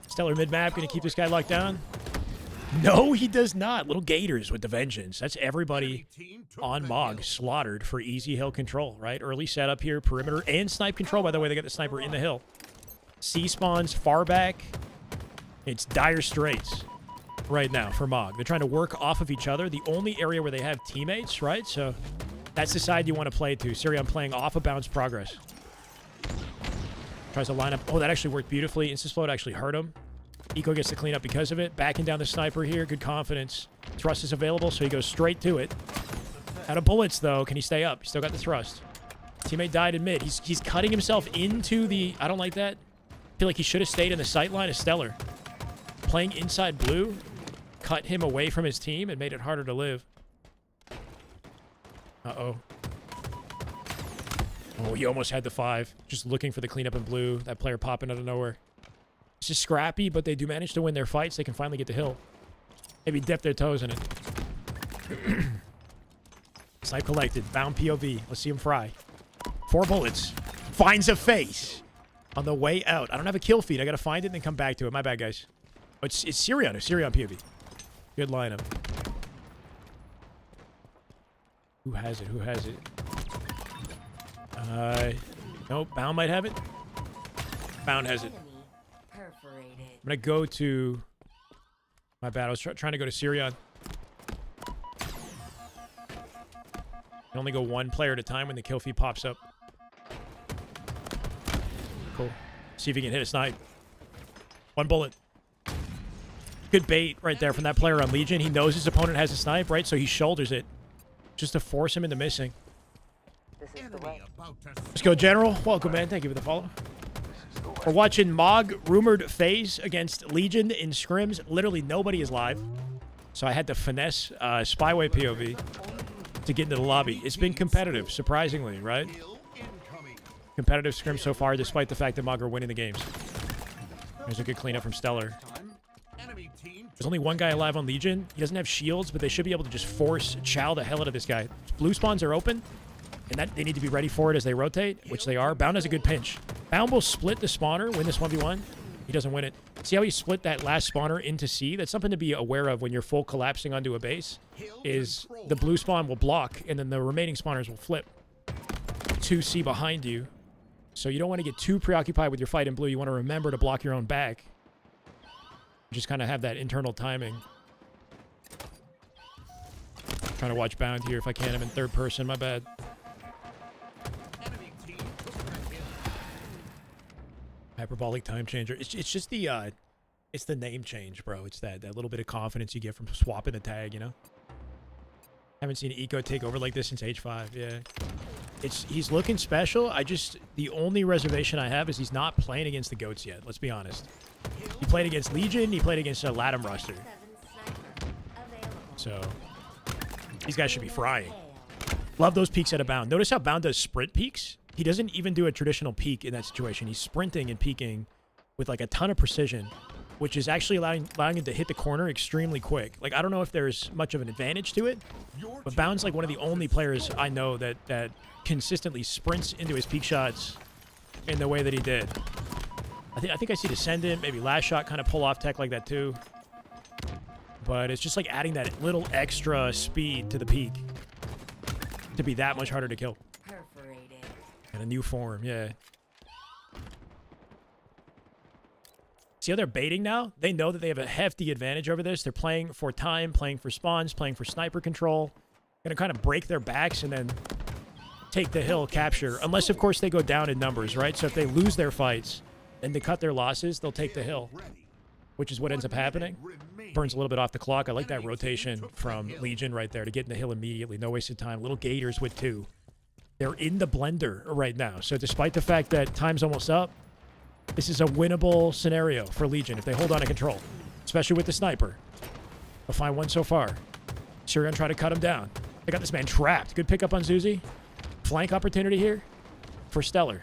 Stellar mid-map, gonna keep this guy locked down? No, he does not. Little Gators with the vengeance. That's everybody on Mog slaughtered for easy hill control, right? Early setup here, perimeter, and snipe control. By the way, they got the sniper in the hill. C spawns far back. It's dire straits right now for Mog. They're trying to work off of each other. The only area where they have teammates, right? So that's the side you want to play to. Sirion playing off of bounds progress. Tries to line up. Oh, that actually worked beautifully. Instafloat actually hurt him. Eco gets to clean up because of it. Backing down the sniper here. Good confidence. Thrust is available, so he goes straight to it. Out of bullets, though. Can he stay up? He's still got the thrust. Teammate died in mid. He's cutting himself into the... I don't like that. I feel like he should have stayed in the sight line of Stellar. Playing inside blue cut him away from his team and made it harder to live. Uh-oh. Oh, he almost had the 5. Just looking for the cleanup in blue. That player popping out of nowhere. It's just scrappy, but they do manage to win their fights. They can finally get the hill. Maybe dip their toes in it. Snipe collected. Bound POV. Let's see him fry. 4 bullets. Finds a face on the way out. I don't have a kill feed. I gotta find it and then come back to it. My bad, guys. Oh, it's Sirion. It's Sirion POV. Good lineup. Who has it? Who has it? Nope. Bound might have it. Bound has it. I'm gonna go to... My bad. I was trying to go to Sirion. You only go one player at a time when the kill feed pops up. Cool. See if he can hit a snipe. 1 bullet. Good bait right there from that player on Legion. He knows his opponent has a snipe, right? So he shoulders it just to force him into missing. Let's go, General. Welcome, man. Thank you for the follow. We're watching Mog rumored Faze against Legion in scrims. Literally nobody is live. So I had to finesse Spyway POV to get into the lobby. It's been competitive, surprisingly, right? Competitive scrim so far, despite the fact that Mog are winning the games. There's a good cleanup from Stellar. There's only one guy alive on Legion. He doesn't have shields, but they should be able to just force chow the hell out of this guy. Blue spawns are open, and that they need to be ready for it as they rotate, which they are. Bound has a good pinch. Bound will split the spawner, win this 1v1. He doesn't win it. See how he split that last spawner into C? That's something to be aware of when you're full collapsing onto a base, is the blue spawn will block, and then the remaining spawners will flip to C behind you. So you don't want to get too preoccupied with your fight in blue. You want to remember to block your own back. Just kind of have that internal timing. Trying to watch Bound here if I can. I'm in third person. My bad. Hyperbolic time changer. It's just the it's the name change, bro. It's that little bit of confidence you get from swapping the tag, you know. Haven't seen Eco take over like this since H5. Yeah. He's looking special. The only reservation I have is he's not playing against the GOATs yet. Let's be honest. He played against Legion. He played against a Latam roster. So these guys should be frying. Love those peeks out of Bound. Notice how Bound does sprint peeks. He doesn't even do a traditional peek in that situation. He's sprinting and peeking with like a ton of precision, which is actually allowing him to hit the corner extremely quick. Like, I don't know if there's much of an advantage to it, but Bound's like one of the only players I know that consistently sprints into his peek shots in the way that he did. I think I see Descendant, maybe Last Shot kind of pull off tech like that too. But it's just like adding that little extra speed to the peak to be that much harder to kill. And a new form, yeah. See how they're baiting now? They know that they have a hefty advantage over this. They're playing for time, playing for spawns, playing for sniper control. Gonna kind of break their backs and then take the hill capture. Unless, of course, they go down in numbers, right? So if they lose their fights and they cut their losses, they'll take the hill, which is what ends up happening. Burns a little bit off the clock. I like that rotation from Legion right there to get in the hill immediately. No wasted time. Little Gators with 2. They're in the blender right now. So despite the fact that time's almost up, this is a winnable scenario for Legion if they hold on to control, especially with the sniper. They'll find one so far. Sirion try to cut him down. They got this man trapped. Good pickup on Zuzi. Flank opportunity here for Stellar.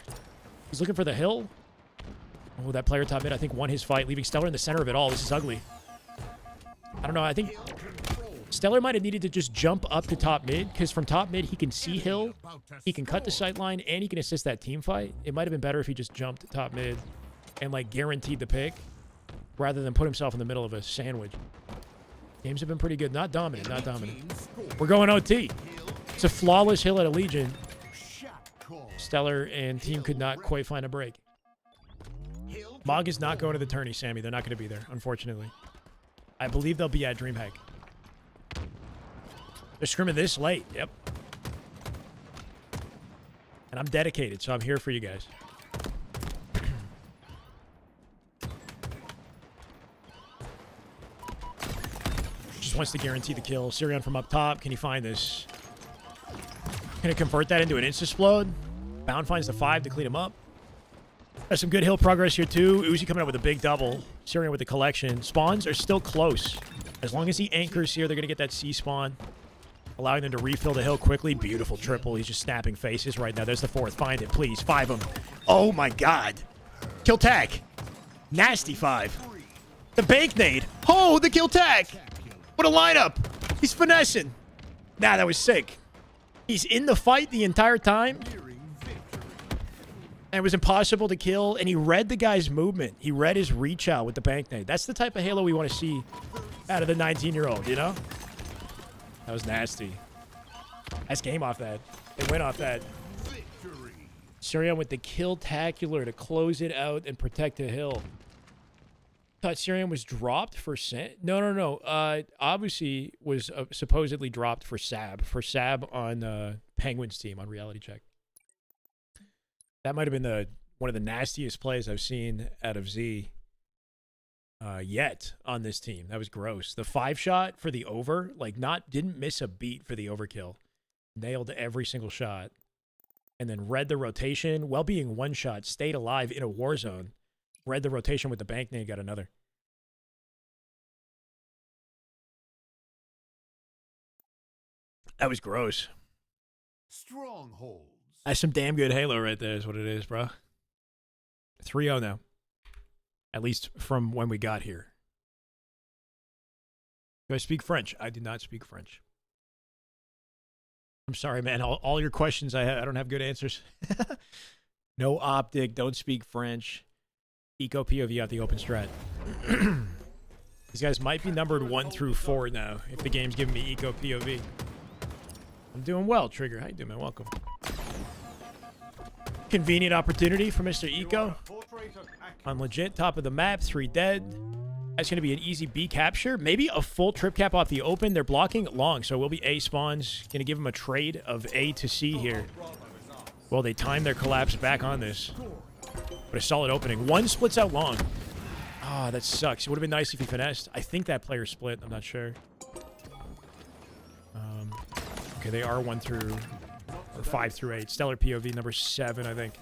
He's looking for the hill. Oh, that player top mid, I think, won his fight, leaving Stellar in the center of it all. This is ugly. I don't know. I think Stellar might have needed to just jump up to top mid, because from top mid, he can see hill, he can cut the sight line, and he can assist that team fight. It might have been better if he just jumped to top mid and, like, guaranteed the pick, rather than put himself in the middle of a sandwich. Games have been pretty good. Not dominant, not dominant. We're going OT. It's a flawless hill at a Legion. Stellar and team could not quite find a break. Mog is not going to the tourney, Sammy. They're not going to be there, unfortunately. I believe they'll be at DreamHack. They're scrimming this late. Yep. And I'm dedicated, so I'm here for you guys. Just wants to guarantee the kill. Sirion from up top. Can he find this? Can he convert that into an insta-splode? Bound finds the 5 to clean him up. There's some good hill progress here, too. Uzi coming out with a big double. Sirion with the collection. Spawns are still close. As long as he anchors here, they're going to get that C spawn, allowing them to refill the hill quickly. Beautiful triple. He's just snapping faces right now. There's the 4th. Find it, please. 5 them. Oh, my God. Kill tag. Nasty 5. The bank nade. Oh, the kill tag. What a lineup. He's finessing. Nah, that was sick. He's in the fight the entire time. And it was impossible to kill, and he read the guy's movement. He read his reach out with the bank nade. That's the type of Halo we want to see out of the 19-year-old, you know? That was nasty. Nice game off that. They went off that. Sirion with the kill-tacular to close it out and protect the hill. Thought Sirion was dropped for No. Obviously was supposedly dropped for Sab. For Sab on Penguin's team on Reality Check. That might have been one of the nastiest plays I've seen out of Z yet on this team. That was gross. The 5-shot for the over, like, didn't miss a beat for the overkill. Nailed every single shot. And then read the rotation. While being 1-shot, stayed alive in a war zone. Read the rotation with the bank nade, got another. That was gross. Strongholds. That's some damn good Halo right there is what it is, bro. 3-0 now. At least from when we got here. Do I speak French? I do not speak French. I'm sorry, man. All your questions, I don't have good answers. No optic. Don't speak French. Eco POV out the open strat. These guys might be numbered 1 through 4 now if the game's giving me Eco POV. I'm doing well, Trigger. How you doing, man? Welcome. Convenient opportunity for Mr. Eco. On legit, top of the map, 3 dead. That's going to be an easy B capture. Maybe a full trip cap off the open. They're blocking long, so it will be A spawns. Going to give them a trade of A to C here. Well, they time their collapse back on this. But a solid opening. 1 splits out long. Ah, oh, that sucks. It would have been nice if he finessed. I think that player split. I'm not sure. Okay, they are 1 through... or 5 through 8. Stellar POV number 7, I think.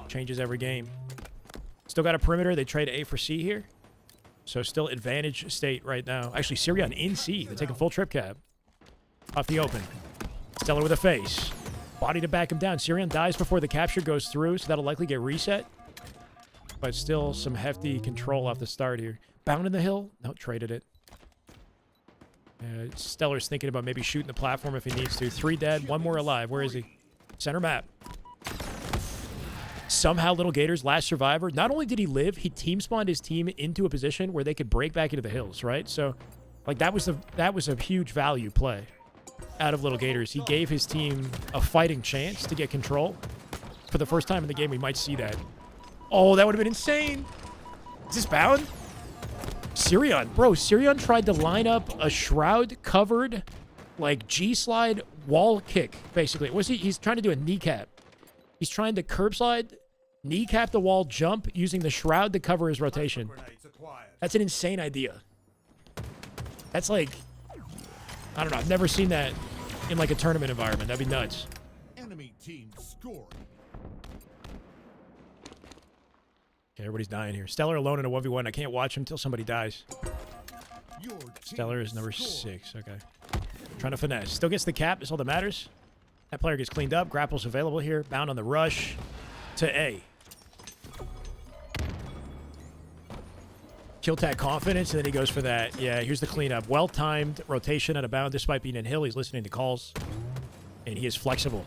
Changes every game. Still got a perimeter. They trade A for C here. So still advantage state right now. Actually, Sirion in C. They're taking full trip cap. Off the open. Stellar with a face. Body to back him down. Sirion dies before the capture goes through, so that'll likely get reset. But still some hefty control off the start here. Bound in the hill. No, traded it. Stellar's thinking about maybe shooting the platform if he needs to. 3 dead, 1 more alive. Where is he? Center map. Somehow Little Gators, last survivor. Not only did he live, he team spawned his team into a position where they could break back into the hills, right? So, like, that was a huge value play out of Little Gators. He gave his team a fighting chance to get control. For the first time in the game, we might see that. Oh, that would have been insane. Is this bound? Sirion. Bro, Sirion tried to line up a shroud-covered, like, G-slide wall kick, basically. He's trying to do a kneecap. He's trying to curb slide, kneecap the wall, jump, using the shroud to cover his rotation. That's an insane idea. That's like, I don't know. I've never seen that in, like, a tournament environment. That'd be nuts. Enemy team scoring. Okay, everybody's dying here. Stellar alone in a 1v1. I can't watch him until somebody dies. Your team Stellar is number scored. 6. Okay. Trying to finesse. Still gets the cap. That's all that matters. That player gets cleaned up. Grapple's available here. Bound on the rush to A. Kill tag confidence, and then he goes for that. Yeah, here's the cleanup. Well-timed rotation at a bound. Despite being in hill, he's listening to calls. And he is flexible.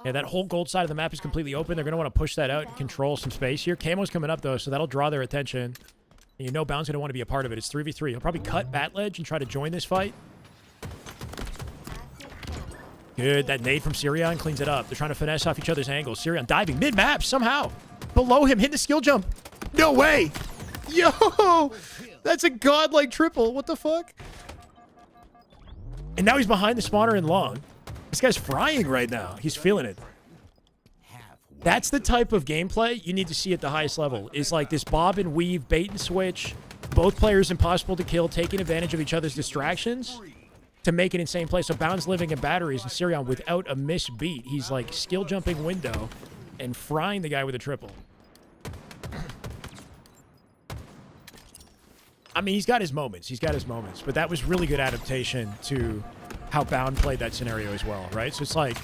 Yeah, that whole gold side of the map is completely open. They're going to want to push that out and control some space here. Camo's coming up, though, so that'll draw their attention. And you know Bound's going to want to be a part of it. It's 3v3. He'll probably cut Bat Ledge and try to join this fight. Good. That nade from Sirion cleans it up. They're trying to finesse off each other's angles. Sirion diving mid-map somehow. Below him, hitting the skill jump. No way. Yo! That's a godlike triple. What the fuck? And now he's behind the spawner in long. This guy's frying right now. He's feeling it. That's the type of gameplay you need to see at the highest level. Is like this bob and weave, bait and switch. Both players impossible to kill, taking advantage of each other's distractions to make an insane play. So Bound's living in batteries, and Sirion, without a miss beat, he's like skill jumping window and frying the guy with a triple. I mean, he's got his moments. He's got his moments. But that was really good adaptation to how Bound played that scenario as well, right? So it's like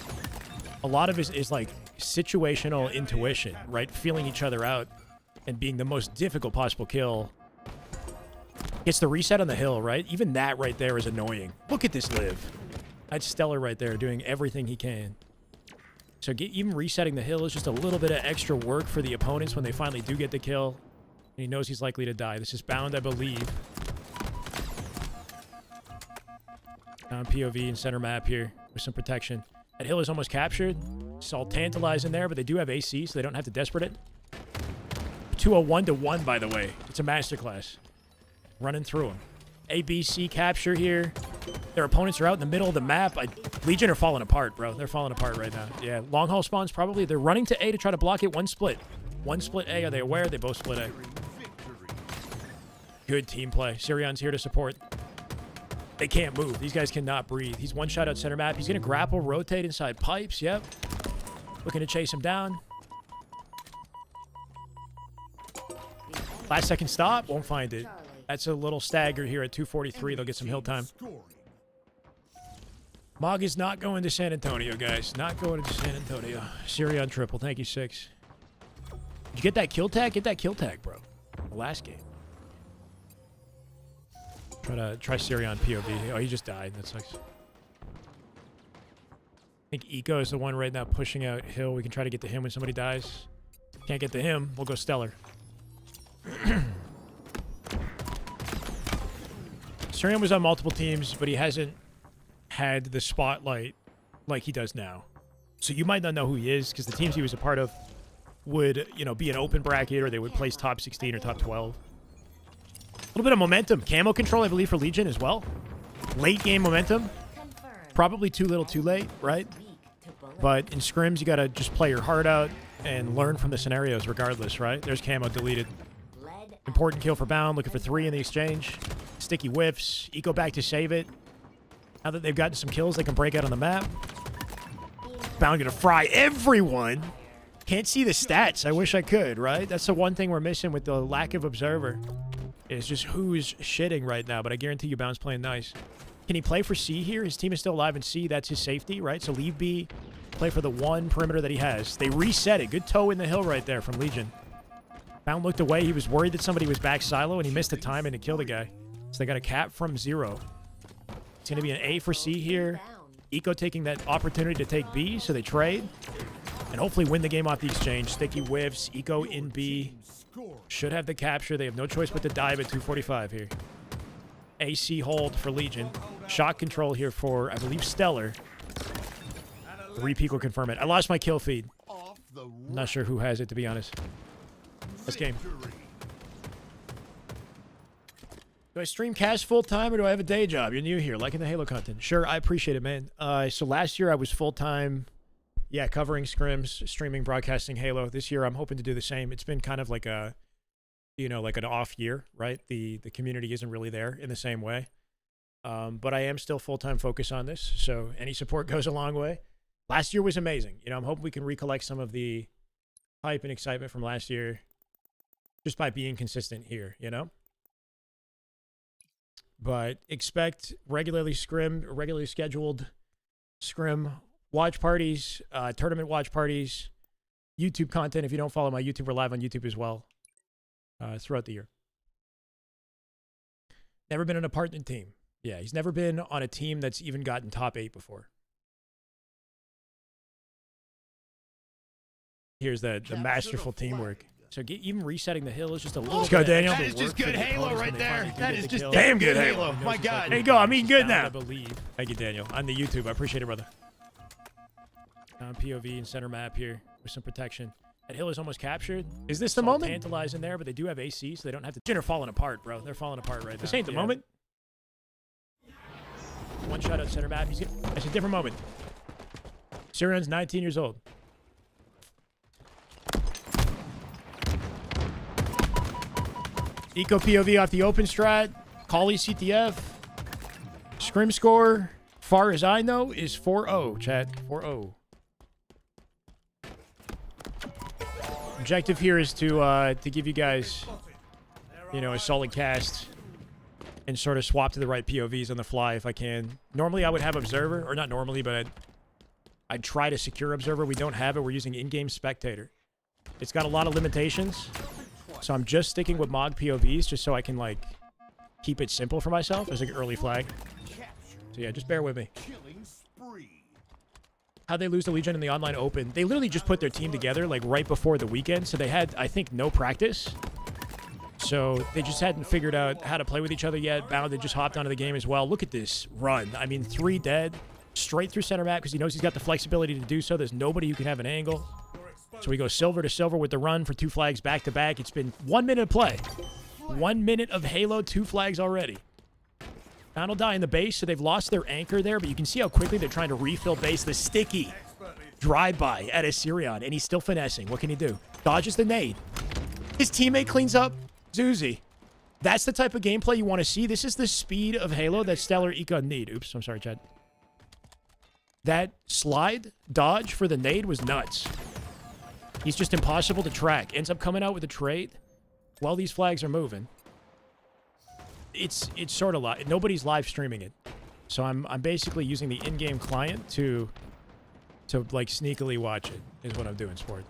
a lot of it is like situational intuition, right? Feeling each other out and being the most difficult possible kill. Gets the reset on the hill, right? Even that right there is annoying. Look at this live. That's Stellar right there doing everything he can. So even resetting the hill is just a little bit of extra work for the opponents when they finally do get the kill. And he knows he's likely to die. This is Bound, I believe. Down POV and center map here with some protection. That hill is almost captured. It's all tantalizing there, but they do have AC, so they don't have to desperate it. 201 to 1, by the way. It's a masterclass. Running through them. A, B, C capture here. Their opponents are out in the middle of the map. Legion are falling apart, bro. They're falling apart right now. Yeah, long haul spawns probably. They're running to A to try to block it. One split. One split A. Are they aware? They both split A. Good team play. Sirion's here to support. They can't move. These guys cannot breathe. He's one shot out center map. He's going to grapple, rotate inside pipes. Yep. Looking to chase him down. Last second stop. Won't find it. That's a little stagger here at 2:43. They'll get some hill time. Mog is not going to San Antonio, guys. Not going to San Antonio. Sirion triple. Thank you, 6. Did you get that kill tag? Get that kill tag, bro. The last game. Try Sirion POV. Oh, he just died. That sucks. I think Eco is the one right now pushing out hill. We can try to get to him when somebody dies. Can't get to him. We'll go Stellar. Sirion was on multiple teams, but he hasn't had the spotlight like he does now. So you might not know who he is because the teams he was a part of would, you know, be an open bracket or they would place top 16 or top 12. A little bit of momentum. Camo control, I believe, for Legion as well. Late game momentum. Probably too little too late, right? But in scrims, you got to just play your heart out and learn from the scenarios regardless, right? There's camo deleted. Important kill for Bound. Looking for 3 in the exchange. Sticky whiffs. Eco back to save it. Now that they've gotten some kills, they can break out on the map. Bound gonna fry everyone. Can't see the stats. I wish I could, right? That's the one thing we're missing with the lack of observer. It's just who's shitting right now, but I guarantee you Bound's playing nice. Can he play for C here? His team is still alive in C. That's his safety, right? So leave B, play for the one perimeter that he has. They reset it. Good toe in the hill right there from Legion. Bound looked away. He was worried that somebody was back silo, and he missed the timing to kill the guy. So they got a cap from 0. It's going to be an A for C here. Eco taking that opportunity to take B, so they trade. And hopefully win the game off the exchange. Sticky whiffs. Eco in B. Should have the capture. They have no choice but to dive at 2:45 here. AC hold for Legion. Shot control here for, I believe, Stellar. 3 peak will confirm it. I lost my kill feed. I'm not sure who has it, to be honest. Let's game. Do I stream cast full time or do I have a day job? You're new here, liking the Halo content. Sure, I appreciate it, man. So last year I was full time, yeah, covering scrims, streaming, broadcasting Halo. This year I'm hoping to do the same. It's been kind of like a, you know, like an off year, right? The community isn't really there in the same way. But I am still full time focused on this, so any support goes a long way. Last year was amazing. You know, I'm hoping we can recollect some of the hype and excitement from last year just by being consistent here, you know? But expect regularly scheduled scrim watch parties, tournament watch parties, YouTube content. If you don't follow my YouTube, we're live on YouTube as well throughout the year. Never been on a partner team. Yeah, he's never been on a team that's even gotten top 8 before. Here's the masterful teamwork. So even resetting the hill is just a little. Let's go, Daniel. That is just good Halo right there. That is just damn good Halo. My God. There you go. I'm eating good now. I believe. Thank you, Daniel. On the YouTube. I appreciate it, brother. POV and center map here with some protection. That hill is almost captured. Is this the moment? Tantalizing there, but they do have AC, so they don't have to. They're falling apart, bro. They're falling apart right now. This ain't the moment. One shot at center map. It's a different moment. Sirion's 19 years old. Eco POV off the open strat. Collie CTF. Scrim score, far as I know, is 4-0, chat. 4-0. Objective here is to give you guys, you know, a solid cast and sort of swap to the right POVs on the fly if I can. Normally I would have Observer, or not normally, but I'd try to secure Observer. We don't have it. We're using in-game Spectator. It's got a lot of limitations. So I'm just sticking with Mog POVs just so I can, like, keep it simple for myself as an early flag. So yeah, just bear with me. How'd they lose the Legion in the online open? They literally just put their team together, like, right before the weekend. So they had, I think, no practice. So they just hadn't figured out how to play with each other yet. Bound had just hopped onto the game as well. Look at this run. I mean, 3 dead. Straight through center map because he knows he's got the flexibility to do so. There's nobody who can have an angle. So we go silver to silver with the run for 2 flags back to back. It's been 1 minute of play. 1 minute of Halo, 2 flags already. Bound will die in the base, so they've lost their anchor there, but you can see how quickly they're trying to refill base. The sticky drive-by at Assyrion, and he's still finessing. What can he do? Dodges the nade. His teammate cleans up. Zuzi. That's the type of gameplay you want to see. This is the speed of Halo that Stellar Econ need. Oops, I'm sorry, Chad. That slide dodge for the nade was nuts. He's just impossible to track. Ends up coming out with a trade while these flags are moving. It's sort of live. Nobody's live streaming it. So I'm basically using the in-game client to like sneakily watch it is what I'm doing, sport.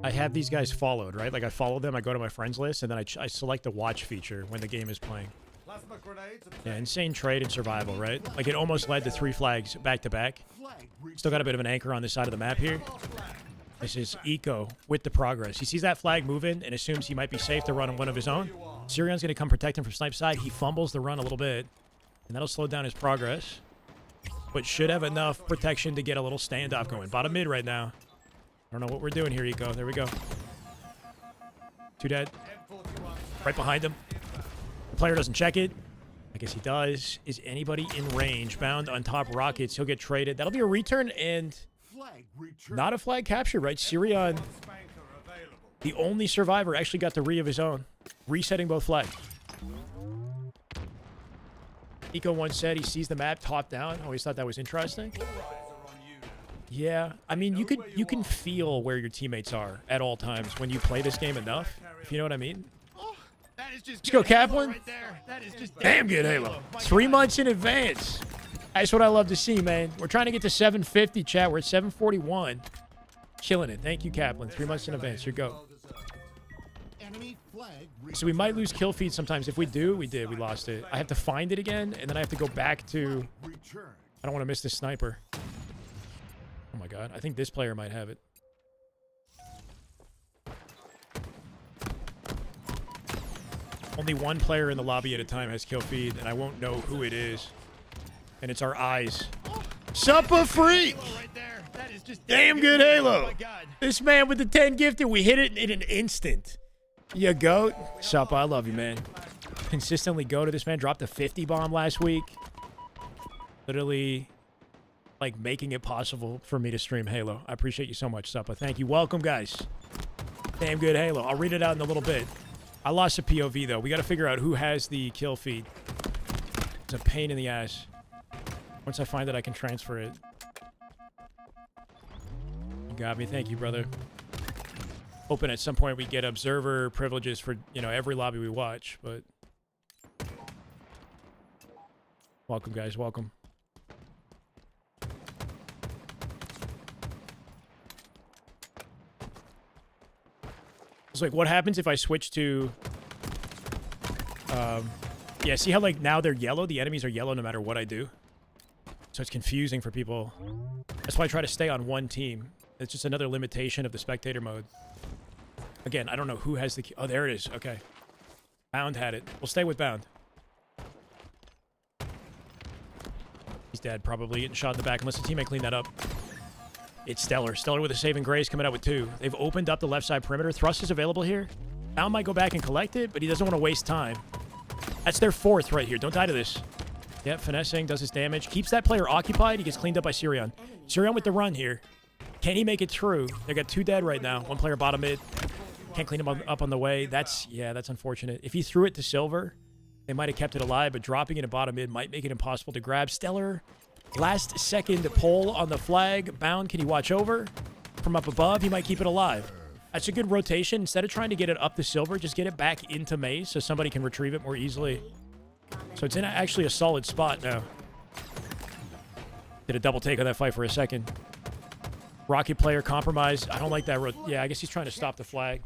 I have these guys followed, right? Like I follow them, I go to my friends list, and then I select the watch feature when the game is playing. Yeah, insane trade and survival, right? Like it almost led to 3 flags back to back. Still got a bit of an anchor on this side of the map here. This is Eco with the progress. He sees that flag moving and assumes he might be safe to run on one of his own. Sirion's going to come protect him from snipe side. He fumbles the run a little bit, and that'll slow down his progress. But should have enough protection to get a little standoff going. Bottom mid right now. I don't know what we're doing here, Eco. There we go. 2 dead. Right behind him. The player doesn't check it. I guess he does. Is anybody in range? Bound on top rockets. He'll get traded. That'll be a return and not a flag capture, right? Sirion, the only survivor, actually got the re of his own. Resetting both flags. Eco once said he sees the map top down. Always thought that was interesting. Yeah, I mean, you can feel where your teammates are at all times when you play this game enough, if you know what I mean. Let's go, Kaplan. Right there. That is just damn good Halo. 3 months in advance. That's what I love to see, man. We're trying to get to 750, chat. We're at 741. Killing it. Thank you, Kaplan. 3 months in advance. Here you go. So we might lose kill feed sometimes. If we do, we did. We lost it. I have to find it again, and then I have to go back to... I don't want to miss this sniper. Oh, my God. I think this player might have it. Only 1 player in the lobby at a time has kill feed, and I won't know who it is. And it's our eyes. Suppa Freak! Right there. That is just Damn good Halo. Oh my god. This man with the 10 gifted, we hit it in an instant. You goat. Sup, I love you, man. Consistently go to this man. Dropped a 50 bomb last week. Literally, like, making it possible for me to stream Halo. I appreciate you so much, Suppa. Thank you. Welcome, guys. Damn good Halo. I'll read it out in a little bit. I lost a POV, though. We got to figure out who has the kill feed. It's a pain in the ass. Once I find it, I can transfer it. You got me. Thank you, brother. Hoping at some point we get observer privileges for, you know, every lobby we watch, but... Welcome, guys. Welcome. It's like, what happens if I switch to... yeah, see how, like, now they're yellow? The enemies are yellow no matter what I do. So it's confusing for people. That's why I try to stay on one team. It's just another limitation of the spectator mode. Again, I don't know who has the... Oh, there it is. Okay. Bound had it. We'll stay with Bound. He's dead, probably. Getting shot in the back, unless the teammate cleaned that up. It's Stellar. Stellar with a saving grace coming out with 2. They've opened up the left side perimeter. Thrust is available here. Bound might go back and collect it, but he doesn't want to waste time. That's their 4th right here. Don't die to this. Yep, finessing, does his damage. Keeps that player occupied. He gets cleaned up by Sirion. Sirion with the run here. Can he make it through? They got 2 dead right now. 1 player bottom mid. Can't clean him up on the way. That's, yeah, that's unfortunate. If he threw it to Silver, they might have kept it alive, but dropping it at bottom mid might make it impossible to grab. Stellar, last second pull on the flag. Bound, can he watch over? From up above, he might keep it alive. That's a good rotation. Instead of trying to get it up to Silver, just get it back into Maze so somebody can retrieve it more easily. So it's in actually a solid spot now. Did a double take on that fight for a second. Rocket player compromised. I don't like that. Yeah, I guess he's trying to stop the flag.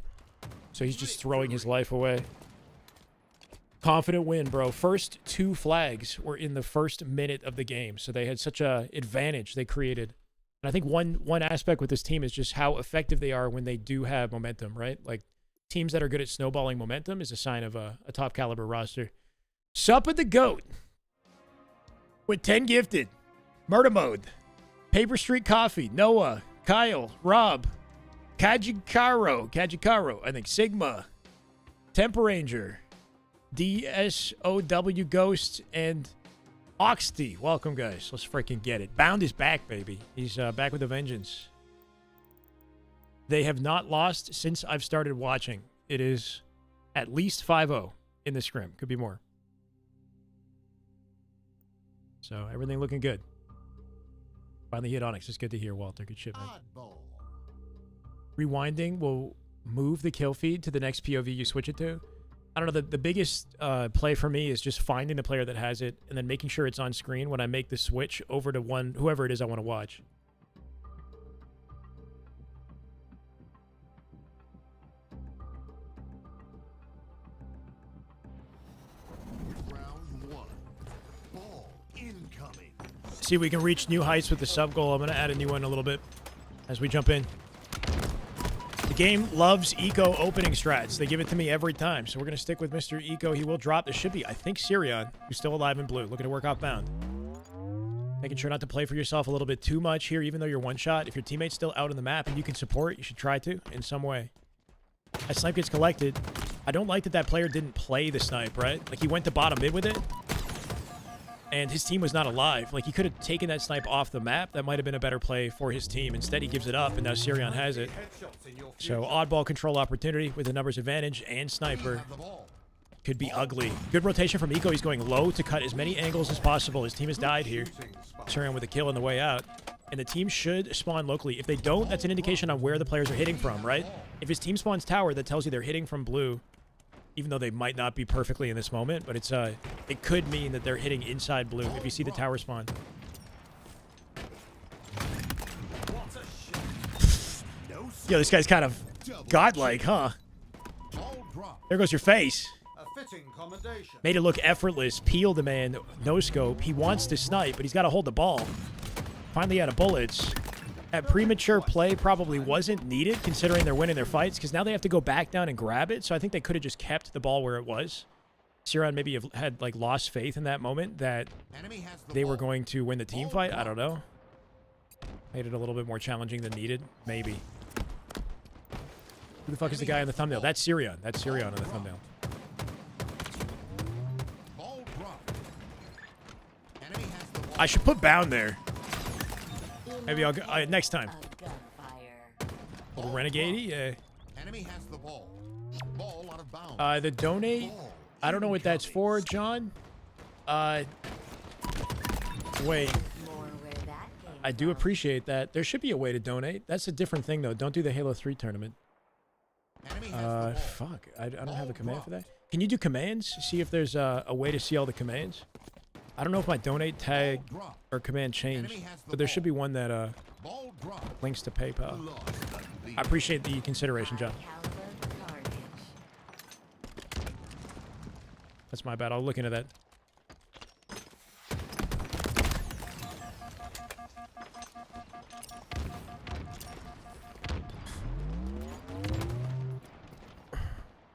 So he's just throwing his life away. Confident win, bro. First 2 flags were in the first minute of the game. So they had such a advantage they created. And I think one aspect with this team is just how effective they are when they do have momentum, right? Like, teams that are good at snowballing momentum is a sign of a top caliber roster. Sup with the GOAT. With 10 gifted. Murder Mode. Paper Street Coffee. Noah. Kyle. Rob. Kajikaro. I think Sigma. Temper Ranger. DSOW Ghost. And Oxty. Welcome, guys. Let's freaking get it. Bound is back, baby. He's back with a vengeance. They have not lost since I've started watching. It is at least 5-0 in the scrim. Could be more. So, everything looking good. Finally hit Onyx. It's good to hear, Walter. Good shit, man. Rewinding will move the kill feed to the next POV you switch it to. I don't know. The biggest play for me is just finding the player that has it and then making sure it's on screen when I make the switch over to whoever it is I want to watch. See if we can reach new heights with the sub goal. I'm going to add a new one in a little bit as we jump in. The game loves Eco opening strats. They give it to me every time. So we're going to stick with Mr. Eco. He will drop. This should be, I think, Sirion, who's still alive in blue. Looking to work off Bound. Making sure not to play for yourself a little bit too much here, even though you're one shot. If your teammate's still out on the map and you can support, you should try to in some way. That snipe gets collected. I don't like that that player didn't play the snipe, right? Like, he went to bottom mid with it. And his team was not alive. Like, he could have taken that snipe off the map. That might have been a better play for his team. Instead, he gives it up, and now Sirion has it. So, oddball control opportunity with a numbers advantage, and sniper could be ugly. Good rotation from Eco. He's going low to cut as many angles as possible. His team has died here. Sirion with a kill on the way out. And the team should spawn locally. If they don't, that's an indication on where the players are hitting from, right? If his team spawns tower, that tells you they're hitting from blue. Even though they might not be perfectly in this moment, but it's it could mean that they're hitting inside blue if you see the tower spawn. Yo, this guy's kind of godlike, huh? There goes your face. Made it look effortless. Peel the man, no scope. He wants to snipe, but he's got to hold the ball. Finally out of bullets. That premature play probably wasn't needed, considering they're winning their fights, because now they have to go back down and grab it. So I think they could have just kept the ball where it was. Sirion maybe had like lost faith in that moment that they were going to win the team fight. I don't know. Made it a little bit more challenging than needed. Maybe. Who the fuck is the guy in the thumbnail? That's Syrian. That's Syrian in the thumbnail. Ball dropped. Enemy has the ball. I should put Bound there. Maybe I'll go next time. Little renegade, yeah. Enemy has the ball. Ball out of bounds. The donate. I don't know what that's for, John. Wait. I do appreciate that. There should be a way to donate. That's a different thing, though. Don't do the Halo 3 tournament. Enemy has the ball. Fuck. I don't have a command for that. Can you do commands? See if there's a way to see all the commands. I don't know if my donate tag or command changed, but there should be one that Ball dropped. links to PayPal. Lost the lead. I appreciate the consideration, John. That's my bad. I'll look into that.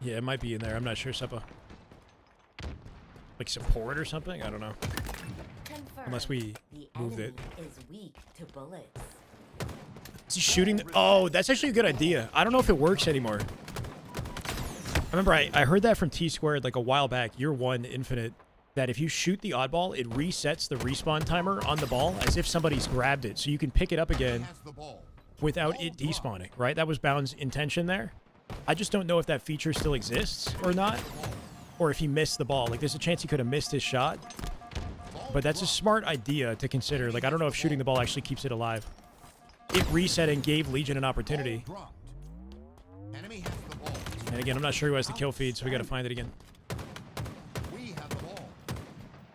Yeah, it might be in there. I'm not sure, Seppa. Like support or something? I don't know. Unless we moved it. Is weak to bullets. Is he shooting? Oh, that's actually a good idea. I don't know if it works anymore. I remember I heard that from T-Squared like a while back, year 1 Infinite, that if you shoot the oddball, it resets the respawn timer on the ball as if somebody's grabbed it. So you can pick it up again Has the ball. without it despawning, right? That was Bound's intention there. I just don't know if that feature still exists or not, or if he missed the ball. Like, there's a chance he could have missed his shot, but that's a smart idea to consider. Like, I don't know if shooting the ball actually keeps it alive. It reset and gave Legion an opportunity. Dropped. Enemy has the ball. And again, I'm not sure who has the kill feed, so we got to find it again. We have the ball.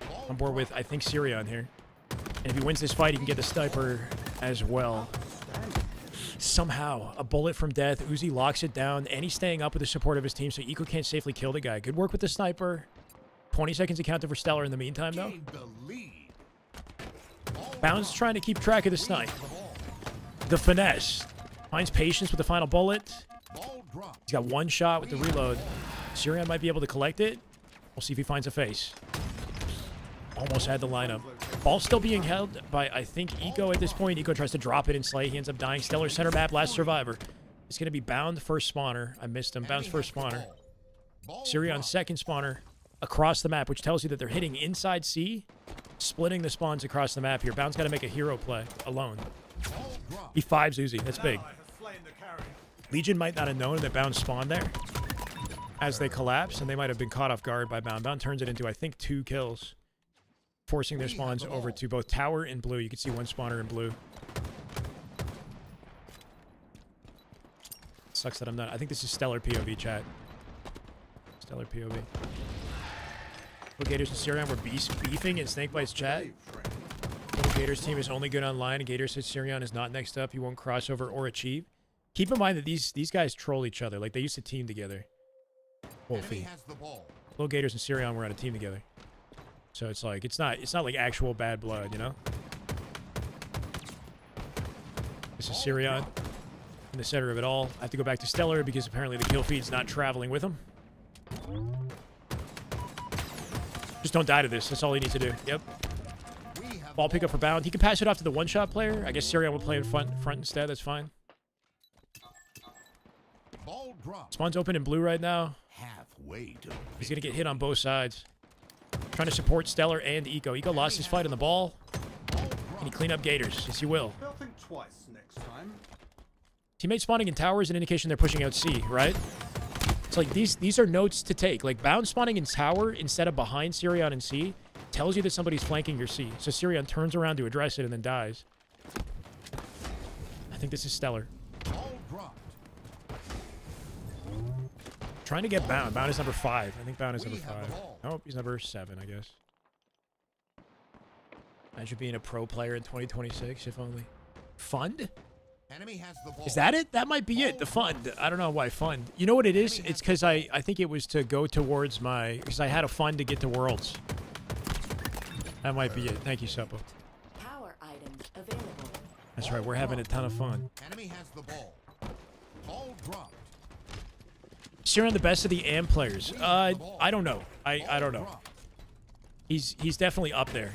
Ball I'm bored with, I think, Syrian here. And if he wins this fight, he can get the sniper as well. Somehow, a bullet from death. Uzi locks it down, and he's staying up with the support of his team, so Eco can't safely kill the guy. Good work with the sniper. 20 seconds accounted for Stellar in the meantime, though. gained the lead. Bound's trying to keep track of the snipe. The finesse. Finds patience with the final bullet. Ball dropped. He's got one shot with the reload. Syrian might be able to collect it. We'll see if he finds a face. Almost had the lineup. Ball still being held by, I think, Eco at this point. Eco tries to drop it and slay. He ends up dying. Stellar center map, last survivor. It's going to be Bound first spawner. I missed him. Bound's first spawner. Syrian second spawner across the map, which tells you that they're hitting inside C, splitting the spawns across the map here. Bound's got to make a hero play alone. He 5s Uzi. That's big. Legion might not have known that Bound spawned there as they collapse, and they might have been caught off guard by Bound. Bound turns it into, I think, 2 kills, forcing their spawns over to both tower and blue. You can see one spawner in blue. Sucks that I'm not. I think this is Stellar POV, chat. Stellar POV. Little Gators and Syrian were beefing in Snakebite's chat. Little Gators team is only good online, and Gator says Syrian is not next up. He won't crossover or achieve. Keep in mind that these guys troll each other. Like, they used to team together. Wolfie. Little Gators and Syrian were on a team together. So it's like, it's not like actual bad blood, you know? This is Syrian in the center of it all. I have to go back to Stellar because apparently the kill feed's not traveling with him. Just don't die to this. That's all he needs to do. Yep. Ball pickup for Bound. He can pass it off to the one-shot player. I guess Syrian will play in front instead. That's fine. Spawn's open in blue right now. Halfway to He's going to get hit on both sides. Trying to support Stellar and Eco. Eco lost his fight on the ball. Can he clean up Gators? Yes, he will. They'll think twice next time. Teammate spawning in tower is an indication they're pushing out C, right? It's like these are notes to take. Like, Bound spawning in tower instead of behind Syrian and C tells you that somebody's flanking your C. So Syrian turns around to address it and then dies. I think this is Stellar. Trying to get Bound. Bound is number 5. I think Bound is number 5. Nope, he's number 7, I guess. Imagine being a pro player in 2026, if only. Fund? Is that it? That might be it. The fund. I don't know why fund. You know what it is? It's because I think it was to go towards my... Because I had a fund to get to Worlds. That might be it. Thank you, Seppo. Power items available. That's right. We're having a ton of fun. Enemy has the ball. Ball dropped. Syrian the best of the AM players. I don't know. I don't know. He's definitely up there.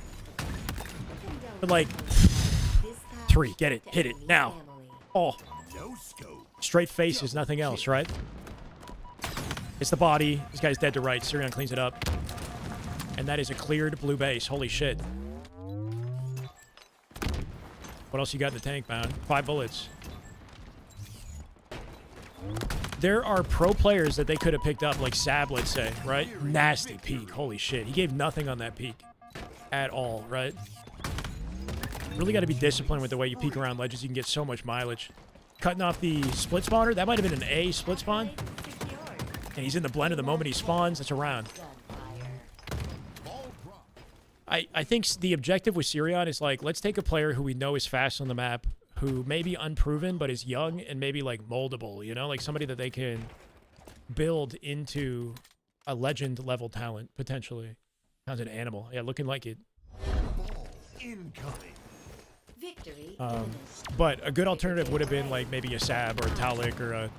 But like 3. Get it. Hit it. Now. Family. Oh. No scope. Straight face is nothing else, right? It's the body. This guy's dead to right. Sirion cleans it up. And that is a cleared blue base. Holy shit. What else you got in the tank, Bound? 5 bullets. There are pro players that they could have picked up, like Sab, let's say, right? Nasty peek. Holy shit. He gave nothing on that peek at all, right? Really got to be disciplined with the way you peek around ledges. You can get so much mileage. Cutting off the split spawner. That might have been an A split spawn. And he's in the blender the moment he spawns. It's a round. I think the objective with Sirion is like, let's take a player who we know is fast on the map, who may be unproven but is young and maybe like moldable, you know, like somebody that they can build into a legend level talent potentially. Sounds an animal. Yeah, looking like it. Ball incoming. Victory. But a good alternative would have been like maybe a Sab or a Talik or a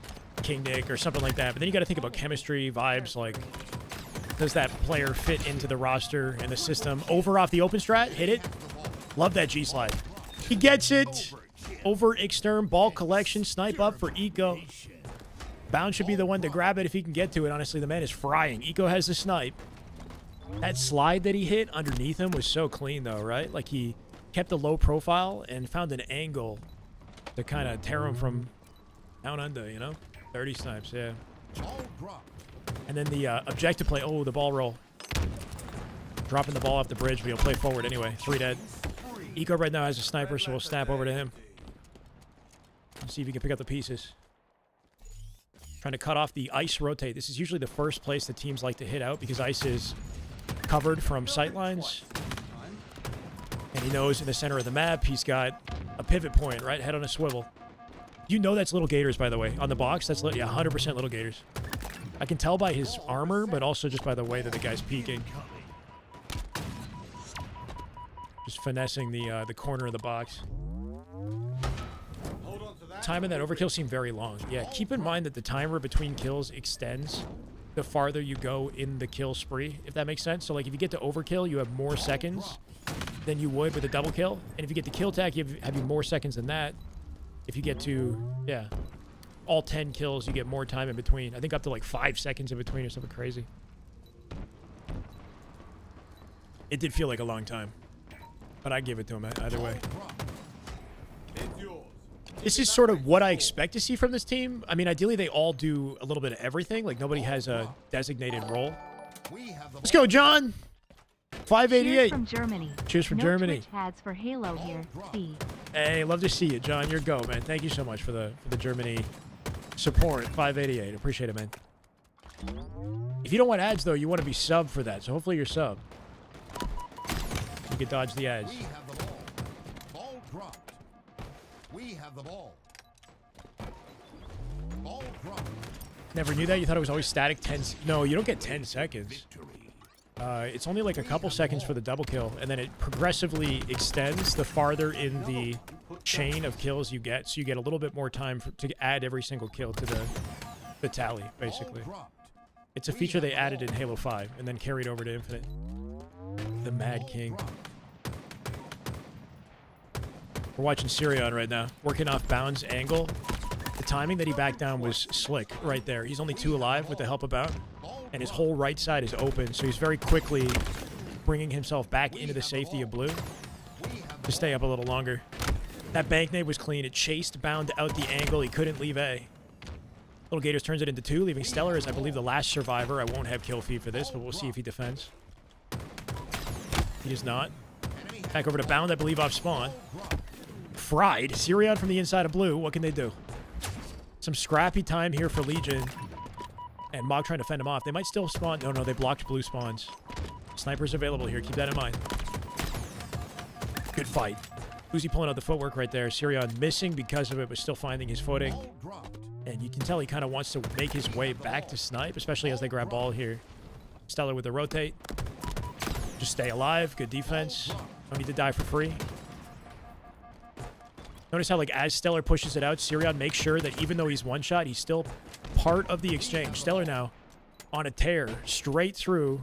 King Nick or something like that. But then you got to think about chemistry, vibes, like does that player fit into the roster and the system? Over off the open strat, hit it. Love that G slide. He gets it. Over extern, ball collection, snipe up for Eco. Bound should be the one to grab it if he can get to it. Honestly, the man is frying. Eco has the snipe. That slide that he hit underneath him was so clean though, right? Like he kept a low profile and found an angle to kind of tear him from down under, you know? 30 snipes, yeah. And then the objective play, oh, the ball roll. Dropping the ball off the bridge, but he'll play forward anyway. 3 dead. Eco right now has a sniper, so we'll snap over to him. Let's see if he can pick up the pieces. Trying to cut off the ice rotate. This is usually the first place that teams like to hit out because ice is covered from sight lines. And he knows in the center of the map, he's got a pivot point, right? Head on a swivel. You know that's Little Gators, by the way. On the box, that's yeah, 100% Little Gators. I can tell by his armor, but also just by the way that the guy's peeking. Just finessing the corner of the box. Time in that overkill seemed very long. Yeah, keep in mind that the timer between kills extends the farther you go in the kill spree, if that makes sense. So, like, if you get to overkill, you have more seconds than you would with a double kill. And if you get to kill tag, you have more seconds than that. If you get to, yeah, all 10 kills, you get more time in between. I think up to like 5 seconds in between or something crazy. It did feel like a long time, but I give it to him either way. This is sort of what I expect to see from this team. I mean, ideally, they all do a little bit of everything. Like, nobody has a designated role. Let's go, John! 588. Cheers from Germany. Cheers from Germany. Twitch ads for Halo here. See. Hey, love to see you, John. You're go, man. Thank you so much for the Germany support. 588. Appreciate it, man. If you don't want ads, though, you want to be sub for that. So hopefully you're sub. You can dodge the ads. We have the ball. Ball dropped. We have the ball. Ball dropped. Never knew that. You thought it was always static 10. No, you don't get 10 seconds. It's only like a couple seconds for the double kill, and then it progressively extends the farther in the chain of kills you get, so you get a little bit more time to add every single kill to the tally, basically. It's a feature they added in Halo 5 and then carried over to Infinite. The Mad King. We're watching Sirion right now, working off Bound's angle. The timing that he backed down was slick right there. He's only 2 alive with the help of Bound, and his whole right side is open, so he's very quickly bringing himself back into the safety of blue to stay up a little longer. That bank nade was clean. It chased Bound out the angle. He couldn't leave A. Little Gators turns it into 2, leaving Stellar as, I believe, the last survivor. I won't have kill feed for this, but we'll see if he defends. He does not. Back over to Bound, I believe, off spawn. Fried. Sirion from the inside of blue. What can they do? Some scrappy time here for Legion. And Mog trying to fend him off. They might still spawn. No, they blocked blue spawns. Snipers available here. Keep that in mind. Good fight. Uzi pulling out the footwork right there. Sirion missing because of it, but still finding his footing. And you can tell he kind of wants to make his way back to snipe, especially as they grab ball here. Stellar with the rotate. Just stay alive. Good defense. Don't need to die for free. Notice how, like, as Stellar pushes it out, Sirion makes sure that even though he's one shot, he's still part of the exchange. Stellar now on a tear, straight through.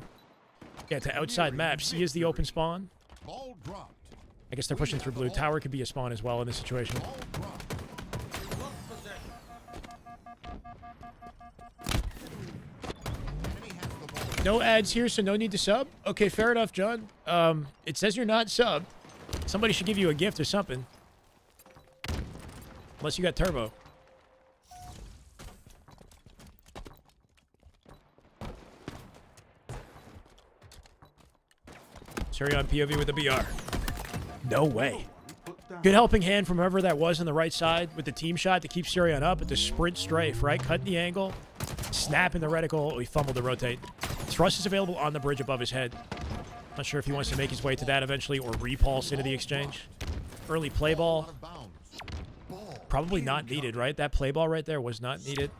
Yeah, to outside map. C is the open spawn. Ball dropped. I guess they're pushing through blue. Tower could be a spawn as well in this situation. No ads here, so no need to sub? Okay, fair enough, John. It says you're not subbed. Somebody should give you a gift or something. Unless you got turbo. Sorry on POV with the BR. No way. Good helping hand from whoever that was on the right side with the team shot to keep Sirion up at the sprint strafe, right? Cutting the angle, snapping the reticle. He fumbled to rotate. Thrust is available on the bridge above his head. Not sure if he wants to make his way to that eventually or repulse into the exchange. Early play ball. Probably not needed, right? That play ball right there was not needed.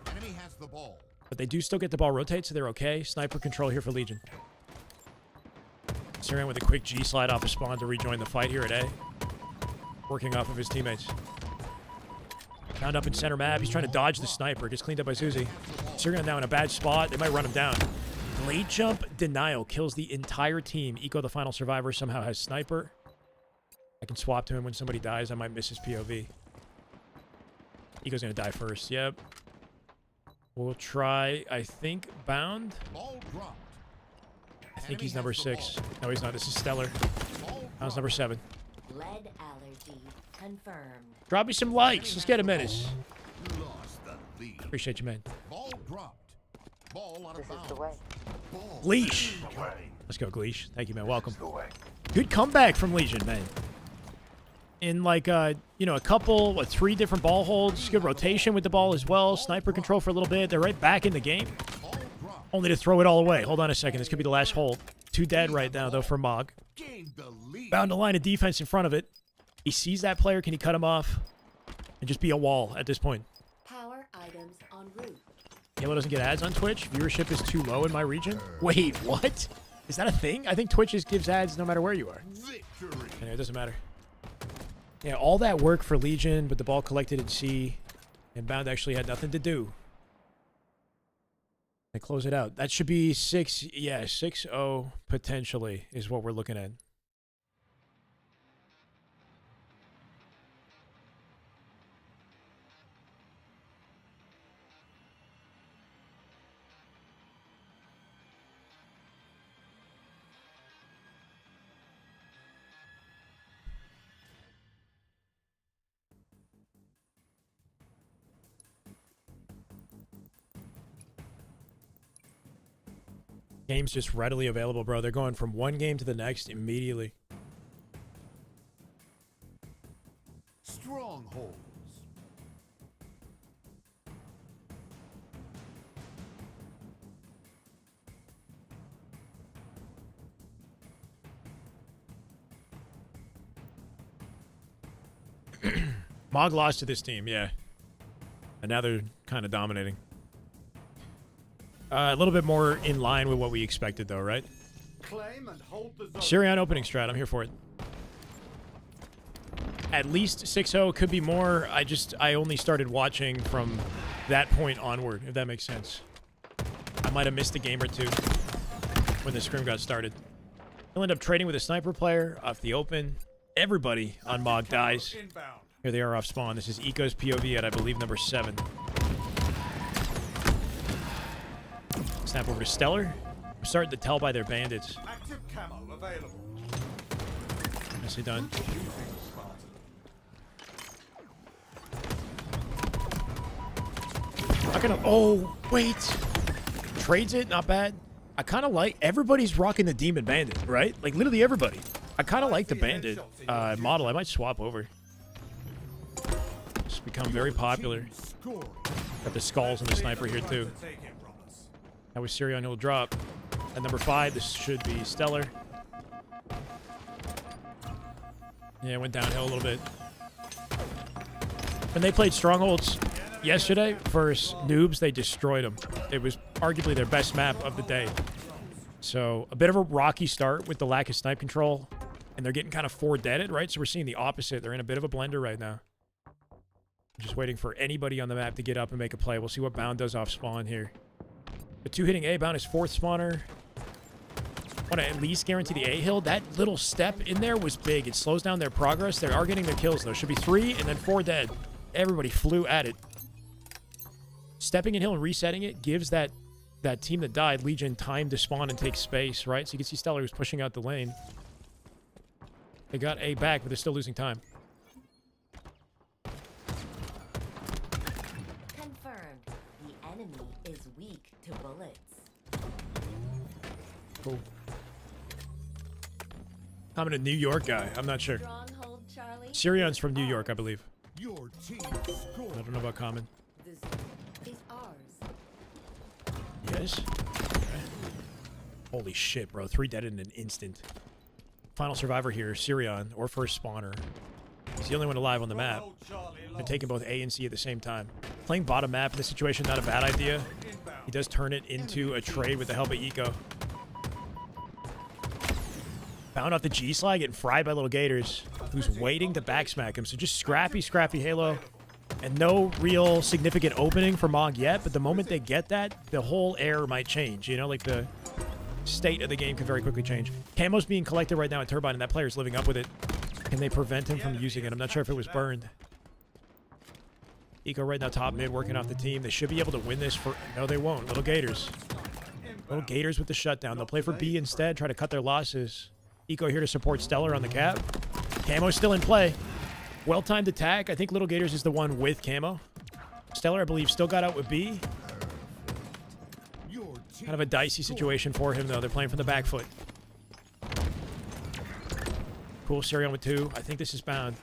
But they do still get the ball rotate, so they're okay. Sniper control here for Legion. Sirion with a quick G slide off a spawn to rejoin the fight here at A. Working off of his teammates. Found up in center map. He's trying to dodge the sniper. Gets cleaned up by Susie. Sirion now in a bad spot. They might run him down. Blade jump denial kills the entire team. Eco, the final survivor, somehow has sniper. I can swap to him when somebody dies. I might miss his POV. Eco's going to die first. Yep. We'll try, I think, Bound. I think he's number 6. No, he's not. This is Stellar. Bound's number 7. Lead allergy confirmed. Drop me some likes. Let's get a menace. Appreciate you, man. This is the way. Leash. Let's go, Gleesh. Thank you, man. Welcome. Good comeback from Legion, man. In like, you know, a couple, 3 different ball holds. Good rotation with the ball as well. Sniper control for a little bit. They're right back in the game. Only to throw it all away. Hold on a second. This could be the last hold. 2 dead right now, though, for Mog. Bound a line of defense in front of it. He sees that player. Can he cut him off? And just be a wall at this point. Power items en route. Halo doesn't get ads on Twitch. Viewership is too low in my region. Wait, what? Is that a thing? I think Twitch just gives ads no matter where you are. Anyway, it doesn't matter. Yeah, all that work for Legion, but the ball collected in C. And Bound actually had nothing to do. They close it out. That should be 6. Yeah, 6-0 potentially is what we're looking at. Game's just readily available, bro. They're going from one game to the next immediately. Strongholds. Mog lost to this team, yeah. And now they're kind of dominating. A little bit more in line with what we expected, though, right? Claim and hold the zone. Sirion opening strat. I'm here for it. At least 6-0. Could be more. I only started watching from that point onward, if that makes sense. I might have missed a game or two when the scrim got started. He'll end up trading with a sniper player off the open. Everybody on Mog dies. Here they are off spawn. This is Eco's POV at, I believe, number 7. Snap over to Stellar. I'm starting to tell by their bandits. Active camo available. Nicely done. Not gonna. Oh, wait. Trades it. Not bad. I kind of like. Everybody's rocking the Demon Bandit, right? Like, literally everybody. I kind of like the Bandit model. I might swap over. It's become very popular. Got the skulls and the sniper here, too. That was Sirion. He'll drop. At number 5, this should be Stellar. Yeah, it went downhill a little bit. When they played Strongholds yesterday versus Noobs, they destroyed them. It was arguably their best map of the day. So, a bit of a rocky start with the lack of snipe control. And they're getting kind of 4-deaded, right? So, we're seeing the opposite. They're in a bit of a blender right now. I'm just waiting for anybody on the map to get up and make a play. We'll see what Bound does off spawn here. The 2 hitting A. Bound is 4th spawner. want to at least guarantee the A hill. That little step in there was big. It slows down their progress. They are getting their kills, though. Should be 3 and then 4 dead. Everybody flew at it. Stepping in hill and resetting it gives that team that died, Legion, time to spawn and take space, right? So you can see Stellar was pushing out the lane. They got A back, but they're still losing time. Confirmed. The enemy is weak to bullets. Cool. I'm a New York guy. I'm not sure. Stronghold, Charlie. Sirion's from New York, I believe. Your team scored. I don't know about Common. The zone is ours. Yes. Okay. Holy shit, bro. 3 dead in an instant. Final survivor here, Sirion, or first spawner. He's the only one alive on the map. They're taking both A and C at the same time. Playing bottom map in this situation, not a bad idea. He does turn it into a trade with the help of Eco. Found out the G-Slide, getting fried by little Gators, who's waiting to backsmack him. So just scrappy Halo. And no real significant opening for Mog yet, but the moment they get that, the whole air might change. You know, like the state of the game can very quickly change. Camo's being collected right now at Turbine, and that player's living up with it. Can they prevent him from using it? I'm not sure if it was burned. Eco right now top mid, working off the team. They should be able to win this for... No, they won't. Little Gators. Little Gators with the shutdown. They'll play for B instead, try to cut their losses. Eco here to support Stellar on the cap. Camo's still in play. Well-timed attack. I think Little Gators is the one with Camo. Stellar, I believe, still got out with B. Kind of a dicey situation for him, though. They're playing from the back foot. Cool. Sirion with 2. I think this is bound.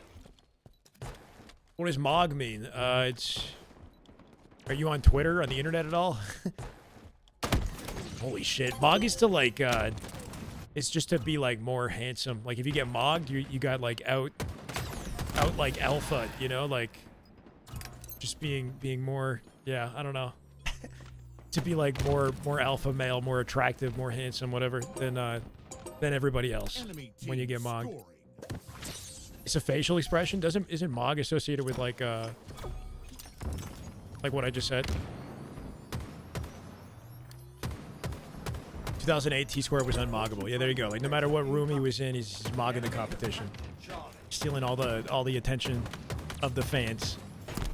What does Mog mean? It's... Are you on Twitter, on the internet at all? Holy shit. Mog is to, like, it's just to be, like, more handsome. Like, if you get mogged, you got, like, out like alpha, you know, like just being more, yeah, I don't know, to be like more alpha male, more attractive, more handsome, whatever than everybody else when you get mogged. It's a facial expression. Isn't Mog associated with like what I just said? 2008 T-Square was unmoggable. Yeah, there you go. Like no matter what room he was in, he's mogging the competition. Stealing all the attention of the fans.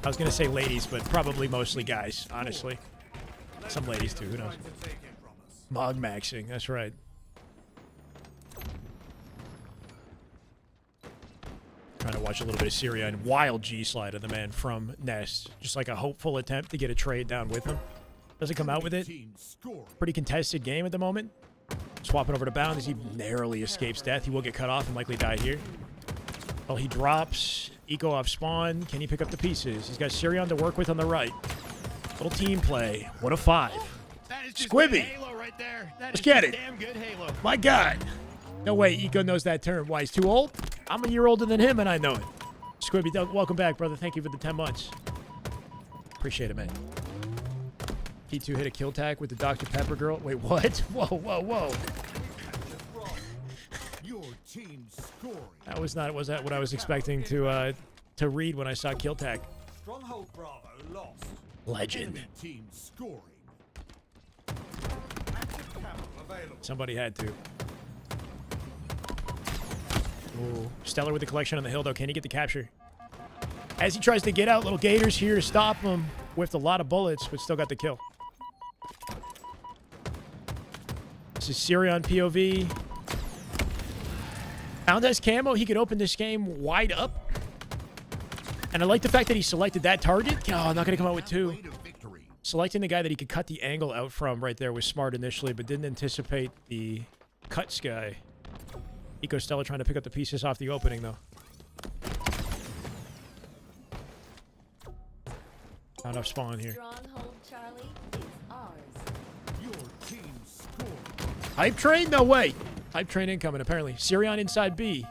I was gonna say ladies, but probably mostly guys, honestly. Some ladies too, who knows? Mog maxing, that's right. Trying to watch a little bit of Sirion. Wild G-slide of the man from Nest. Just like a hopeful attempt to get a trade down with him. Doesn't come out with it. Pretty contested game at the moment. Swapping over to Bound as he narrowly escapes death. He will get cut off and likely die here. Well, he drops. Eco off spawn. Can he pick up the pieces? He's got Sirion to work with on the right. Little team play. What a 5. Squibby. Halo right there. Let's get it. Damn good Halo. My God. No way Eco knows that term. Why, he's too old? I'm a year older than him, and I know it. Squibby, welcome back, brother. Thank you for the 10 months. Appreciate it, man. P2 hit a kill tag with the Dr. Pepper girl. Wait, what? Whoa. Your team scoring. That was not what I was expecting to read when I saw kill tag. Stronghold Bravo lost. Legend. Team scoring. Somebody had to. Ooh. Stellar with the collection on the hill, though. Can he get the capture? As he tries to get out, little Gators here to stop him. Whiffed a lot of bullets, but still got the kill. This is Sirion POV. Found has camo. He could open this game wide up. And I like the fact that he selected that target. Oh, I'm not going to come out with 2. Selecting the guy that he could cut the angle out from right there was smart initially, but didn't anticipate the cuts guy. Eco Stellar trying to pick up the pieces off the opening, though. Not enough spawn here. Stronghold Charlie is ours. Your team scored. Hype train? No way. Hype train incoming, apparently. Sirion inside B.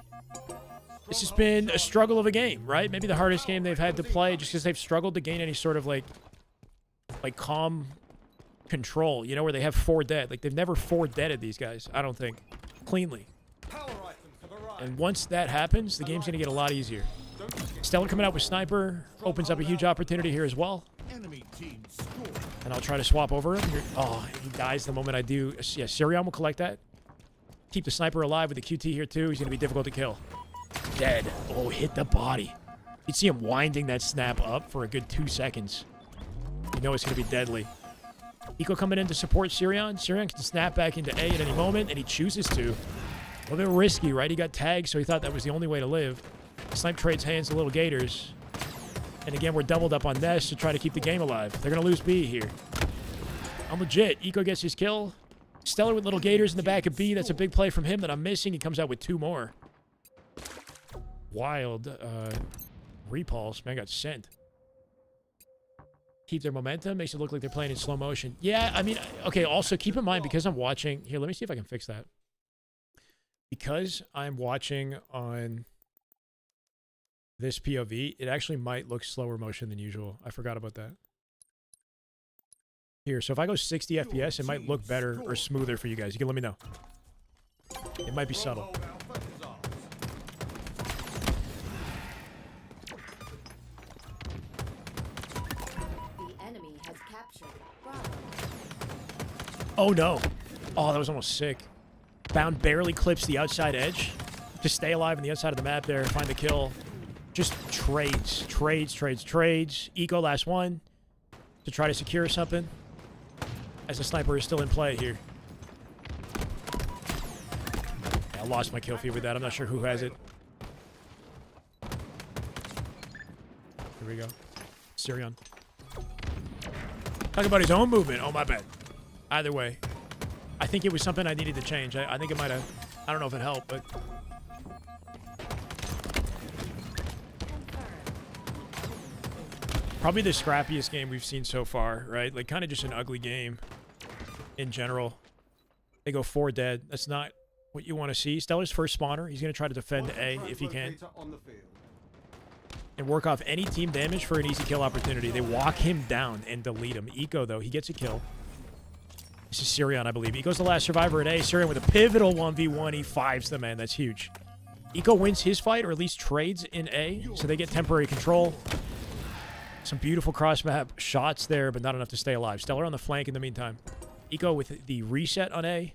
This has been a struggle of a game, right? Maybe the hardest game they've had to play just because they've struggled to gain any sort of, like calm control, you know, where they have 4 dead. Like, they've never 4 deaded these guys, I don't think. Cleanly. And once that happens, the game's going to get a lot easier. Stellar coming out with Sniper. Opens up a huge opportunity here as well. Enemy team scored. And I'll try to swap over him. Oh, he dies the moment I do. Yeah, Sirion will collect that. Keep the sniper alive with the QT here, too. He's going to be difficult to kill. Dead. Oh, hit the body. You'd see him winding that snap up for a good 2 seconds. You know it's going to be deadly. Eco coming in to support Sirion. Sirion can snap back into A at any moment, and he chooses to. A little bit risky, right? He got tagged, so he thought that was the only way to live. Snipe trades hands to Little Gators. And again, we're doubled up on Nest to try to keep the game alive. They're going to lose B here. I'm legit. Eco gets his kill. Stellar with Little Gators in the back of B. That's a big play from him that I'm missing. He comes out with 2 more. Wild. Repulse. Man got sent. Keep their momentum. Makes it look like they're playing in slow motion. Yeah, I mean, okay, also keep in mind, because I'm watching... Here, let me see if I can fix that. Because I'm watching on this POV, it actually might look slower motion than usual. I forgot about that. Here, so if I go 60 FPS, it might look better or smoother for you guys. You can let me know. It might be subtle. The enemy has captured Bravo. Oh, no. Oh, that was almost sick. Bound barely clips the outside edge to stay alive on the outside of the map there, find the kill. Just trades. Eco last one to try to secure something as the sniper is still in play here. Yeah, I lost my kill feed with that. I'm not sure who has it. Here we go. Sirion. Talk about his own movement. Oh, my bad. Either way. I think it was something I needed to change. I think it might have... I don't know if it helped, but... Probably the scrappiest game we've seen so far, right? Like, kind of just an ugly game in general. They go 4 dead. That's not what you want to see. Stellar's first spawner. He's going to try to defend A if he can. And work off any team damage for an easy kill opportunity. They walk him down and delete him. Eco, though, he gets a kill. This is Sirion, I believe. Eco's the last survivor at A. Sirion with a pivotal 1v1. He 5s the man. That's huge. Eco wins his fight, or at least trades in A, so they get temporary control. Some beautiful cross-map shots there, but not enough to stay alive. Stellar on the flank in the meantime. Eco with the reset on A.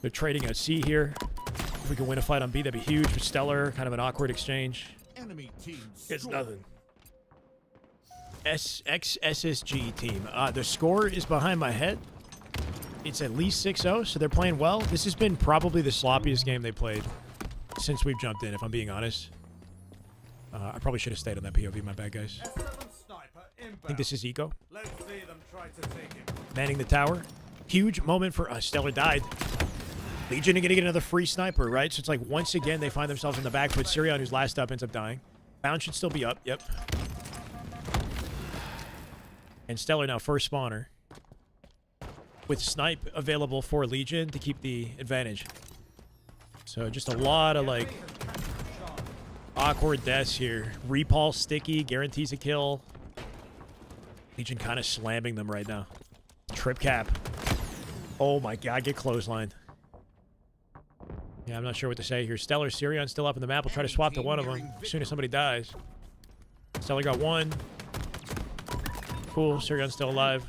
They're trading at C here. If we can win a fight on B, that'd be huge. But Stellar, kind of an awkward exchange. Enemy team It's nothing. SSG team. The score is behind my head. It's at least 6-0, so they're playing well. This has been probably the sloppiest game they played since we've jumped in, if I'm being honest. I probably should have stayed on that POV, my bad, guys. I think this is Eco. Let's see them try to take him. Manning the tower. Huge moment for Stellar died. Legion are going to get another free sniper, right? So it's like once again they find themselves in the back foot. Sirion, who's last up, ends up dying. Bound should still be up. Yep. And Stellar now first spawner. With snipe available for Legion to keep the advantage. So just a lot of like awkward deaths here. Repulse sticky, guarantees a kill. Legion kind of slamming them right now. Trip cap. Oh my god, get clotheslined. Yeah, I'm not sure what to say here. Stellar, Sirion still up in the map. We'll try to swap to one of them as soon as somebody dies. Stellar got one. Cool, Sirion's still alive.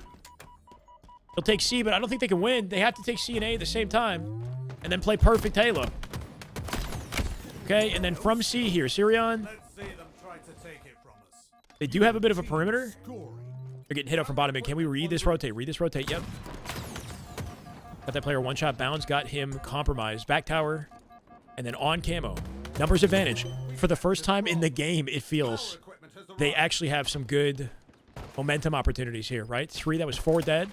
They'll take C, but I don't think they can win. They have to take C and A at the same time. And then play perfect Halo. Okay, and then from C here, Sirion. Let's see them try to take it from us. They do have a bit of a perimeter. They're getting hit up from bottom mid. Can we read this rotate? Read this rotate. Yep. Got that player one-shot bounce. Got him compromised. Back tower. And then on camo. Numbers advantage. For the first time in the game, it feels they actually have some good momentum opportunities here, right? 3, that was 4 dead.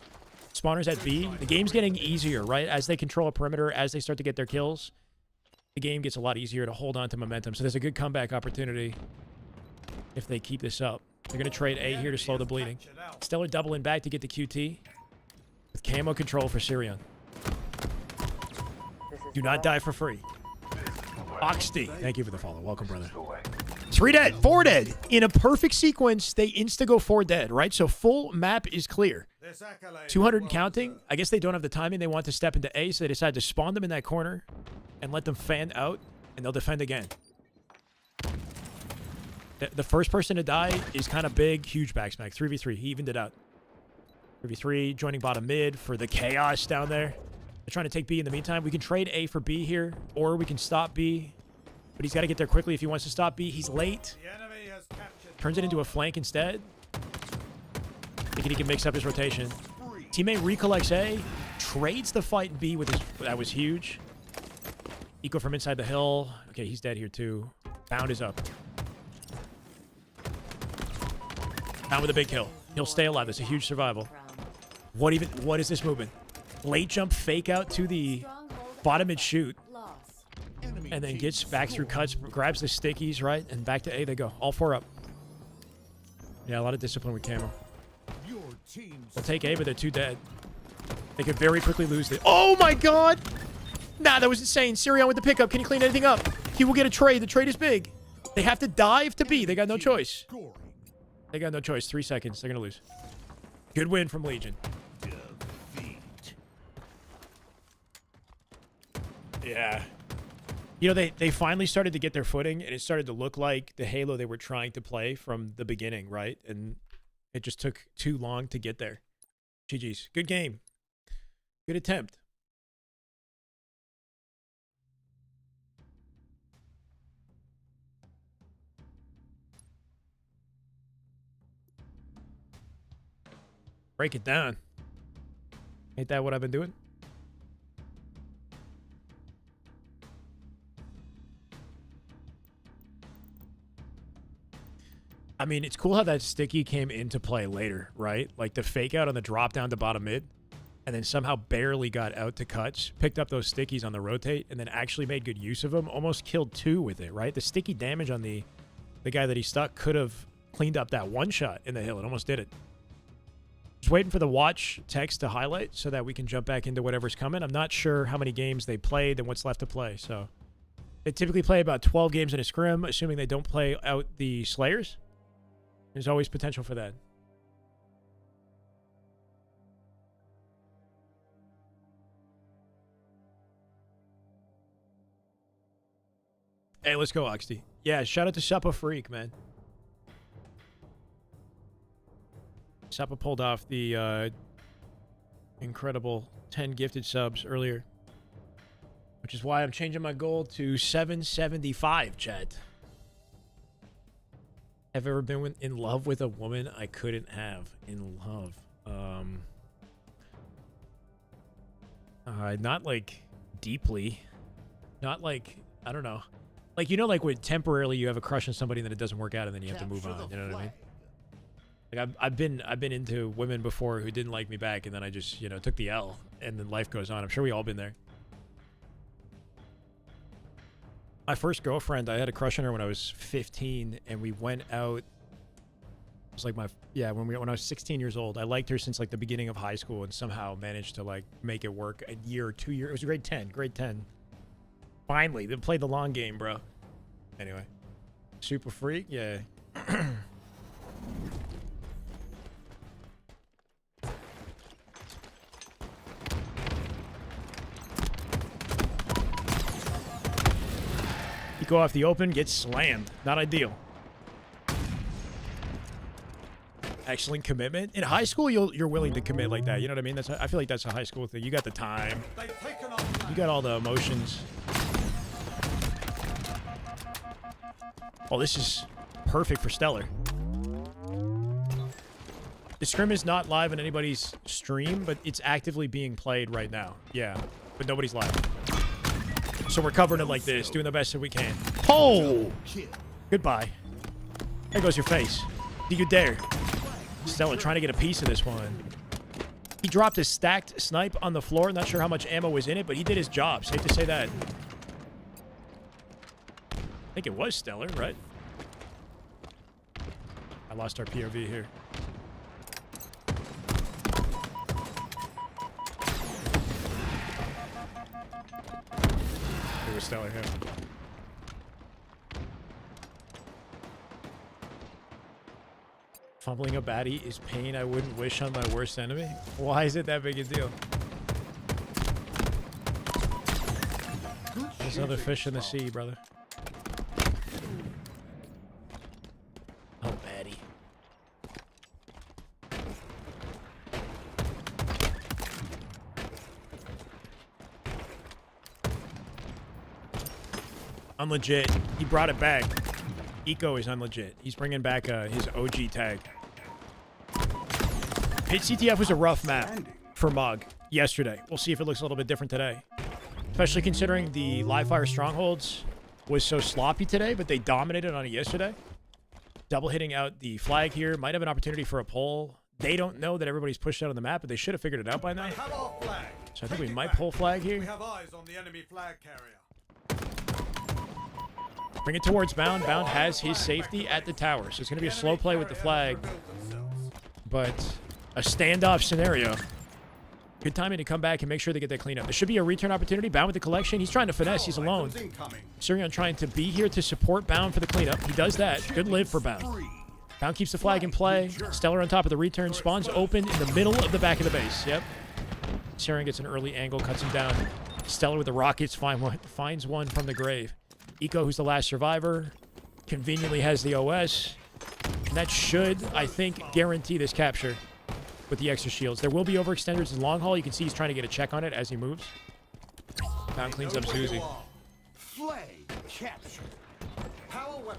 Spawners at B. The game's getting easier, right? As they control a perimeter, as they start to get their kills, the game gets a lot easier to hold on to momentum. So there's a good comeback opportunity if they keep this up. They're going to trade A here to slow the bleeding. Stellar doubling back to get the QT. With camo control for Sirion. Do not die for free. Oxty, thank you for the follow. Welcome, brother. 3 dead, 4 dead. In a perfect sequence, they insta-go 4 dead, right? So full map is clear. 200 and counting. I guess they don't have the timing. They want to step into A, so they decide to spawn them in that corner and let them fan out, and they'll defend again. The first person to die is kind of big, huge backsmack. 3v3. He evened it out. 3v3, joining bottom mid for the chaos down there. They're trying to take B in the meantime. We can trade A for B here, or we can stop B. But he's got to get there quickly if he wants to stop B. He's late. The enemy has captured Turns it into a flank instead. Thinking he can mix up his rotation. Teammate recollects A. Trades the fight in B with his... That was huge. Eco from inside the hill. Okay, he's dead here too. Bound is up. Down with a big kill. He'll stay alive. That's a huge survival. What is this movement? Late jump fake out to the bottom mid shoot. And then gets back through cuts, grabs the stickies, right? And back to A they go. All 4 up. Yeah, a lot of discipline with camo. They'll take A, but they're 2 dead. They could very quickly lose it. Oh my god! Nah, that was insane. Sirion with the pickup. Can you clean anything up? He will get a trade. The trade is big. They have to dive to B. They got no choice. They got no choice. 3 seconds. They're going to lose. Good win from Legion. Yeah. You know, they finally started to get their footing, and it started to look like the Halo they were trying to play from the beginning, right? And it just took too long to get there. GG's. Good game. Good attempt. Break it down. Ain't that what I've been doing? I mean, it's cool how that sticky came into play later, right? Like the fake out on the drop down to bottom mid, and then somehow barely got out to cuts, picked up those stickies on the rotate, and then actually made good use of them. Almost killed 2 with it, right? The sticky damage on the guy that he stuck could have cleaned up that one shot in the hill. It almost did it. Just waiting for the watch text to highlight so that we can jump back into whatever's coming. I'm not sure how many games they played and what's left to play. So they typically play about 12 games in a scrim, assuming they don't play out the Slayers. There's always potential for that. Hey, let's go, Oxty. Yeah, shout out to Suppa Freak, man. Suppa pulled off the incredible 10 gifted subs earlier. Which is why I'm changing my goal to 775, chat. Have ever been in love with a woman I couldn't have in love? Not like deeply. Not like, I don't know. Like, you know, like when temporarily you have a crush on somebody and then it doesn't work out and then you have to move on. You know what I mean? Like I've been into women before who didn't like me back, and then I just, you know, took the L, and then life goes on. I'm sure we all been there. My first girlfriend, I had a crush on her when I was 15, and we went out. It was like when I was 16 years old. I liked her since like the beginning of high school, and somehow managed to like make it work a year or 2 years. It was grade 10. Finally, they played the long game, bro. Anyway, super freak, yeah. You go off the open, get slammed. Not ideal. Excellent commitment. In high school, you're willing to commit like that. You know what I mean? I feel like that's a high school thing. You got the time. You got all the emotions. Oh, this is perfect for Stellar. The scrim is not live on anybody's stream, but it's actively being played right now. Yeah, but nobody's live. So we're covering it like this, doing the best that we can. Oh! Goodbye. There goes your face. Do you dare? Stellar trying to get a piece of this one. He dropped a stacked snipe on the floor. Not sure how much ammo was in it, but he did his job. Safe to say that. I think it was Stellar, right? I lost our POV here. It was Stellar here. Fumbling a baddie is pain I wouldn't wish on my worst enemy. Why is it that big a deal? There's other fish in the sea, brother. Oh, baddie. unlegit. He brought it back. Eco is unlegit. He's bringing back his OG tag. Pit CTF was a rough map for Mog yesterday. We'll see if it looks a little bit different today. Especially considering the live fire strongholds was so sloppy today, but they dominated on it yesterday. Double hitting out the flag here. Might have an opportunity for a pull. They don't know that everybody's pushed out on the map, but they should have figured it out by now. So I think we might pull flag here. We have eyes on the enemy flag carrier. Bring it towards Bound. Bound has his safety at the tower, so it's going to be a slow play with the flag. But a standoff scenario. Good timing to come back and make sure they get that cleanup. There should be a return opportunity. Bound with the collection. He's trying to finesse. He's alone. Sirion trying to be here to support Bound for the cleanup. He does that. Good live for Bound. Bound keeps the flag in play. Stellar on top of the return. Spawns open in the middle of the back of the base. Yep. Sirion gets an early angle. Cuts him down. Stellar with the rockets. Finds one from the grave. Eco, who's the last survivor, conveniently has the OS. And that should, I think, guarantee this capture with the extra shields. There will be overextenders in long haul. You can see he's trying to get a check on it as he moves. Bound cleans up Zuzi.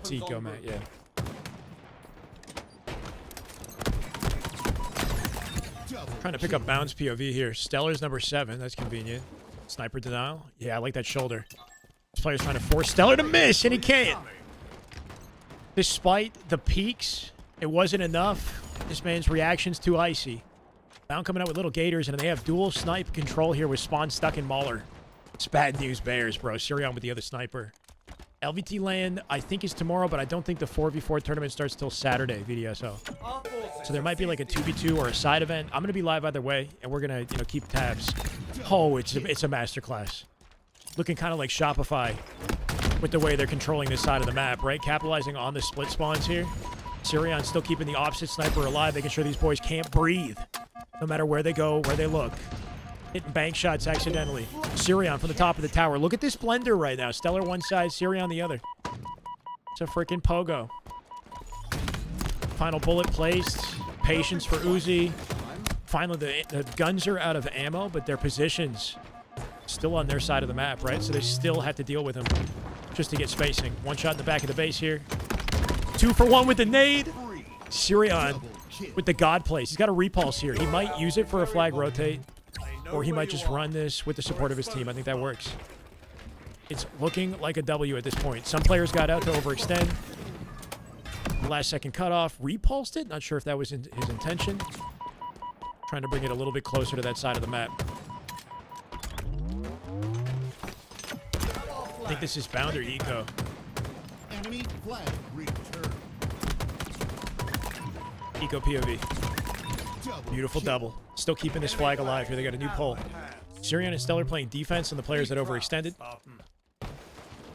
See Eco, Matt, yeah. Trying to pick up Bound's POV here. Stellar's number 7. That's convenient. Sniper denial. Yeah, I like that shoulder. This player's trying to force Stellar to miss, and he can't. Despite the peaks, it wasn't enough. This man's reaction's too icy. Bound coming out with little gators, and they have dual snipe control here with Spawn stuck in Mauler. It's bad news bears, bro. Sirion with the other sniper. LVT land, I think, is tomorrow, but I don't think the 4v4 tournament starts till Saturday, VDSO. So there might be like a 2v2 or a side event. I'm going to be live either way, and we're going to, keep tabs. Oh, it's a masterclass. Looking kind of like Shopify with the way they're controlling this side of the map, right? Capitalizing on the split spawns here. Sirion still keeping the opposite sniper alive, making sure these boys can't breathe no matter where they go, where they look. Hitting bank shots accidentally. Sirion from the top of the tower. Look at this blender right now. Stellar one side, Sirion the other. It's a freaking pogo. Final bullet placed. Patience for Uzi. Finally, the guns are out of ammo, but their positions still on their side of the map, right? So they still have to deal with him just to get spacing. One shot in the back of the base here. 2 for 1 with the nade. Sirion with the god place. He's got a repulse here. He might use it for a flag rotate, or he might just run this with the support of his team. I think that works. It's looking like a W at this point. Some players got out to overextend. Last second cutoff. Repulsed it. Not sure if that was his intention. Trying to bring it a little bit closer to that side of the map. I think this is Bound or Eco. Enemy flag return. Eco POV. Beautiful double. Still keeping this flag alive here. They got a new pull. Sirion and Stellar playing defense on the players that overextended.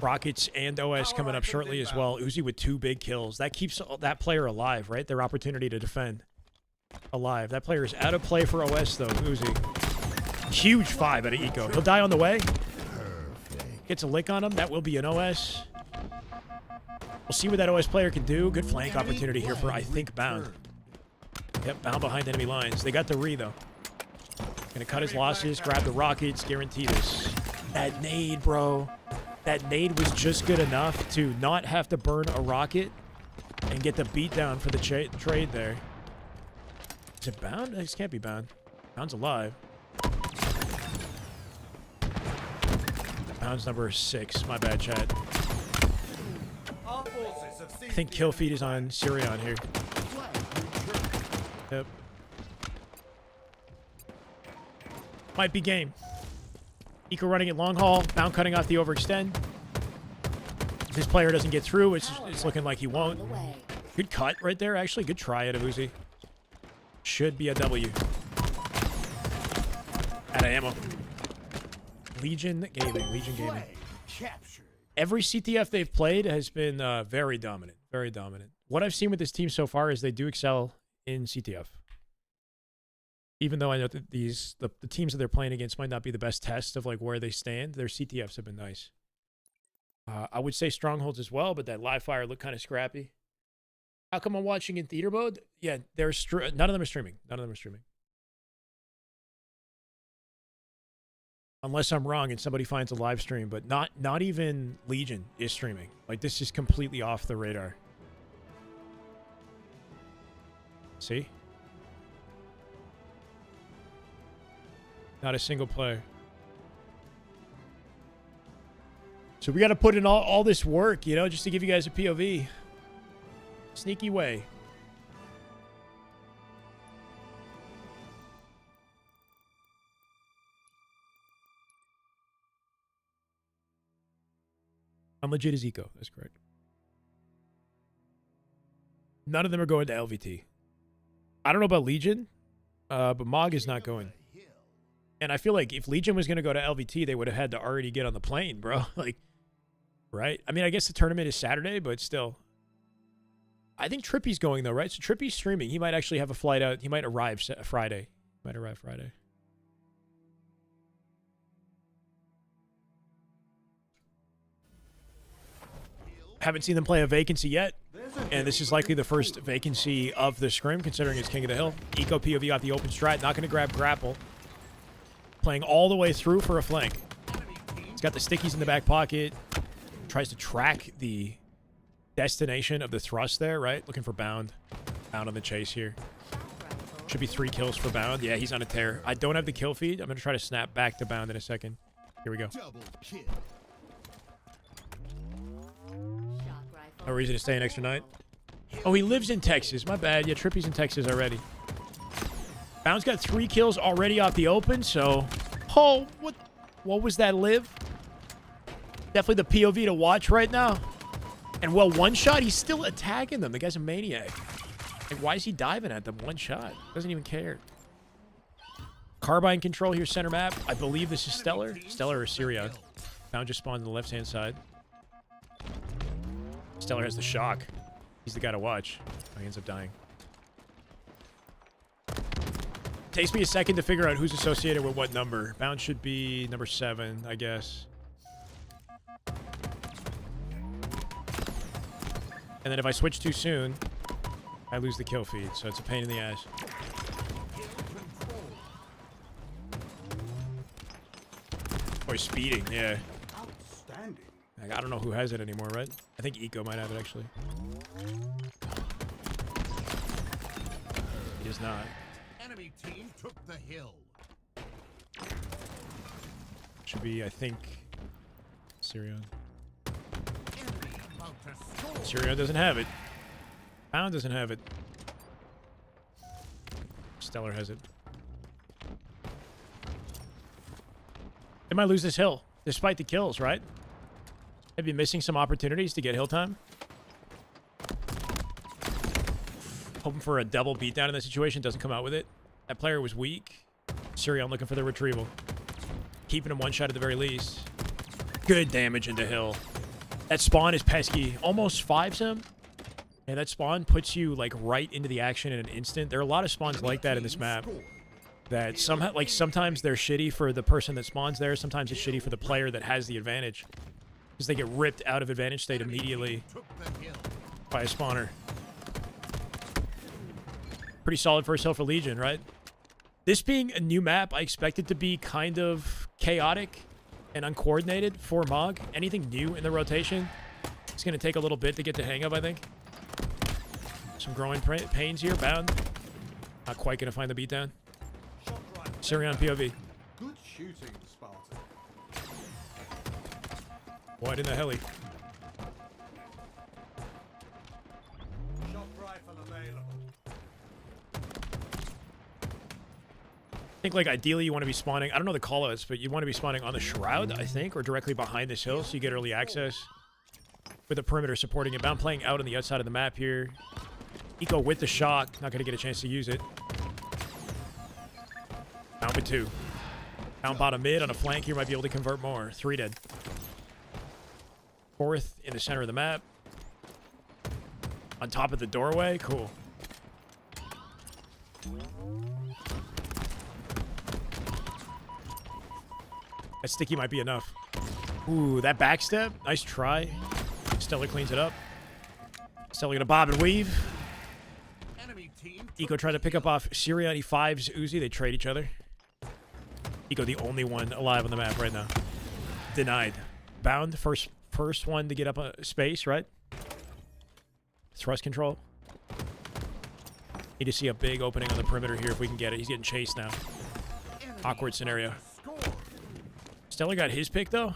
Rockets and OS coming up shortly as well. Uzi with 2 big kills. That keeps that player alive, right? Their opportunity to defend alive. That player is out of play for OS, though. Uzi. Huge 5 out of Eco. He'll die on the way. Gets a lick on him. That will be an OS. We'll see what that OS player can do. Good flank opportunity here for, I think, Bound. Yep, Bound behind enemy lines. They got the re, though. Gonna cut his losses, grab the rockets, guarantee this. That nade, bro. That nade was just good enough to not have to burn a rocket and get the beatdown for the trade there. Is it Bound? This can't be Bound. Bound's alive. Bound's number 6. My bad, chat. I think kill feed is on Sirion here. Yep. Might be game. Eco running it long haul. Bound cutting off the overextend. If this player doesn't get through, it's looking like he won't. Good cut right there, actually. Good try out of Uzi. Should be a W. Out of ammo. Legion Gaming. Legion Gaming. Every CTF they've played has been very dominant. Very dominant. What I've seen with this team so far is they do excel in CTF. Even though I know that the teams that they're playing against might not be the best test of like where they stand, their CTFs have been nice. I would say Strongholds as well, but that live fire looked kind of scrappy. How come I'm watching in theater mode? Yeah, none of them are streaming. None of them are streaming. Unless I'm wrong and somebody finds a live stream, but not even Legion is streaming. Like, this is completely off the radar. See? Not a single player. So we got to put in all this work, you know, just to give you guys a POV. Sneaky way. I'm legit as Eco. That's correct. None of them are going to LVT. I don't know about Legion, but Mog is not going. And I feel like if Legion was going to go to LVT, they would have had to already get on the plane, bro. Like, right? I mean, I guess the tournament is Saturday, but still. I think Trippy's going, though, right? So Trippy's streaming. He might actually have a flight out. He might arrive Friday. Might arrive Friday. Haven't seen them play a vacancy yet. And this is likely the first vacancy of the scrim, considering it's King of the Hill. Eco POV got the open strat. Not going to grab grapple. Playing all the way through for a flank. He's got the stickies in the back pocket. Tries to track the destination of the thrust there, right? Looking for Bound. Bound on the chase here. Should be 3 kills for Bound. Yeah, he's on a tear. I don't have the kill feed. I'm going to try to snap back to Bound in a second. Here we go. No reason to stay an extra night. Oh, he lives in Texas. My bad. Yeah, Trippy's in Texas already. Bound's got 3 kills already off the open, so... Oh, what was that, Liv? Definitely the POV to watch right now. And, well, one shot, he's still attacking them. The guy's a maniac. Like, why is he diving at them? One shot. Doesn't even care. Carbine control here, center map. I believe this is Stellar. Stellar or Syria. Bound just spawned on the left-hand side. Stellar has the shock. He's the guy to watch. Oh, he ends up dying. Takes me a second to figure out who's associated with what number. Bound should be number 7, I guess. And then if I switch too soon, I lose the kill feed, so it's a pain in the ass. Oh, he's speeding, yeah. Outstanding. I don't know who has it anymore, right? I think Eco might have it, actually. He does not. Enemy team took the hill. Should be, I think, Syrian. Syrian doesn't have it. Bound doesn't have it. Stellar has it. They might lose this hill, despite the kills, right? Maybe missing some opportunities to get hill time. Hoping for a double beatdown in this situation. Doesn't come out with it. That player was weak. Syrian looking for the retrieval. Keeping him one shot at the very least. Good damage into hill. That spawn is pesky. Almost 5s him. And that spawn puts you like right into the action in an instant. There are a lot of spawns like that in this map. That somehow, like, sometimes they're shitty for the person that spawns there. Sometimes it's shitty for the player that has the advantage. Because they get ripped out of advantage state immediately by a spawner. Pretty solid first hill for Legion, right? This being a new map, I expect it to be kind of chaotic and uncoordinated for Mog. Anything new in the rotation, it's going to take a little bit to get the hang of, I think. Some growing pains here. Bound. Not quite going to find the beatdown. Syrian POV. Good shooting, Spartan. What in the heli? Shot rifle available. I think, like, ideally you want to be spawning, I don't know the callouts, but you want to be spawning on the Shroud, I think, or directly behind this hill so you get early access with the perimeter supporting it. Bound playing out on the outside of the map here. Eco with the shock, not going to get a chance to use it. Bound with 2. Bound bottom mid on a flank here, might be able to convert more. 3 dead. 4th in the center of the map. On top of the doorway, cool. That sticky might be enough. Ooh, that backstep. Nice try. Stellar cleans it up. Stellar gonna bob and weave. Eco trying to pick up off Syrian. He 5s Uzi. They trade each other. Eco, the only one alive on the map right now. Denied. Bound, first one to get up a space, right? Thrust control. Need to see a big opening on the perimeter here if we can get it. He's getting chased now. Awkward scenario. Stellar got his pick, though.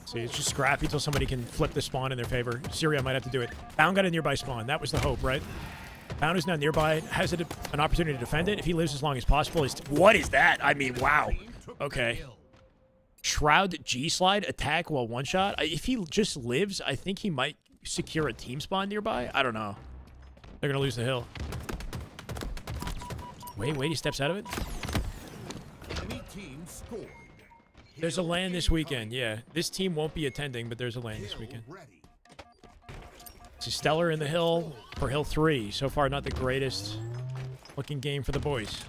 See, it's just scrappy until somebody can flip the spawn in their favor. Syria might have to do it. Bound got a nearby spawn. That was the hope, right? Bound is now nearby. Has an opportunity to defend it. If he lives as long as possible. What is that? I mean, wow. Okay. Shroud G-Slide attack while one-shot. If he just lives, I think he might secure a team spawn nearby. I don't know. They're going to lose the hill. Wait, he steps out of it. There's a LAN this weekend, yeah. This team won't be attending, but there's a LAN this weekend. It's Stellar in the hill for Hill 3. So far, not the greatest looking game for the boys.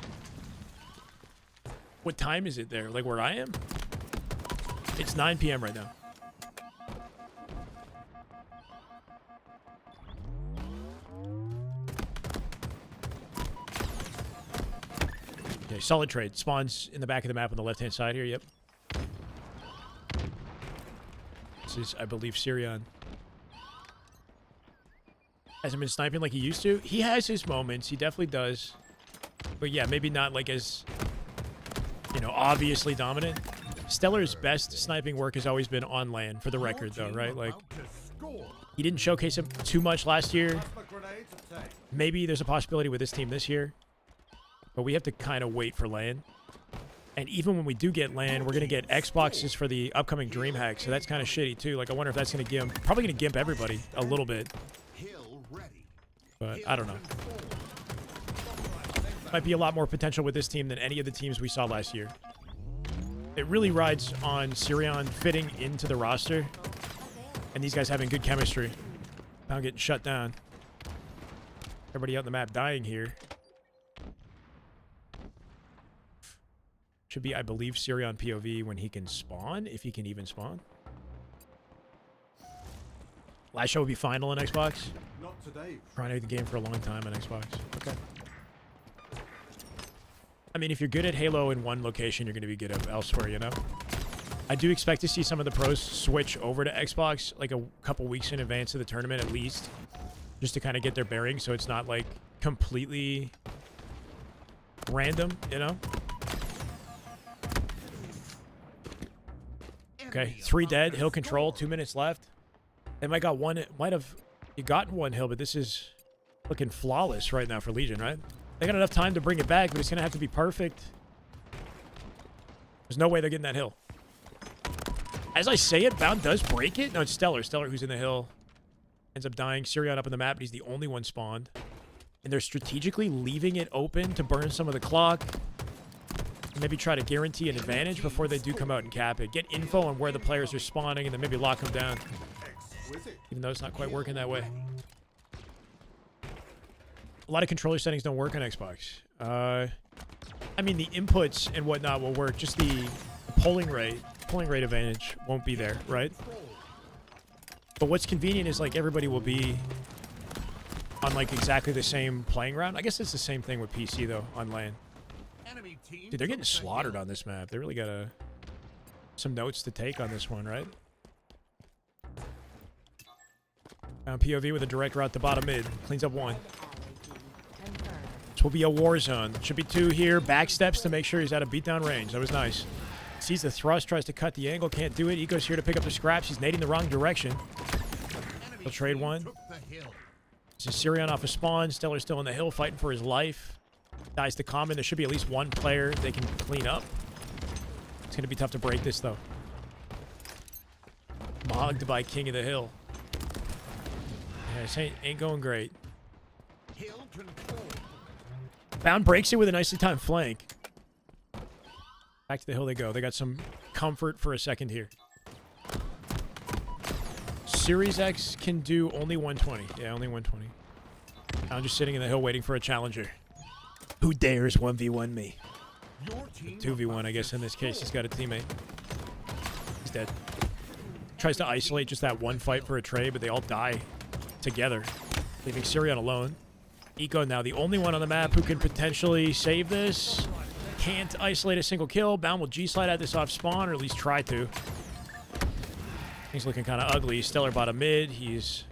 What time is it there? Like where I am? It's 9 p.m. right now. Okay, solid trade. Spawns in the back of the map on the left-hand side here, yep. This is, I believe, Sirion. Hasn't been sniping like he used to. He has his moments. He definitely does. But yeah, maybe not like as, you know, obviously dominant. Stellar's best sniping work has always been on LAN, for the record, though, right? Like, he didn't showcase him too much last year. Maybe there's a possibility with this team this year. But we have to kind of wait for LAN. And even when we do get LAN, we're going to get Xboxes for the upcoming DreamHack, so that's kind of shitty, too. Like, I wonder if that's going to give... Probably going to gimp everybody a little bit. But I don't know. Might be a lot more potential with this team than any of the teams we saw last year. It really rides on Sirion fitting into the roster. And these guys having good chemistry. Now getting shut down. Everybody out on the map dying here. Should be, I believe, Sirion POV when he can spawn, if he can even spawn. Last show will be final on Xbox. Not today. Trying the game for a long time on Xbox. Okay. I mean, if you're good at Halo in one location, you're going to be good at elsewhere, you know? I do expect to see some of the pros switch over to Xbox like a couple weeks in advance of the tournament at least. Just to kind of get their bearings so it's not like completely random, you know? Okay, 3 dead. Hill control. 2 minutes left. They might got one. Might have you gotten one hill, but this is looking flawless right now for Legion, right? They got enough time to bring it back, but it's gonna have to be perfect. There's no way they're getting that hill. As I say it, Bound does break it. No, it's Stellar. Stellar, who's in the hill, ends up dying. Sirion up on the map, but he's the only one spawned. And they're strategically leaving it open to burn some of the clock. Maybe try to guarantee an advantage before they do come out and cap it. Get info on where the players are spawning and then maybe lock them down. Even though it's not quite working that way. A lot of controller settings don't work on Xbox. I mean, the inputs and whatnot will work. Just the polling rate advantage won't be there, right? But what's convenient is like everybody will be on like exactly the same playing ground. I guess it's the same thing with PC though on LAN. Dude, they're getting slaughtered on this map. They really got some notes to take on this one, right? Found POV with a direct route to bottom mid. Cleans up 1. This will be a war zone. Should be 2 here. Backsteps to make sure he's out of beatdown range. That was nice. Sees the thrust, tries to cut the angle. Can't do it. Eco's here to pick up the scraps. He's nading the wrong direction. He'll trade 1. This is Sirion off a spawn. Stellar's still in the hill fighting for his life. Dies to common. There should be at least 1 player they can clean up. It's going to be tough to break this, though. Mogged by King of the Hill. Yeah, this ain't going great. Bound breaks it with a nicely timed flank. Back to the hill they go. They got some comfort for a second here. Series X can do only 120. Yeah, only 120. I'm just sitting in the hill waiting for a challenger. Who dares 1v1 me? 2v1, I guess, in this case. He's got a teammate. He's dead. Tries to isolate just that one fight for a trade, but they all die together, leaving Sirion alone. Eco now the only one on the map who can potentially save this. Can't isolate a single kill. Bound will G-slide at this off spawn, or at least try to. He's looking kind of ugly. Stellar bottom mid. He's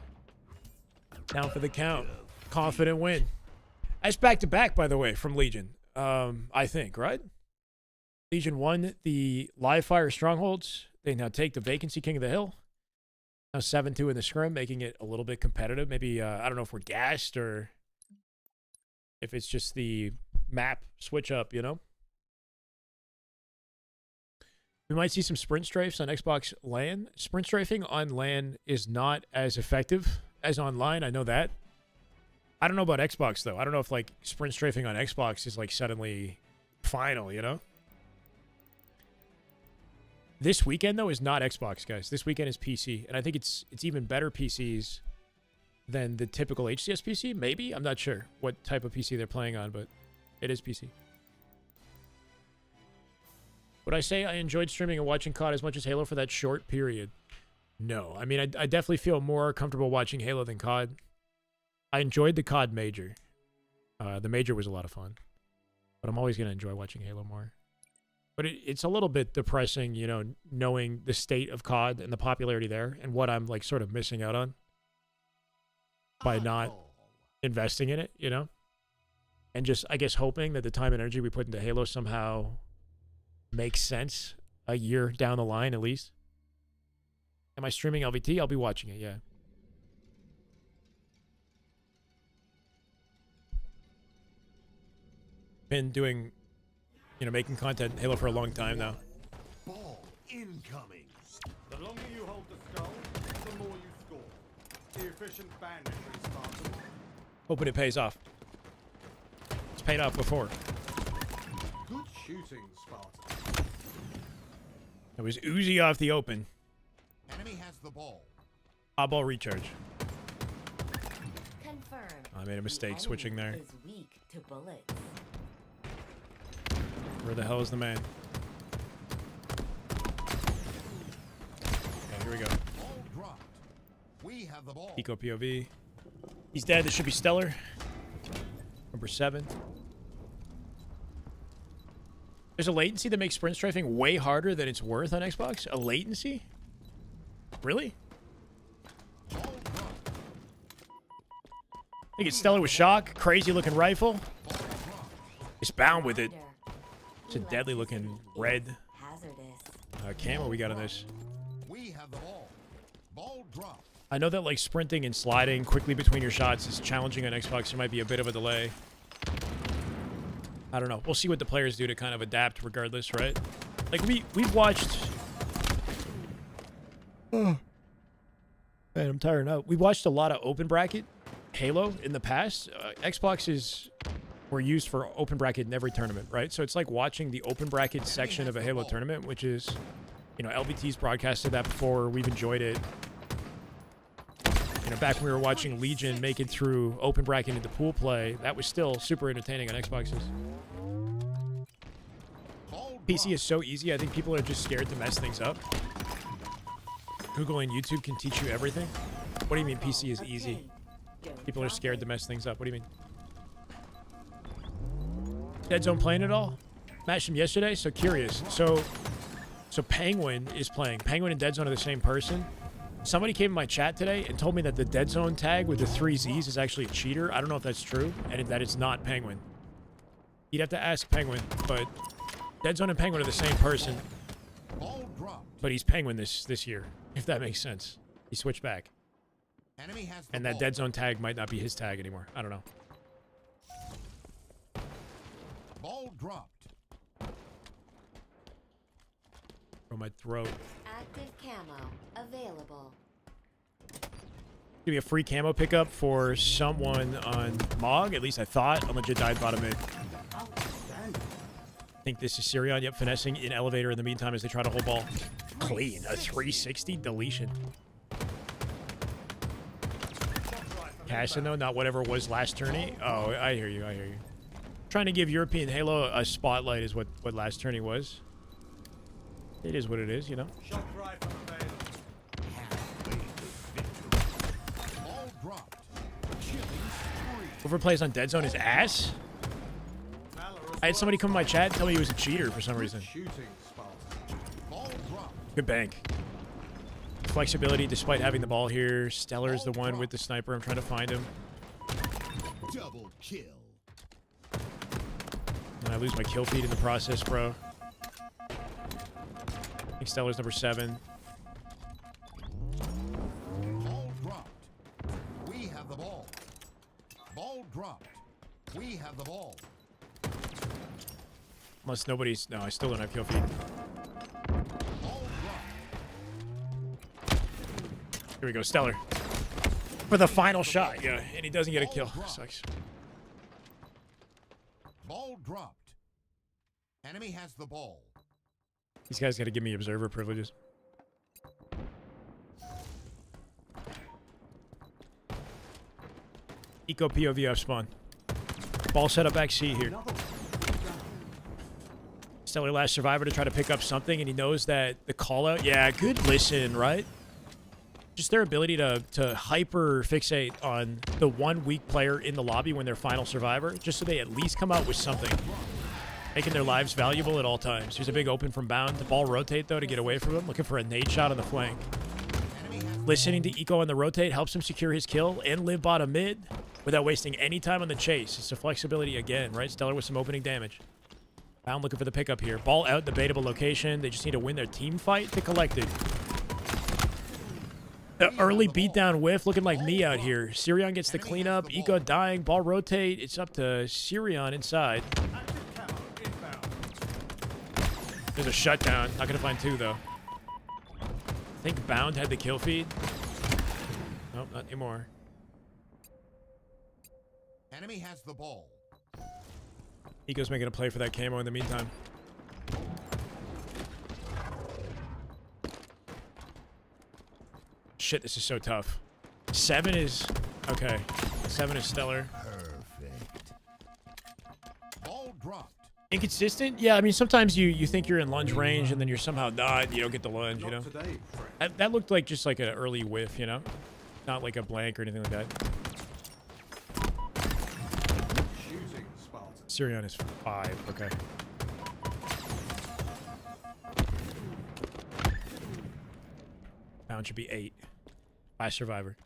down for the count. Confident win. That's back-to-back, by the way, from Legion. I think, right? Legion won the live fire strongholds. They now take the Vacancy King of the Hill. Now 7-2 in the scrim, making it a little bit competitive. Maybe, I don't know if we're gassed or if it's just the map switch up, you know? We might see some sprint strafes on Xbox LAN. Sprint strafing on LAN is not as effective as online. I know that. I don't know about Xbox, though. I don't know if, like, sprint strafing on Xbox is, like, suddenly final, you know? This weekend, though, is not Xbox, guys. This weekend is PC. And I think it's even better PCs than the typical HCS PC. Maybe? I'm not sure what type of PC they're playing on, but it is PC. Would I say I enjoyed streaming and watching COD as much as Halo for that short period? No. I mean, I definitely feel more comfortable watching Halo than COD. I enjoyed the COD Major. The Major was a lot of fun. But I'm always going to enjoy watching Halo more. But it's a little bit depressing, you know, knowing the state of COD and the popularity there and what I'm, like, sort of missing out on by not investing in it, you know? And just, I guess, hoping that the time and energy we put into Halo somehow makes sense a year down the line, at least. Am I streaming LVT? I'll be watching it, yeah. Been doing, you know, making content in Halo for a long time now. Ball incoming. The longer you hold the skull, the more you score. The efficient banditry, Spartan. Hoping it pays off. It's paid off before. Good shooting, Spartan. It was Uzi off the open. Enemy has the ball. Ball recharge. Confirmed. I made a mistake switching there. Is weak to bullets. Where the hell is the man? Okay, here we go. Ball dropped. We have the ball. Eco POV. He's dead. This should be Stellar. Number 7. There's a latency that makes sprint strafing way harder than it's worth on Xbox? A latency? Really? I think it's Stellar with shock. Crazy looking rifle. It's bound with it. It's a deadly looking red camo we got on this. We have the ball. Ball dropped. I know that, like, sprinting and sliding quickly between your shots is challenging on Xbox. There might be a bit of a delay. I don't know. We'll see what the players do to kind of adapt regardless, right? Like, we've watched... Oh. Man, I'm tired now. We watched a lot of open bracket Halo in the past. Xboxes were used for open bracket in every tournament, right? So it's like watching the open bracket section of a Halo tournament, which is, you know, LVT's broadcasted that before. We've enjoyed it. You know, back when we were watching Legion make it through open bracket into pool play, that was still super entertaining on Xboxes. PC is so easy. I think people are just scared to mess things up. Google and YouTube can teach you everything. What do you mean PC is easy? People are scared to mess things up. What do you mean? Dead Zone playing it all? Matched him yesterday, so curious. So Penguin is playing. Penguin and Dead Zone are the same person. Somebody came in my chat today and told me that the Dead Zone tag with the 3 Z's is actually a cheater. I don't know if that's true, and that it's not Penguin. You'd have to ask Penguin, but Dead Zone and Penguin are the same person. But he's Penguin this year, if that makes sense. He switched back. Enemy has the And that ball. Dead Zone tag might not be his tag anymore. I don't know. Ball dropped. From my throat. Active camo available. Give me a free camo pickup for someone on Mog. At least I thought. I legit died bottom mid. I think this is Sirion. Yep, finessing in elevator in the meantime as they try to hold ball. Clean. A 360 deletion. Cashin, though, not whatever it was last tourney. Oh, I hear you. I hear you. Trying to give European Halo a spotlight is what last tourney was. It is what it is, you know. Shock rifle available. Ball dropped. Overplays on Dead Zone is ass? I had somebody come in my chat and tell me he was a cheater for some reason. Good bank. Flexibility despite having the ball here. Stellar's the one with the sniper. I'm trying to find him. Double kill. And I lose my kill feed in the process, bro. I think Stellar's number 7. Ball dropped. We have the ball. Ball dropped. We have the ball. Unless nobody's... No, I still don't have kill feed. Ball dropped. Here we go, Stellar. For the final shot, yeah. And he doesn't get a kill. Sucks. Ball dropped. Enemy has the ball. These guys got to give me observer privileges. Eco POV off spawn. Ball set up back C here. Stellar last survivor to try to pick up something, and he knows that the call out. Yeah, good listen, right? Just their ability to hyper fixate on the one weak player in the lobby when they're final survivor, just so they at least come out with something, making their lives valuable at all times. Here's a big open from Bound. The ball rotate, though, to get away from him. Looking for a nade shot on the flank. Listening to Eco on the rotate helps him secure his kill and live bottom mid without wasting any time on the chase. It's the flexibility again, right? Stellar with some opening damage. Bound looking for the pickup here. Ball out, debatable location. They just need to win their team fight to collect it. The early beatdown whiff looking like me out here. Sirion gets the cleanup. Eco dying. Ball rotate. It's up to Sirion inside. There's a shutdown. Not going to find 2, though. I think Bound had the kill feed. Nope, not anymore. Enemy has the ball. Eco's making a play for that camo in the meantime. Shit, this is so tough. 7 is... Okay. 7 is Stellar. Perfect. Ball dropped. Inconsistent? Yeah, I mean, sometimes you think you're in lunge range and then you're somehow not, and you don't get the lunge, you know? That looked like just like an early whiff, you know? Not like a blank or anything like that. Sirion is 5, okay. Bound should be 8. Last survivor.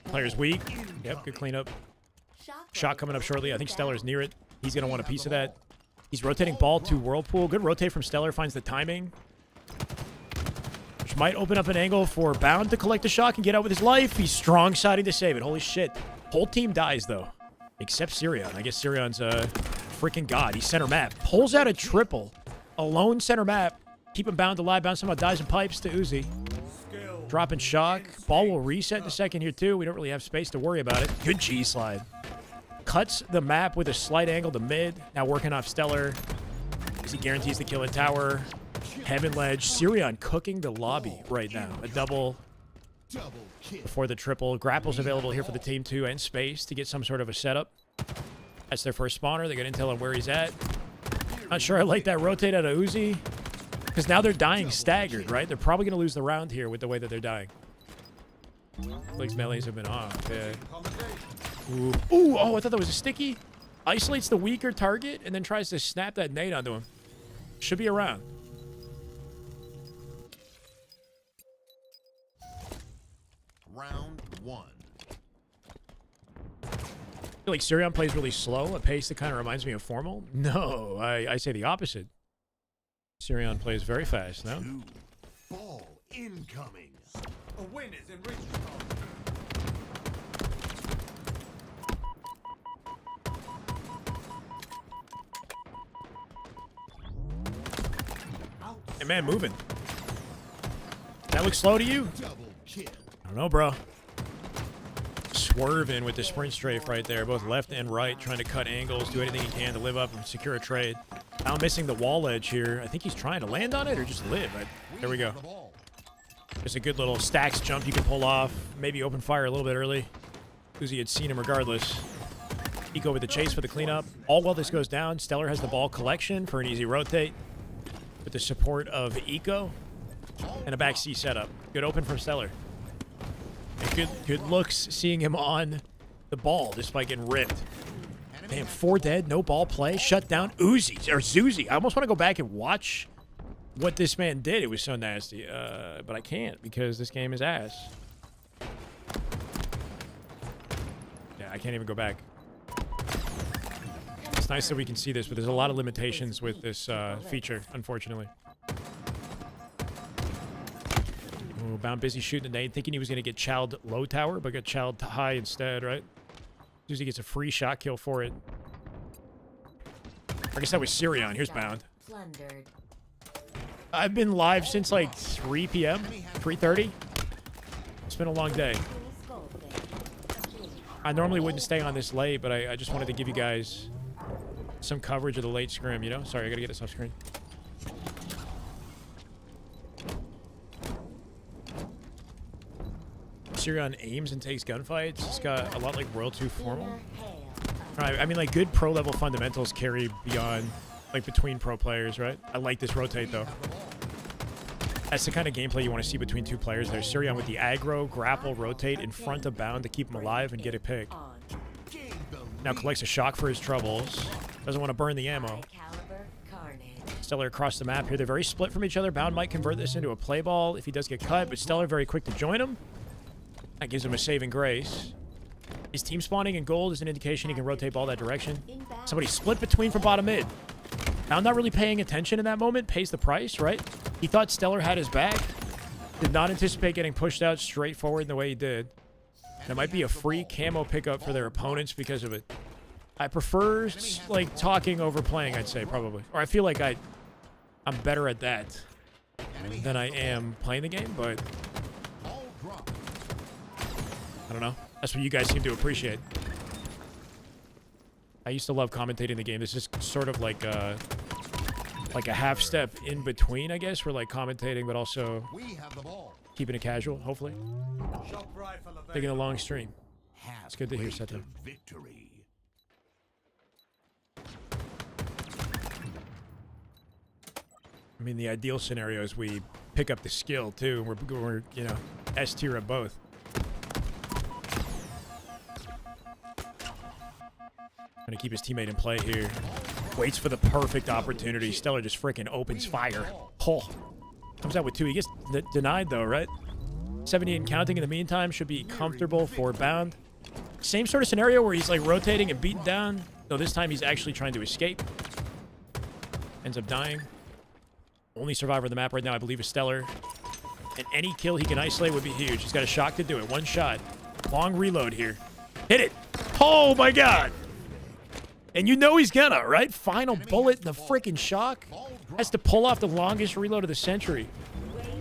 Player's weak. Yep, good cleanup. Shot coming up shortly. I think Stellar's near it. He's going to want a piece of that. He's rotating ball to Whirlpool. Good rotate from Stellar. Finds the timing. Which might open up an angle for Bound to collect the shot and get out with his life. He's strong siding to save it. Holy shit. Whole team dies, though. Except Sirion. I guess Sirion's a freaking god. He's center map. Pulls out a triple. Alone center map. Keep him Bound alive. Bound somehow dies in pipes to Uzi. Dropping shock. Ball will reset in a second here, too. We don't really have space to worry about it. Good G-slide. Cuts the map with a slight angle to mid. Now working off Stellar. As he guarantees the kill at tower. Heaven ledge. Sirion cooking the lobby right now. A double before the triple. Grapples available here for the team, too, and space to get some sort of a setup. That's their first spawner. They got intel on where he's at. Not sure I like that rotate out of Uzi. Because now they're dying staggered, right? They're probably going to lose the round here with the way that they're dying. Blake's melees have been off. Yeah. Ooh. Ooh, oh, I thought that was a sticky. Isolates the weaker target and then tries to snap that nade onto him. Should be around. Round 1. I feel like Sirion plays really slow, a pace that kind of reminds me of Formal. No, I say the opposite. Sirion plays very fast, no? Ball incoming. A win is in reach. Hey, man, moving. That looks slow to you? I don't know, bro. Swerving with the sprint strafe right there, both left and right, trying to cut angles, do anything he can to live up and secure a trade. Now missing the wall edge here. I think he's trying to land on it or just live. There we go. Just a good little stacks jump you can pull off. Maybe open fire a little bit early. Uzi had seen him regardless. Eco with the chase for the cleanup. All while this goes down, Stellar has the ball collection for an easy rotate with the support of Eco and a back C setup. Good open from Stellar. And good looks seeing him on the ball despite getting ripped. Damn, 4 dead, no ball play, shut down. Uzi, or Zuzi. I almost want to go back and watch what this man did. It was so nasty. But I can't because this game is ass. Yeah, I can't even go back. It's nice that we can see this, but there's a lot of limitations with this feature, unfortunately. Ooh, Bound busy shooting the nade, thinking he was going to get chowed low tower, but got chowed high instead, right? Usually gets a free shot kill for it. I guess that was Sirion. Here's Bound. I've been live since like 3 p.m., 3:30. It's been a long day. I normally wouldn't stay on this late, but I just wanted to give you guys some coverage of the late scrim, you know? Sorry, I gotta get this off screen. Sirion aims and takes gunfights. It's got a lot like World 2 Formal. I mean, like, good pro-level fundamentals carry beyond, like, between pro players, right? I like this rotate, though. That's the kind of gameplay you want to see between 2 players. There's Sirion with the aggro, grapple, rotate in front of Bound to keep him alive and get a pick. Now collects a shock for his troubles. Doesn't want to burn the ammo. Stellar across the map here. They're very split from each other. Bound might convert this into a play ball if he does get cut, but Stellar very quick to join him. That gives him a saving grace. His team spawning in gold is an indication he can rotate ball that direction. Somebody split between from bottom mid. Now, not really paying attention in that moment. Pays the price, right? He thought Stellar had his back. Did not anticipate getting pushed out straight forward in the way he did. That might be a free camo pickup for their opponents because of it. I prefer, like, talking over playing, I'd say, probably. Or I feel like I'm better at that than I am playing the game, but I don't know. That's what you guys seem to appreciate. I used to love commentating the game. This is sort of like a half step in between, I guess. We're like commentating, but also keeping it casual, hopefully. Taking a long stream. It's good to hear, Seto. I mean, the ideal scenario is we pick up the skill, too. We're you know, S tier at both. Gonna keep his teammate in play here. Waits for the perfect opportunity. Stellar just freaking opens fire. Oh. Comes out with 2. He gets denied, though, right? 78 and counting in the meantime. Should be comfortable for Bound. Same sort of scenario where he's, like, rotating and beaten down. Though this time he's actually trying to escape. Ends up dying. Only survivor of the map right now, I believe, is Stellar. And any kill he can isolate would be huge. He's got a shock to do it. 1 shot. Long reload here. Hit it. Oh, my God. And you know he's gonna, right? Final bullet in the freaking shock. Has to pull off the longest reload of the century.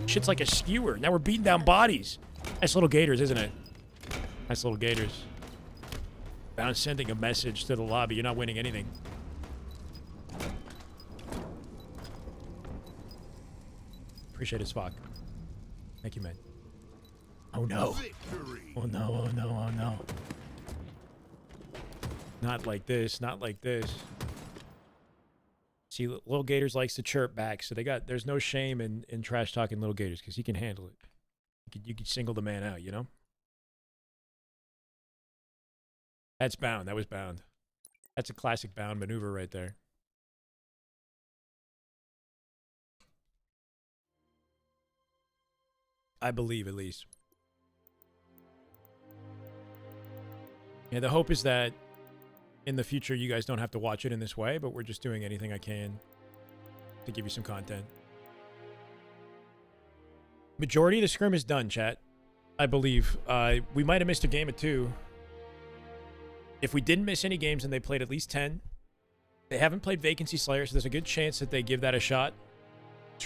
Shit's like a skewer. Now we're beating down bodies. Nice little gators, isn't it? Nice little gators. Bound sending a message to the lobby. You're not winning anything. Appreciate it, Spock. Thank you, man. Oh, no. Oh, no, oh, no, oh, no. Not like this, not like this. See, Little Gators likes to chirp back, so there's no shame in trash talking Little Gators because he can handle it. You could single the man out, you know? That's Bound. That was Bound. That's a classic Bound maneuver right there. I believe, at least. Yeah, the hope is that in the future, you guys don't have to watch it in this way, but we're just doing anything I can to give you some content. Majority of the scrim is done, chat. I believe. We might have missed a game or 2. If we didn't miss any games and they played at least 10, they haven't played Vacancy Slayer, so there's a good chance that they give that a shot.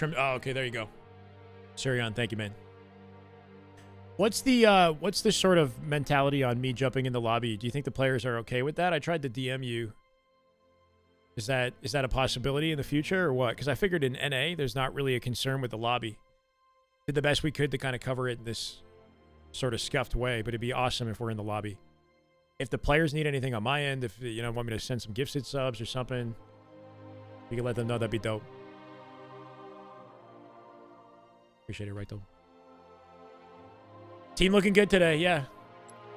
Oh, okay, there you go. Sirion, thank you, man. What's the sort of mentality on me jumping in the lobby? Do you think the players are okay with that? I tried to DM you. Is that a possibility in the future or what? Because I figured in NA, there's not really a concern with the lobby. Did the best we could to kind of cover it in this sort of scuffed way, but it'd be awesome if we're in the lobby. If the players need anything on my end, if you know want me to send some gifted subs or something, you can let them know. That'd be dope. Appreciate it, right though. Team looking good today, yeah.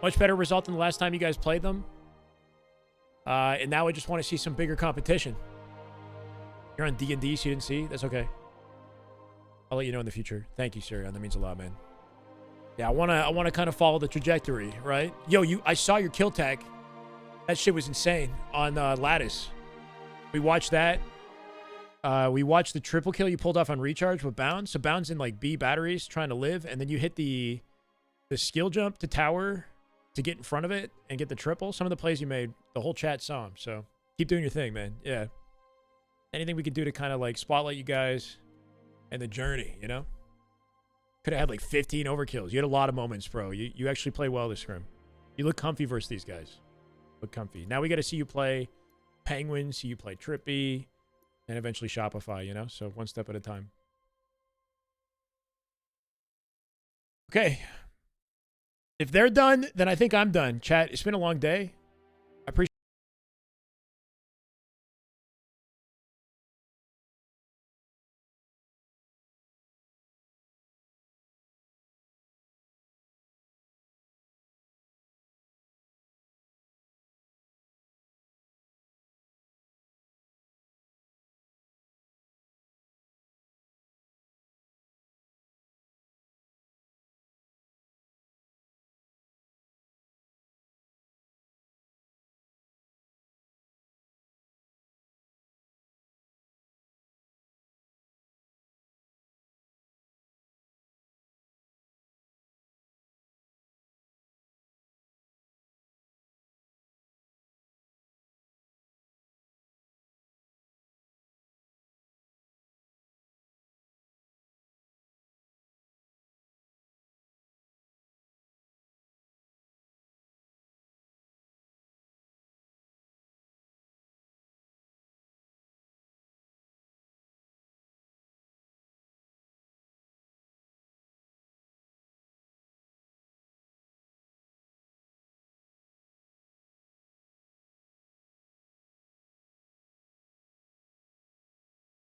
Much better result than the last time you guys played them. And now I just want to see some bigger competition. You're on D&D, so you didn't see? That's okay. I'll let you know in the future. Thank you, Sirion. That means a lot, man. Yeah, I wanna kind of follow the trajectory, right? Yo, I saw your kill tag. That shit was insane on Lattice. We watched that. We watched the triple kill you pulled off on recharge with Bounds. So Bounds in like B batteries trying to live, and then you hit the skill jump to tower to get in front of it and get the triple. Some of the plays you made, the whole chat saw them. So keep doing your thing, man. Yeah. Anything we could do to kind of like spotlight you guys and the journey, you know? Could have had like 15 overkills. You had a lot of moments, bro. You actually play well this scrim. You look comfy versus these guys. Look comfy. Now we got to see you play Penguin, see you play Trippy, and eventually Shopify, you know? So one step at a time. Okay. If they're done, then I think I'm done. Chat, it's been a long day.